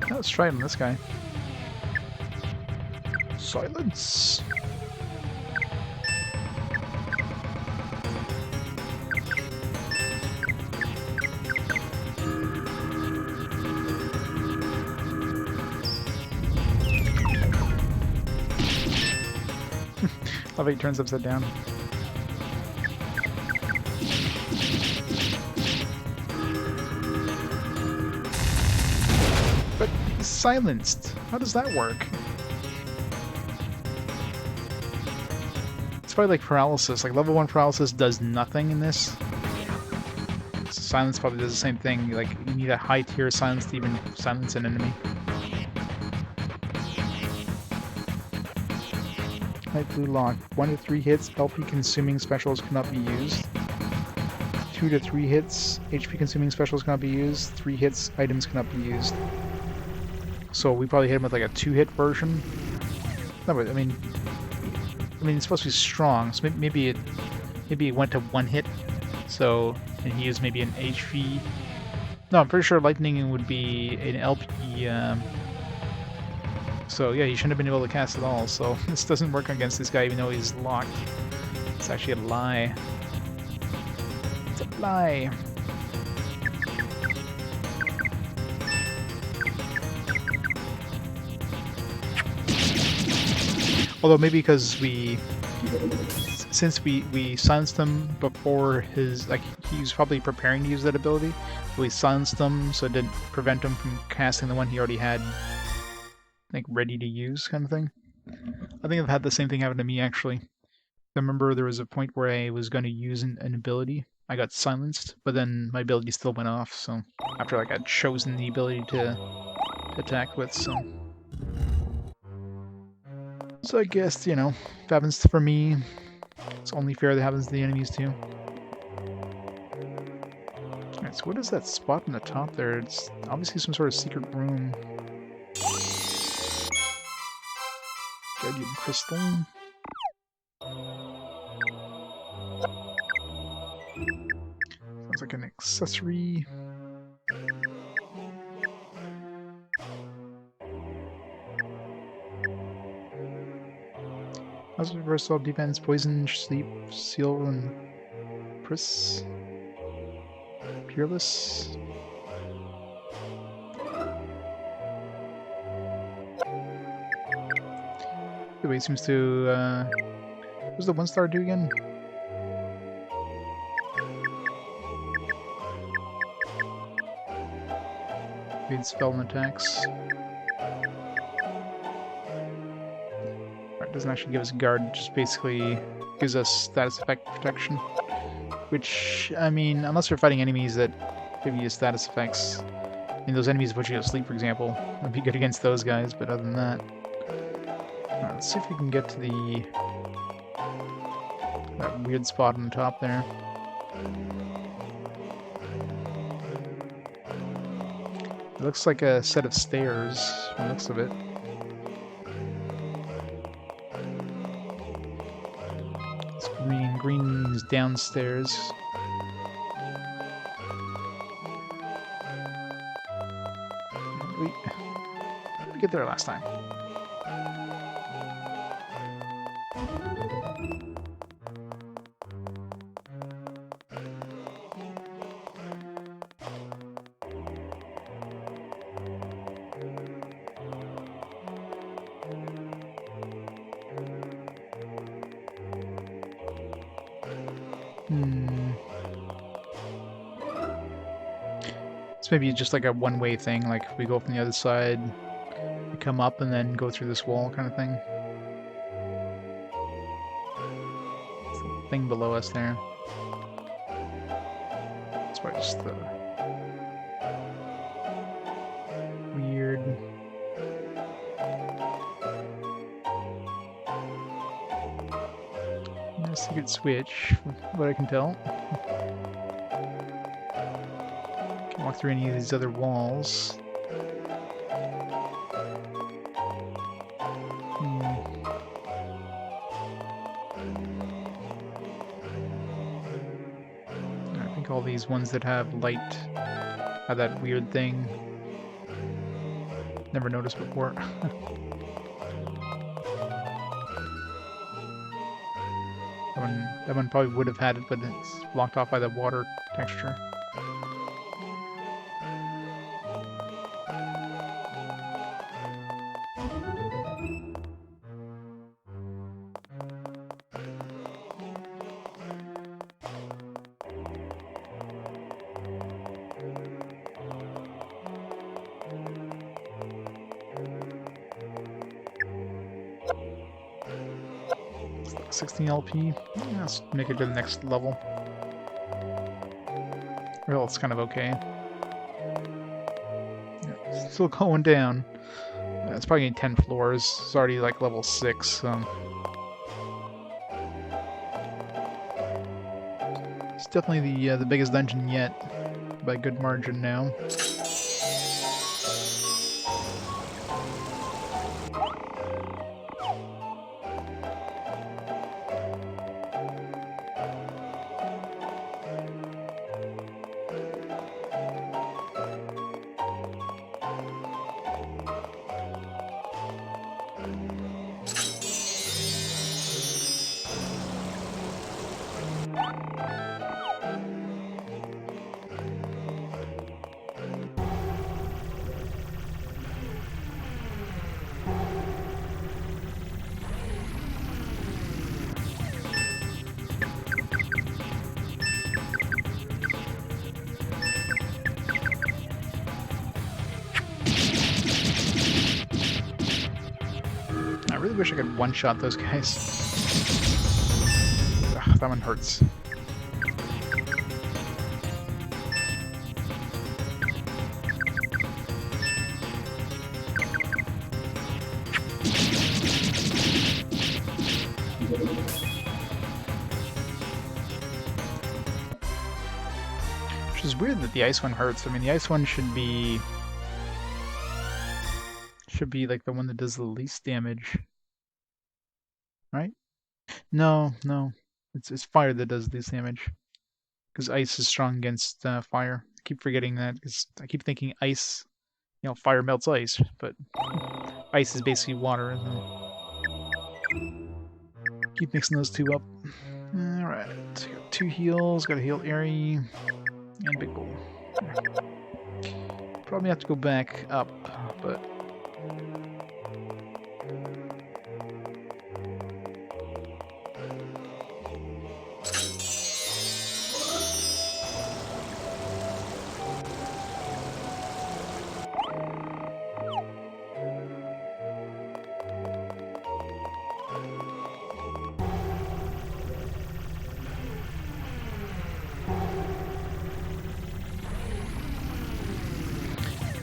Now let's try it on this guy. Silence! Love how he turns upside down. But he's silenced. How does that work? It's probably like paralysis. Like level 1 paralysis does nothing in this. Silence probably does the same thing. Like you need a high tier silence to even silence an enemy. Light blue lock. 1 to 3 hits, LP consuming specials cannot be used. 2 to 3 hits, HP consuming specials cannot be used. 3 hits, items cannot be used. So we probably hit him with like a 2-hit version. No, but I mean it's supposed to be strong, so maybe it went to 1 hit. So and he used maybe an HP. No, I'm pretty sure lightning would be an LP. So yeah, he shouldn't have been able to cast at all. So this doesn't work against this guy, even though he's locked. It's actually a lie. It's a lie. Although maybe because since we silenced him before his, like, he was probably preparing to use that ability, we silenced him so it didn't prevent him from casting the one he already had, like, ready to use, kind of thing. I think I've had the same thing happen to me, actually. I remember there was a point where I was going to use an ability. I got silenced, but then my ability still went off, so after like I'd chosen the ability to attack with, so I guess, you know, if it happens for me, it's only fair that happens to the enemies too. Alright, so what is that spot on the top there? It's obviously some sort of secret room. Guardian Crystal. Sounds like an accessory. How's reverse all defense, poison, sleep, seal, and pris? Peerless. The way it seems to, what does the 1-star do again? Evade spell and attacks. It doesn't actually give us guard, it just basically gives us status effect protection. Which, I mean, unless you're fighting enemies that give you status effects, I mean, those enemies that put you to sleep, for example, would be good against those guys, but other than that... Alright, let's see if we can get to that weird spot on the top there. It looks like a set of stairs, from the looks of it. It's green. Green means downstairs. We get there last time. It's maybe just like a one-way thing, like if we go from the other side, we come up and then go through this wall kind of thing. Thing below us there. It's probably just the weird. No secret switch, from what I can tell. Can't walk through any of these other walls. I think all these ones that have light have that weird thing. Never noticed before. That one probably would have had it, but it's blocked off by the water texture. It's like 16 LP. Yeah, let's make it to the next level. Well, it's kind of okay. Yeah, still going down. Yeah, it's probably getting 10 floors. It's already like level 6, so... It's definitely the biggest dungeon yet, by a good margin now. I really wish I could one-shot those guys. Ugh, that one hurts. Which is weird that the ice one hurts. I mean, the ice one should be like the one that does the least damage, right? No, it's fire that does the least damage, because ice is strong against fire. I keep forgetting that because I keep thinking ice, fire melts ice, but ice is basically water, isn't it? Keep mixing those two up. All right, got 2 heals. Got to heal Airy and Big Bull. Probably have to go back up, but.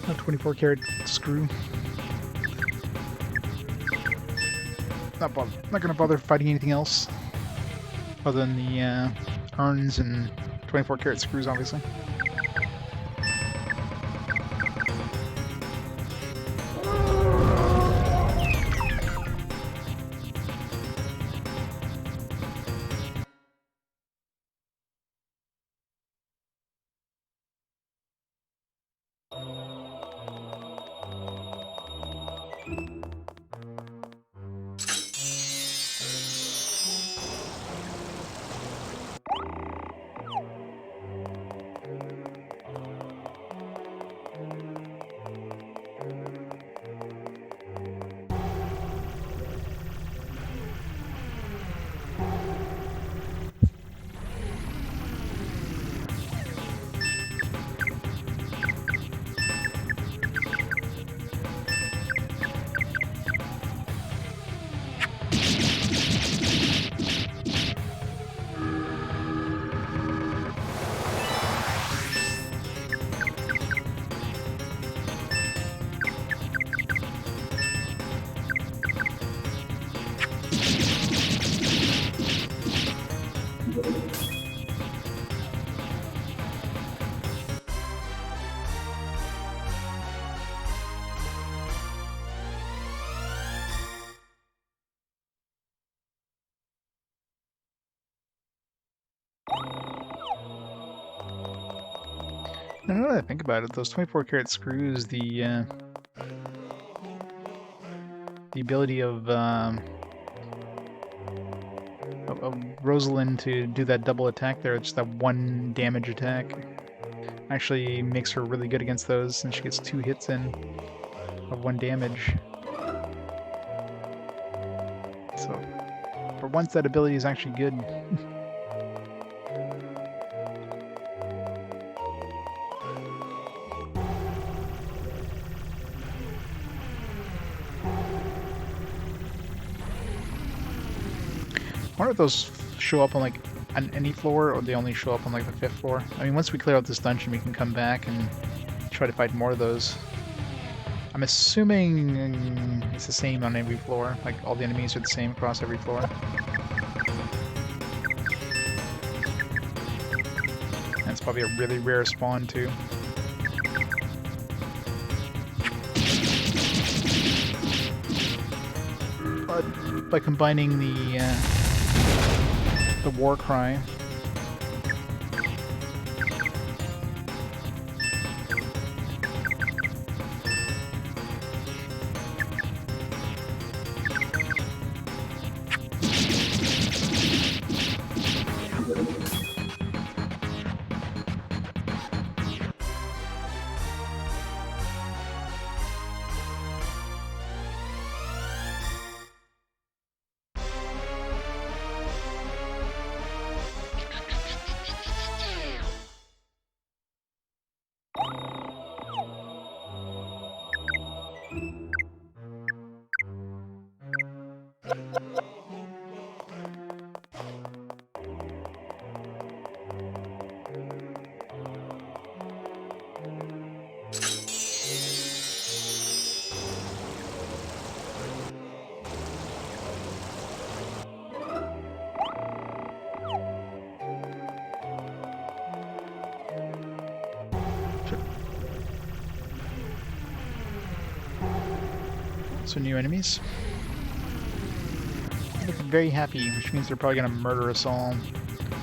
A 24 karat screw. Not gonna bother fighting anything else other than the urns and 24 karat screws, obviously. Now that I think about it, those 24 karat screws, the ability of Rosalind to do that double attack there, just that one damage attack, actually makes her really good against those since she gets 2 hits in of 1 damage. So, for once, that ability is actually good. I wonder if those show up on like on any floor, or they only show up on like the 5th floor. I mean, once we clear out this dungeon, we can come back and try to fight more of those. I'm assuming it's the same on every floor, like all the enemies are the same across every floor. That's probably a really rare spawn too. But by combining the war cry, so new enemies. They look very happy, which means they're probably gonna murder us all.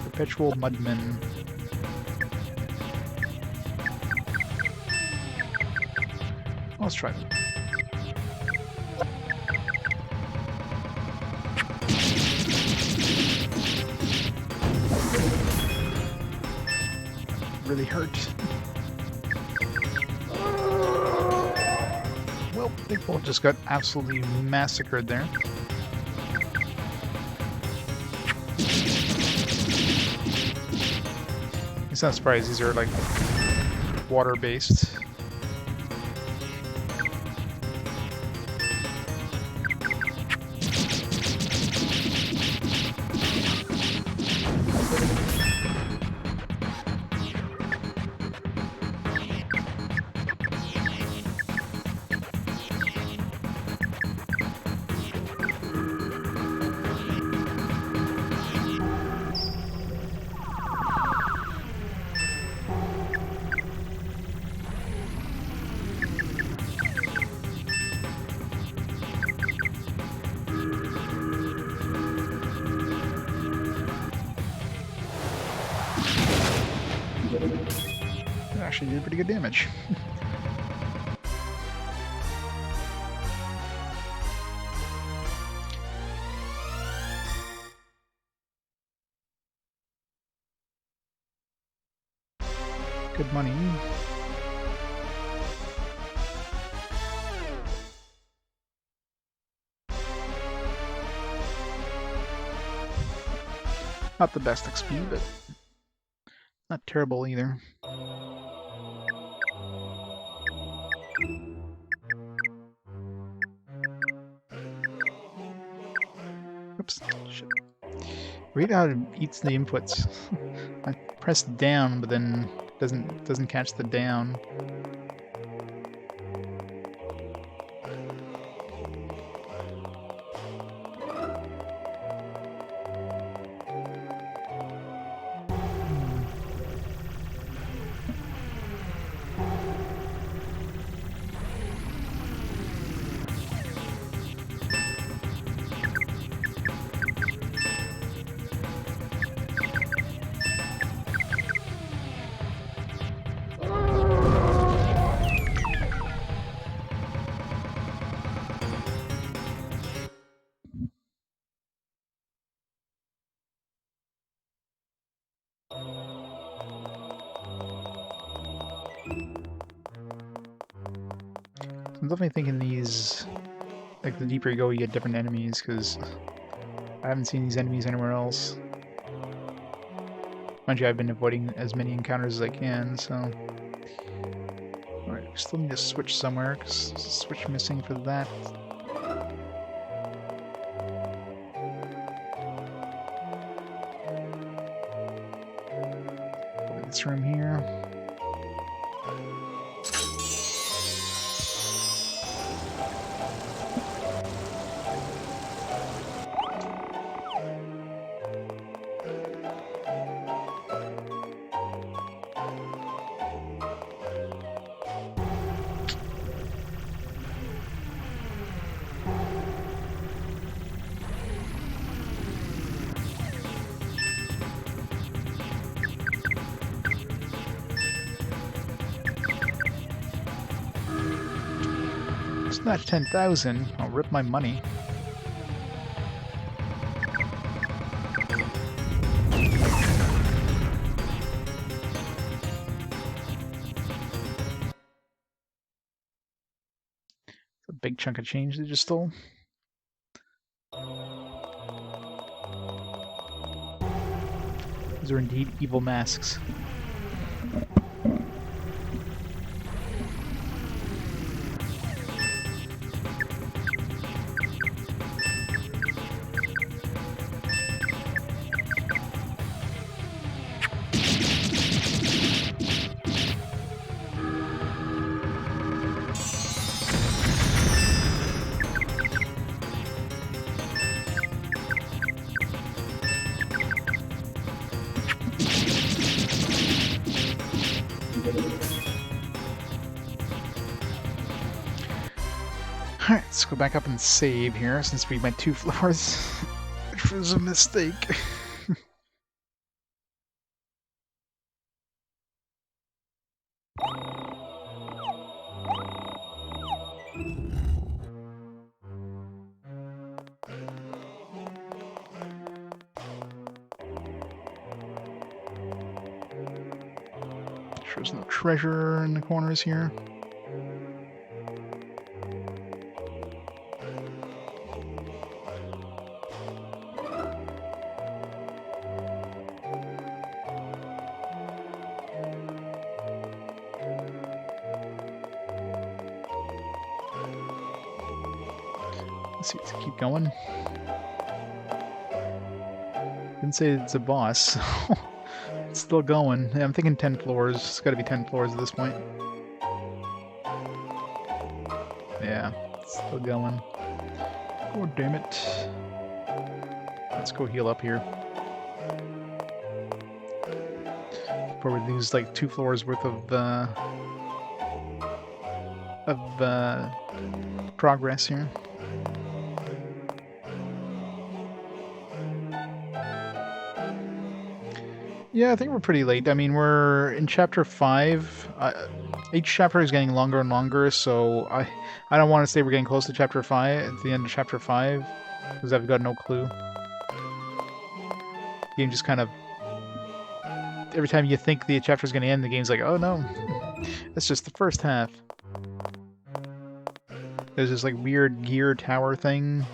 Perpetual Mudmen. Let's try them. Really hurt. Well, Big Bull just got absolutely massacred there. He's not surprised, these are like water-based. It actually did pretty good damage. Good money. Not the best XP, but not terrible either. Oops, shit. Read how it eats the inputs. I press down, but then doesn't catch the down. I'm definitely thinking these, like, the deeper you go, you get different enemies, because I haven't seen these enemies anywhere else. Mind you, I've been avoiding as many encounters as I can, so... Alright, we still need to switch somewhere, because there's a switch missing for that. This room here. Snatch 10,000. I'll rip my money. It's a big chunk of change they just stole. These are indeed evil masks. Alright, let's go back up and save here, since we went 2 floors, which was a mistake. Sure there's no treasure in the corners here. Let's see, let's keep going. Didn't say it's a boss, so it's still going. Yeah, I'm thinking 10 floors. It's gotta be 10 floors at this point. Yeah, it's still going. Oh, damn it. Let's go heal up here. Before we lose like 2 floors worth of progress here. Yeah, I think we're pretty late. I mean, we're in chapter 5. Each chapter is getting longer and longer, so I don't want to say we're getting close to chapter 5 at the end of chapter 5, because I've got no clue. The game just kind of... Every time you think the chapter's going to end, the game's like, oh no, that's just the first half. There's this like weird gear tower thing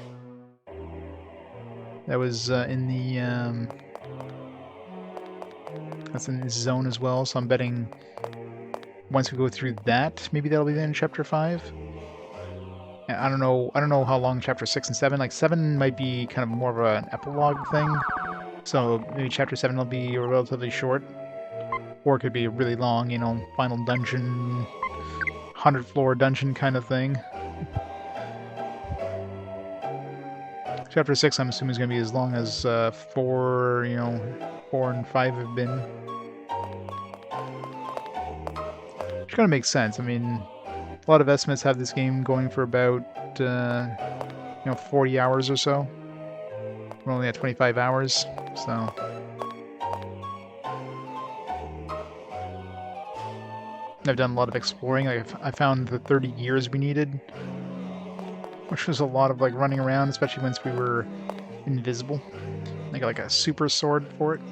that was in the... That's in this zone as well, so I'm betting once we go through that, maybe that'll be in chapter 5. And I don't know how long chapter 6 and 7, like 7 might be kind of more of an epilogue thing, so maybe chapter 7 will be relatively short, or it could be really long, you know, final dungeon, 100 floor dungeon kind of thing. Chapter 6 I'm assuming is going to be as long as 4, you know, 4 and 5 have been. Which kind of makes sense. I mean, a lot of estimates have this game going for about, you know, 40 hours or so. We're only at 25 hours, so... I've done a lot of exploring. Like, I found the 30 years we needed, which was a lot of, like, running around, especially once we were invisible. I got, like, a super sword for it.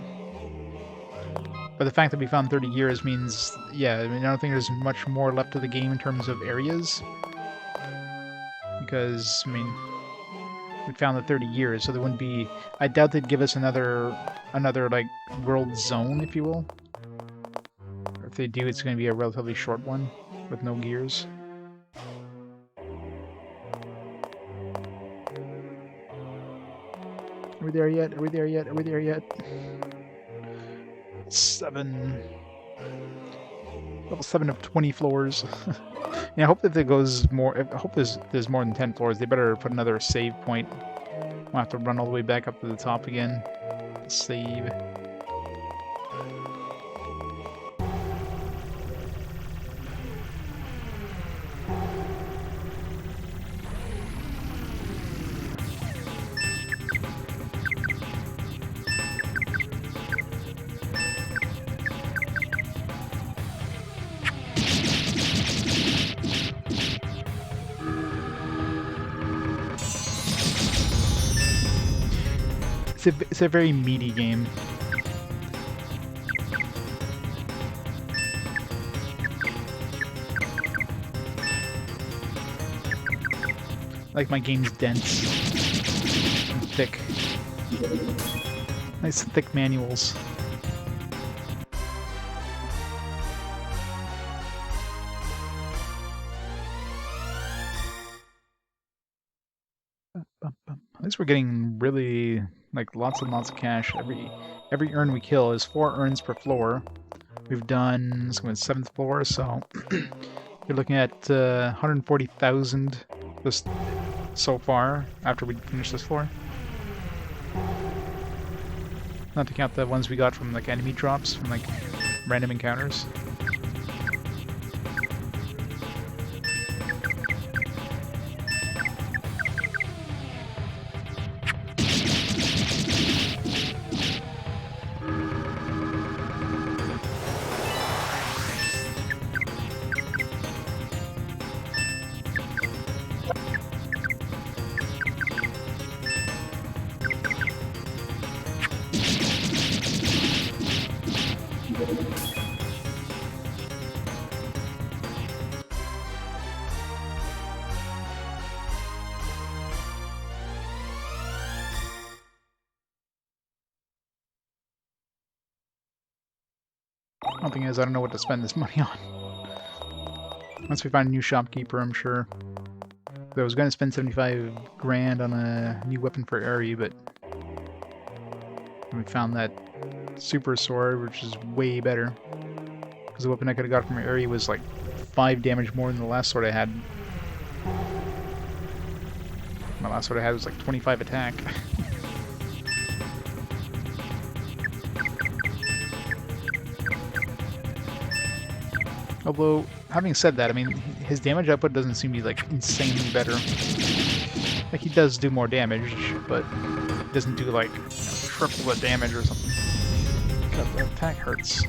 But the fact that we found 30 years means, yeah, I mean, I don't think there's much more left of the game in terms of areas. because, I mean, we found the 30 years, so there wouldn't be... I doubt they'd give us another like, world zone, if you will. Or if they do, it's going to be a relatively short one, with no gears. Are we there yet? Are we there yet? Are we there yet? 7... Level 7 of 20 floors. Yeah, I hope that there goes more... I hope there's more than 10 floors. They better put another save point. We'll have to run all the way back up to the top again. Save. It's a very meaty game. Like my game's dense and thick. Nice thick manuals. At least we're getting really, like, lots and lots of cash. Every urn we kill is 4 urns per floor. We've done 7th floor, so you're looking at 140,000 this so far after we finish this floor. Not to count the ones we got from like enemy drops, from like random encounters. One thing is, I don't know what to spend this money on. Once we find a new shopkeeper, I'm sure. I was going to spend 75 grand on a new weapon for Eri, but we found that super sword, which is way better. Because the weapon I could have got from Eri was like 5 damage more than the last sword I had. My last sword I had was like 25 attack. Although, having said that, I mean, his damage output doesn't seem to be, like, insanely better. Like, he does do more damage, but he doesn't do, like, triple the damage or something. God, the attack hurts.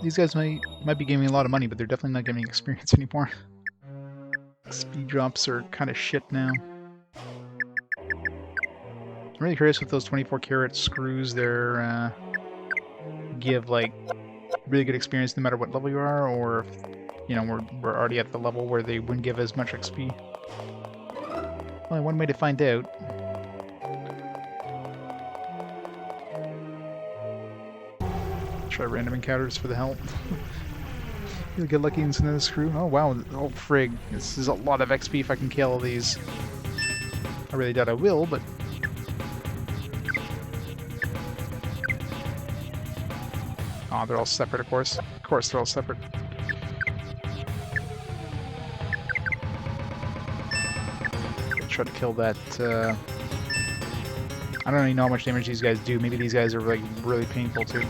These guys might be giving me a lot of money, but they're definitely not giving me experience anymore. Speed drops are kind of shit now. I'm really curious if those 24 karat screws there give like really good experience no matter what level you are, or if, you know, we're already at the level where they wouldn't give as much XP. Only one way to find out. Try random encounters for the help. You'll get lucky and send another screw. Oh wow, oh frig. This is a lot of XP if I can kill all these. I really doubt I will, but... Oh, they're all separate, of course. Of course they're all separate. Try to kill that, I don't even know how much damage these guys do. Maybe these guys are like really painful too.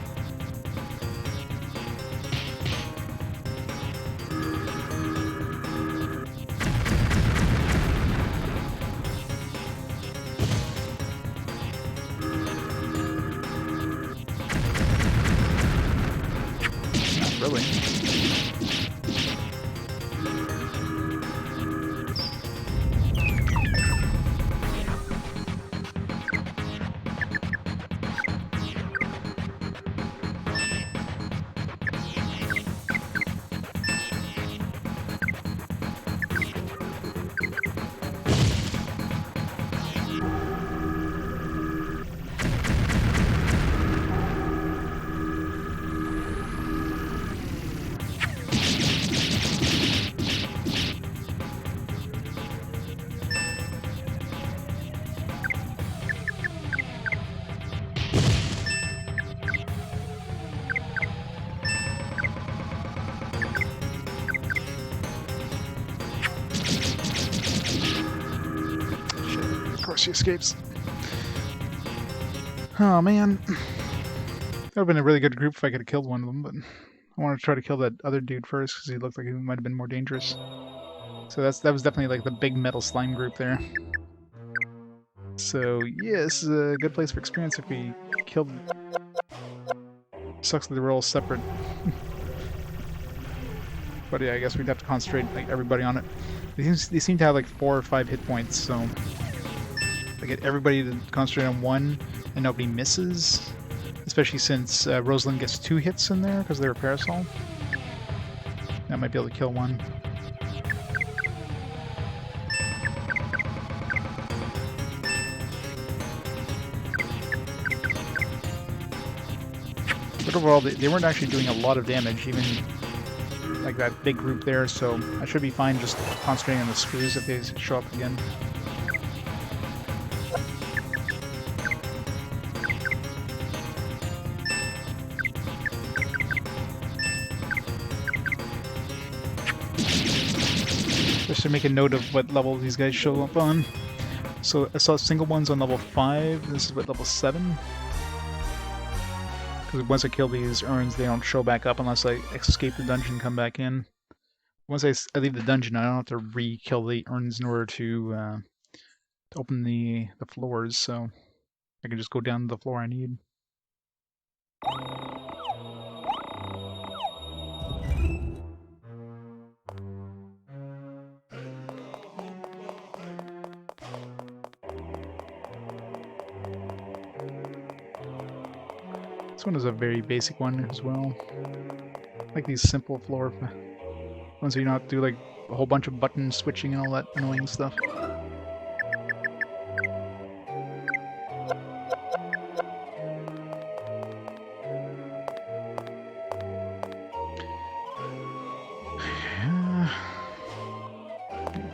Of course, she escapes. Oh man, that would have been a really good group if I could have killed one of them, but I want to try to kill that other dude first because he looked like he might have been more dangerous. So that was definitely like the big metal slime group there. So yeah, this is a good place for experience if we killed. Sucks that they were all separate. But yeah, I guess we'd have to concentrate like everybody on it. They seem to have like 4 or 5 hit points, so I get everybody to concentrate on one and nobody misses. Especially since Rosalind gets 2 hits in there because they're a parasol. That might be able to kill one. But overall, they weren't actually doing a lot of damage, even like that big group there, so I should be fine just concentrating on the screws if they show up again. Just to make a note of what level these guys show up on. So I saw single ones on level 5, this is what, level 7? Because once I kill these urns, they don't show back up unless I escape the dungeon and come back in. Once I leave the dungeon, I don't have to re-kill the urns in order to open the floors, so I can just go down to the floor I need. This one is a very basic one as well. I like these simple floor ones where you don't have to do like a whole bunch of button switching and all that annoying stuff.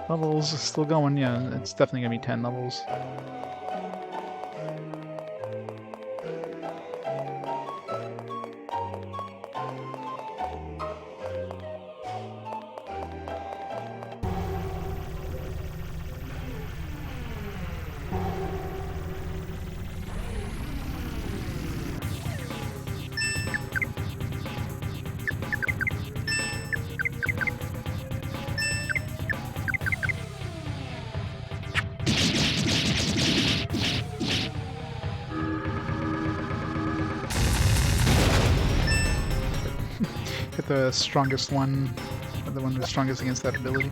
Levels still going, yeah, it's definitely gonna be 10 levels. Get the strongest one, the one who's strongest against that ability.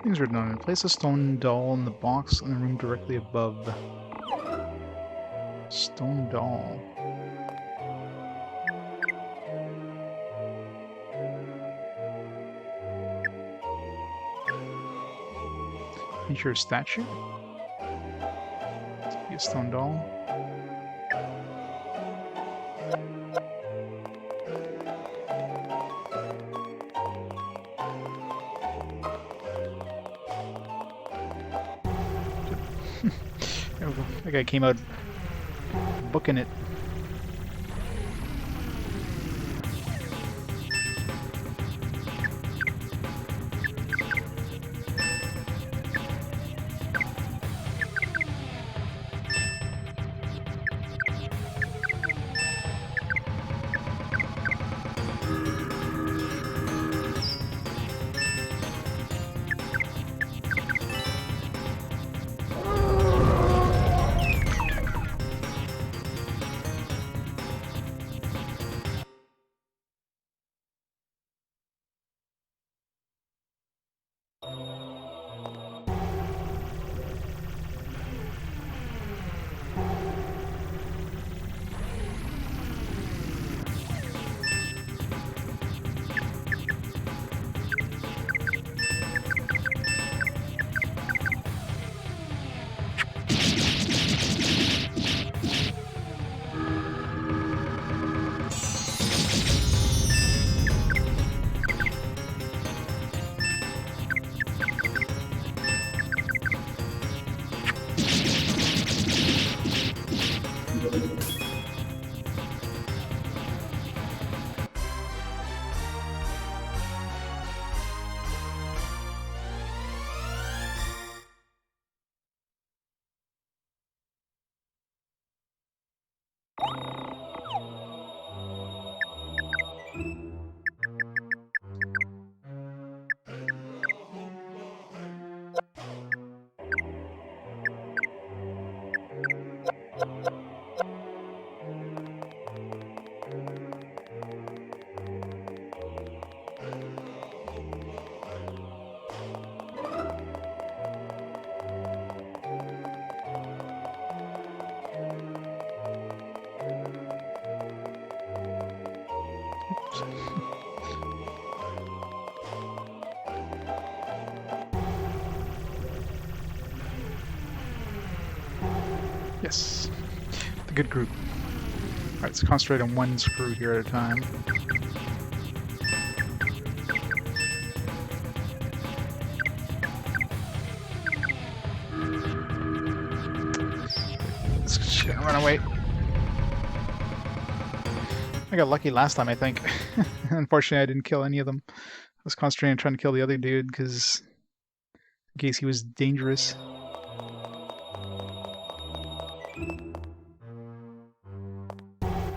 Things written on it. Place a stone doll in the box in the room directly above. Stone doll. Feature a statue. Be a stone doll. That guy came out booking it. Yes. The good group. Alright, let's concentrate on one screw here at a time. Let's run away. I got lucky last time, I think. Unfortunately, I didn't kill any of them. I was concentrating on trying to kill the other dude, because in case he was dangerous.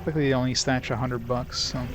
Luckily, they only snatch $100, so...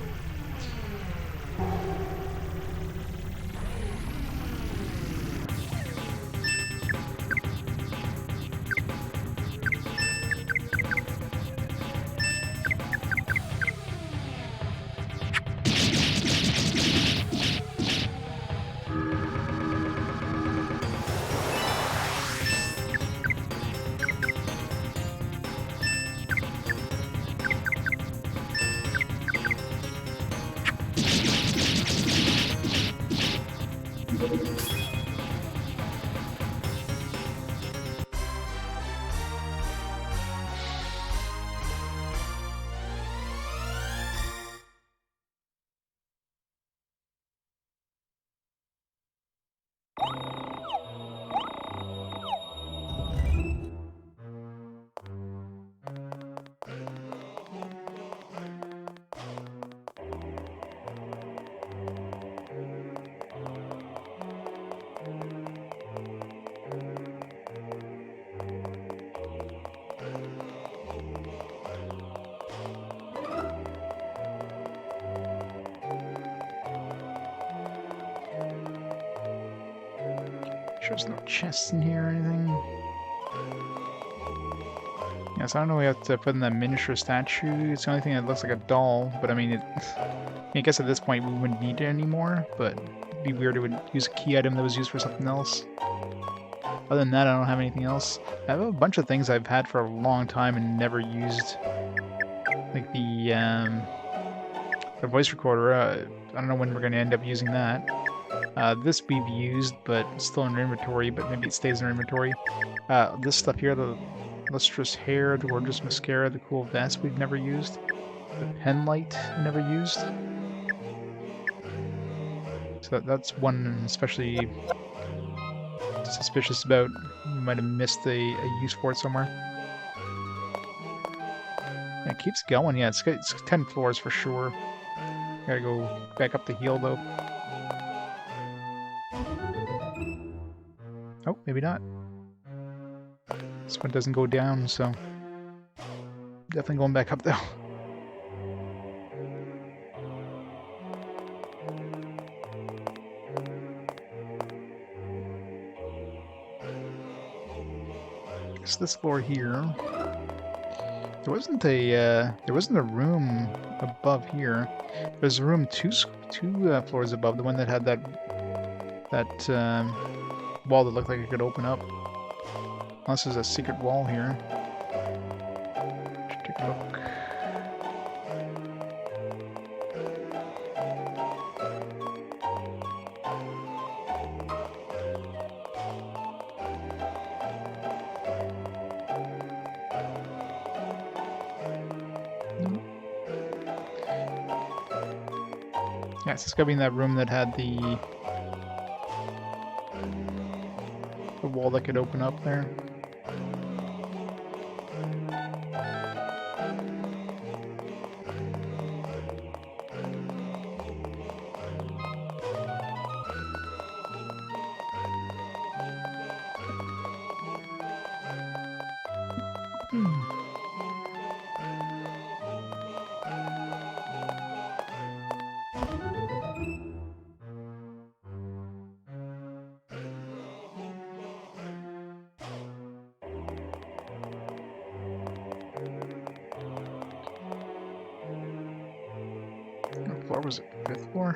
Sure there's no chests in here or anything. Yes, I don't know what we have to put in that miniature statue. It's the only thing that looks like a doll, but I mean, I guess at this point we wouldn't need it anymore, but it'd be weird it would use a key item that was used for something else. Other than that, I don't have anything else. I have a bunch of things I've had for a long time and never used. Like the voice recorder. I don't know when we're going to end up using that. This we've used, but it's still in our inventory, but maybe it stays in our inventory. This stuff here, the lustrous hair, the gorgeous mascara, the cool vest we've never used. The pen light I never used. So that's one especially suspicious about. You might have missed a use for it somewhere. Yeah, it keeps going. Yeah, it's 10 floors for sure. Gotta go back up the hill though. Oh, maybe not. This one doesn't go down, so definitely going back up though. Guess this floor here. There wasn't a room above here. There's a room two floors above, the one that had that wall that looked like it could open up. Unless there's a secret wall here. Let's take a look. Yes, it's gotta be in that room that had the wall that could open up there. What floor was it? 5th floor?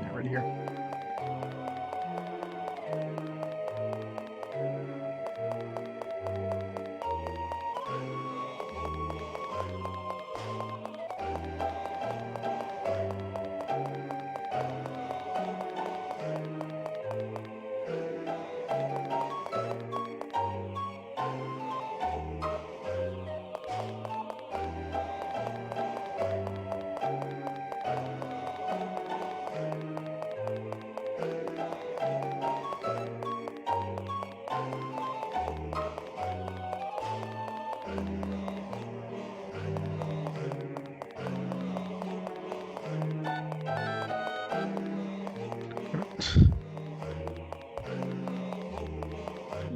Yeah, right here.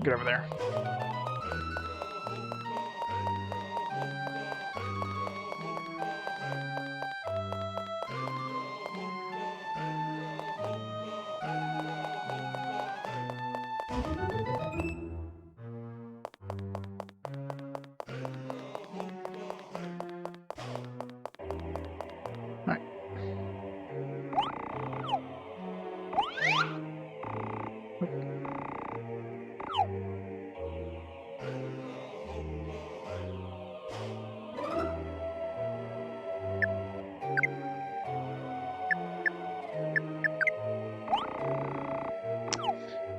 Get over there. All right.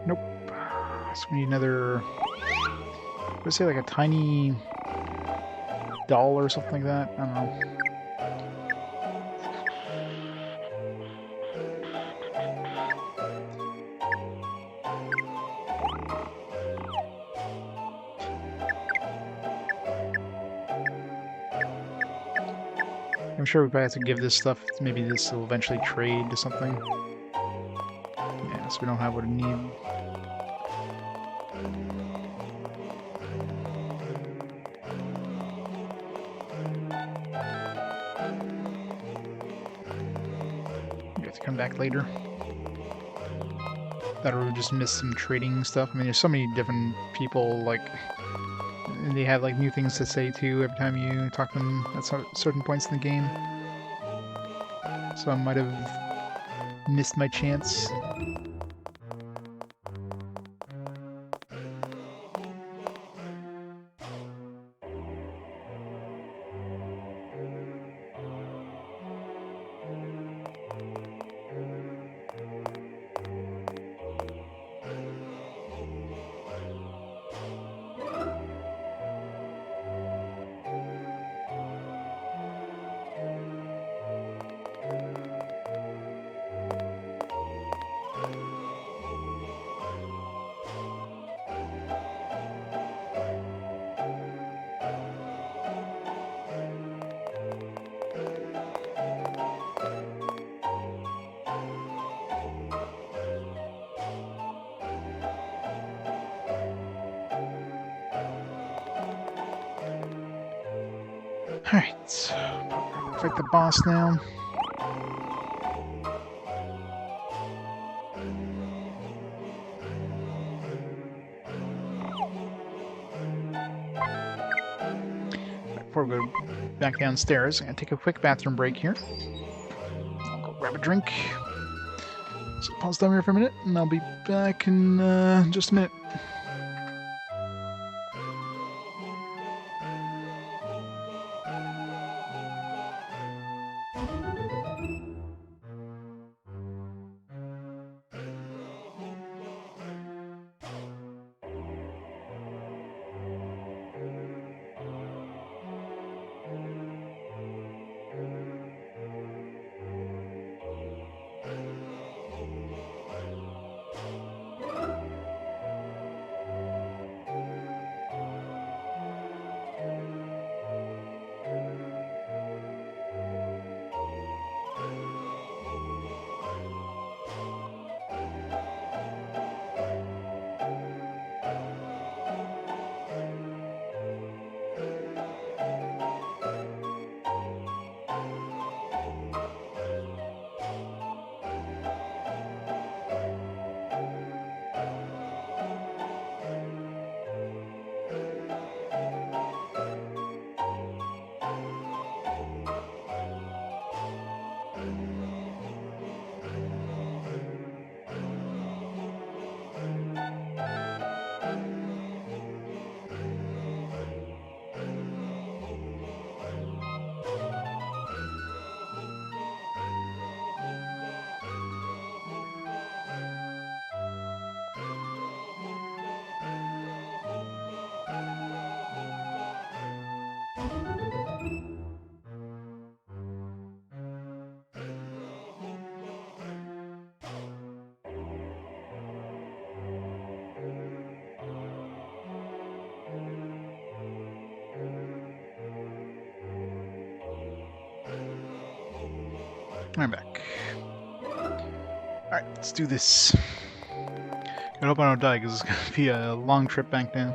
Nope. So we need another, let's say like a tiny doll or something like that. I don't know. I'm sure we probably have to give this stuff, maybe this will eventually trade to something. Yeah, so we don't have what we need. You have to come back later. Thought we would just miss some trading stuff. I mean, there's so many different people, like, And they have like new things to say too every time you talk to them at certain points in the game. So I might have missed my chance. Alright, fight the boss now. Before we go back downstairs, I'm going to take a quick bathroom break here. I'll go grab a drink. So pause down here for a minute, and I'll be back in just a minute. I'm back. Alright, let's do this. I hope I don't die, because it's going to be a long trip back down.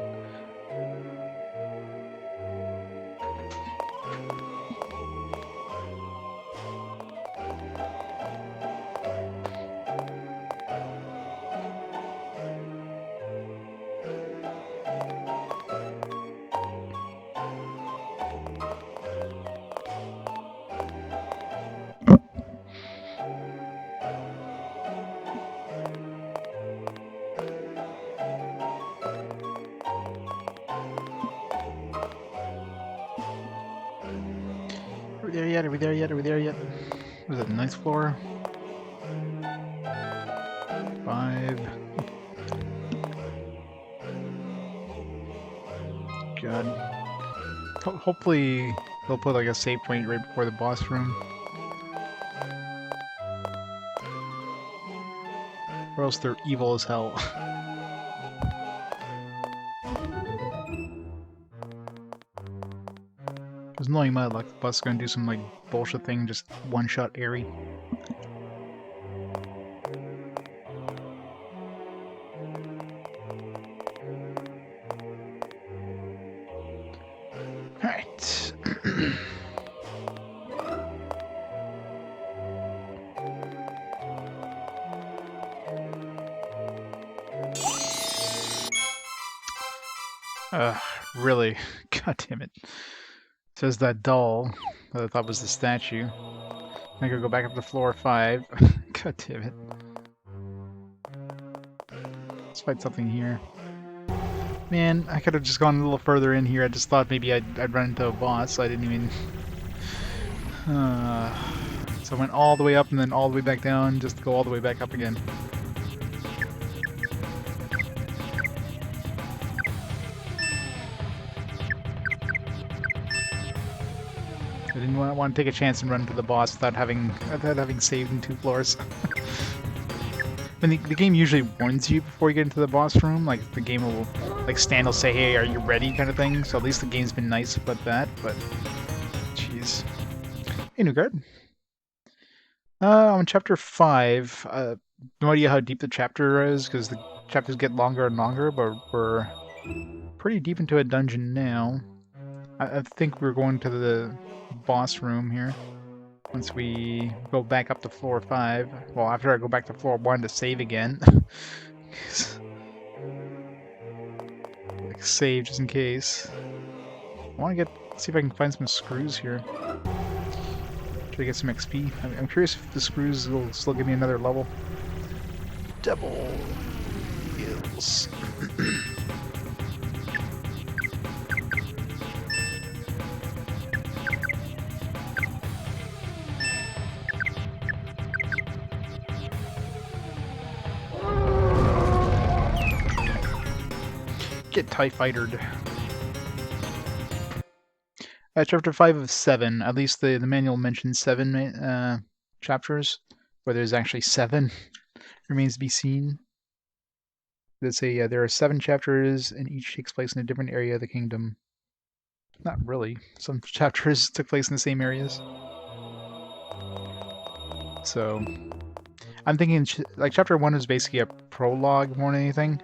Are we there yet? Are we there yet? Are we there yet? Was it the 9th floor? 5. God. Hopefully they'll put like a save point right before the boss room. Or else they're evil as hell. Because knowing my luck, the boss is gonna do some like bullshit thing, just one-shot Airy. Alright. Really? God damn it. Says that doll that I thought was the statue. I gotta go back up to floor 5. God damn it. Let's fight something here. Man, I could have just gone a little further in here. I just thought maybe I'd run into a boss, so I didn't even... So I went all the way up and then all the way back down just to go all the way back up again. I didn't want to take a chance and run to the boss without having saved in 2 floors. I mean, the game usually warns you before you get into the boss room. Like, the game will, like, Stan will say, hey, are you ready, kind of thing. So at least the game's been nice about that, but... Jeez. Hey, Newgard. On chapter 5, no idea how deep the chapter is, because the chapters get longer and longer, but we're pretty deep into a dungeon now. I think we're going to the boss room here. Once we go back up to floor 5. Well, after I go back to floor 1 to save again. Like, save just in case. I want to see if I can find some screws here. Try to get some XP. I'm curious if the screws will still give me another level. Double heals. Get TIE Fightered. Chapter 5 of 7. At least the manual mentions 7 chapters. Whether there's actually 7 remains to be seen. They say there are 7 chapters, and each takes place in a different area of the kingdom. Not really. Some chapters took place in the same areas. So, I'm thinking like chapter 1 is basically a prologue more than anything.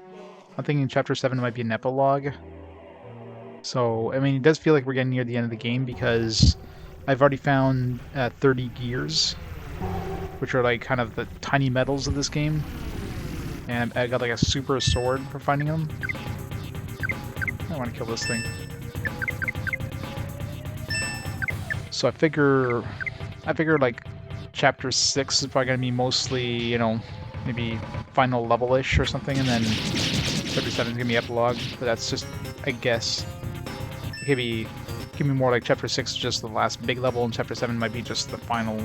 I'm thinking chapter 7 might be an epilogue. So, I mean, it does feel like we're getting near the end of the game because I've already found 30 gears, which are like kind of the tiny medals of this game. And I got like a super sword for finding them. I want to kill this thing. So I figure like chapter 6 is probably going to be mostly, you know, maybe final level-ish or something, and then chapter 7 is going to be epilogue, but that's just a guess. It could be more like chapter 6 is just the last big level, and chapter 7 might be just the final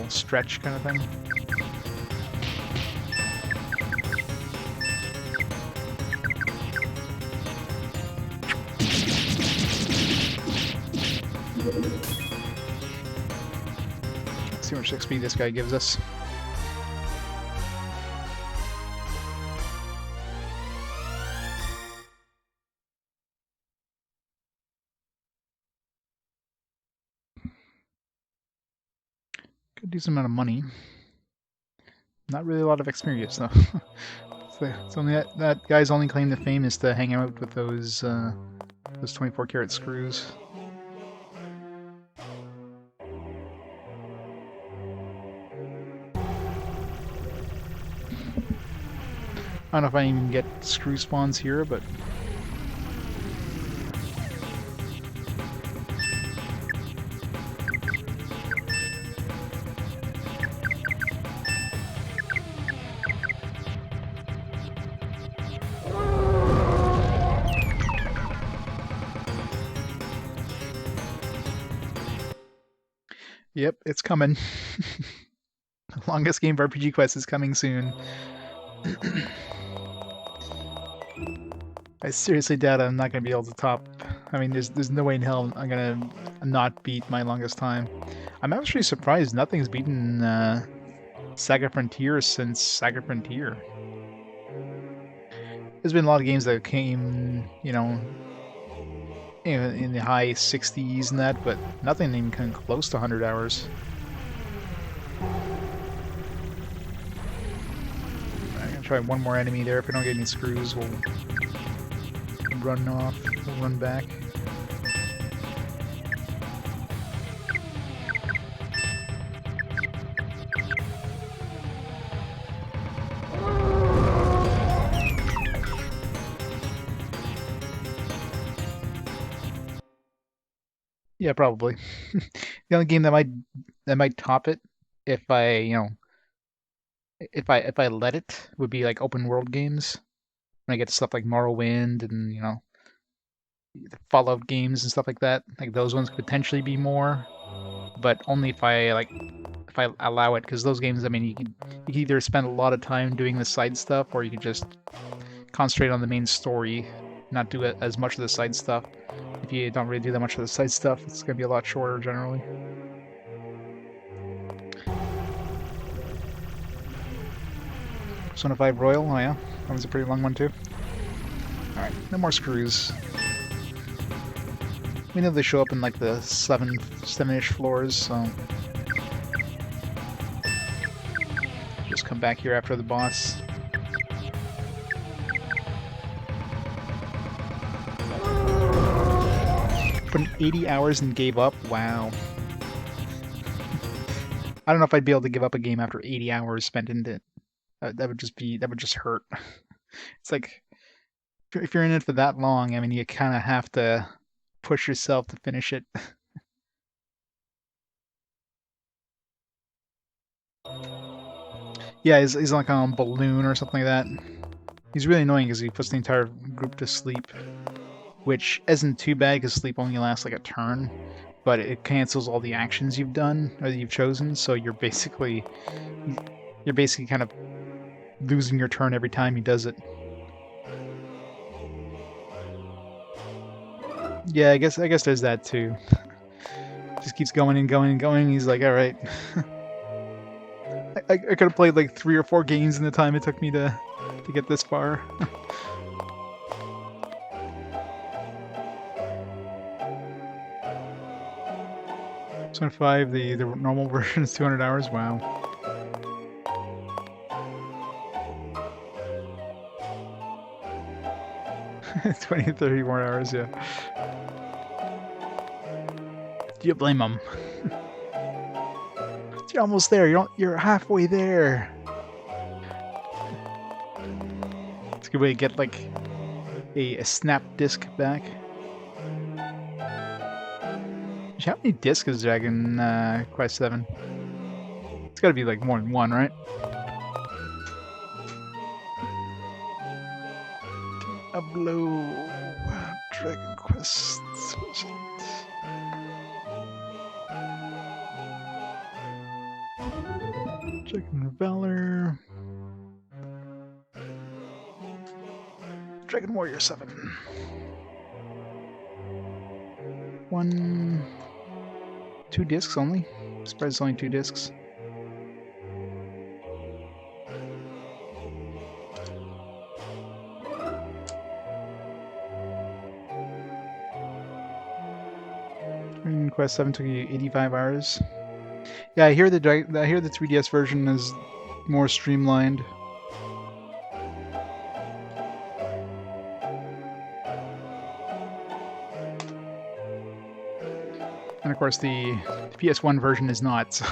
stretch kind of thing. Let's see how much XP this guy gives us. Good decent amount of money. Not really a lot of experience though. It's only that guy's only claim to fame is to hang out with those 24-karat screws. I don't know if I even get screw spawns here, but... Yep, it's coming. The longest game of RPG Quest is coming soon. I seriously doubt I'm not going to be able to top... I mean, there's no way in hell I'm going to not beat my longest time. I'm actually surprised nothing's beaten Saga Frontier since Saga Frontier. There's been a lot of games that came, you know, in the high 60s and that, but nothing even come close to 100 hours. I'm going to try one more enemy there. If we don't get any screws, we'll run off. We'll run back. Yeah, probably. The only game that might top it if I, if I let it would be like open world games. When I get to stuff like Morrowind and, the Fallout games and stuff like that. Like those ones could potentially be more, but only if I allow it, because those games, I mean, you can either spend a lot of time doing the side stuff, or you can just concentrate on the main story, not do it as much of the side stuff. If you don't really do that much of the side stuff, it's gonna be a lot shorter generally. Persona 5 Royal, oh yeah, that was a pretty long one too. Alright, no more screws. We know they show up in like the seven-ish floors, so just come back here after the boss. Put in 80 hours and gave up? Wow. I don't know if I'd be able to give up a game after 80 hours spent in it. That would just hurt. It's like, if you're in it for that long, I mean, you kind of have to push yourself to finish it. Yeah, he's like on a balloon or something like that. He's really annoying because he puts the entire group to sleep, which isn't too bad because sleep only lasts like a turn, but it cancels all the actions you've done or that you've chosen, so you're basically kind of losing your turn every time he does it. Yeah, I guess there's that too. Just keeps going and going and going. He's like, all right. I could have played like 3 or 4 games in the time it took me to get this far. Persona 5, the normal version is 200 hours. Wow. $20 to 30 more hours, yeah. Do you blame him? You're almost there. You're halfway there. It's a good way to get like a snap disc back. How many discs is Dragon Quest 7? It's got to be like more than one, right? A blow. Dragon Quest. Dragon Valor. Dragon Warrior 7. 2 discs only? I'm surprised it's only 2 discs. Dragon Quest 7 took you 85 hours. Yeah, I hear the 3DS version is more streamlined. And of course the PS1 version is not, so...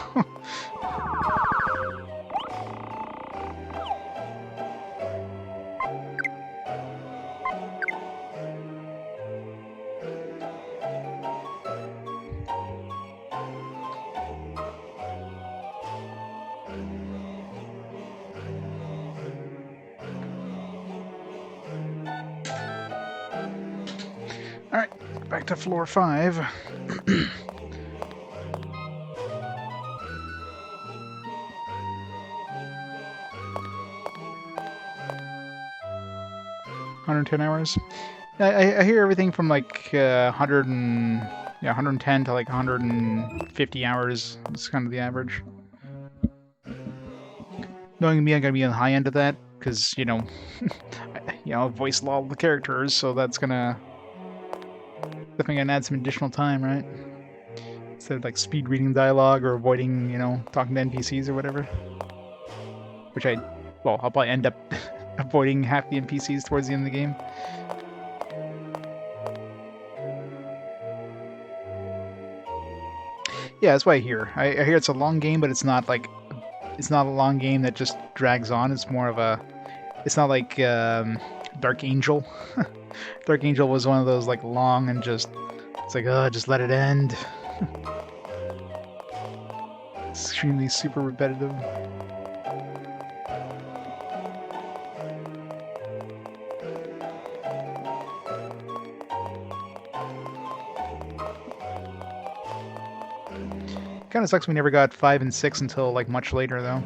Alright, back to floor 5. $110. I hear everything from like 110 to like 150 hours. It's kind of the average. Knowing me, I'm gonna be on the high end of that because voice all the characters, so that's definitely gonna add some additional time, right? Instead of like speed reading dialogue or avoiding, talking to NPCs or whatever. Which I'll probably end up avoiding half the NPCs towards the end of the game. Yeah, that's what I hear. I hear it's a long game, but it's not a long game that just drags on. It's more of it's not like Dark Angel. Dark Angel was one of those like long and just It's like, oh, just let it end. Extremely super repetitive. Kind of sucks we never got 5 and 6 until like much later though.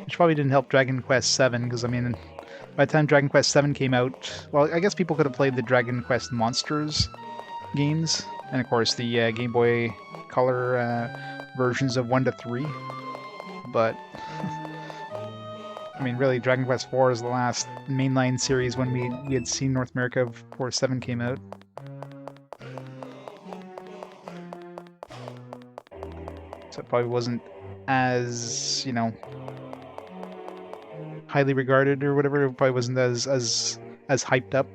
Which probably didn't help Dragon Quest 7 because I mean, by the time Dragon Quest 7 came out, well, I guess people could have played the Dragon Quest Monsters games, and of course the Game Boy Color versions of 1 to 3. But I mean, really, Dragon Quest 4 is the last mainline series when we had seen North America before 7 came out. So it probably wasn't as, you know, highly regarded or whatever. It probably wasn't as hyped up.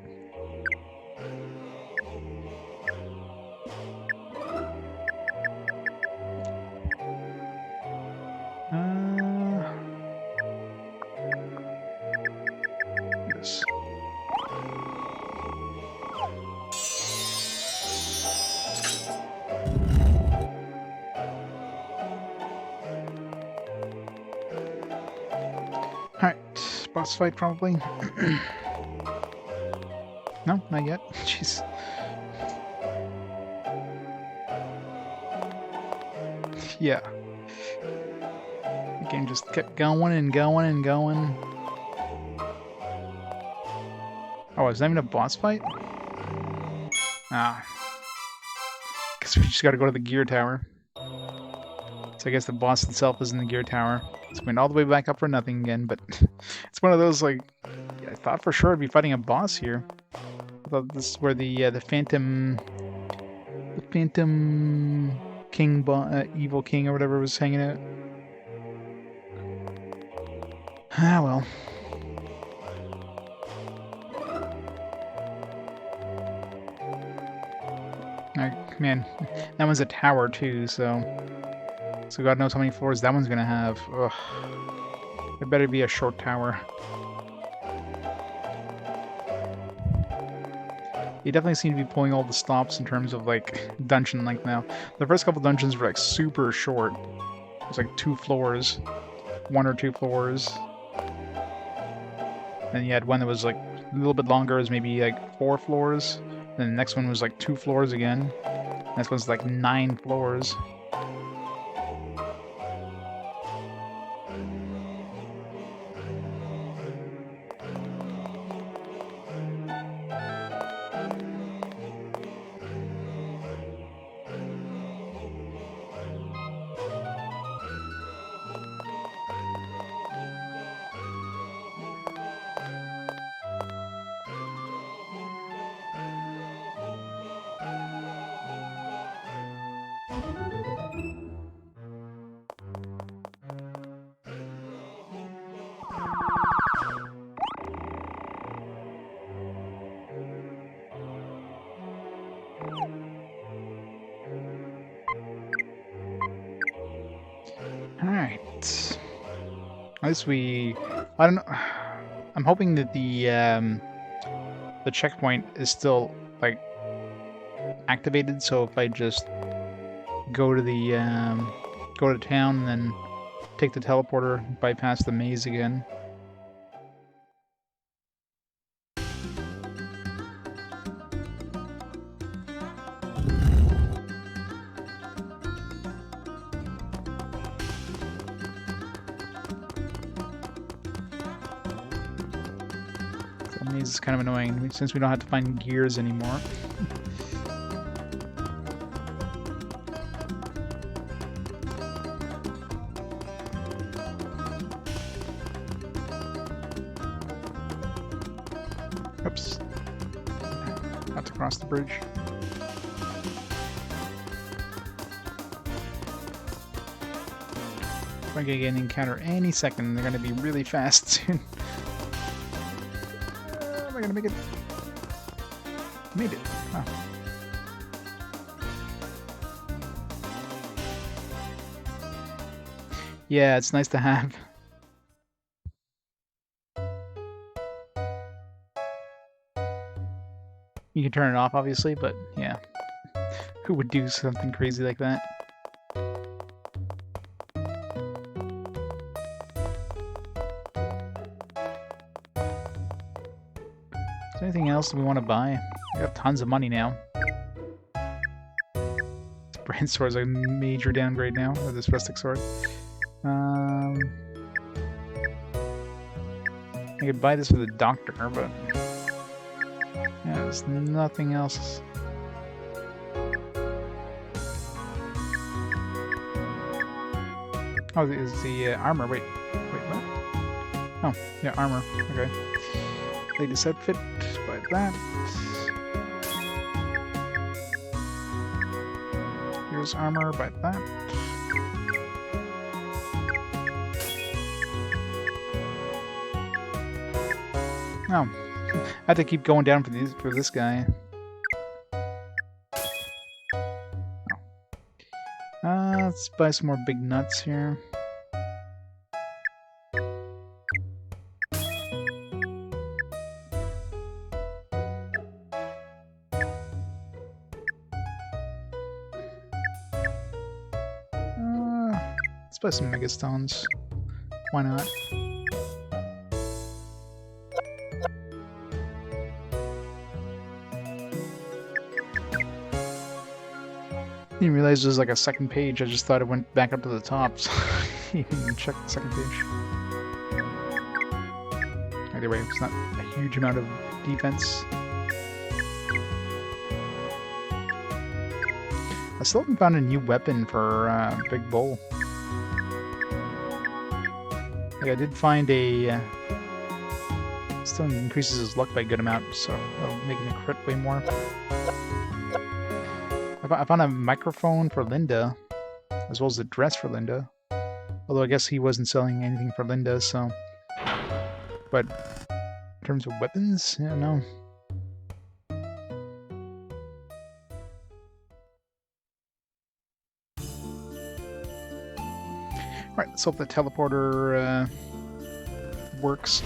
This. Alright, boss fight probably. No, not yet. Jeez. Yeah. The game just kept going and going and going. Oh, is that even a boss fight? Ah. Guess we just gotta go to the gear tower. So I guess the boss itself is in the gear tower. So we went all the way back up for nothing again, but it's one of those, like, I thought for sure I'd be fighting a boss here. I thought this is where the Phantom King, Evil King or whatever was hanging out. Ah, well. Man, that one's a tower too, so God knows how many floors that one's gonna have. Ugh. It better be a short tower. You definitely seem to be pulling all the stops in terms of like dungeon length now. The first couple dungeons were like super short. It was like 2 floors, 1 or 2 floors. Then you had one that was like a little bit longer, it was maybe like 4 floors. Then the next one was like 2 floors again. This one's like 9 floors. Alright. At least I don't know. I'm hoping that the checkpoint is still, like, activated, so if I just go to the, go to town and then take the teleporter, bypass the maze again. The maze is kind of annoying since we don't have to find gears anymore. Oops. Have to cross the bridge. We're gonna get an encounter any second. They're gonna be really fast soon. Am I gonna make it? Made it. Oh. Yeah, it's nice to have. You can turn it off, obviously, but yeah. Who would do something crazy like that? Is there anything else that we want to buy? We have tons of money now. This brand sword is a major downgrade now, or this rustic sword. I could buy this for the doctor, but yeah, there's nothing else. Oh, is the armor? Wait, what? Oh, yeah, armor. Okay. Latest outfit. Buy that. Here's armor. Buy that. Oh, I have to keep going down for this guy. Let's buy some more big nuts here. Let's buy some megastones. Why not? Didn't realize there was like a second page. I just thought it went back up to the top. So you didn't even check the second page. Either way, it's not a huge amount of defense. I still haven't found a new weapon for Big Bull. Like I did find a... still increases his luck by a good amount, so that'll make him crit way more. I found a microphone for Linda, as well as a dress for Linda. Although I guess he wasn't selling anything for Linda, so... But in terms of weapons, yeah, no. Alright, let's hope the teleporter works.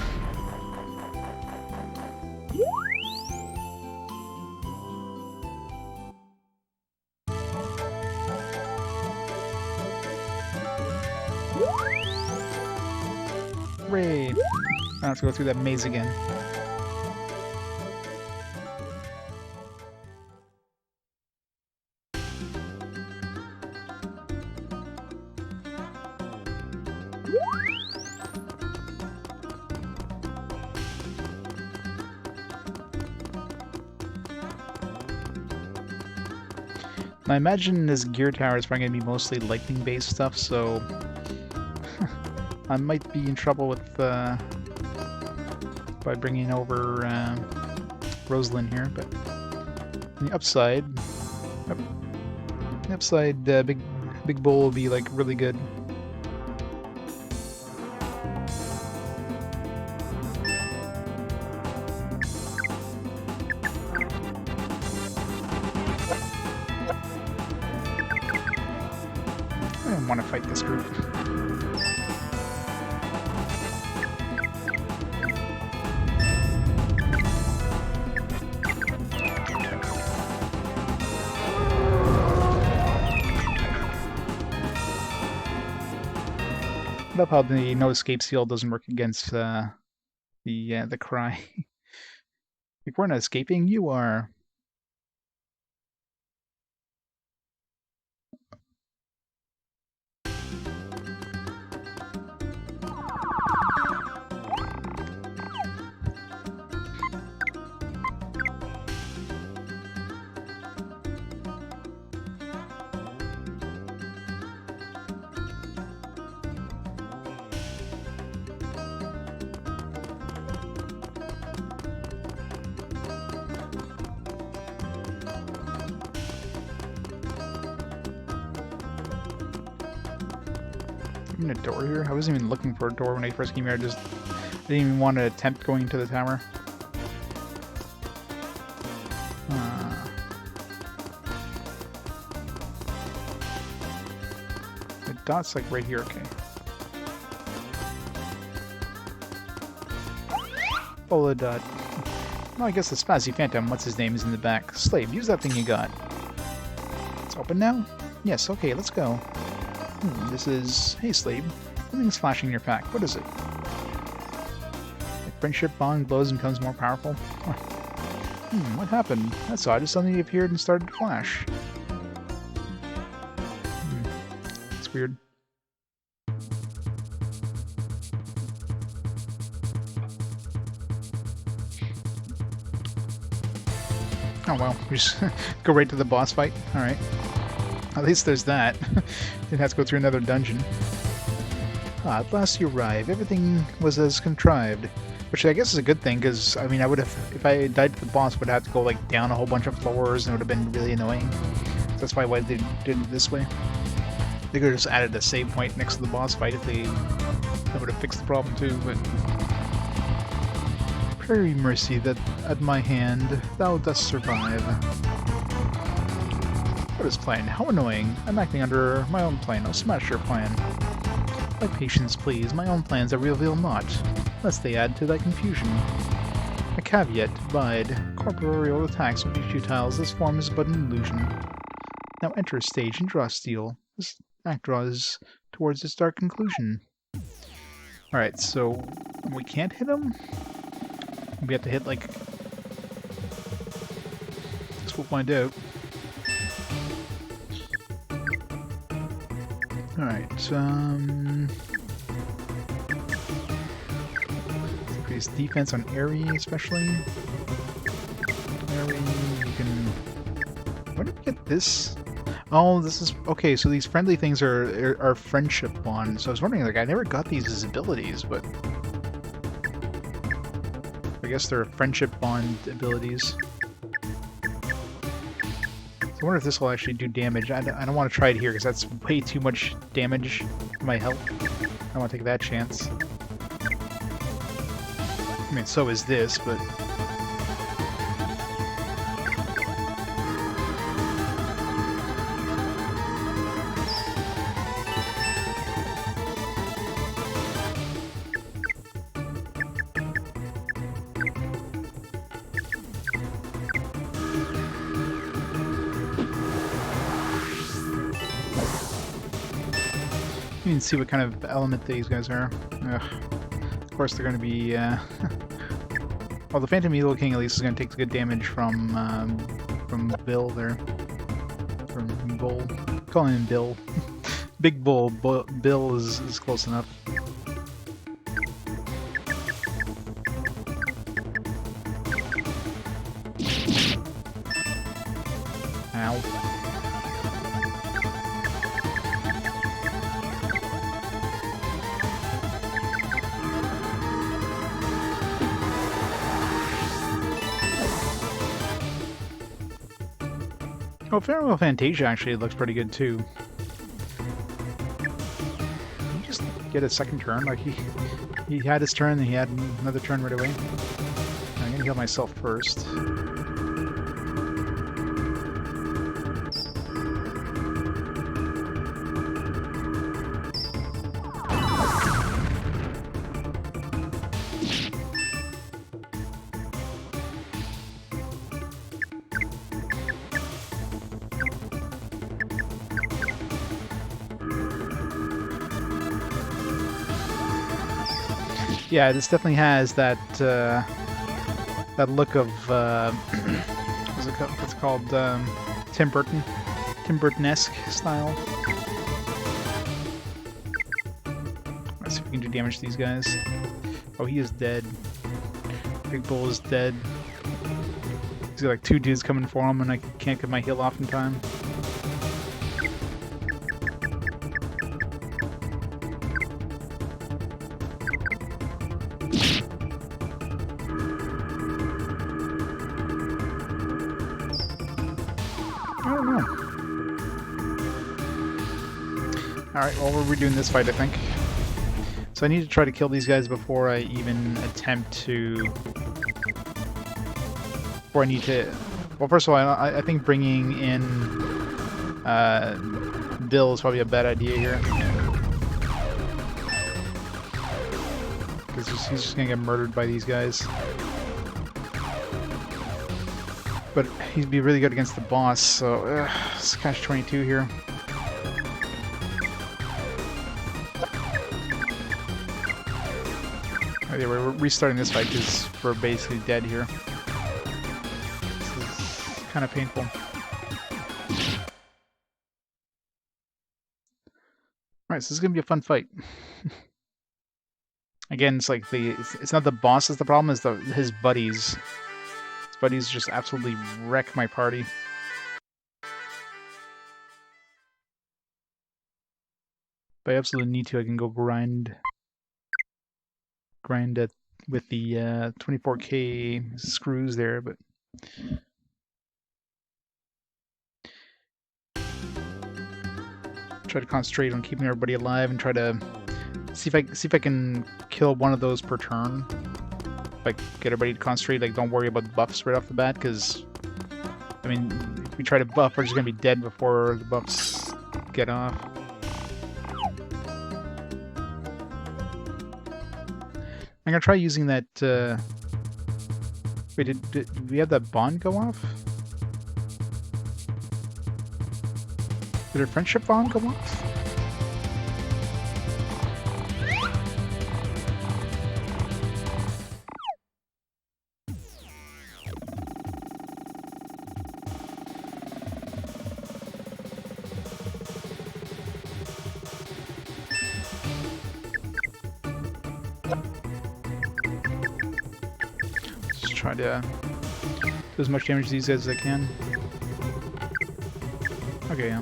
Hooray! I have to go through that maze again. I imagine this gear tower is probably going to be mostly lightning-based stuff, so I might be in trouble with by bringing over Rosalind here. But on the upside, Big Bull will be like really good. I don't want to fight this group. I love how the no escape seal doesn't work against the cry. If we're not escaping, you are. Even a door here? I wasn't even looking for a door when I first came here. I didn't even want to attempt going into the tower. The dot's like right here, okay. Follow the dot. Well, I guess the Spazzy Phantom, what's his name, is in the back. Slave, use that thing you got. It's open now? Yes, okay, let's go. This is... Hey, Slave. Something's flashing in your pack. What is it? Like friendship bond glows and becomes more powerful? Huh. What happened? That's odd. It suddenly appeared and started to flash. It's weird. Oh well, we just go right to the boss fight. Alright. At least there's that. Didn't have to go through another dungeon. Ah, at last you arrive. Everything was as contrived. Which I guess is a good thing, because, I mean, I would have, if I died to the boss, would have to go, like, down a whole bunch of floors, and it would have been really annoying. So that's why they did it this way. They could have just added a save point next to the boss fight if that would have fixed the problem too, but... Pray mercy that at my hand thou dost survive. What is plan? How annoying. I'm acting under my own plan. I'll smash your plan. My patience, please. My own plans I reveal not, lest they add to thy confusion. A caveat, bide. Corporeal attacks will be futile. This form is but an illusion. Now enter a stage and draw steel. This act draws towards its dark conclusion. Alright, so we can't hit him? We have to hit, like... Guess we'll find out. Alright, increase defense on Airy, especially. Airy, you can... Where did we get this? Oh, this is... Okay, so these friendly things are friendship bonds. So I was wondering, like, I never got these as abilities, but... I guess they're friendship bond abilities. I wonder if this will actually do damage. I don't want to try it here because that's way too much damage to my health. I don't want to take that chance. I mean, so is this, but... You can see what kind of element these guys are. Ugh. Of course they're going to be, well, the Phantom Evil King at least is going to take the good damage from Bill there. From Bull. Calling him Bill. Big Bull. Bill is close enough. Ow. Oh, Farewell Fantasia actually looks pretty good too. Can he just get a second turn? Like he had his turn, and he had another turn right away. I'm gonna heal myself first. Yeah, this definitely has that that look of what's it called? Tim Burton-esque style. Let's see if we can do damage to these guys. Oh, he is dead. Big Bull is dead. He's got like 2 dudes coming for him, and I can't get my heal off in time. Alright, well, we're redoing this fight, I think. So I need to try to kill these guys before I even attempt to... Before I need to... Well, first of all, I think bringing in Bill is probably a bad idea here. Because he's just gonna get murdered by these guys. But he'd be really good against the boss, so it's catch-22 here. Okay, we're restarting this fight because we're basically dead here. This is kind of painful. Alright, so this is gonna be a fun fight. Again, it's like it's not the boss is the problem, it's his buddies. His buddies just absolutely wreck my party. But I absolutely need to, I can go grind it with the 24K screws there, but try to concentrate on keeping everybody alive and try to see if I can kill one of those per turn. Like get everybody to concentrate, like don't worry about the buffs right off the bat, because I mean if we try to buff, we're just gonna be dead before the buffs get off. I'm gonna try using that. Wait, did we have that bond go off? Did our friendship bond go off? Try to do as much damage to these guys as I can. Okay, yeah.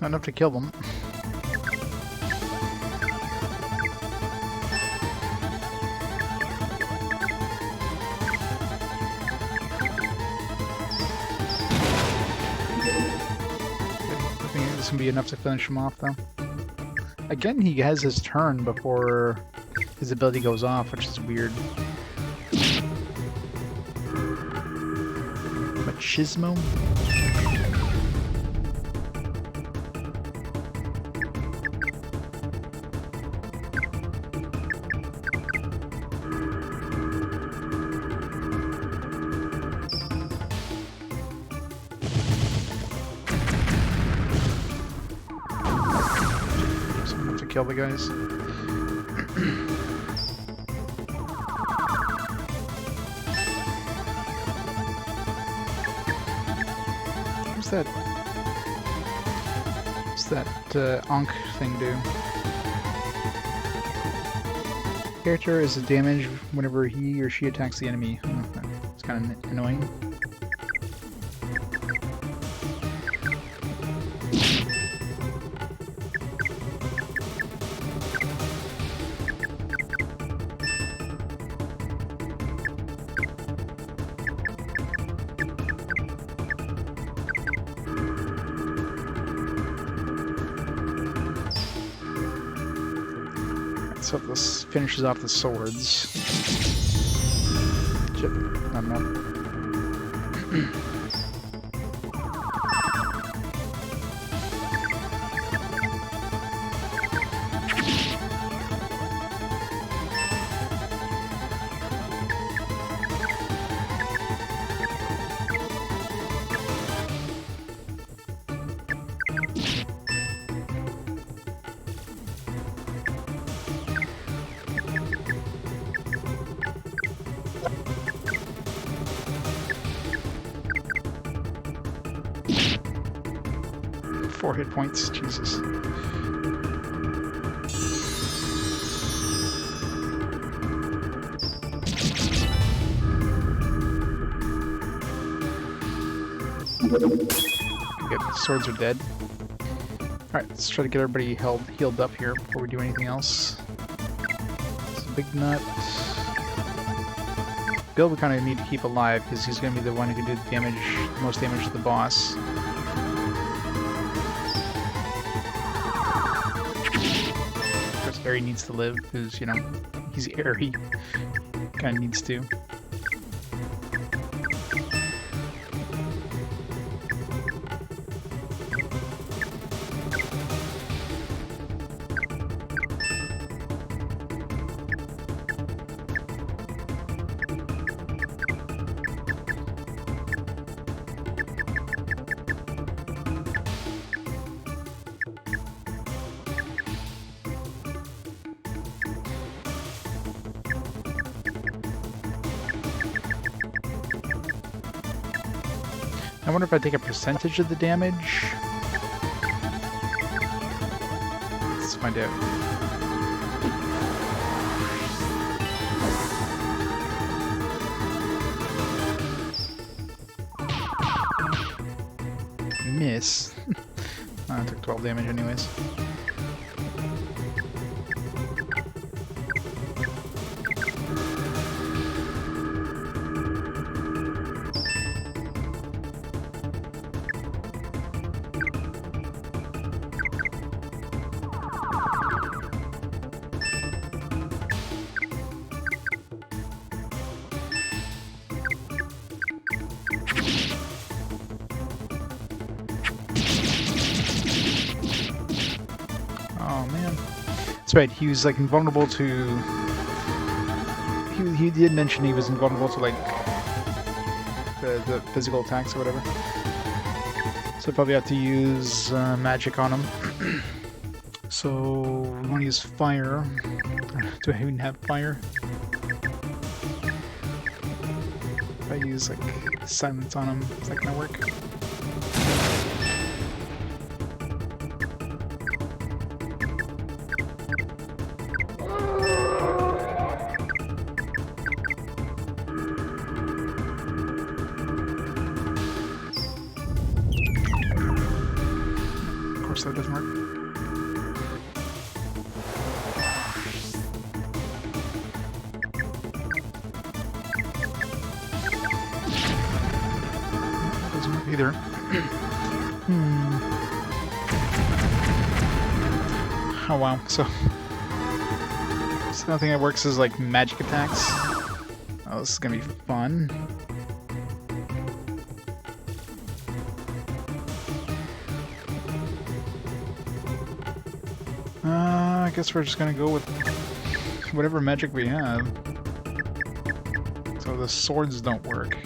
Not enough to kill them. I think this can be enough to finish him off, though. Again, he has his turn before his ability goes off, which is weird. Machismo? Kill the guys. What's that? What's that Ankh thing do? Character is a damage whenever he or she attacks the enemy. Oh, it's kind of annoying. So this finishes off the swords. Shit, not enough. Four hit points, Jesus. Okay, the swords are dead. Alright, let's try to get everybody healed up here before we do anything else. It's a big nut. Bill we kind of need to keep alive because he's going to be the one who can do the most damage to the boss. Airy needs to live, because, you know, he's Airy. Kind of needs to. I wonder if I take a percentage of the damage. Let's find out. Miss. I took 12 damage anyways. Oh man, that's right. He was like invulnerable to. He did mention he was invulnerable to like the physical attacks or whatever. So probably have to use magic on him. So we want to use fire. Do I even have fire? If I use like silence on him, is that gonna work? Of course that doesn't work. Either. Oh wow, so the only thing that works is like magic attacks. Oh, this is gonna be fun. I guess we're just gonna go with whatever magic we have. So the swords don't work.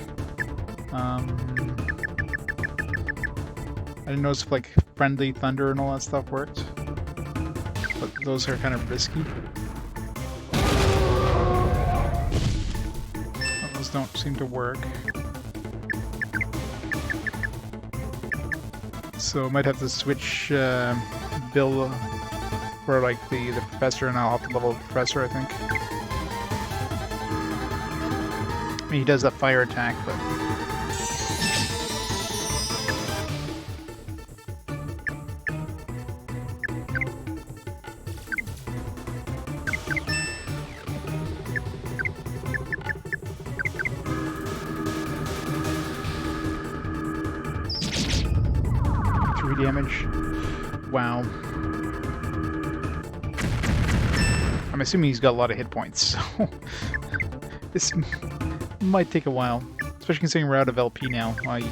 I didn't notice if like friendly thunder and all that stuff worked, but those are kind of risky. Those don't seem to work. So I might have to switch Bill for like the professor, and I'll have to level the professor, I think. I mean, he does that fire attack, but... damage. Wow. I'm assuming he's got a lot of hit points, so this might take a while, especially considering we're out of LP now. We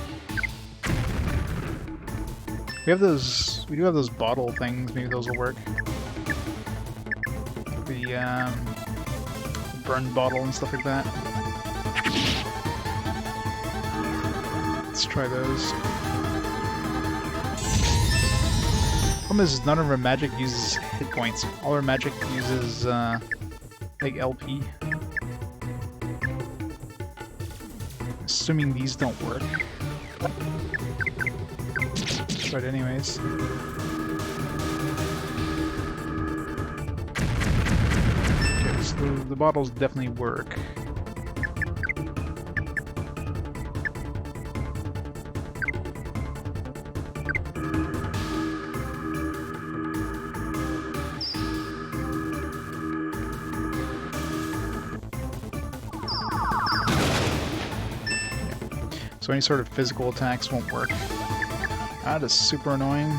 have those. We do have those bottle things. Maybe those will work. The burn bottle and stuff like that. Let's try those. Problem is, none of our magic uses hit points. All our magic uses, like LP. Assuming these don't work. Let's try it anyways. Okay, so the bottles definitely work. So any sort of physical attacks won't work. That is super annoying.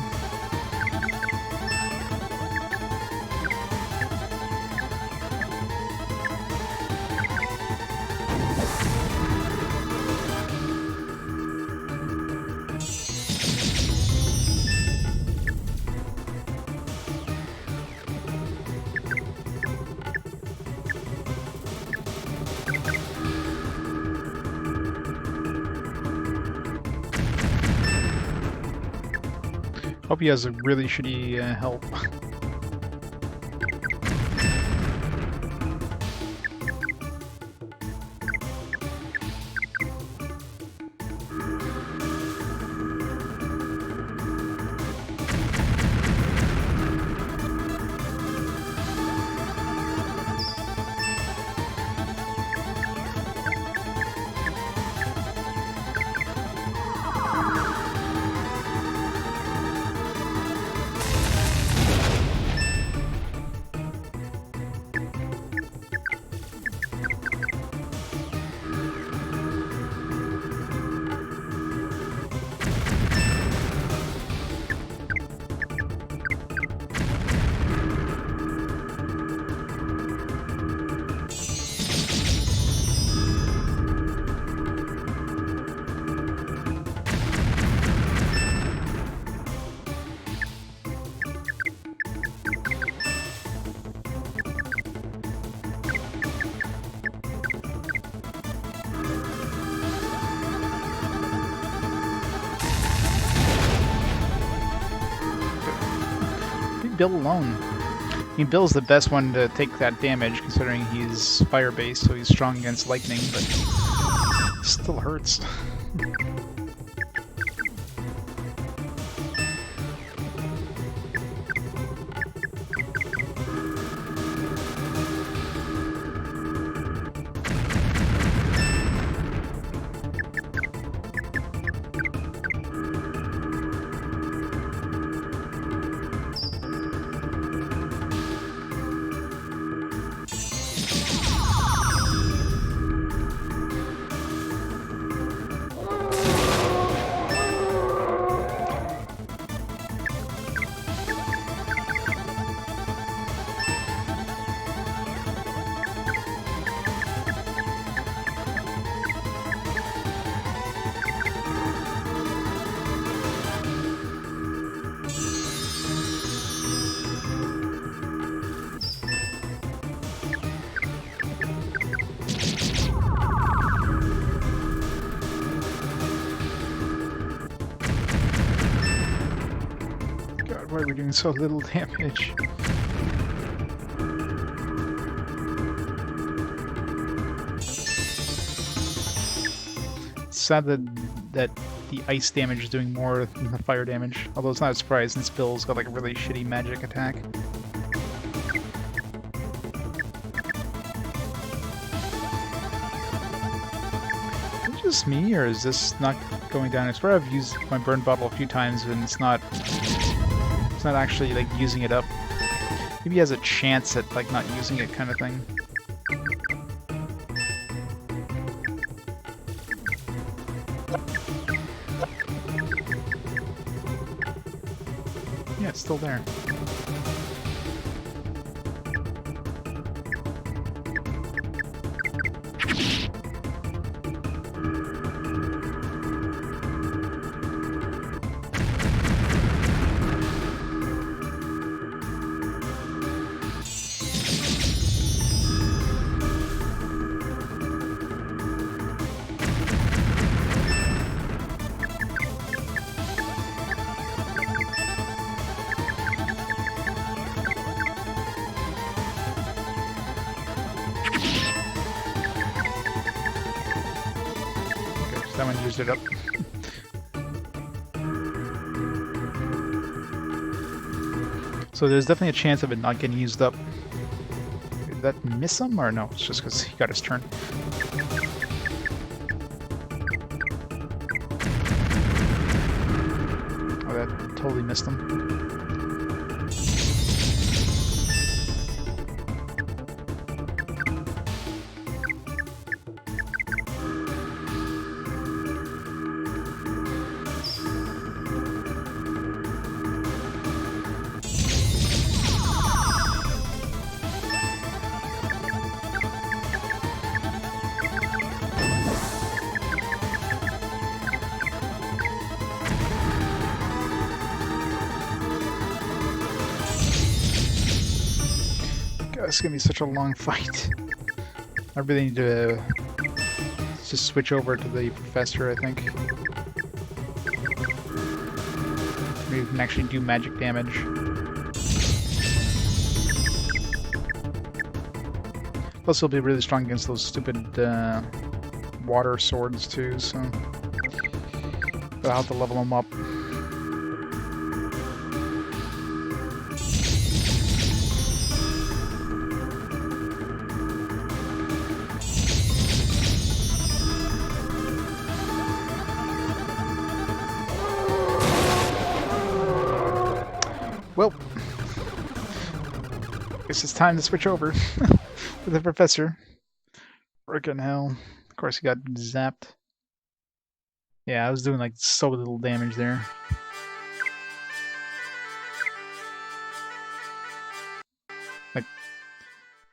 Hope he has a really shitty health. Bill alone. I mean, Bill's the best one to take that damage, considering he's fire-based, so he's strong against lightning, but it still hurts. Why are we doing so little damage? It's sad that the ice damage is doing more than the fire damage, although it's not a surprise since Bill's got like a really shitty magic attack. Is it just me, or is this not going down? I swear I've used my burn bottle a few times and it's not actually like using it up. Maybe he has a chance at like not using it kind of thing. Yeah, it's still there. That one used it up. So there's definitely a chance of it not getting used up. Did that miss him, or no? It's just because he got his turn. Oh, that totally missed him. It's gonna be such a long fight. I really need to just switch over to the professor, I think. Maybe who can actually do magic damage. Plus, he'll be really strong against those stupid water swords too, so but I'll have to level him up. Well, guess it's time to switch over to the professor. Frickin' hell. Of course, he got zapped. Yeah, I was doing like so little damage there. Like,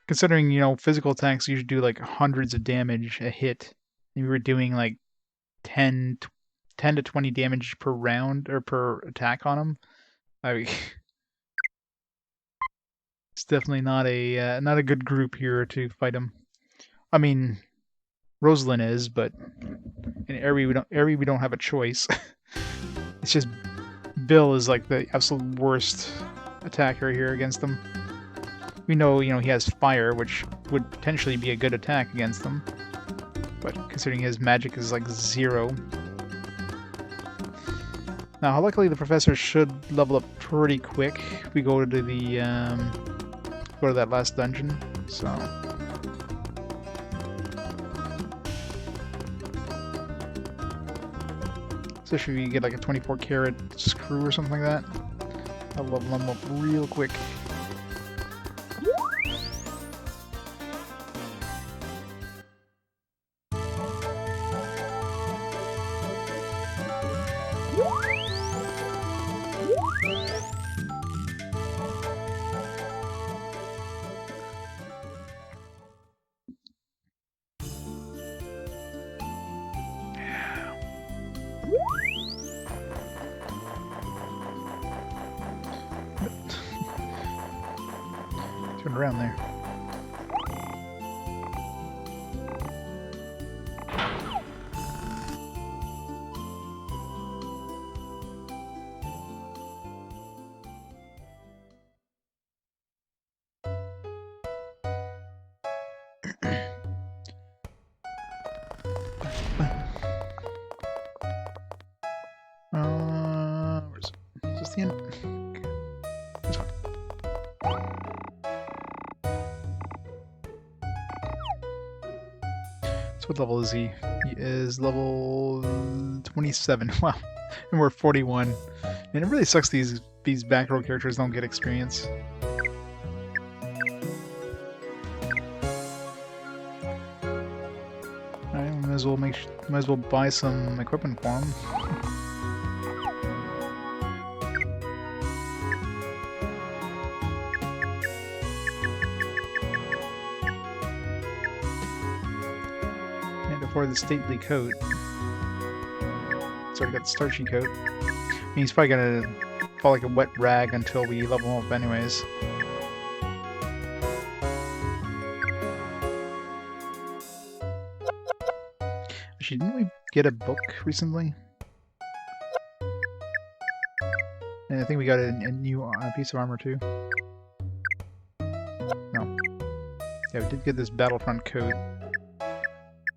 considering, you know, physical attacks usually do like hundreds of damage a hit, and we were doing like 10 to 20 damage per round or per attack on him. I mean, it's definitely not a good group here to fight him. I mean, Rosalind is, but in Eri we don't have a choice. It's just Bill is like the absolute worst attacker here against them. We know, you know, he has fire, which would potentially be a good attack against them, but considering his magic is like 0. Now, luckily the professor should level up pretty quick if we go to the go to that last dungeon. So. Especially if you get like a 24 karat screw or something like that. I'll level them up real quick. Turn around there. Where's it? Is this the end? Okay. This one. So what level is he? He is level 27. Wow. And we're 41. And it really sucks these back row characters don't get experience. Alright, might as well buy some equipment for him. For the stately coat. It's already got the starchy coat. I mean, he's probably gonna fall like a wet rag until we level him up anyways. Actually, didn't we get a book recently? And I think we got a new piece of armor too. No. Yeah, we did get this Battlefront coat.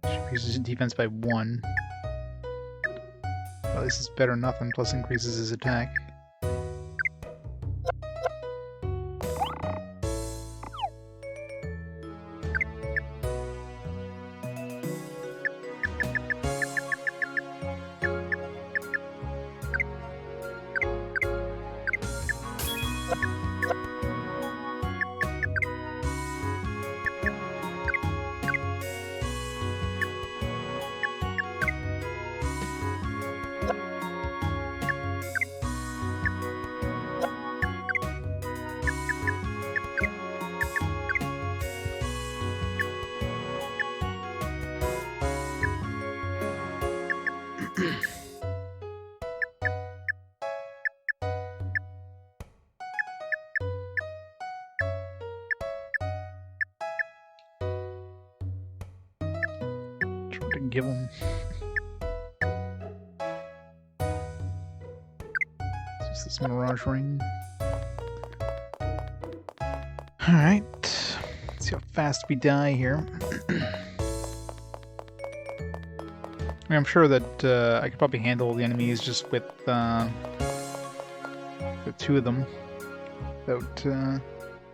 Increases his defense by 1. Well, at least it's better than nothing, plus increases his attack. To give him. It's just the this Mirage Ring. Alright. See how fast we die here. I mean, I'm sure that I could probably handle the enemies just with two of them without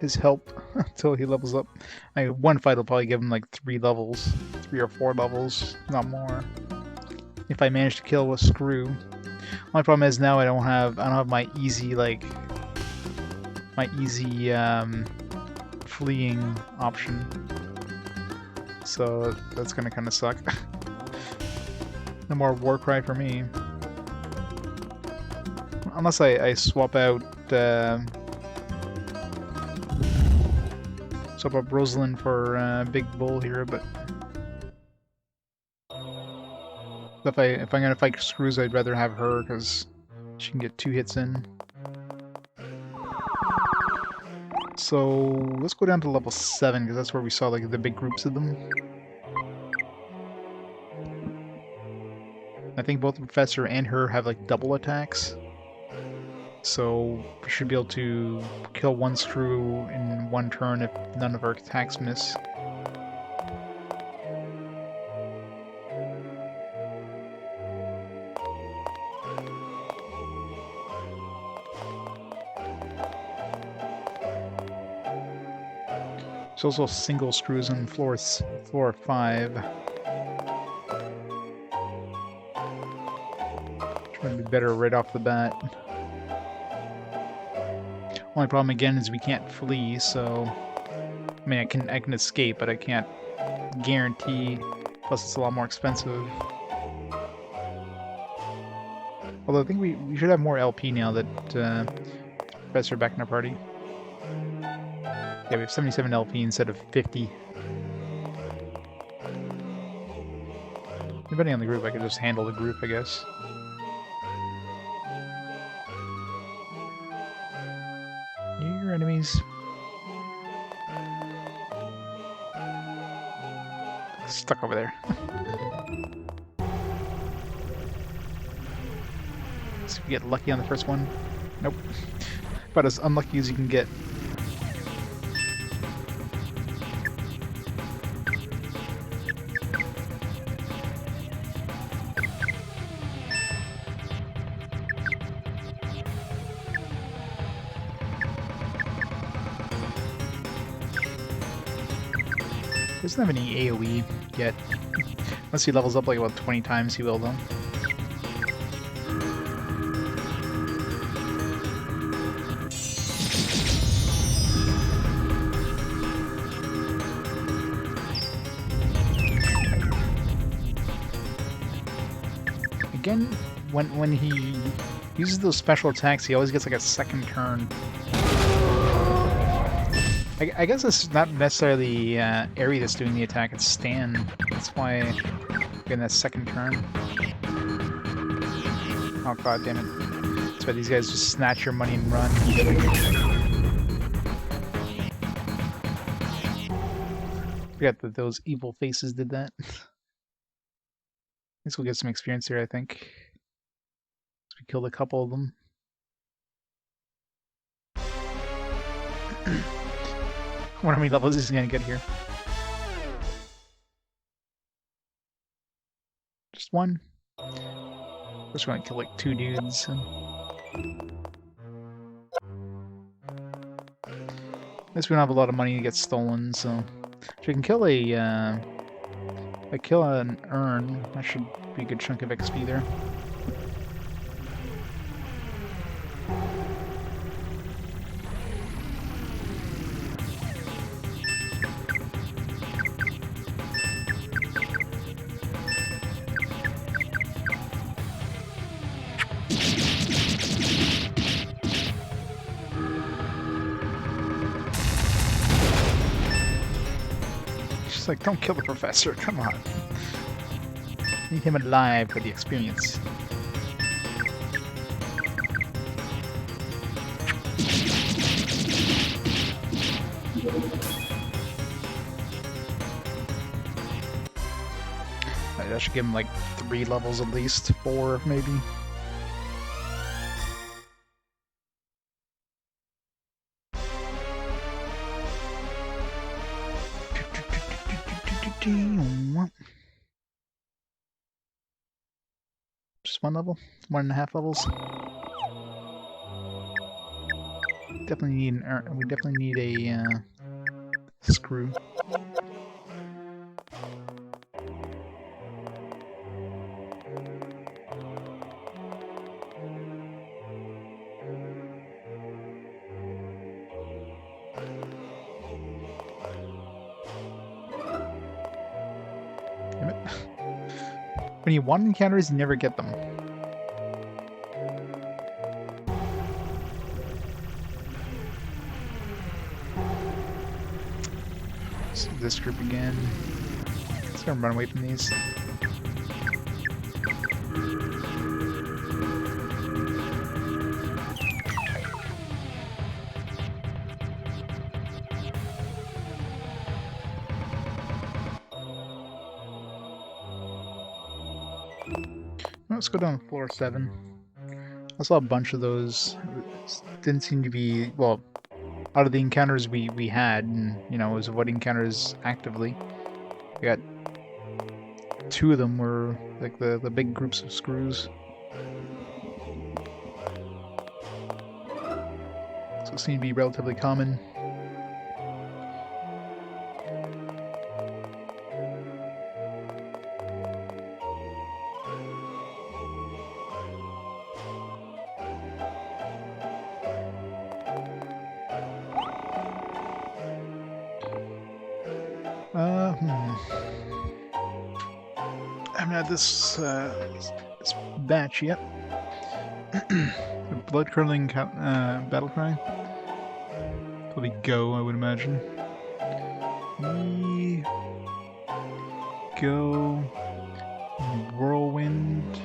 his help until he levels up. One fight will probably give him like 3 levels, 3 or 4 levels, not more. If I manage to kill a Screw. My problem is now I don't have my easy fleeing option. So that's gonna kind of suck. No more Warcry for me. Unless I swap out Rosalind for Big Bull here, but if I'm gonna fight Screws, I'd rather have her because she can get 2 hits in. So let's go down to level 7 because that's where we saw like the big groups of them. I think both the Professor and her have like double attacks. So we should be able to kill one Screw in one turn if none of our attacks miss. There's also single Screws on floor 5. Trying to be better right off the bat. Only problem again is we can't flee, so I mean I can escape, but I can't guarantee. Plus it's a lot more expensive. Although I think we should have more LP now that Professor back in our party. Yeah, we have 77 LP instead of 50. Depending on the group, I could just handle the group, I guess. Your enemies. Stuck over there. See if we get lucky on the first one. Nope. About as unlucky as you can get. He doesn't have any AoE yet. Unless he levels up like about 20 times, he will though. Again, when he uses those special attacks, he always gets like a second turn. I guess it's not necessarily Aerie that's doing the attack, it's Stan. That's why I'm getting that second turn. Oh god damn it. That's why these guys just snatch your money and run. Forgot that those evil faces did that. At least we'll get some experience here, I think. We killed a couple of them. I wonder how many levels he's gonna get here. Just one. Just gonna kill like 2 dudes. At least we don't have a lot of money to get stolen, so if we can kill kill an urn, that should be a good chunk of XP there. She's like, don't kill the professor, come on. Need him alive for the experience. That should give him like 3 levels at least, 4 maybe. Just one level? 1.5 levels? Definitely need an we definitely need a screw. Damn it. When you want encounters, you never get them. Let's do this group again. Let's go run away from these. Let's go down to floor 7. I saw a bunch of those. Didn't seem to be, well, out of the encounters we had, and, you know, was avoiding encounters actively. We got 2 of them were, like, the big groups of screws. So it seemed to be relatively common. I haven't had this batch yet. Blood curdling battle cry. Probably go, I would imagine. We go whirlwind.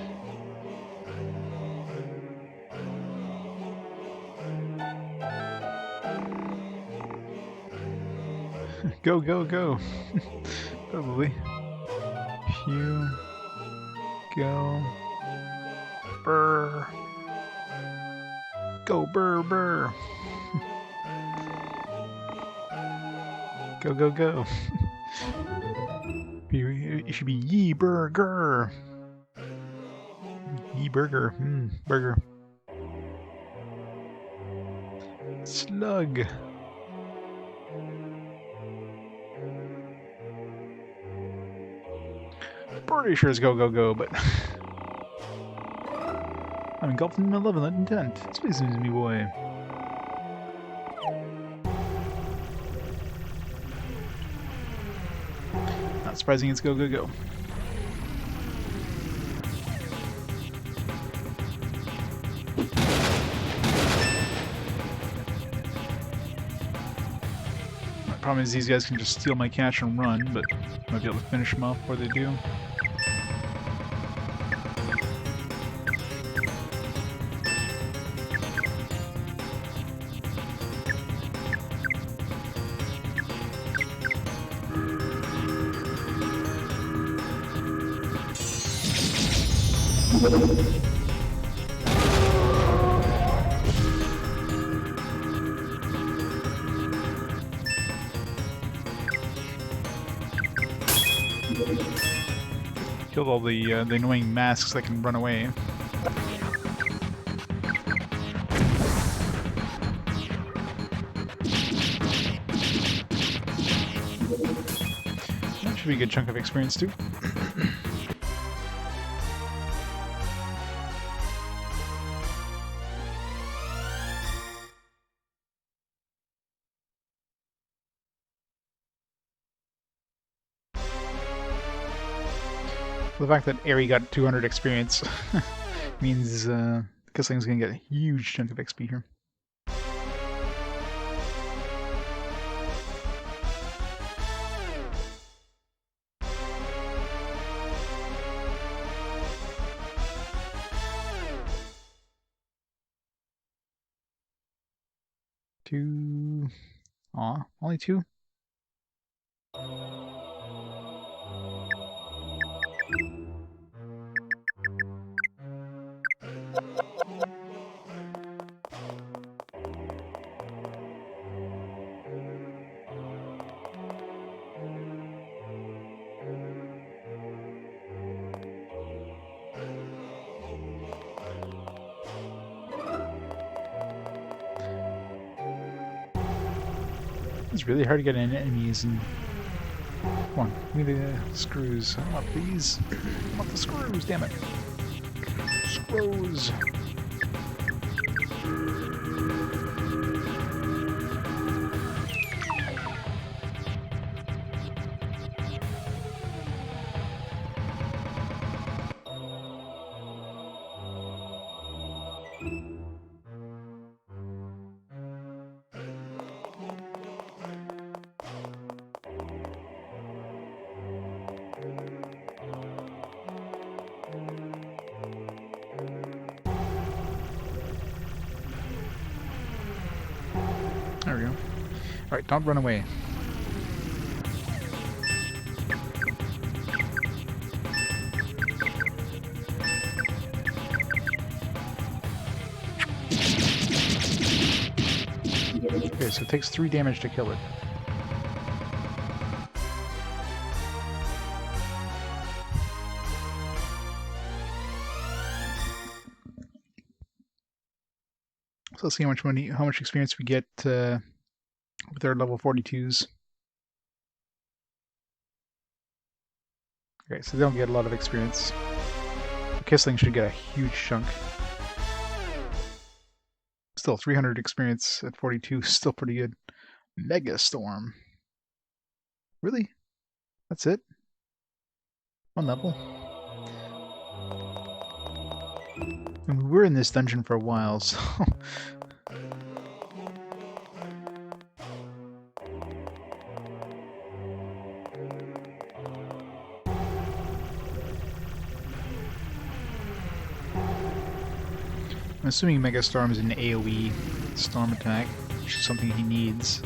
Go, go, go. Probably. Hugh. Go. Burr. Go, burr, burr. Go, go, go. It should be Ye Burger. Ye Burger. Burger. Slug. Pretty sure it's go, go, go, but I'm engulfed in malevolent intent. It's pleasing to me, boy. Not surprising it's go, go, go. My problem is these guys can just steal my cash and run, but I might be able to finish them off before they do. Killed all the annoying masks that can run away. That should be a good chunk of experience too. The fact that Aerie got 200 experience means Kissling's gonna get a huge chunk of XP here. Two. Aw, only 2? It's really hard to get in enemies and... Come on, give me the screws. I want these. I want the screws, damn it. Screws. There we go. Alright, don't run away. Okay, so it takes 3 damage to kill it. So let's see how much experience we get with our level 42s. Okay, so they don't get a lot of experience. Kissling should get a huge chunk. Still, 300 experience at 42 is still pretty good. Mega Storm. Really? That's it? One level? And we were in this dungeon for a while, so... I'm assuming Mega Storm is an AoE storm attack, which is something he needs.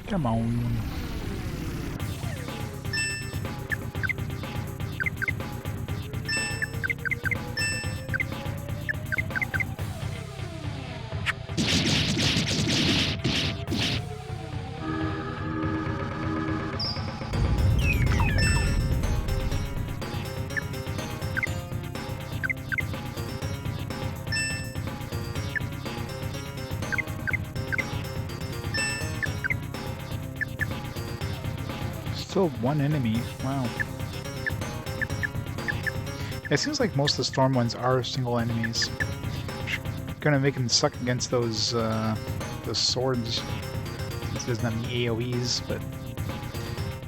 Come on. Still one enemy. Wow. It seems like most of the storm ones are single enemies. Gonna make him suck against those swords since it doesn't have any AoEs, but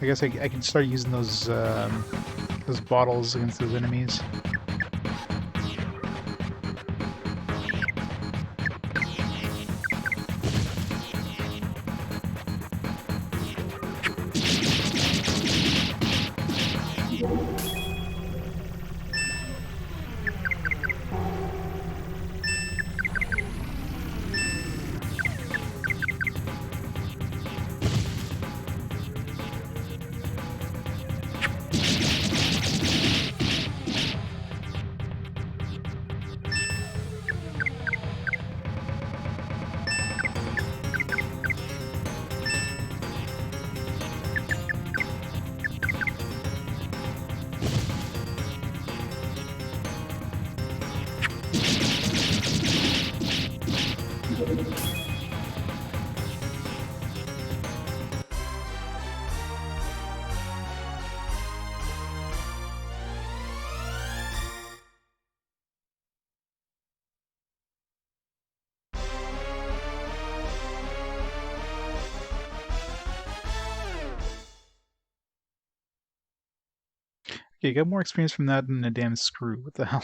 I guess I can start using those bottles against those enemies. Okay, you got more experience from that than a damn screw. What the hell?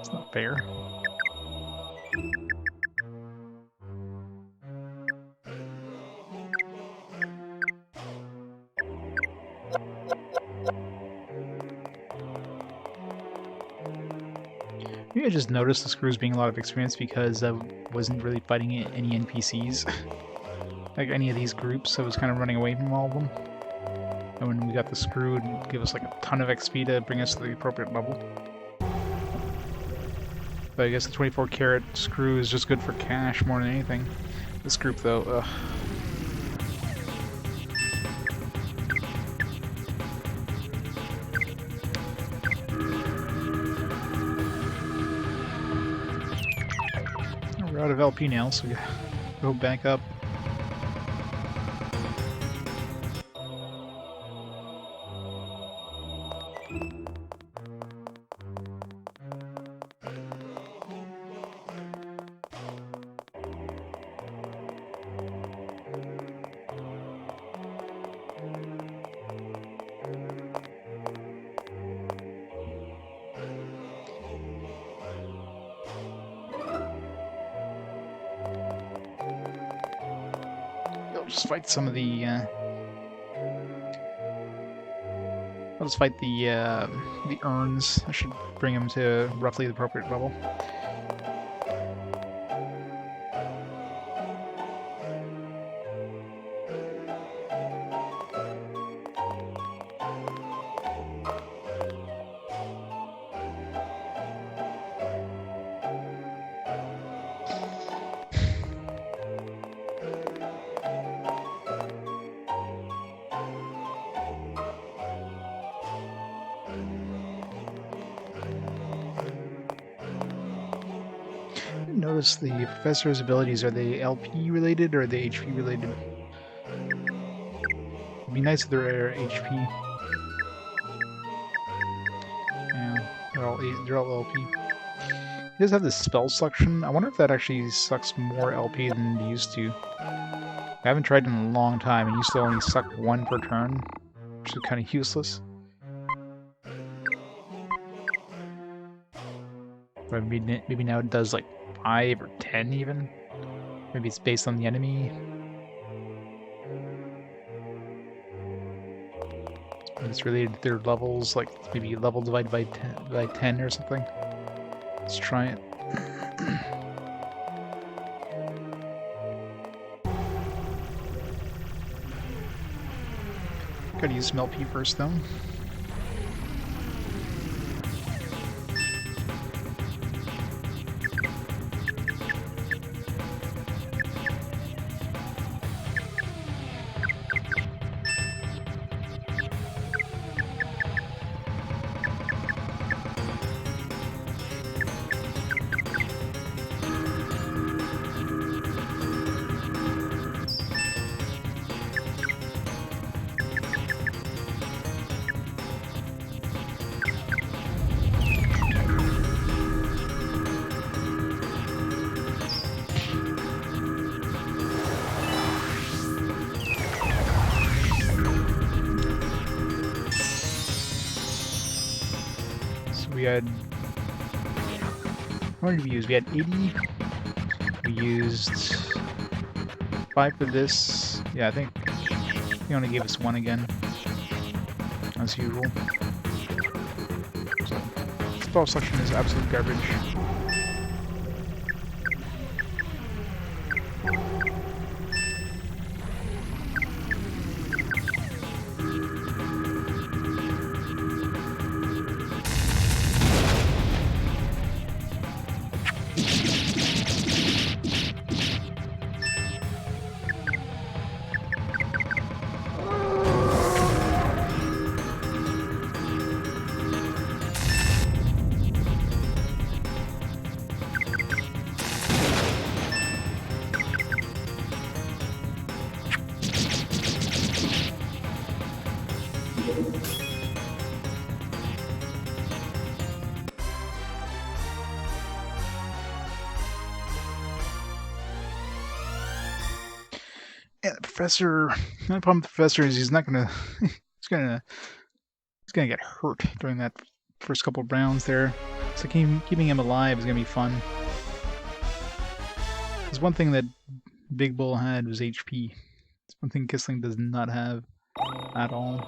It's not fair. Maybe I just noticed the screws being a lot of experience because I wasn't really fighting any NPCs. Like any of these groups, I was kind of running away from all of them. And when we got the screw, it'd give us like a ton of XP to bring us to the appropriate level. But I guess the 24 karat screw is just good for cash more than anything. This group though, ugh. We're out of LP now, so we gotta go back up. Just fight some of the. I'll just fight the urns. I should bring them to roughly the appropriate level. Notice the professor's abilities. Are they LP related or are they HP related? It'd be nice if they're HP. Yeah, they're all LP. He does have this spell suction. I wonder if that actually sucks more LP than it used to. I haven't tried it in a long time, and used to only suck one per turn, which is kind of useless. But maybe now it does like 5 or 10 even. Maybe it's based on the enemy. And it's related to their levels, like maybe level divided by 10 or something. Let's try it. Gotta use some LP first though. We had, how many did we use? We had 80. We used 5 for this. Yeah, I think he only gave us 1 again, as usual. So, spell suction is absolute garbage. Yeah, the professor. The only problem with the professor is he's not gonna. he's gonna get hurt during that first couple of rounds there. So keeping him alive is gonna be fun. There's one thing that Big Bull had was HP. It's one thing Kissling does not have at all.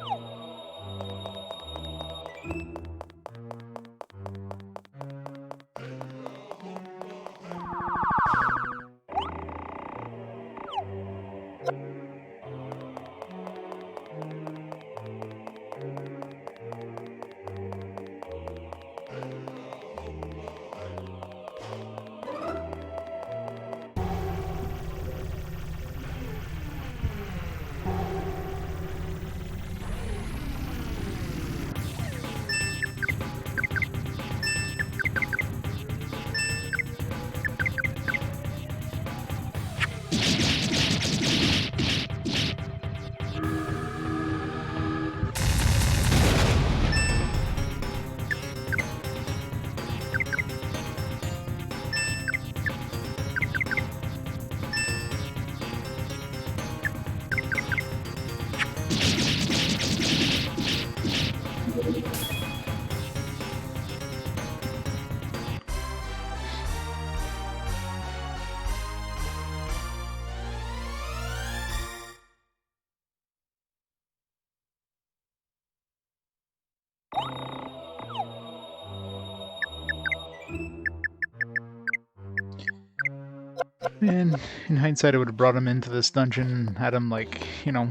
Man, in hindsight, I would have brought him into this dungeon, had him, like, you know,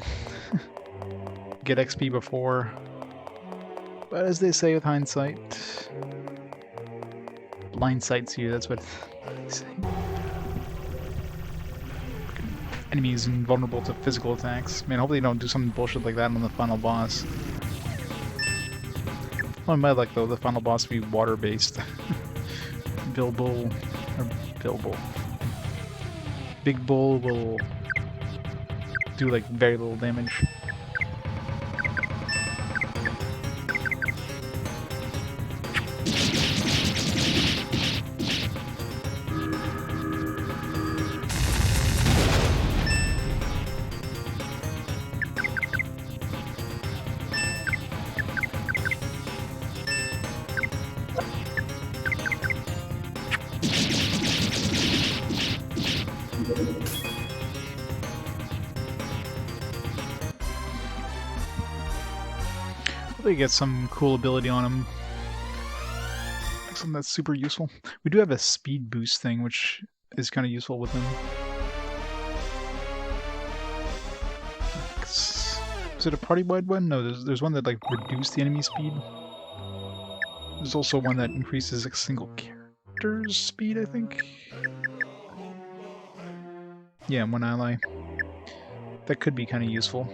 get XP before. But as they say with hindsight, blindsights you, that's what they say. Enemies invulnerable to physical attacks. Man, hopefully they don't do something bullshit like that on the final boss. Well, in my luck, though, the final boss will be water-based. Bilbo... or Bilbo... Big Bull will do, like, very little damage. Hopefully get some cool ability on him. Something that's super useful. We do have a speed boost thing, which is kind of useful with him. Is it a party-wide one? No, there's one that like reduces the enemy speed. There's also one that increases a single character's speed, I think. Yeah, one ally. That could be kind of useful.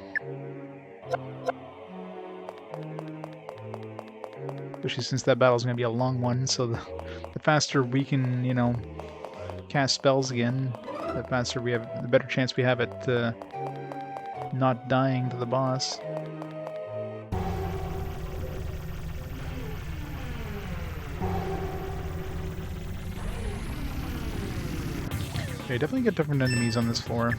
Especially since that battle's going to be a long one, so the faster we can, you know, cast spells again, the faster we have, the better chance we have at not dying to the boss. Okay, definitely get different enemies on this floor.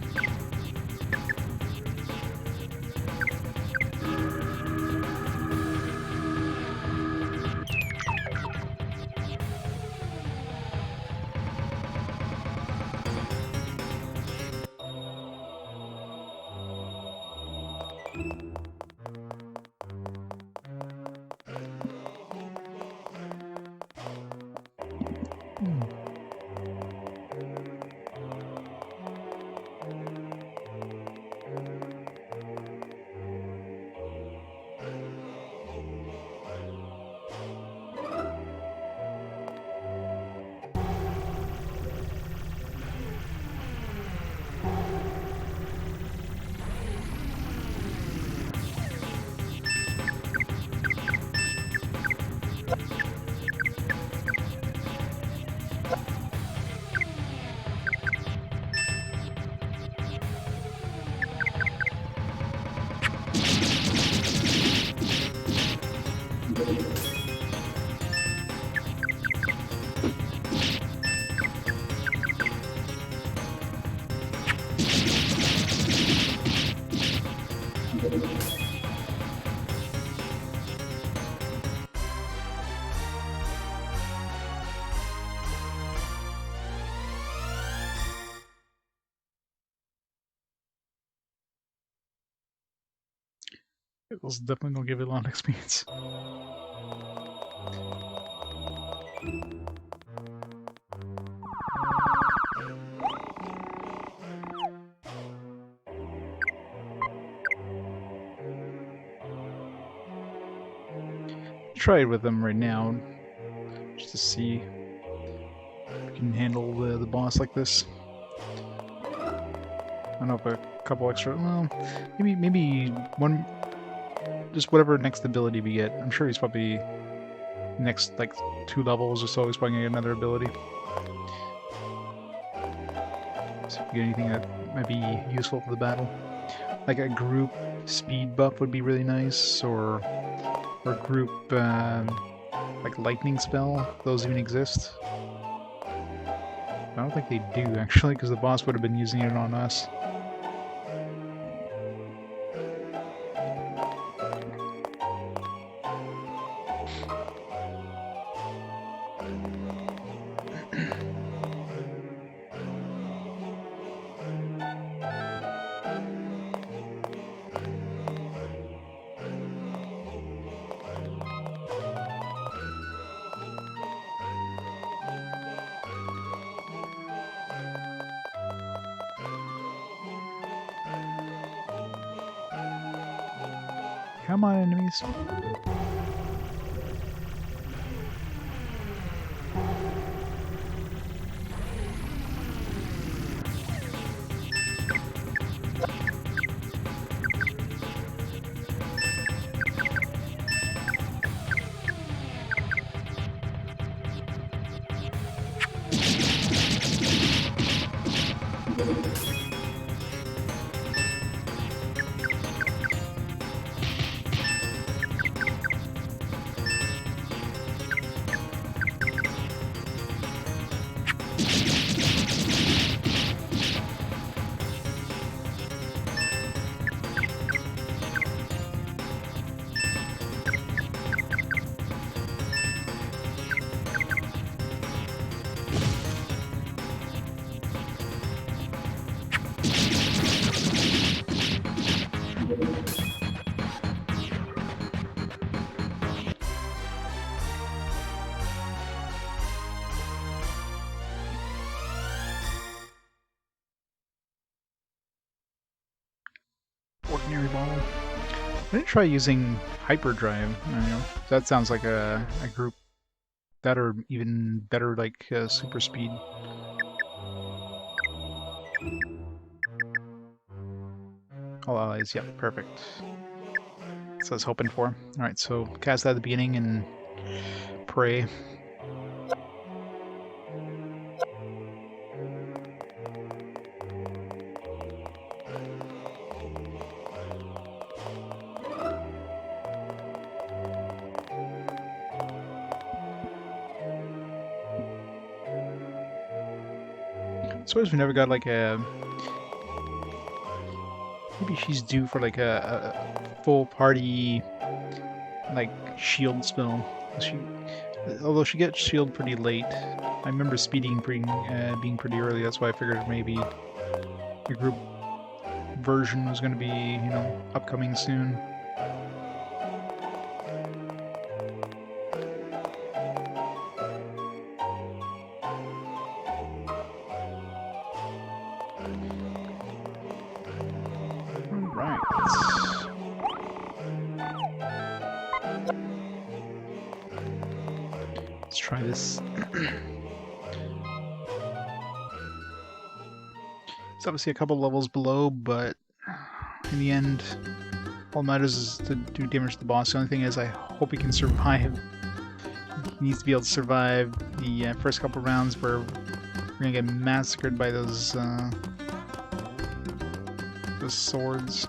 It was definitely gonna give it a lot of experience. Try it with them right now, just to see if we can handle the boss like this. I don't know if a couple extra, well, maybe one, just whatever next ability we get. I'm sure he's probably next like 2 levels or so. He's probably gonna get another ability. So if we get anything that might be useful for the battle, like a group speed buff would be really nice, or group like lightning spell. Those even exist. I don't think they do actually, because the boss would have been using it on us. Come on, enemies. Ordinary ball. I'm gonna try using hyperdrive. I don't know. That sounds like a group that, or even better, like super speed. All allies, yep, perfect. That's what I was hoping for. Alright, so cast that at the beginning and pray. Suppose we never got like a... Maybe she's due for like a full party like shield spell. Although she gets shield pretty late. I remember speeding being pretty early. That's why I figured maybe the group version was going to be, you know, upcoming soon. Alright. Let's try this. It's obviously a couple levels below, but in the end, all that matters is to do damage to the boss. The only thing is I hope he can survive. He needs to be able to survive the first couple rounds where we're gonna get massacred by those swords.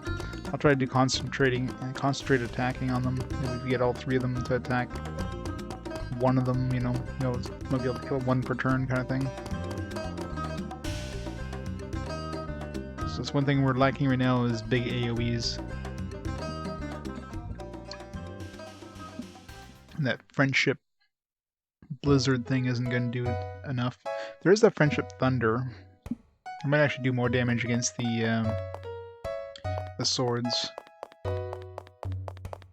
I'll try to do concentrated attacking on them. Maybe if we get all three of them to attack one of them, you know, might be able to kill one per turn kind of thing. So that's one thing we're lacking right now is big AoEs. And that friendship blizzard thing isn't going to do enough. There is that friendship thunder. I might actually do more damage against the swords.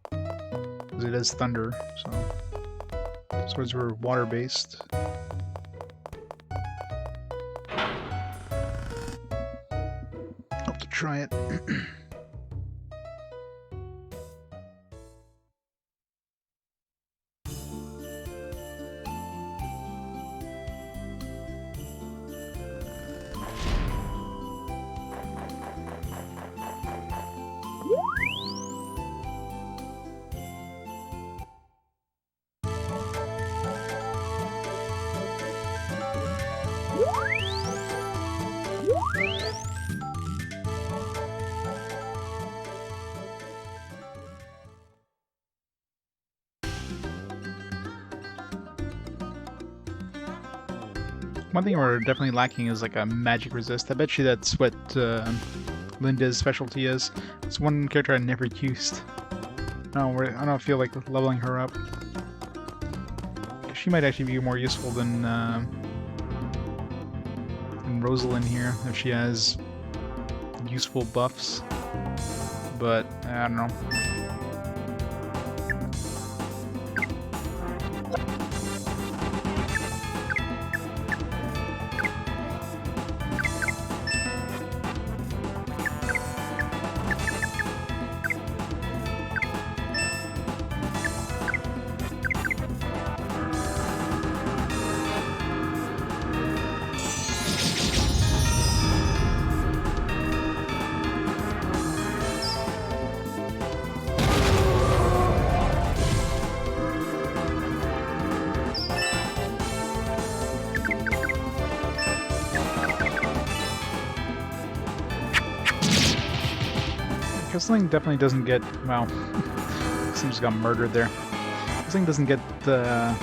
Because it is thunder, so... Swords were water-based. Hope to try it. One thing we're definitely lacking is like a magic resist. I bet you that's what Linda's specialty is. It's one character I never used. I don't feel like leveling her up. She might actually be more useful than Rosalind here, if she has useful buffs. But I don't know. This thing definitely doesn't get, well, seems got murdered there. This thing doesn't get that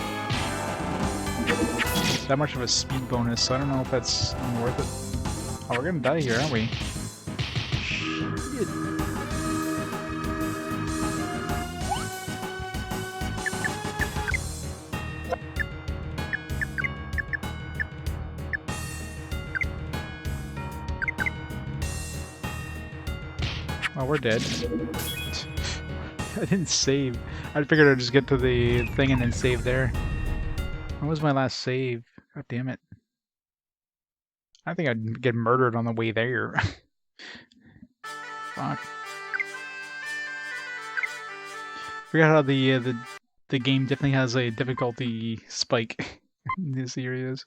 much of a speed bonus, so I don't know if that's worth it. Oh, we're gonna die here, aren't we? Shit. Oh, we're dead. I didn't save. I figured I'd just get to the thing and then save there. When was my last save? God damn it. I think I'd get murdered on the way there. Fuck. Forgot how the game definitely has a difficulty spike in this areas.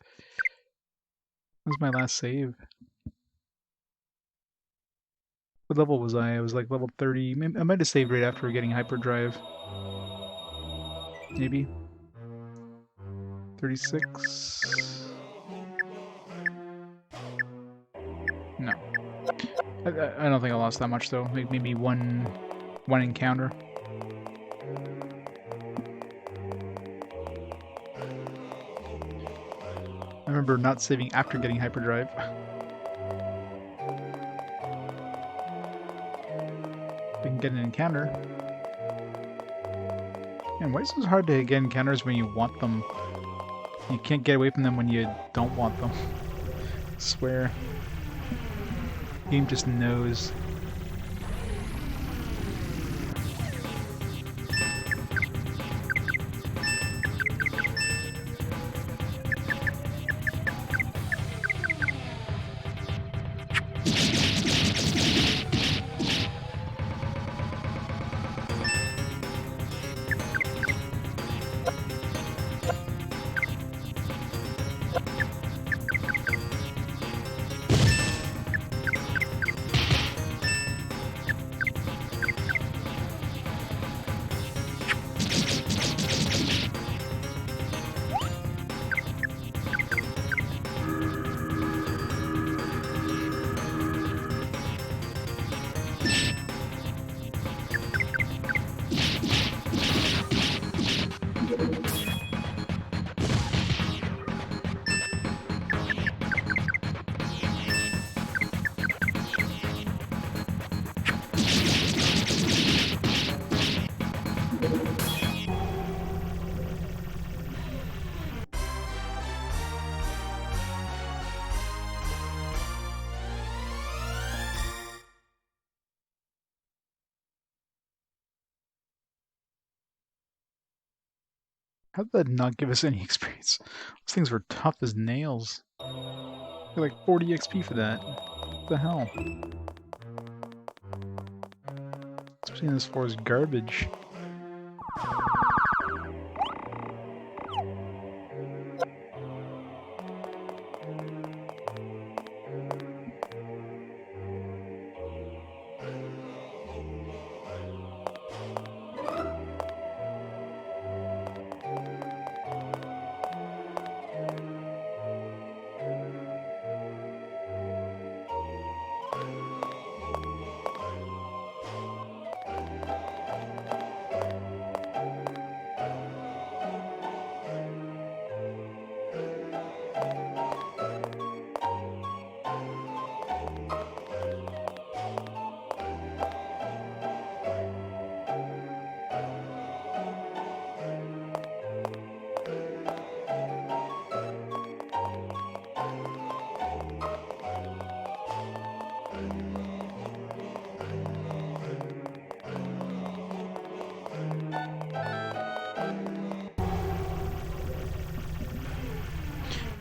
When was my last save? What level was I? I was like level 30. Maybe, I might have saved right after getting hyperdrive. Maybe. 36. No. I don't think I lost that much though. Maybe one encounter. I remember not saving after getting hyperdrive. We can get an encounter. Man, why is it so hard to get encounters when you want them? You can't get away from them when you don't want them. I swear. The game just knows. How did that not give us any experience? Those things were tough as nails. Got like 40 XP for that. What the hell? Especially in this floor is garbage.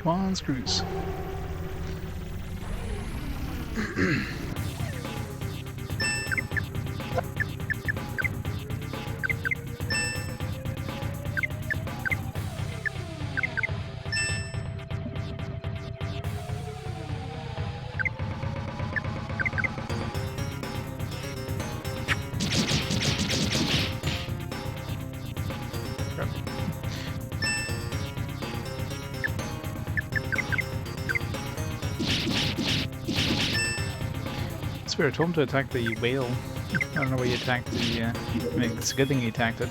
Come on, screws. I swear, I told him to attack the whale. I don't know why you attacked the, I mean, it's a good thing you attacked it.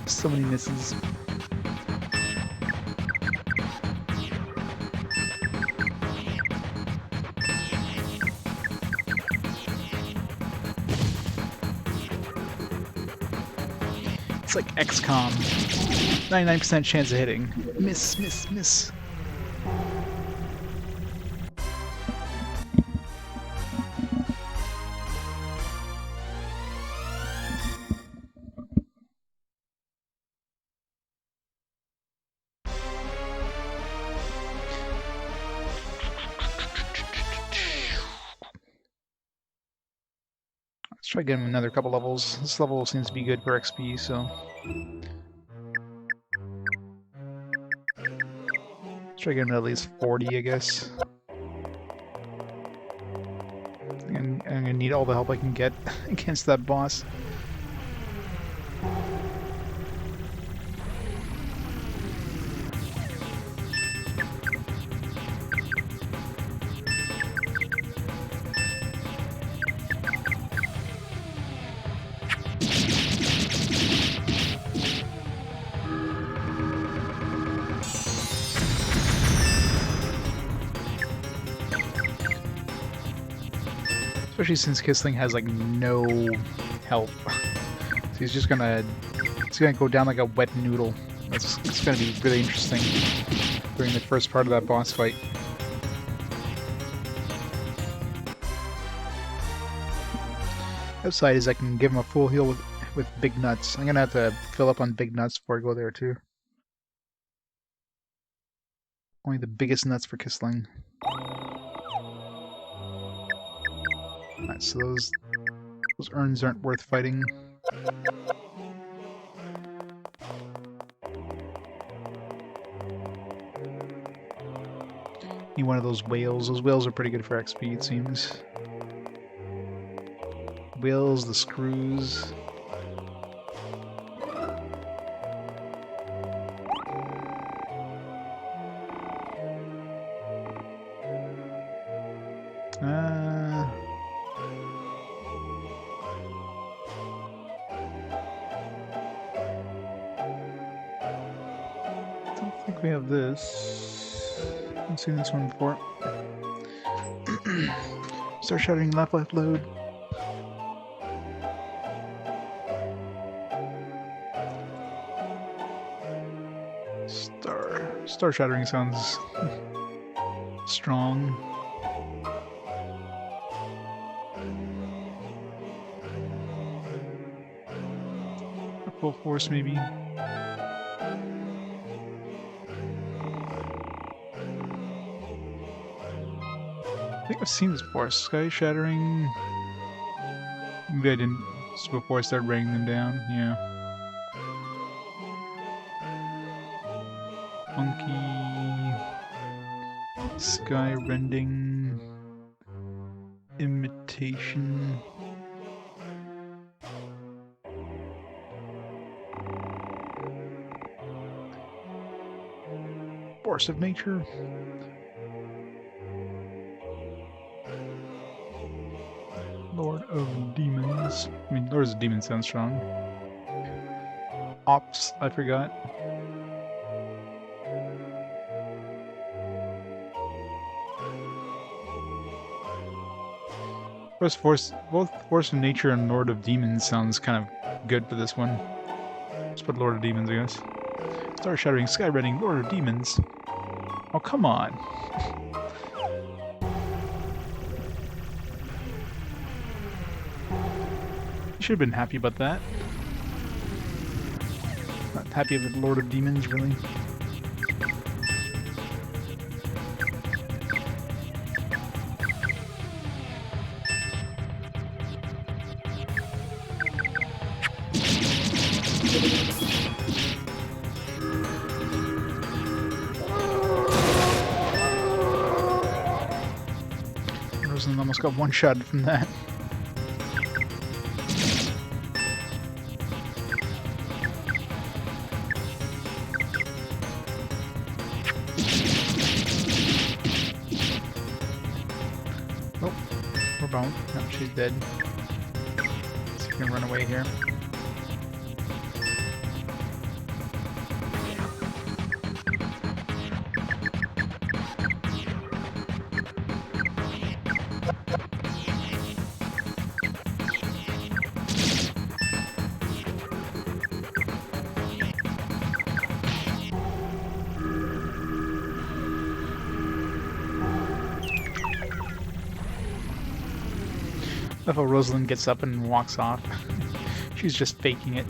So many misses. It's like XCOM. 99% chance of hitting. Miss, miss, miss. Let's try getting another couple levels. This level seems to be good for XP, so... Let's try getting at least 40, I guess. And I'm gonna need all the help I can get against that boss. Especially since Kissling has like no help. So he's just gonna go down like a wet noodle. It's gonna be really interesting during the first part of that boss fight. Outside is I can give him a full heal with big nuts. I'm gonna have to fill up on big nuts before I go there too. Only the biggest nuts for Kissling. Alright, so those urns aren't worth fighting. Need one of those whales. Those whales are pretty good for XP, it seems. Whales, the screws. I think we have this. I've seen this one before. Start shouting left load. Star shattering sounds strong. Full force maybe. I think I've seen this before. Sky shattering. Maybe I didn't just before I started writing them down. Yeah. Funky. Sky rending. Imitation. Force of nature. Lord of Demons. I mean, Lord of Demons sounds strong. Ops, I forgot. Both Force of Nature and Lord of Demons sounds kind of good for this one. Let's put Lord of Demons, I guess. Star Shattering, Sky Rending, Lord of Demons. Oh, come on. You should have been happy about that. Not happy with Lord of Demons, really. Rosen almost got one shot from that. problem. No, she's dead. So we can run away here. If Rosalind gets up and walks off, she's just faking it.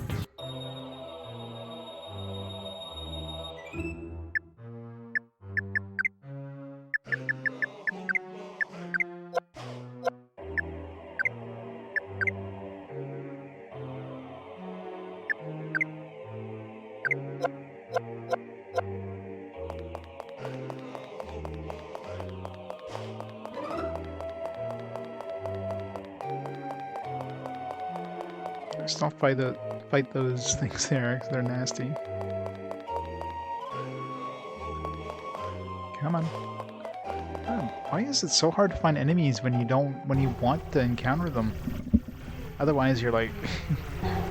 Just don't fight those things there, 'cause they're nasty. Come on. God, why is it so hard to find enemies when you want to encounter them? Otherwise, you're like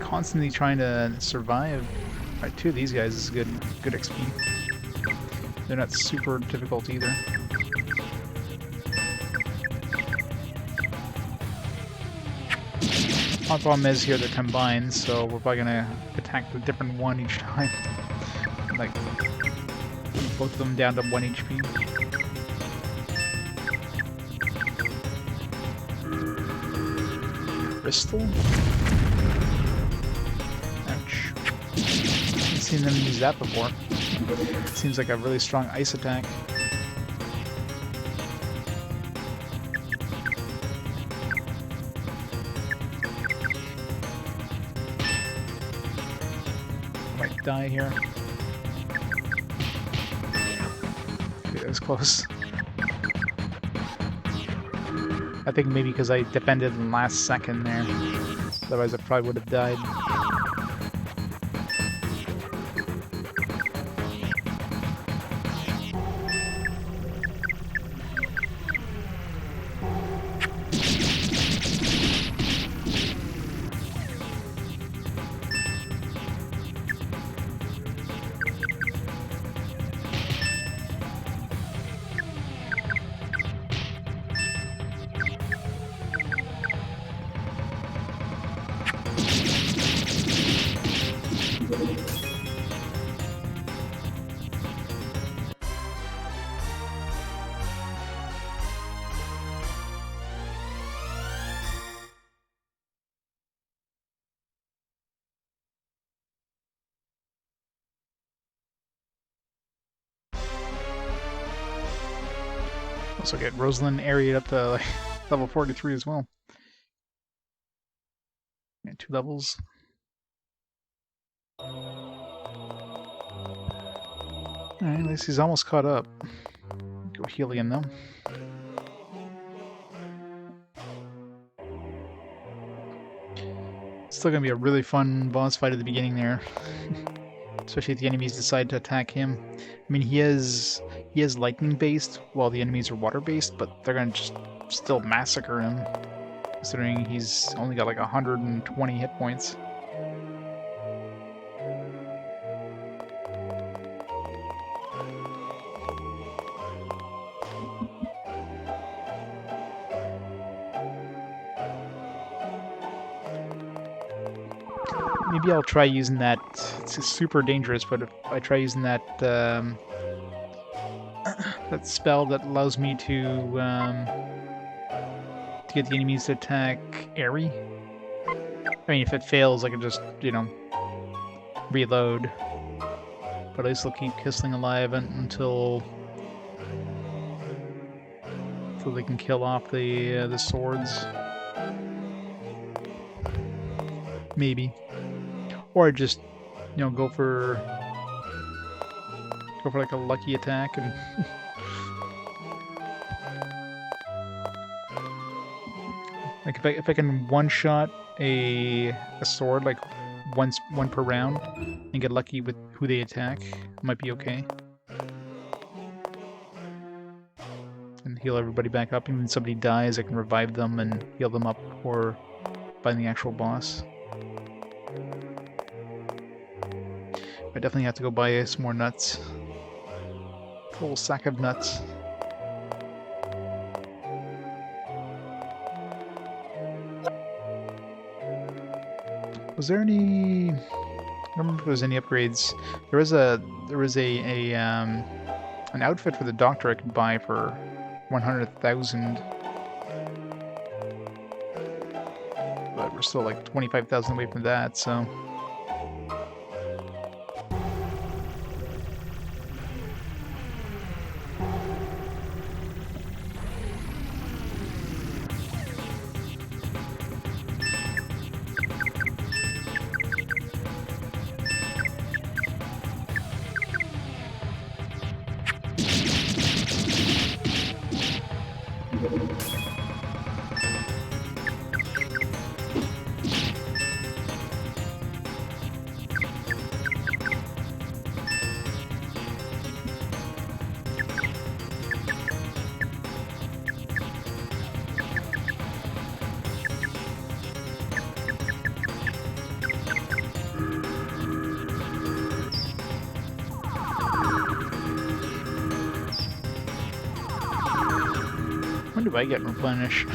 constantly trying to survive. Right, two of these guys is good XP. They're not super difficult either. The problem is here they're combined, so we're probably gonna attack the different one each time. Like, both of them down to 1 HP. Crystal? Ouch. Haven't seen them use that before. Seems like a really strong ice attack. Might die here. Okay, that was close. I think maybe because I defended in the last second there. Otherwise I probably would have died. Also get Rosalind areaed up to like, level 43 as well. Yeah, 2 levels. Alright, at least he's almost caught up. Go heal again though. Still gonna be a really fun boss fight at the beginning there. Especially if the enemies decide to attack him. I mean, he is lightning based while the enemies are water based, but they're gonna just still massacre him, considering he's only got like 120 hit points. Maybe I'll try using that. It's super dangerous, but if I try using that that spell that allows me to get the enemies to attack Airy. I mean, if it fails, I can just, you know, reload. But at least they'll keep Kissling alive until they can kill off the swords. Maybe. Or just, you know, go for like a lucky attack and like if I can one-shot a sword like one per round and get lucky with who they attack, it might be okay. and heal everybody back up. Even when somebody dies, I can revive them and heal them up or find the actual boss. I definitely have to go buy some more nuts. Full sack of nuts. Was there any? I don't remember if there was any upgrades. There was an outfit for the doctor I could buy for 100,000, but we're still like 25,000 away from that. So. When do I get replenish?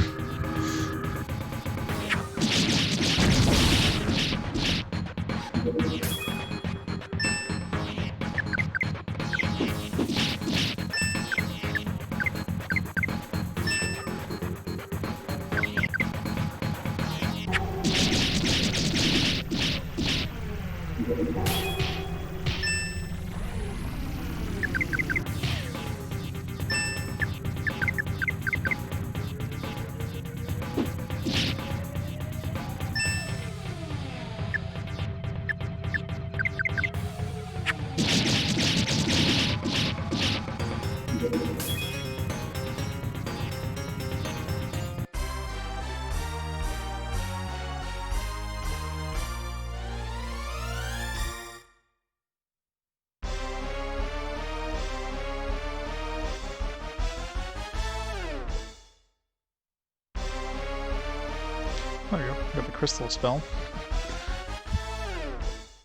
There you go. Got the crystal spell.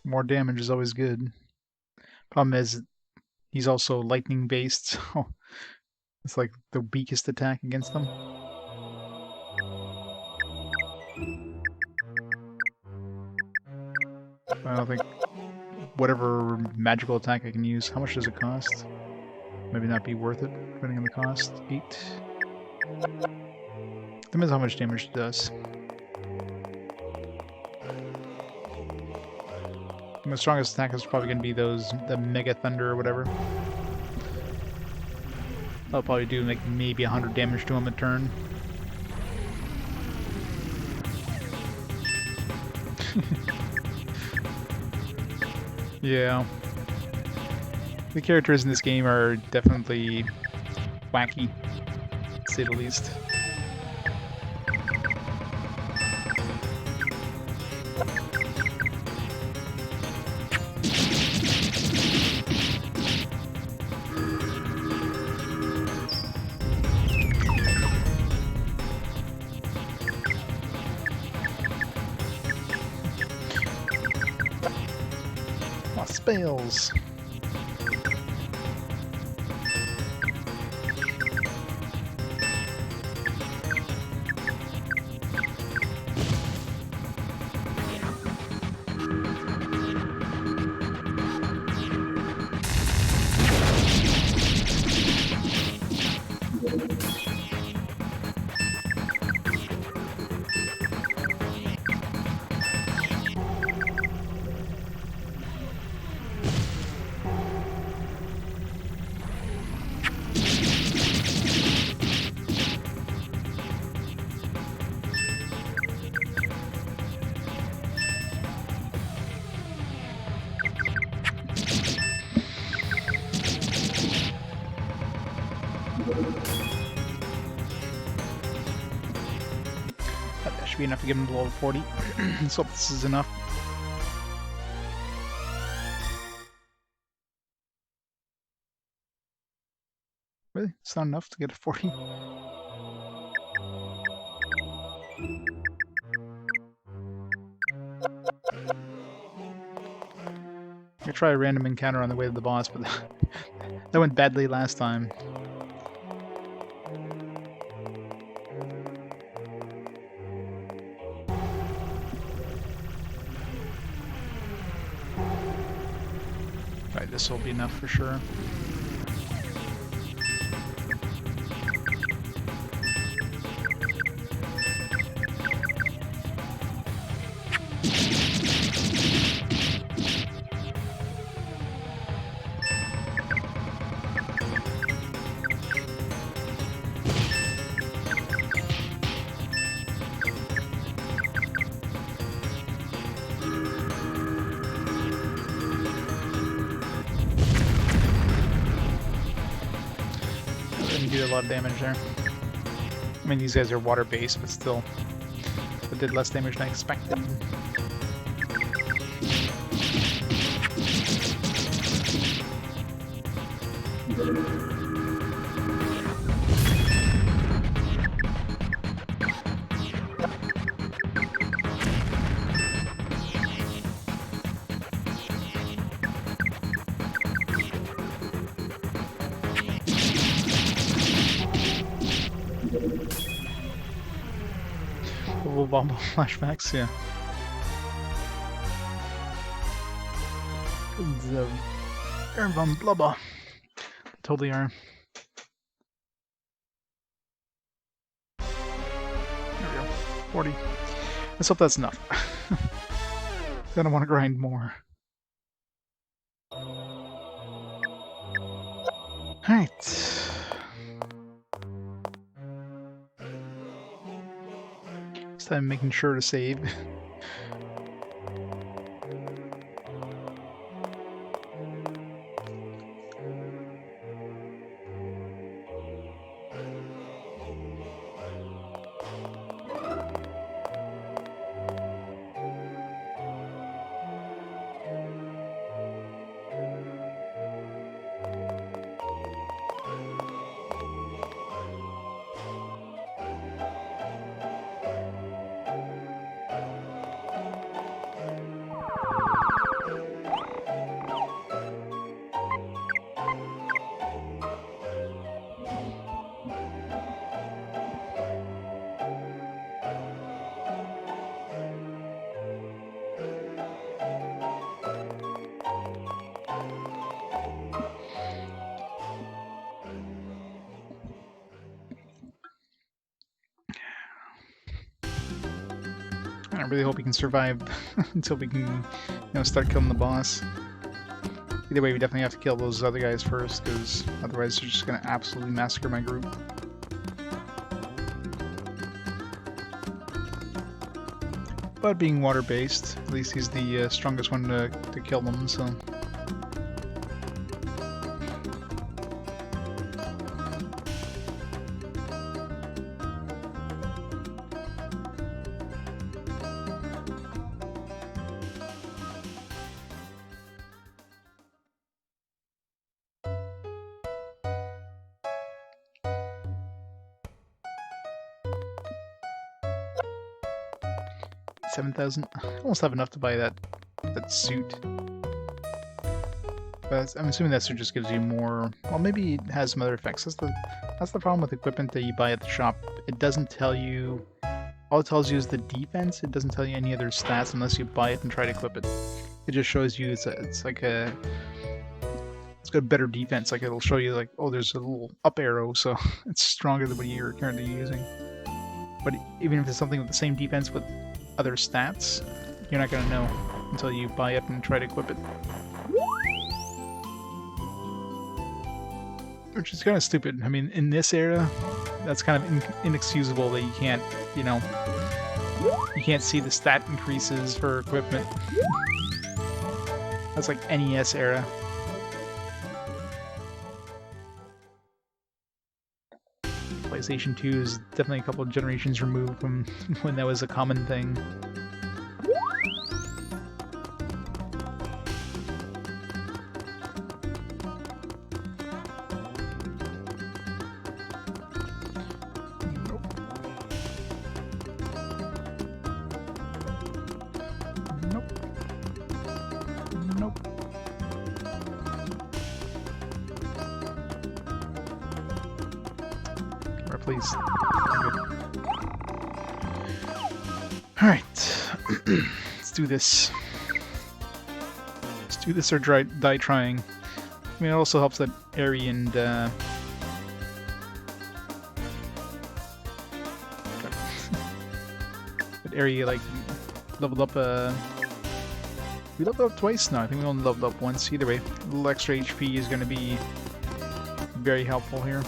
More damage is always good. Problem is, he's also lightning based, so it's like the weakest attack against them. I don't think whatever magical attack I can use. How much does it cost? Maybe not be worth it, depending on the cost. 8. Depends how much damage it does. My strongest attack is probably going to be the Mega Thunder or whatever. That'll probably do like maybe 100 damage to him a turn. Yeah. The characters in this game are definitely wacky, to say the least. Spells. That should be enough to give him below 40. Let's hope this is enough. Really? It's not enough to get a 40? I try a random encounter on the way to the boss, but that went badly last time. Right, this will be enough for sure. Didn't do a lot of damage there. I mean, these guys are water-based, but still, it did less damage than I expected. Bubble Bobble flashbacks, yeah. The Von Blubber. Totally are. There we go. 40. Let's hope that's enough. Then I want to grind more. Alright. This time making sure to save. I really hope we can survive until we can, start killing the boss. Either way, we definitely have to kill those other guys first, because otherwise they're just going to absolutely massacre my group. But being water-based, at least he's the strongest one to kill them, so... $7,000. I almost have enough to buy that suit. But I'm assuming that suit just gives you more. Well, maybe it has some other effects. That's the problem with equipment that you buy at the shop. It doesn't tell you. All it tells you is the defense. It doesn't tell you any other stats unless you buy it and try to equip it. It just shows you it's got better defense. Like it'll show you like, oh, there's a little up arrow, so it's stronger than what you're currently using. But even if it's something with the same defense with other stats, you're not going to know until you buy it and try to equip it. Which is kind of stupid. I mean, in this era, that's kind of inexcusable that you can't, you can't see the stat increases for equipment. That's like NES era. PlayStation 2 is definitely a couple of generations removed from when that was a common thing. please. Alright. Let's do this. Let's do this or die trying. I mean, it also helps that Aerie and... that Aerie, like, leveled up, we leveled up twice? No, I think we only leveled up once. Either way, a little extra HP is going to be very helpful here.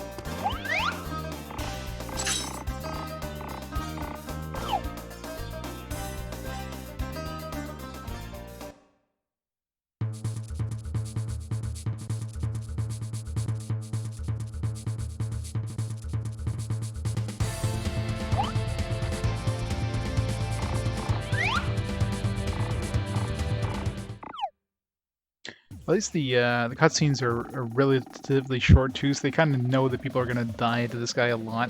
At least the cutscenes are relatively short too, so they kind of know that people are gonna die to this guy a lot.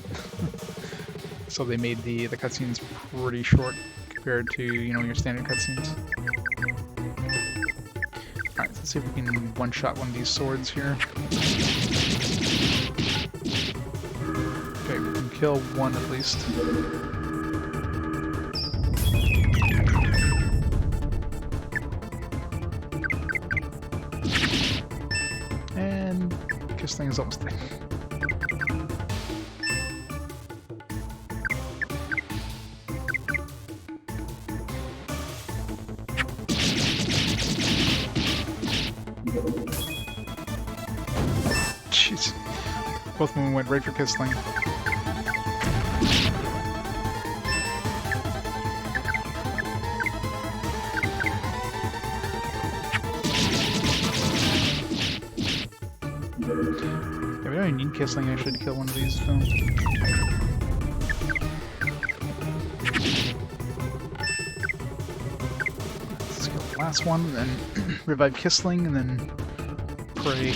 So they made the cutscenes pretty short compared to, you know, your standard cutscenes. Alright, let's see if we can one-shot one of these swords here. Okay, we can kill one at least. This thing is almost dead. Jeez. Both of them went right for Kissling. Yeah, we don't even need Kissling actually to kill one of these, so... Let's kill the last one, then revive Kissling, and then pray.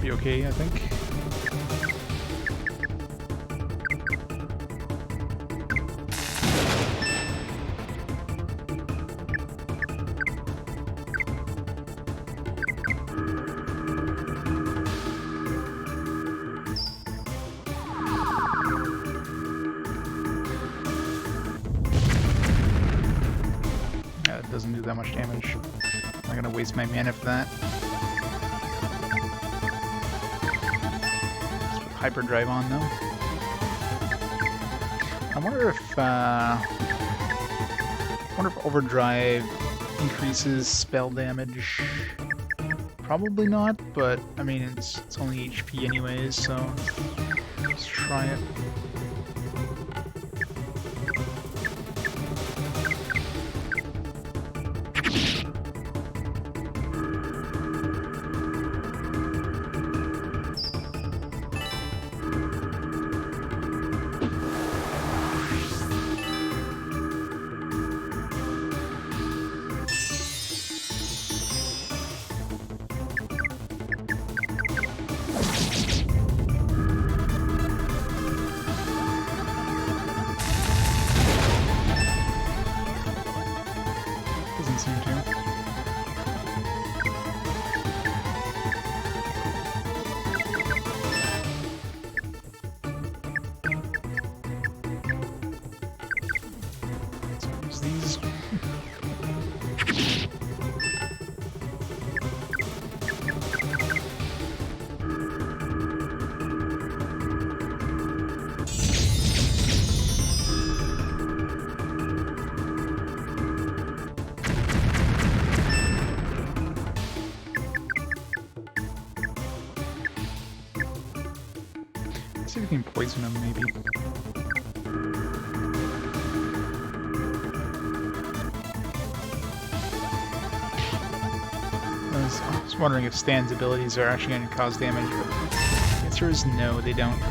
Okay, I think. Yeah, it doesn't do that much damage. I'm not gonna waste my mana for that. Hyperdrive on though. I wonder if overdrive increases spell damage. Probably not, but I mean it's only HP anyways, so let's try it. See if we can poison him, maybe. I was wondering if Stan's abilities are actually going to cause damage, but the answer is no, they don't.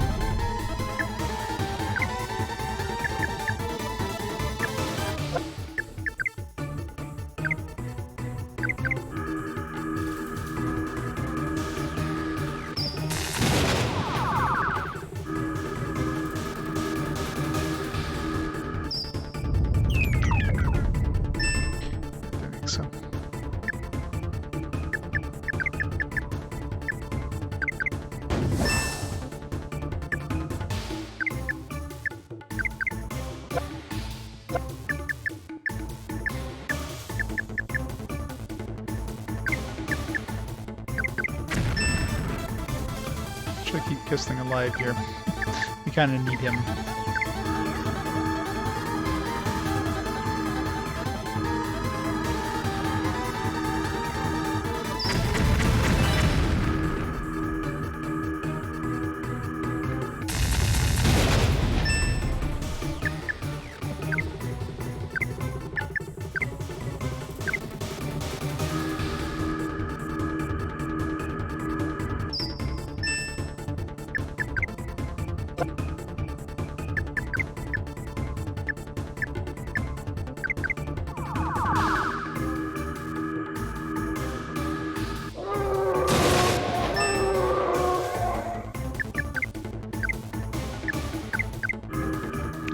I think so. Should I keep this thing alive here? We kind of need him.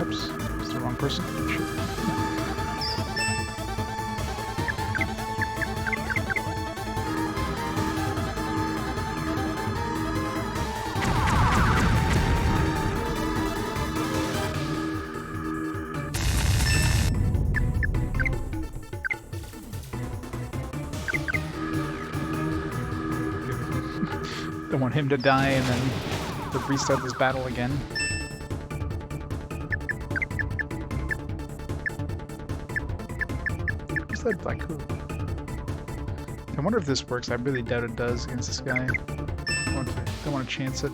Oops, it's the wrong person. Shit. Don't want him to die and then to restart this battle again. What's that black hoop? I wonder if this works. I really doubt it does against this guy. Don't want to chance it.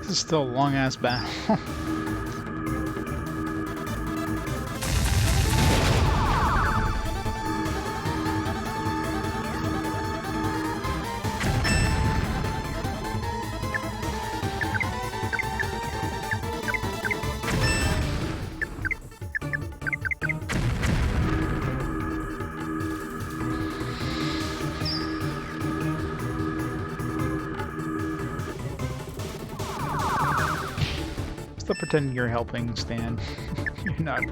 This is still a long-ass battle. Stop pretending you're helping, Stan. You're not. You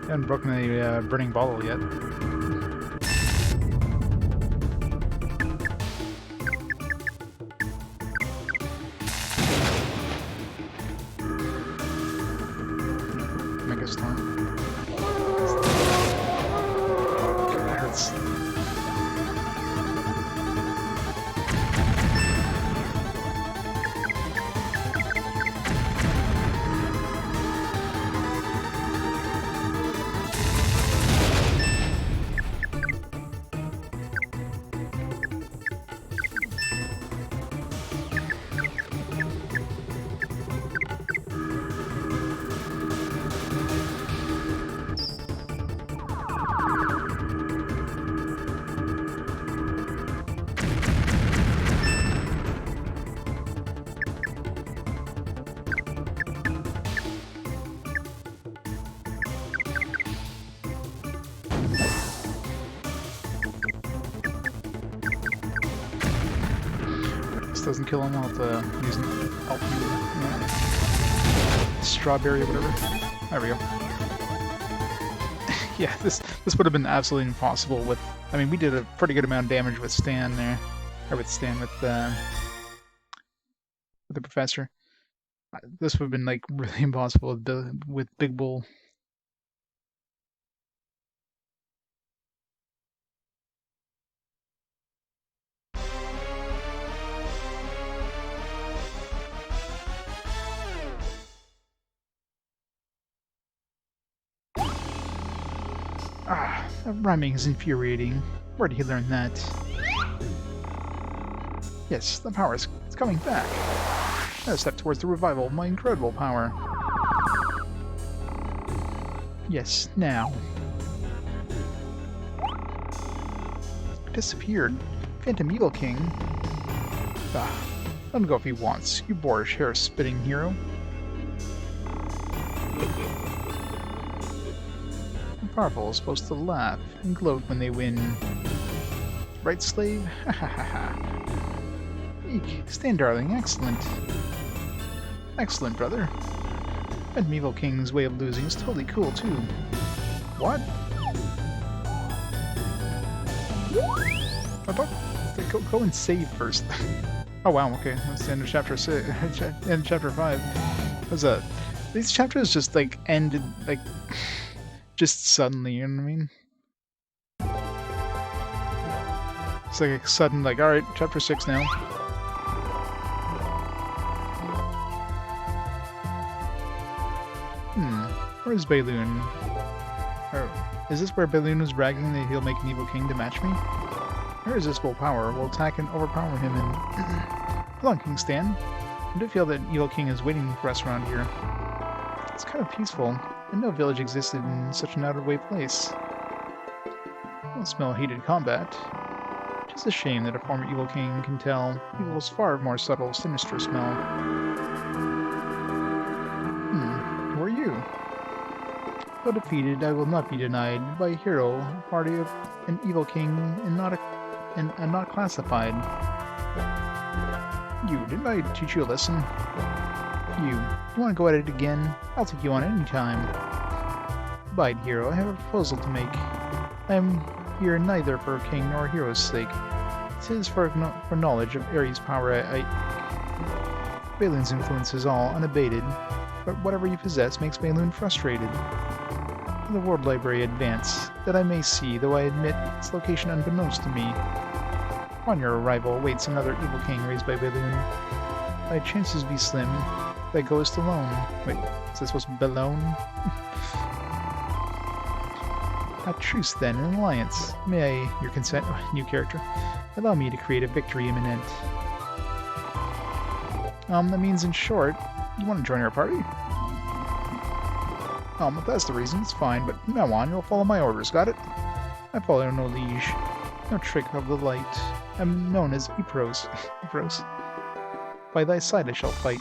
haven't broken the burning bottle yet. Mega storm. That hurts. doesn't kill him, I'll have to use an strawberry or whatever. There we go. Yeah, this would have been absolutely impossible with... I mean, we did a pretty good amount of damage with Stan there. Or with Stan, with the professor. This would have been, like, really impossible with Big Bull. Ah, that rhyming is infuriating. Where did he learn that? Yes, the power is coming back. A step towards the revival of my incredible power. Yes, now. Disappeared. Phantom Evil King. Ah, let him go if he wants, you boorish hair-spitting hero. The powerful is supposed to laugh and gloat when they win. Right, slave? Ha ha ha ha. Eek, Stan darling, excellent. Excellent, brother. Phantom Evil King's way of losing is totally cool, too. What? I thought... Go and save first. Oh wow, okay. That's the end of chapter 6. End of chapter 5. What's that? These chapters just, like, ended, like... just suddenly, you know what I mean? It's like a sudden, like, alright, chapter 6 now. Where's Balloon? Or, is this where Balloon was bragging that he'll make an evil king to match me? Irresistible power will attack and overpower him and... Hold on, King Stan. I do feel that Evil King is waiting for us around here. It's kind of peaceful, and no village existed in such an out-of-the-way place. I don't smell heated combat. Just a shame that a former Evil King can tell evil's far more subtle, sinister smell. Who are you? Though defeated, I will not be denied by a hero, a party of an Evil King, and not classified. You, didn't I teach you a lesson? You want to go at it again? I'll take you on any time. Abide, hero, I have a proposal to make. I am here neither for a king nor a hero's sake. It is for knowledge of Ares' power. Balloon's influence is all unabated, but whatever you possess makes Balloon frustrated. The World Library advance, that I may see, though I admit its location unbeknownst to me. On your arrival waits another Evil King raised by Balloon. Thy chances be slim, thou goest alone. Wait, is this supposed to be Balloon? A truce then, an alliance. May I, your consent, new character, allow me to create a victory imminent. That means in short, you want to join our party? If that's the reason, it's fine, but from now on, you'll follow my orders, got it? I follow no liege, no trick of the light. I'm known as Epros. Epros. By thy side I shall fight.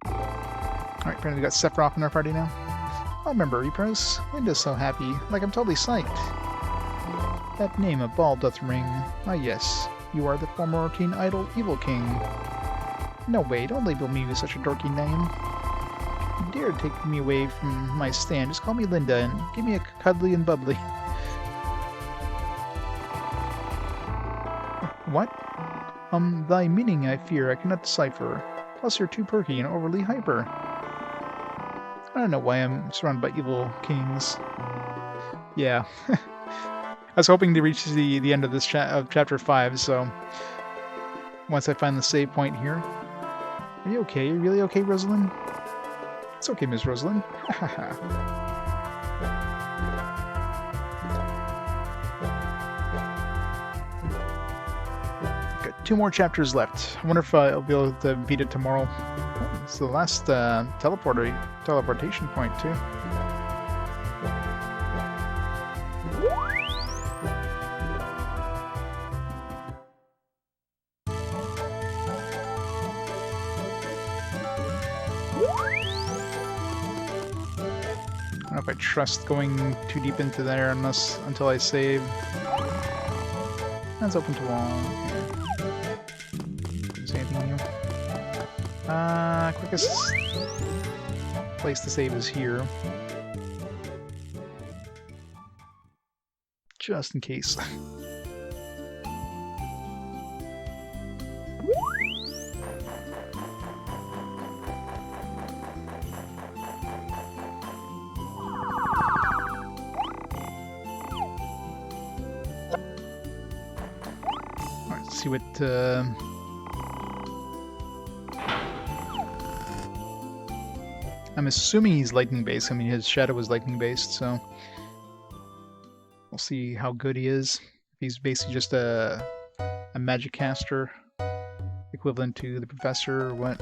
Alright, apparently we got Sephiroth in our party now. I'll remember Epros. Linda's so happy, like I'm totally psyched. That name a ball doth ring. Ah yes, you are the former Arcane Idol Evil King. No way, don't label me with such a dorky name. You dare take me away from my stand, just call me Linda and give me a cuddly and bubbly. What? Thy meaning I fear I cannot decipher. Plus you're too perky and overly hyper. I don't know why I'm surrounded by evil kings. Yeah. I was hoping to reach the end of this of chapter 5, so... Once I find the save point here. Are you okay? Are you really okay, Rosalind? It's okay, Miss Rosalind. Got 2 more chapters left. I wonder if I'll be able to beat it tomorrow. It's the last teleportation point, too. I don't know if I trust going too deep into there until I save. That's open to all. Is there anything new? Quickest place to save is here. Just in case. Alright, let's see what I'm assuming he's lightning based. I mean, his shadow was lightning based, so we'll see how good he is. He's basically just a magic caster, equivalent to the professor or what.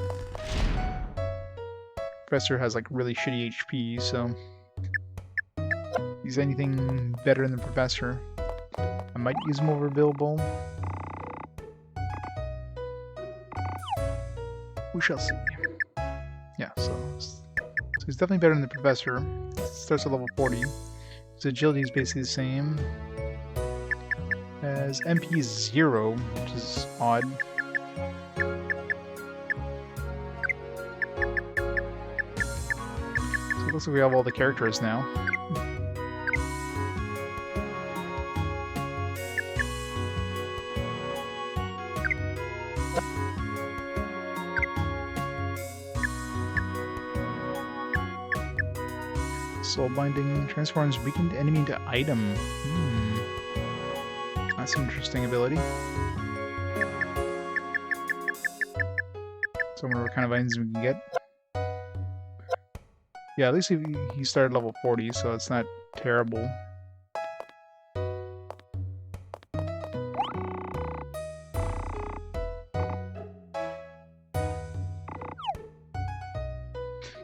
Professor has like really shitty HP, so if he's anything better than the professor, I might use him over Bilbo. We shall see. Yeah, so he's definitely better than the professor. Starts at level 40. His agility is basically the same. As MP is 0, which is odd. So it looks like we have all the characters now. Soul Binding transforms weakened enemy into item. That's an interesting ability. So I wonder what kind of items we can get. Yeah, at least he started level 40, so it's not terrible.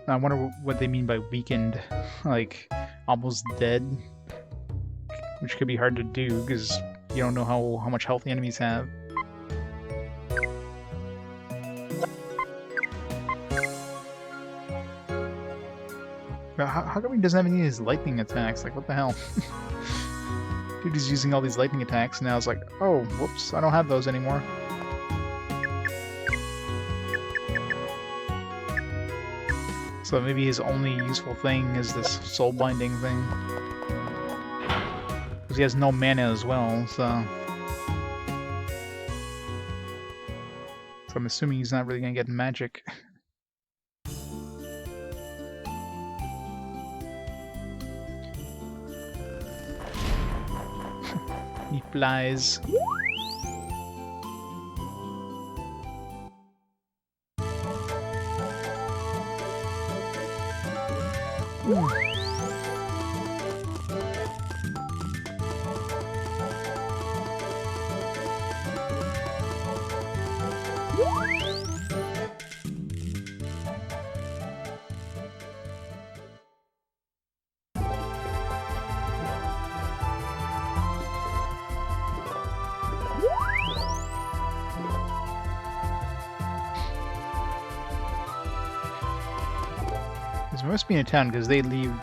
I wonder what they mean by weakened, like almost dead, which could be hard to do because you don't know how much health the enemies have. How come he doesn't have any of his lightning attacks? Like, what the hell? Dude is using all these lightning attacks, and now it's like, oh, whoops, I don't have those anymore. So maybe his only useful thing is this soul binding thing. Because he has no mana as well, so I'm assuming he's not really gonna get magic. He flies. This must be in a town because they leave.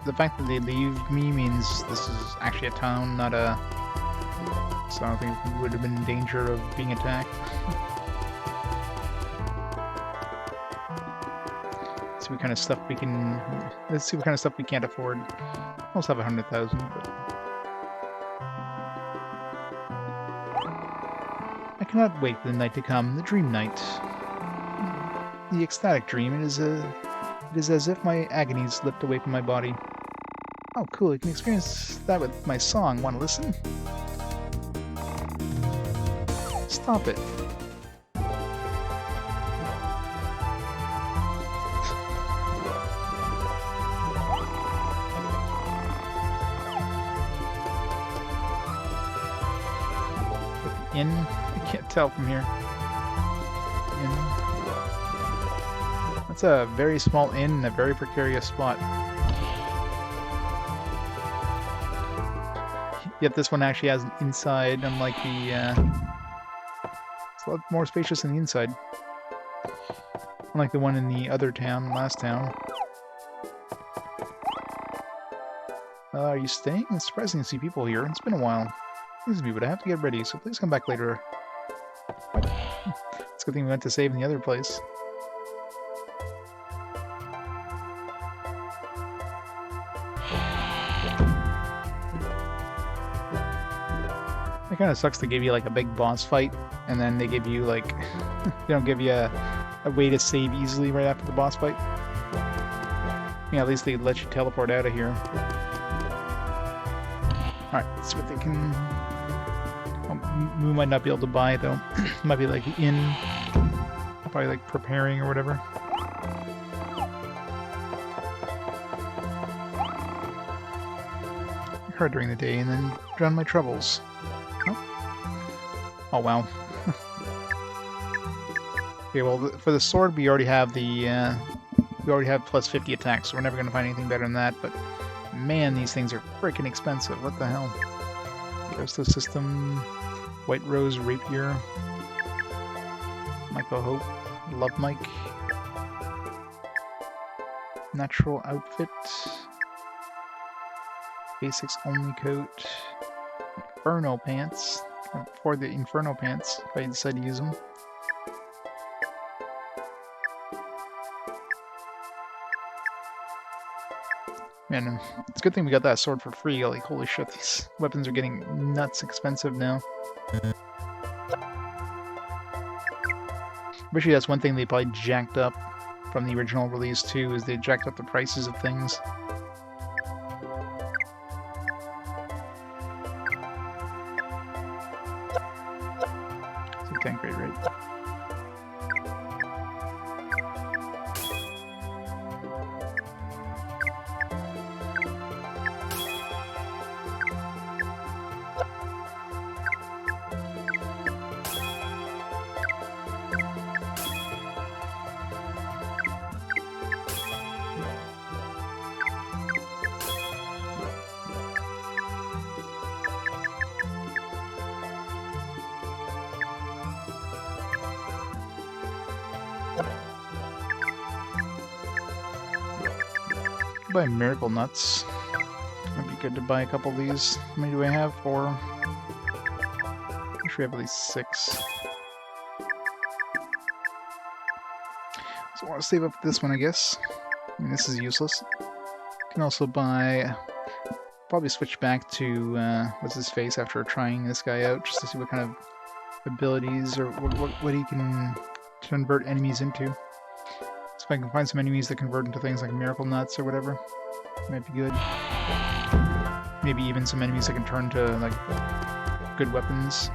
The fact that they leave me means this is actually a town, not a. So I don't think we would have been in danger of being attacked. Let's see what kind of stuff we can. Let's see what kind of stuff we can't afford. Almost have 100,000, but I cannot wait for the night to come. The dream night. The ecstatic dream. It is as if my agony slipped away from my body. Oh, cool, you can experience that with my song. Want to listen? Stop it. In? I can't tell from here. In. That's a very small inn in a very precarious spot. Yet this one actually has an inside, unlike the, it's a lot more spacious on the inside. Unlike the one in the other town, last town. Are you staying? It's surprising to see people here. It's been a while. Excuse me, but I have to get ready, so please come back later. What? It's a good thing we went to save in the other place. It kind of sucks they give you like a big boss fight, and then they give you like, they don't give you a way to save easily right after the boss fight. Yeah, at least they let you teleport out of here. Alright, let's see what they can... we might not be able to buy, though. Might be like in... probably like preparing or whatever. Hard during the day, and then drown my troubles. Oh wow. Okay, well, for the sword, we already have the, we already have plus 50 attacks, so we're never going to find anything better than that, but man, these things are freaking expensive. What the hell? Ghost System, White Rose Rapier, Michael Hope, Love Mike, Natural Outfit, Basics Only Coat, Inferno Pants, for the Inferno Pants, if I decide to use them. Man, it's a good thing we got that sword for free. Like, holy shit, these weapons are getting nuts expensive now. Actually, that's one thing they probably jacked up from the original release too, is they jacked up the prices of things. It's a tank rate, right? Buy Miracle Nuts. Might be good to buy a couple of these. How many do I have? 4. I'm sure I have at least 6. So I want to save up this one, I guess. I mean, this is useless. Can also buy... probably switch back to, what's his face, after trying this guy out, just to see what kind of abilities or what he can convert enemies into. So if I can find some enemies that convert into things like Miracle Nuts or whatever, might be good. Maybe even some enemies that can turn to, like, good weapons.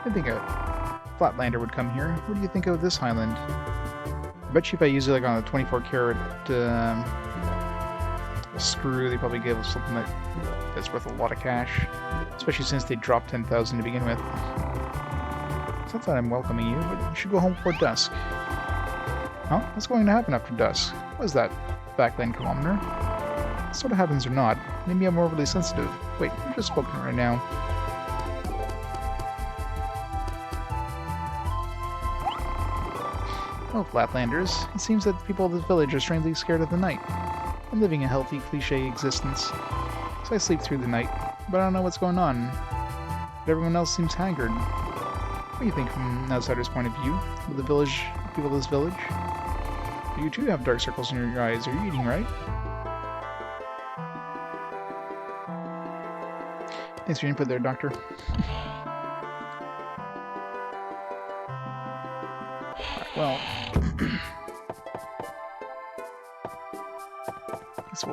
I think a Flatlander would come here. What do you think of this Highland? I bet you if I use it, like, on a 24-karat, screw, they probably give us something that's worth a lot of cash. Especially since they dropped 10,000 to begin with. It's not that I'm welcoming you, but you should go home before dusk. Huh? What's going to happen after dusk? What is that, Backlane Kilometer? Sort of happens or not. Maybe I'm overly sensitive. Wait, you're just spoken right now. Oh, Flatlanders. It seems that the people of this village are strangely scared of the night. I'm living a healthy, cliché existence. So I sleep through the night, but I don't know what's going on. But everyone else seems haggard. What do you think from an outsider's point of view? Of the village, people of this village? You too have dark circles in your eyes. Are you eating right? Thanks for your input there, Doctor. Well, guess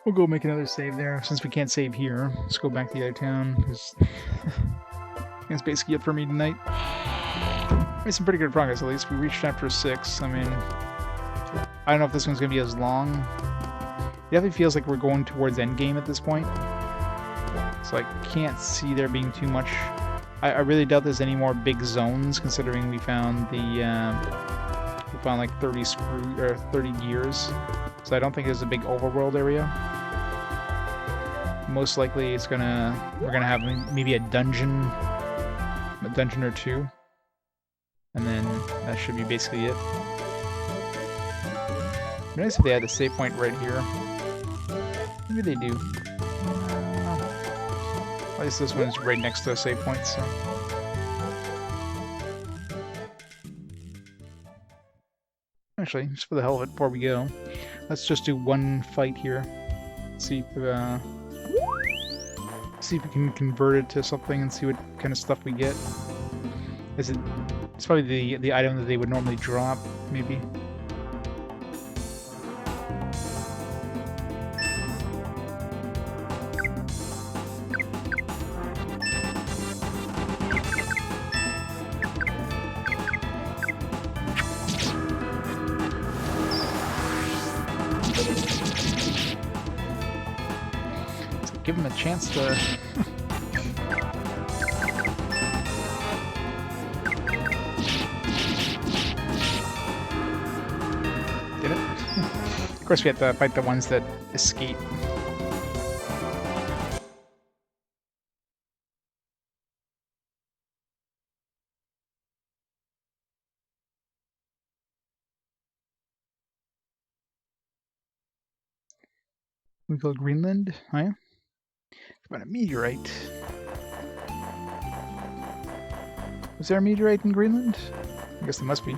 we'll go make another save there. Since we can't save here, let's go back to the other town, because that's basically it for me tonight. Made some pretty good progress, at least. We reached chapter 6. I mean, I don't know if this one's going to be as long. It definitely feels like we're going towards endgame at this point. So I can't see there being too much. I really doubt there's any more big zones, considering we found like 30 gears. So I don't think there's a big overworld area. Most likely we're gonna have maybe a dungeon or two. And then that should be basically it. It'd be nice if they had a save point right here. Maybe they do. At least this one's right next to a save point, so... Actually, just for the hell of it, before we go, let's just do one fight here. See if we can convert it to something and see what kind of stuff we get. It's probably the item that they would normally drop, maybe. Give him a chance to... Did it? Of course we have to fight the ones that escape. We go Greenland, oh yeah? About a meteorite. Was there a meteorite in Greenland? I guess there must be.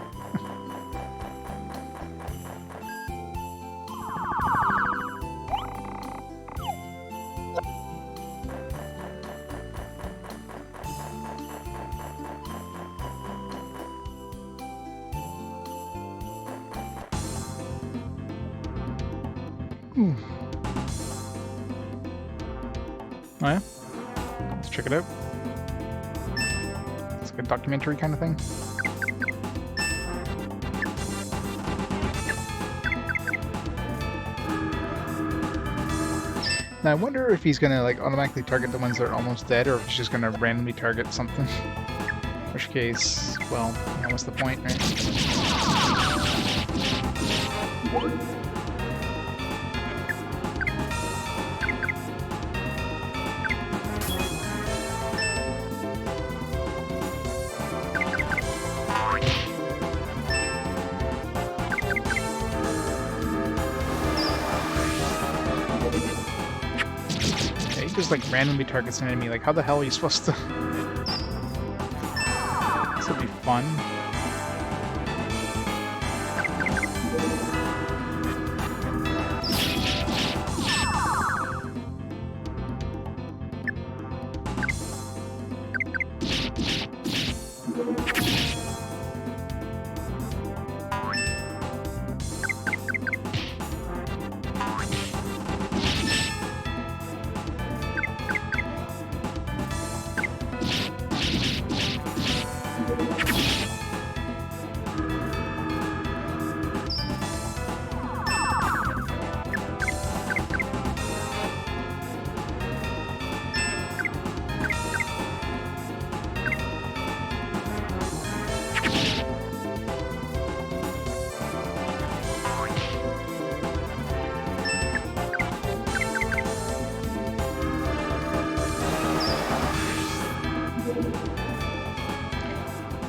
Ooh. Oh yeah? Let's check it out. It's like a documentary kind of thing. Now I wonder if he's gonna like automatically target the ones that are almost dead, or if he's just gonna randomly target something. In which case, well, what's the point, right? Just like randomly targets an enemy. Like, how the hell are you supposed to? This would be fun.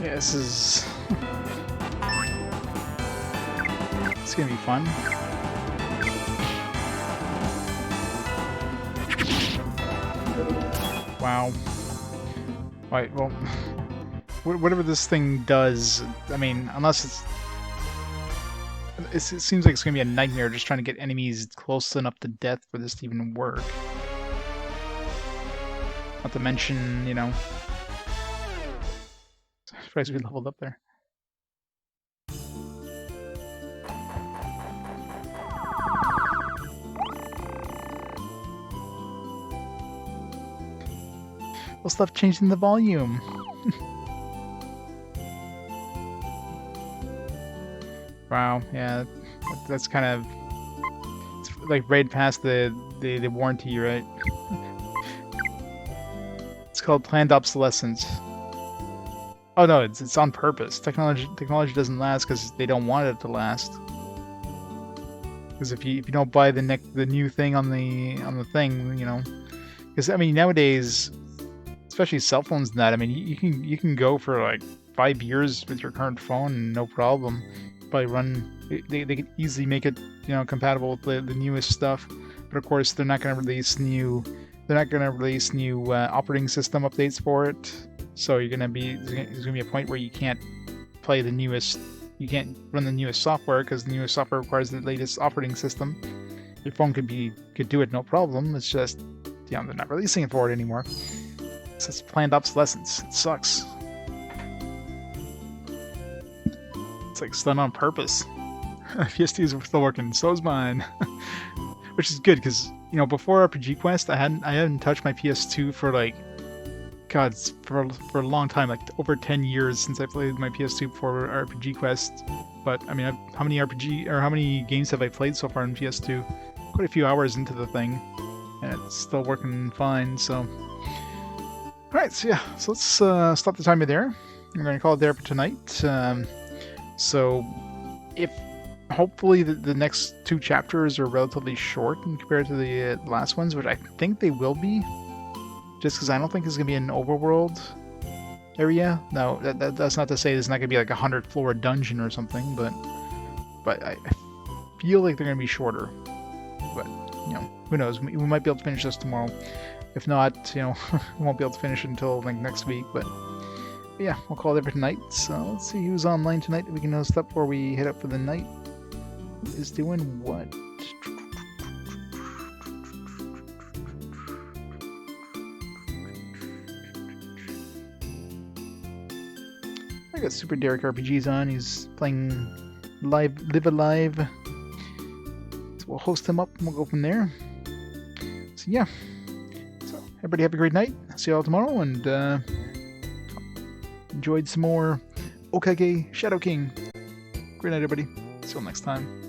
Yeah, this is... It's gonna be fun. Wow. Right, well... Whatever this thing does, I mean, unless it seems like it's gonna be a nightmare just trying to get enemies close enough to death for this to even work. Not to mention, you know... Surprised we leveled up there. We'll stop changing the volume. Wow, yeah, that's kind of... It's like right past the warranty, right? It's called planned obsolescence. Oh no, it's on purpose. Technology doesn't last because they don't want it to last. Because if you don't buy the new thing on the thing, you know, because I mean nowadays, especially cell phones and that, I mean you can go for like 5 years with your current phone and no problem. Probably run. They could easily make it, you know, compatible with the newest stuff. but of course they're not going to release new. They're not going to release new operating system updates for it. So there's going to be a point where you can't play the newest. You can't run the newest software because the newest software requires the latest operating system. Your phone could do it no problem. It's just, they're not releasing it for it anymore. So it's planned obsolescence. It sucks. It's like it's done on purpose. PS2 is still working, so is mine. Which is good because before RPG Quest, I hadn't touched my PS2 for like, God, for a long time, like over 10 years since I played my PS2 before RPG Quest. But I mean, how many games have I played so far on PS2? Quite a few hours into the thing, and it's still working fine. So, all right, so yeah, so let's stop the timer there. I'm going to call it there for tonight. So, if hopefully the next 2 chapters are relatively short compared to the last ones, which I think they will be. Just because I don't think it's going to be an overworld area. No, that's not to say there's not going to be like a 100-floor dungeon or something, but I feel like they're going to be shorter. But, who knows? We might be able to finish this tomorrow. If not, we won't be able to finish it until like next week. But yeah, we'll call it for tonight. So let's see who's online tonight that we can host up before we head up for the night. Who is doing what? I got Super Derek RPGs on. He's playing Live Alive. So we'll host him up and we'll go from there. So yeah. So everybody have a great night. See you all tomorrow, and enjoyed some more Okage Shadow King. Great night, everybody. See you all next time.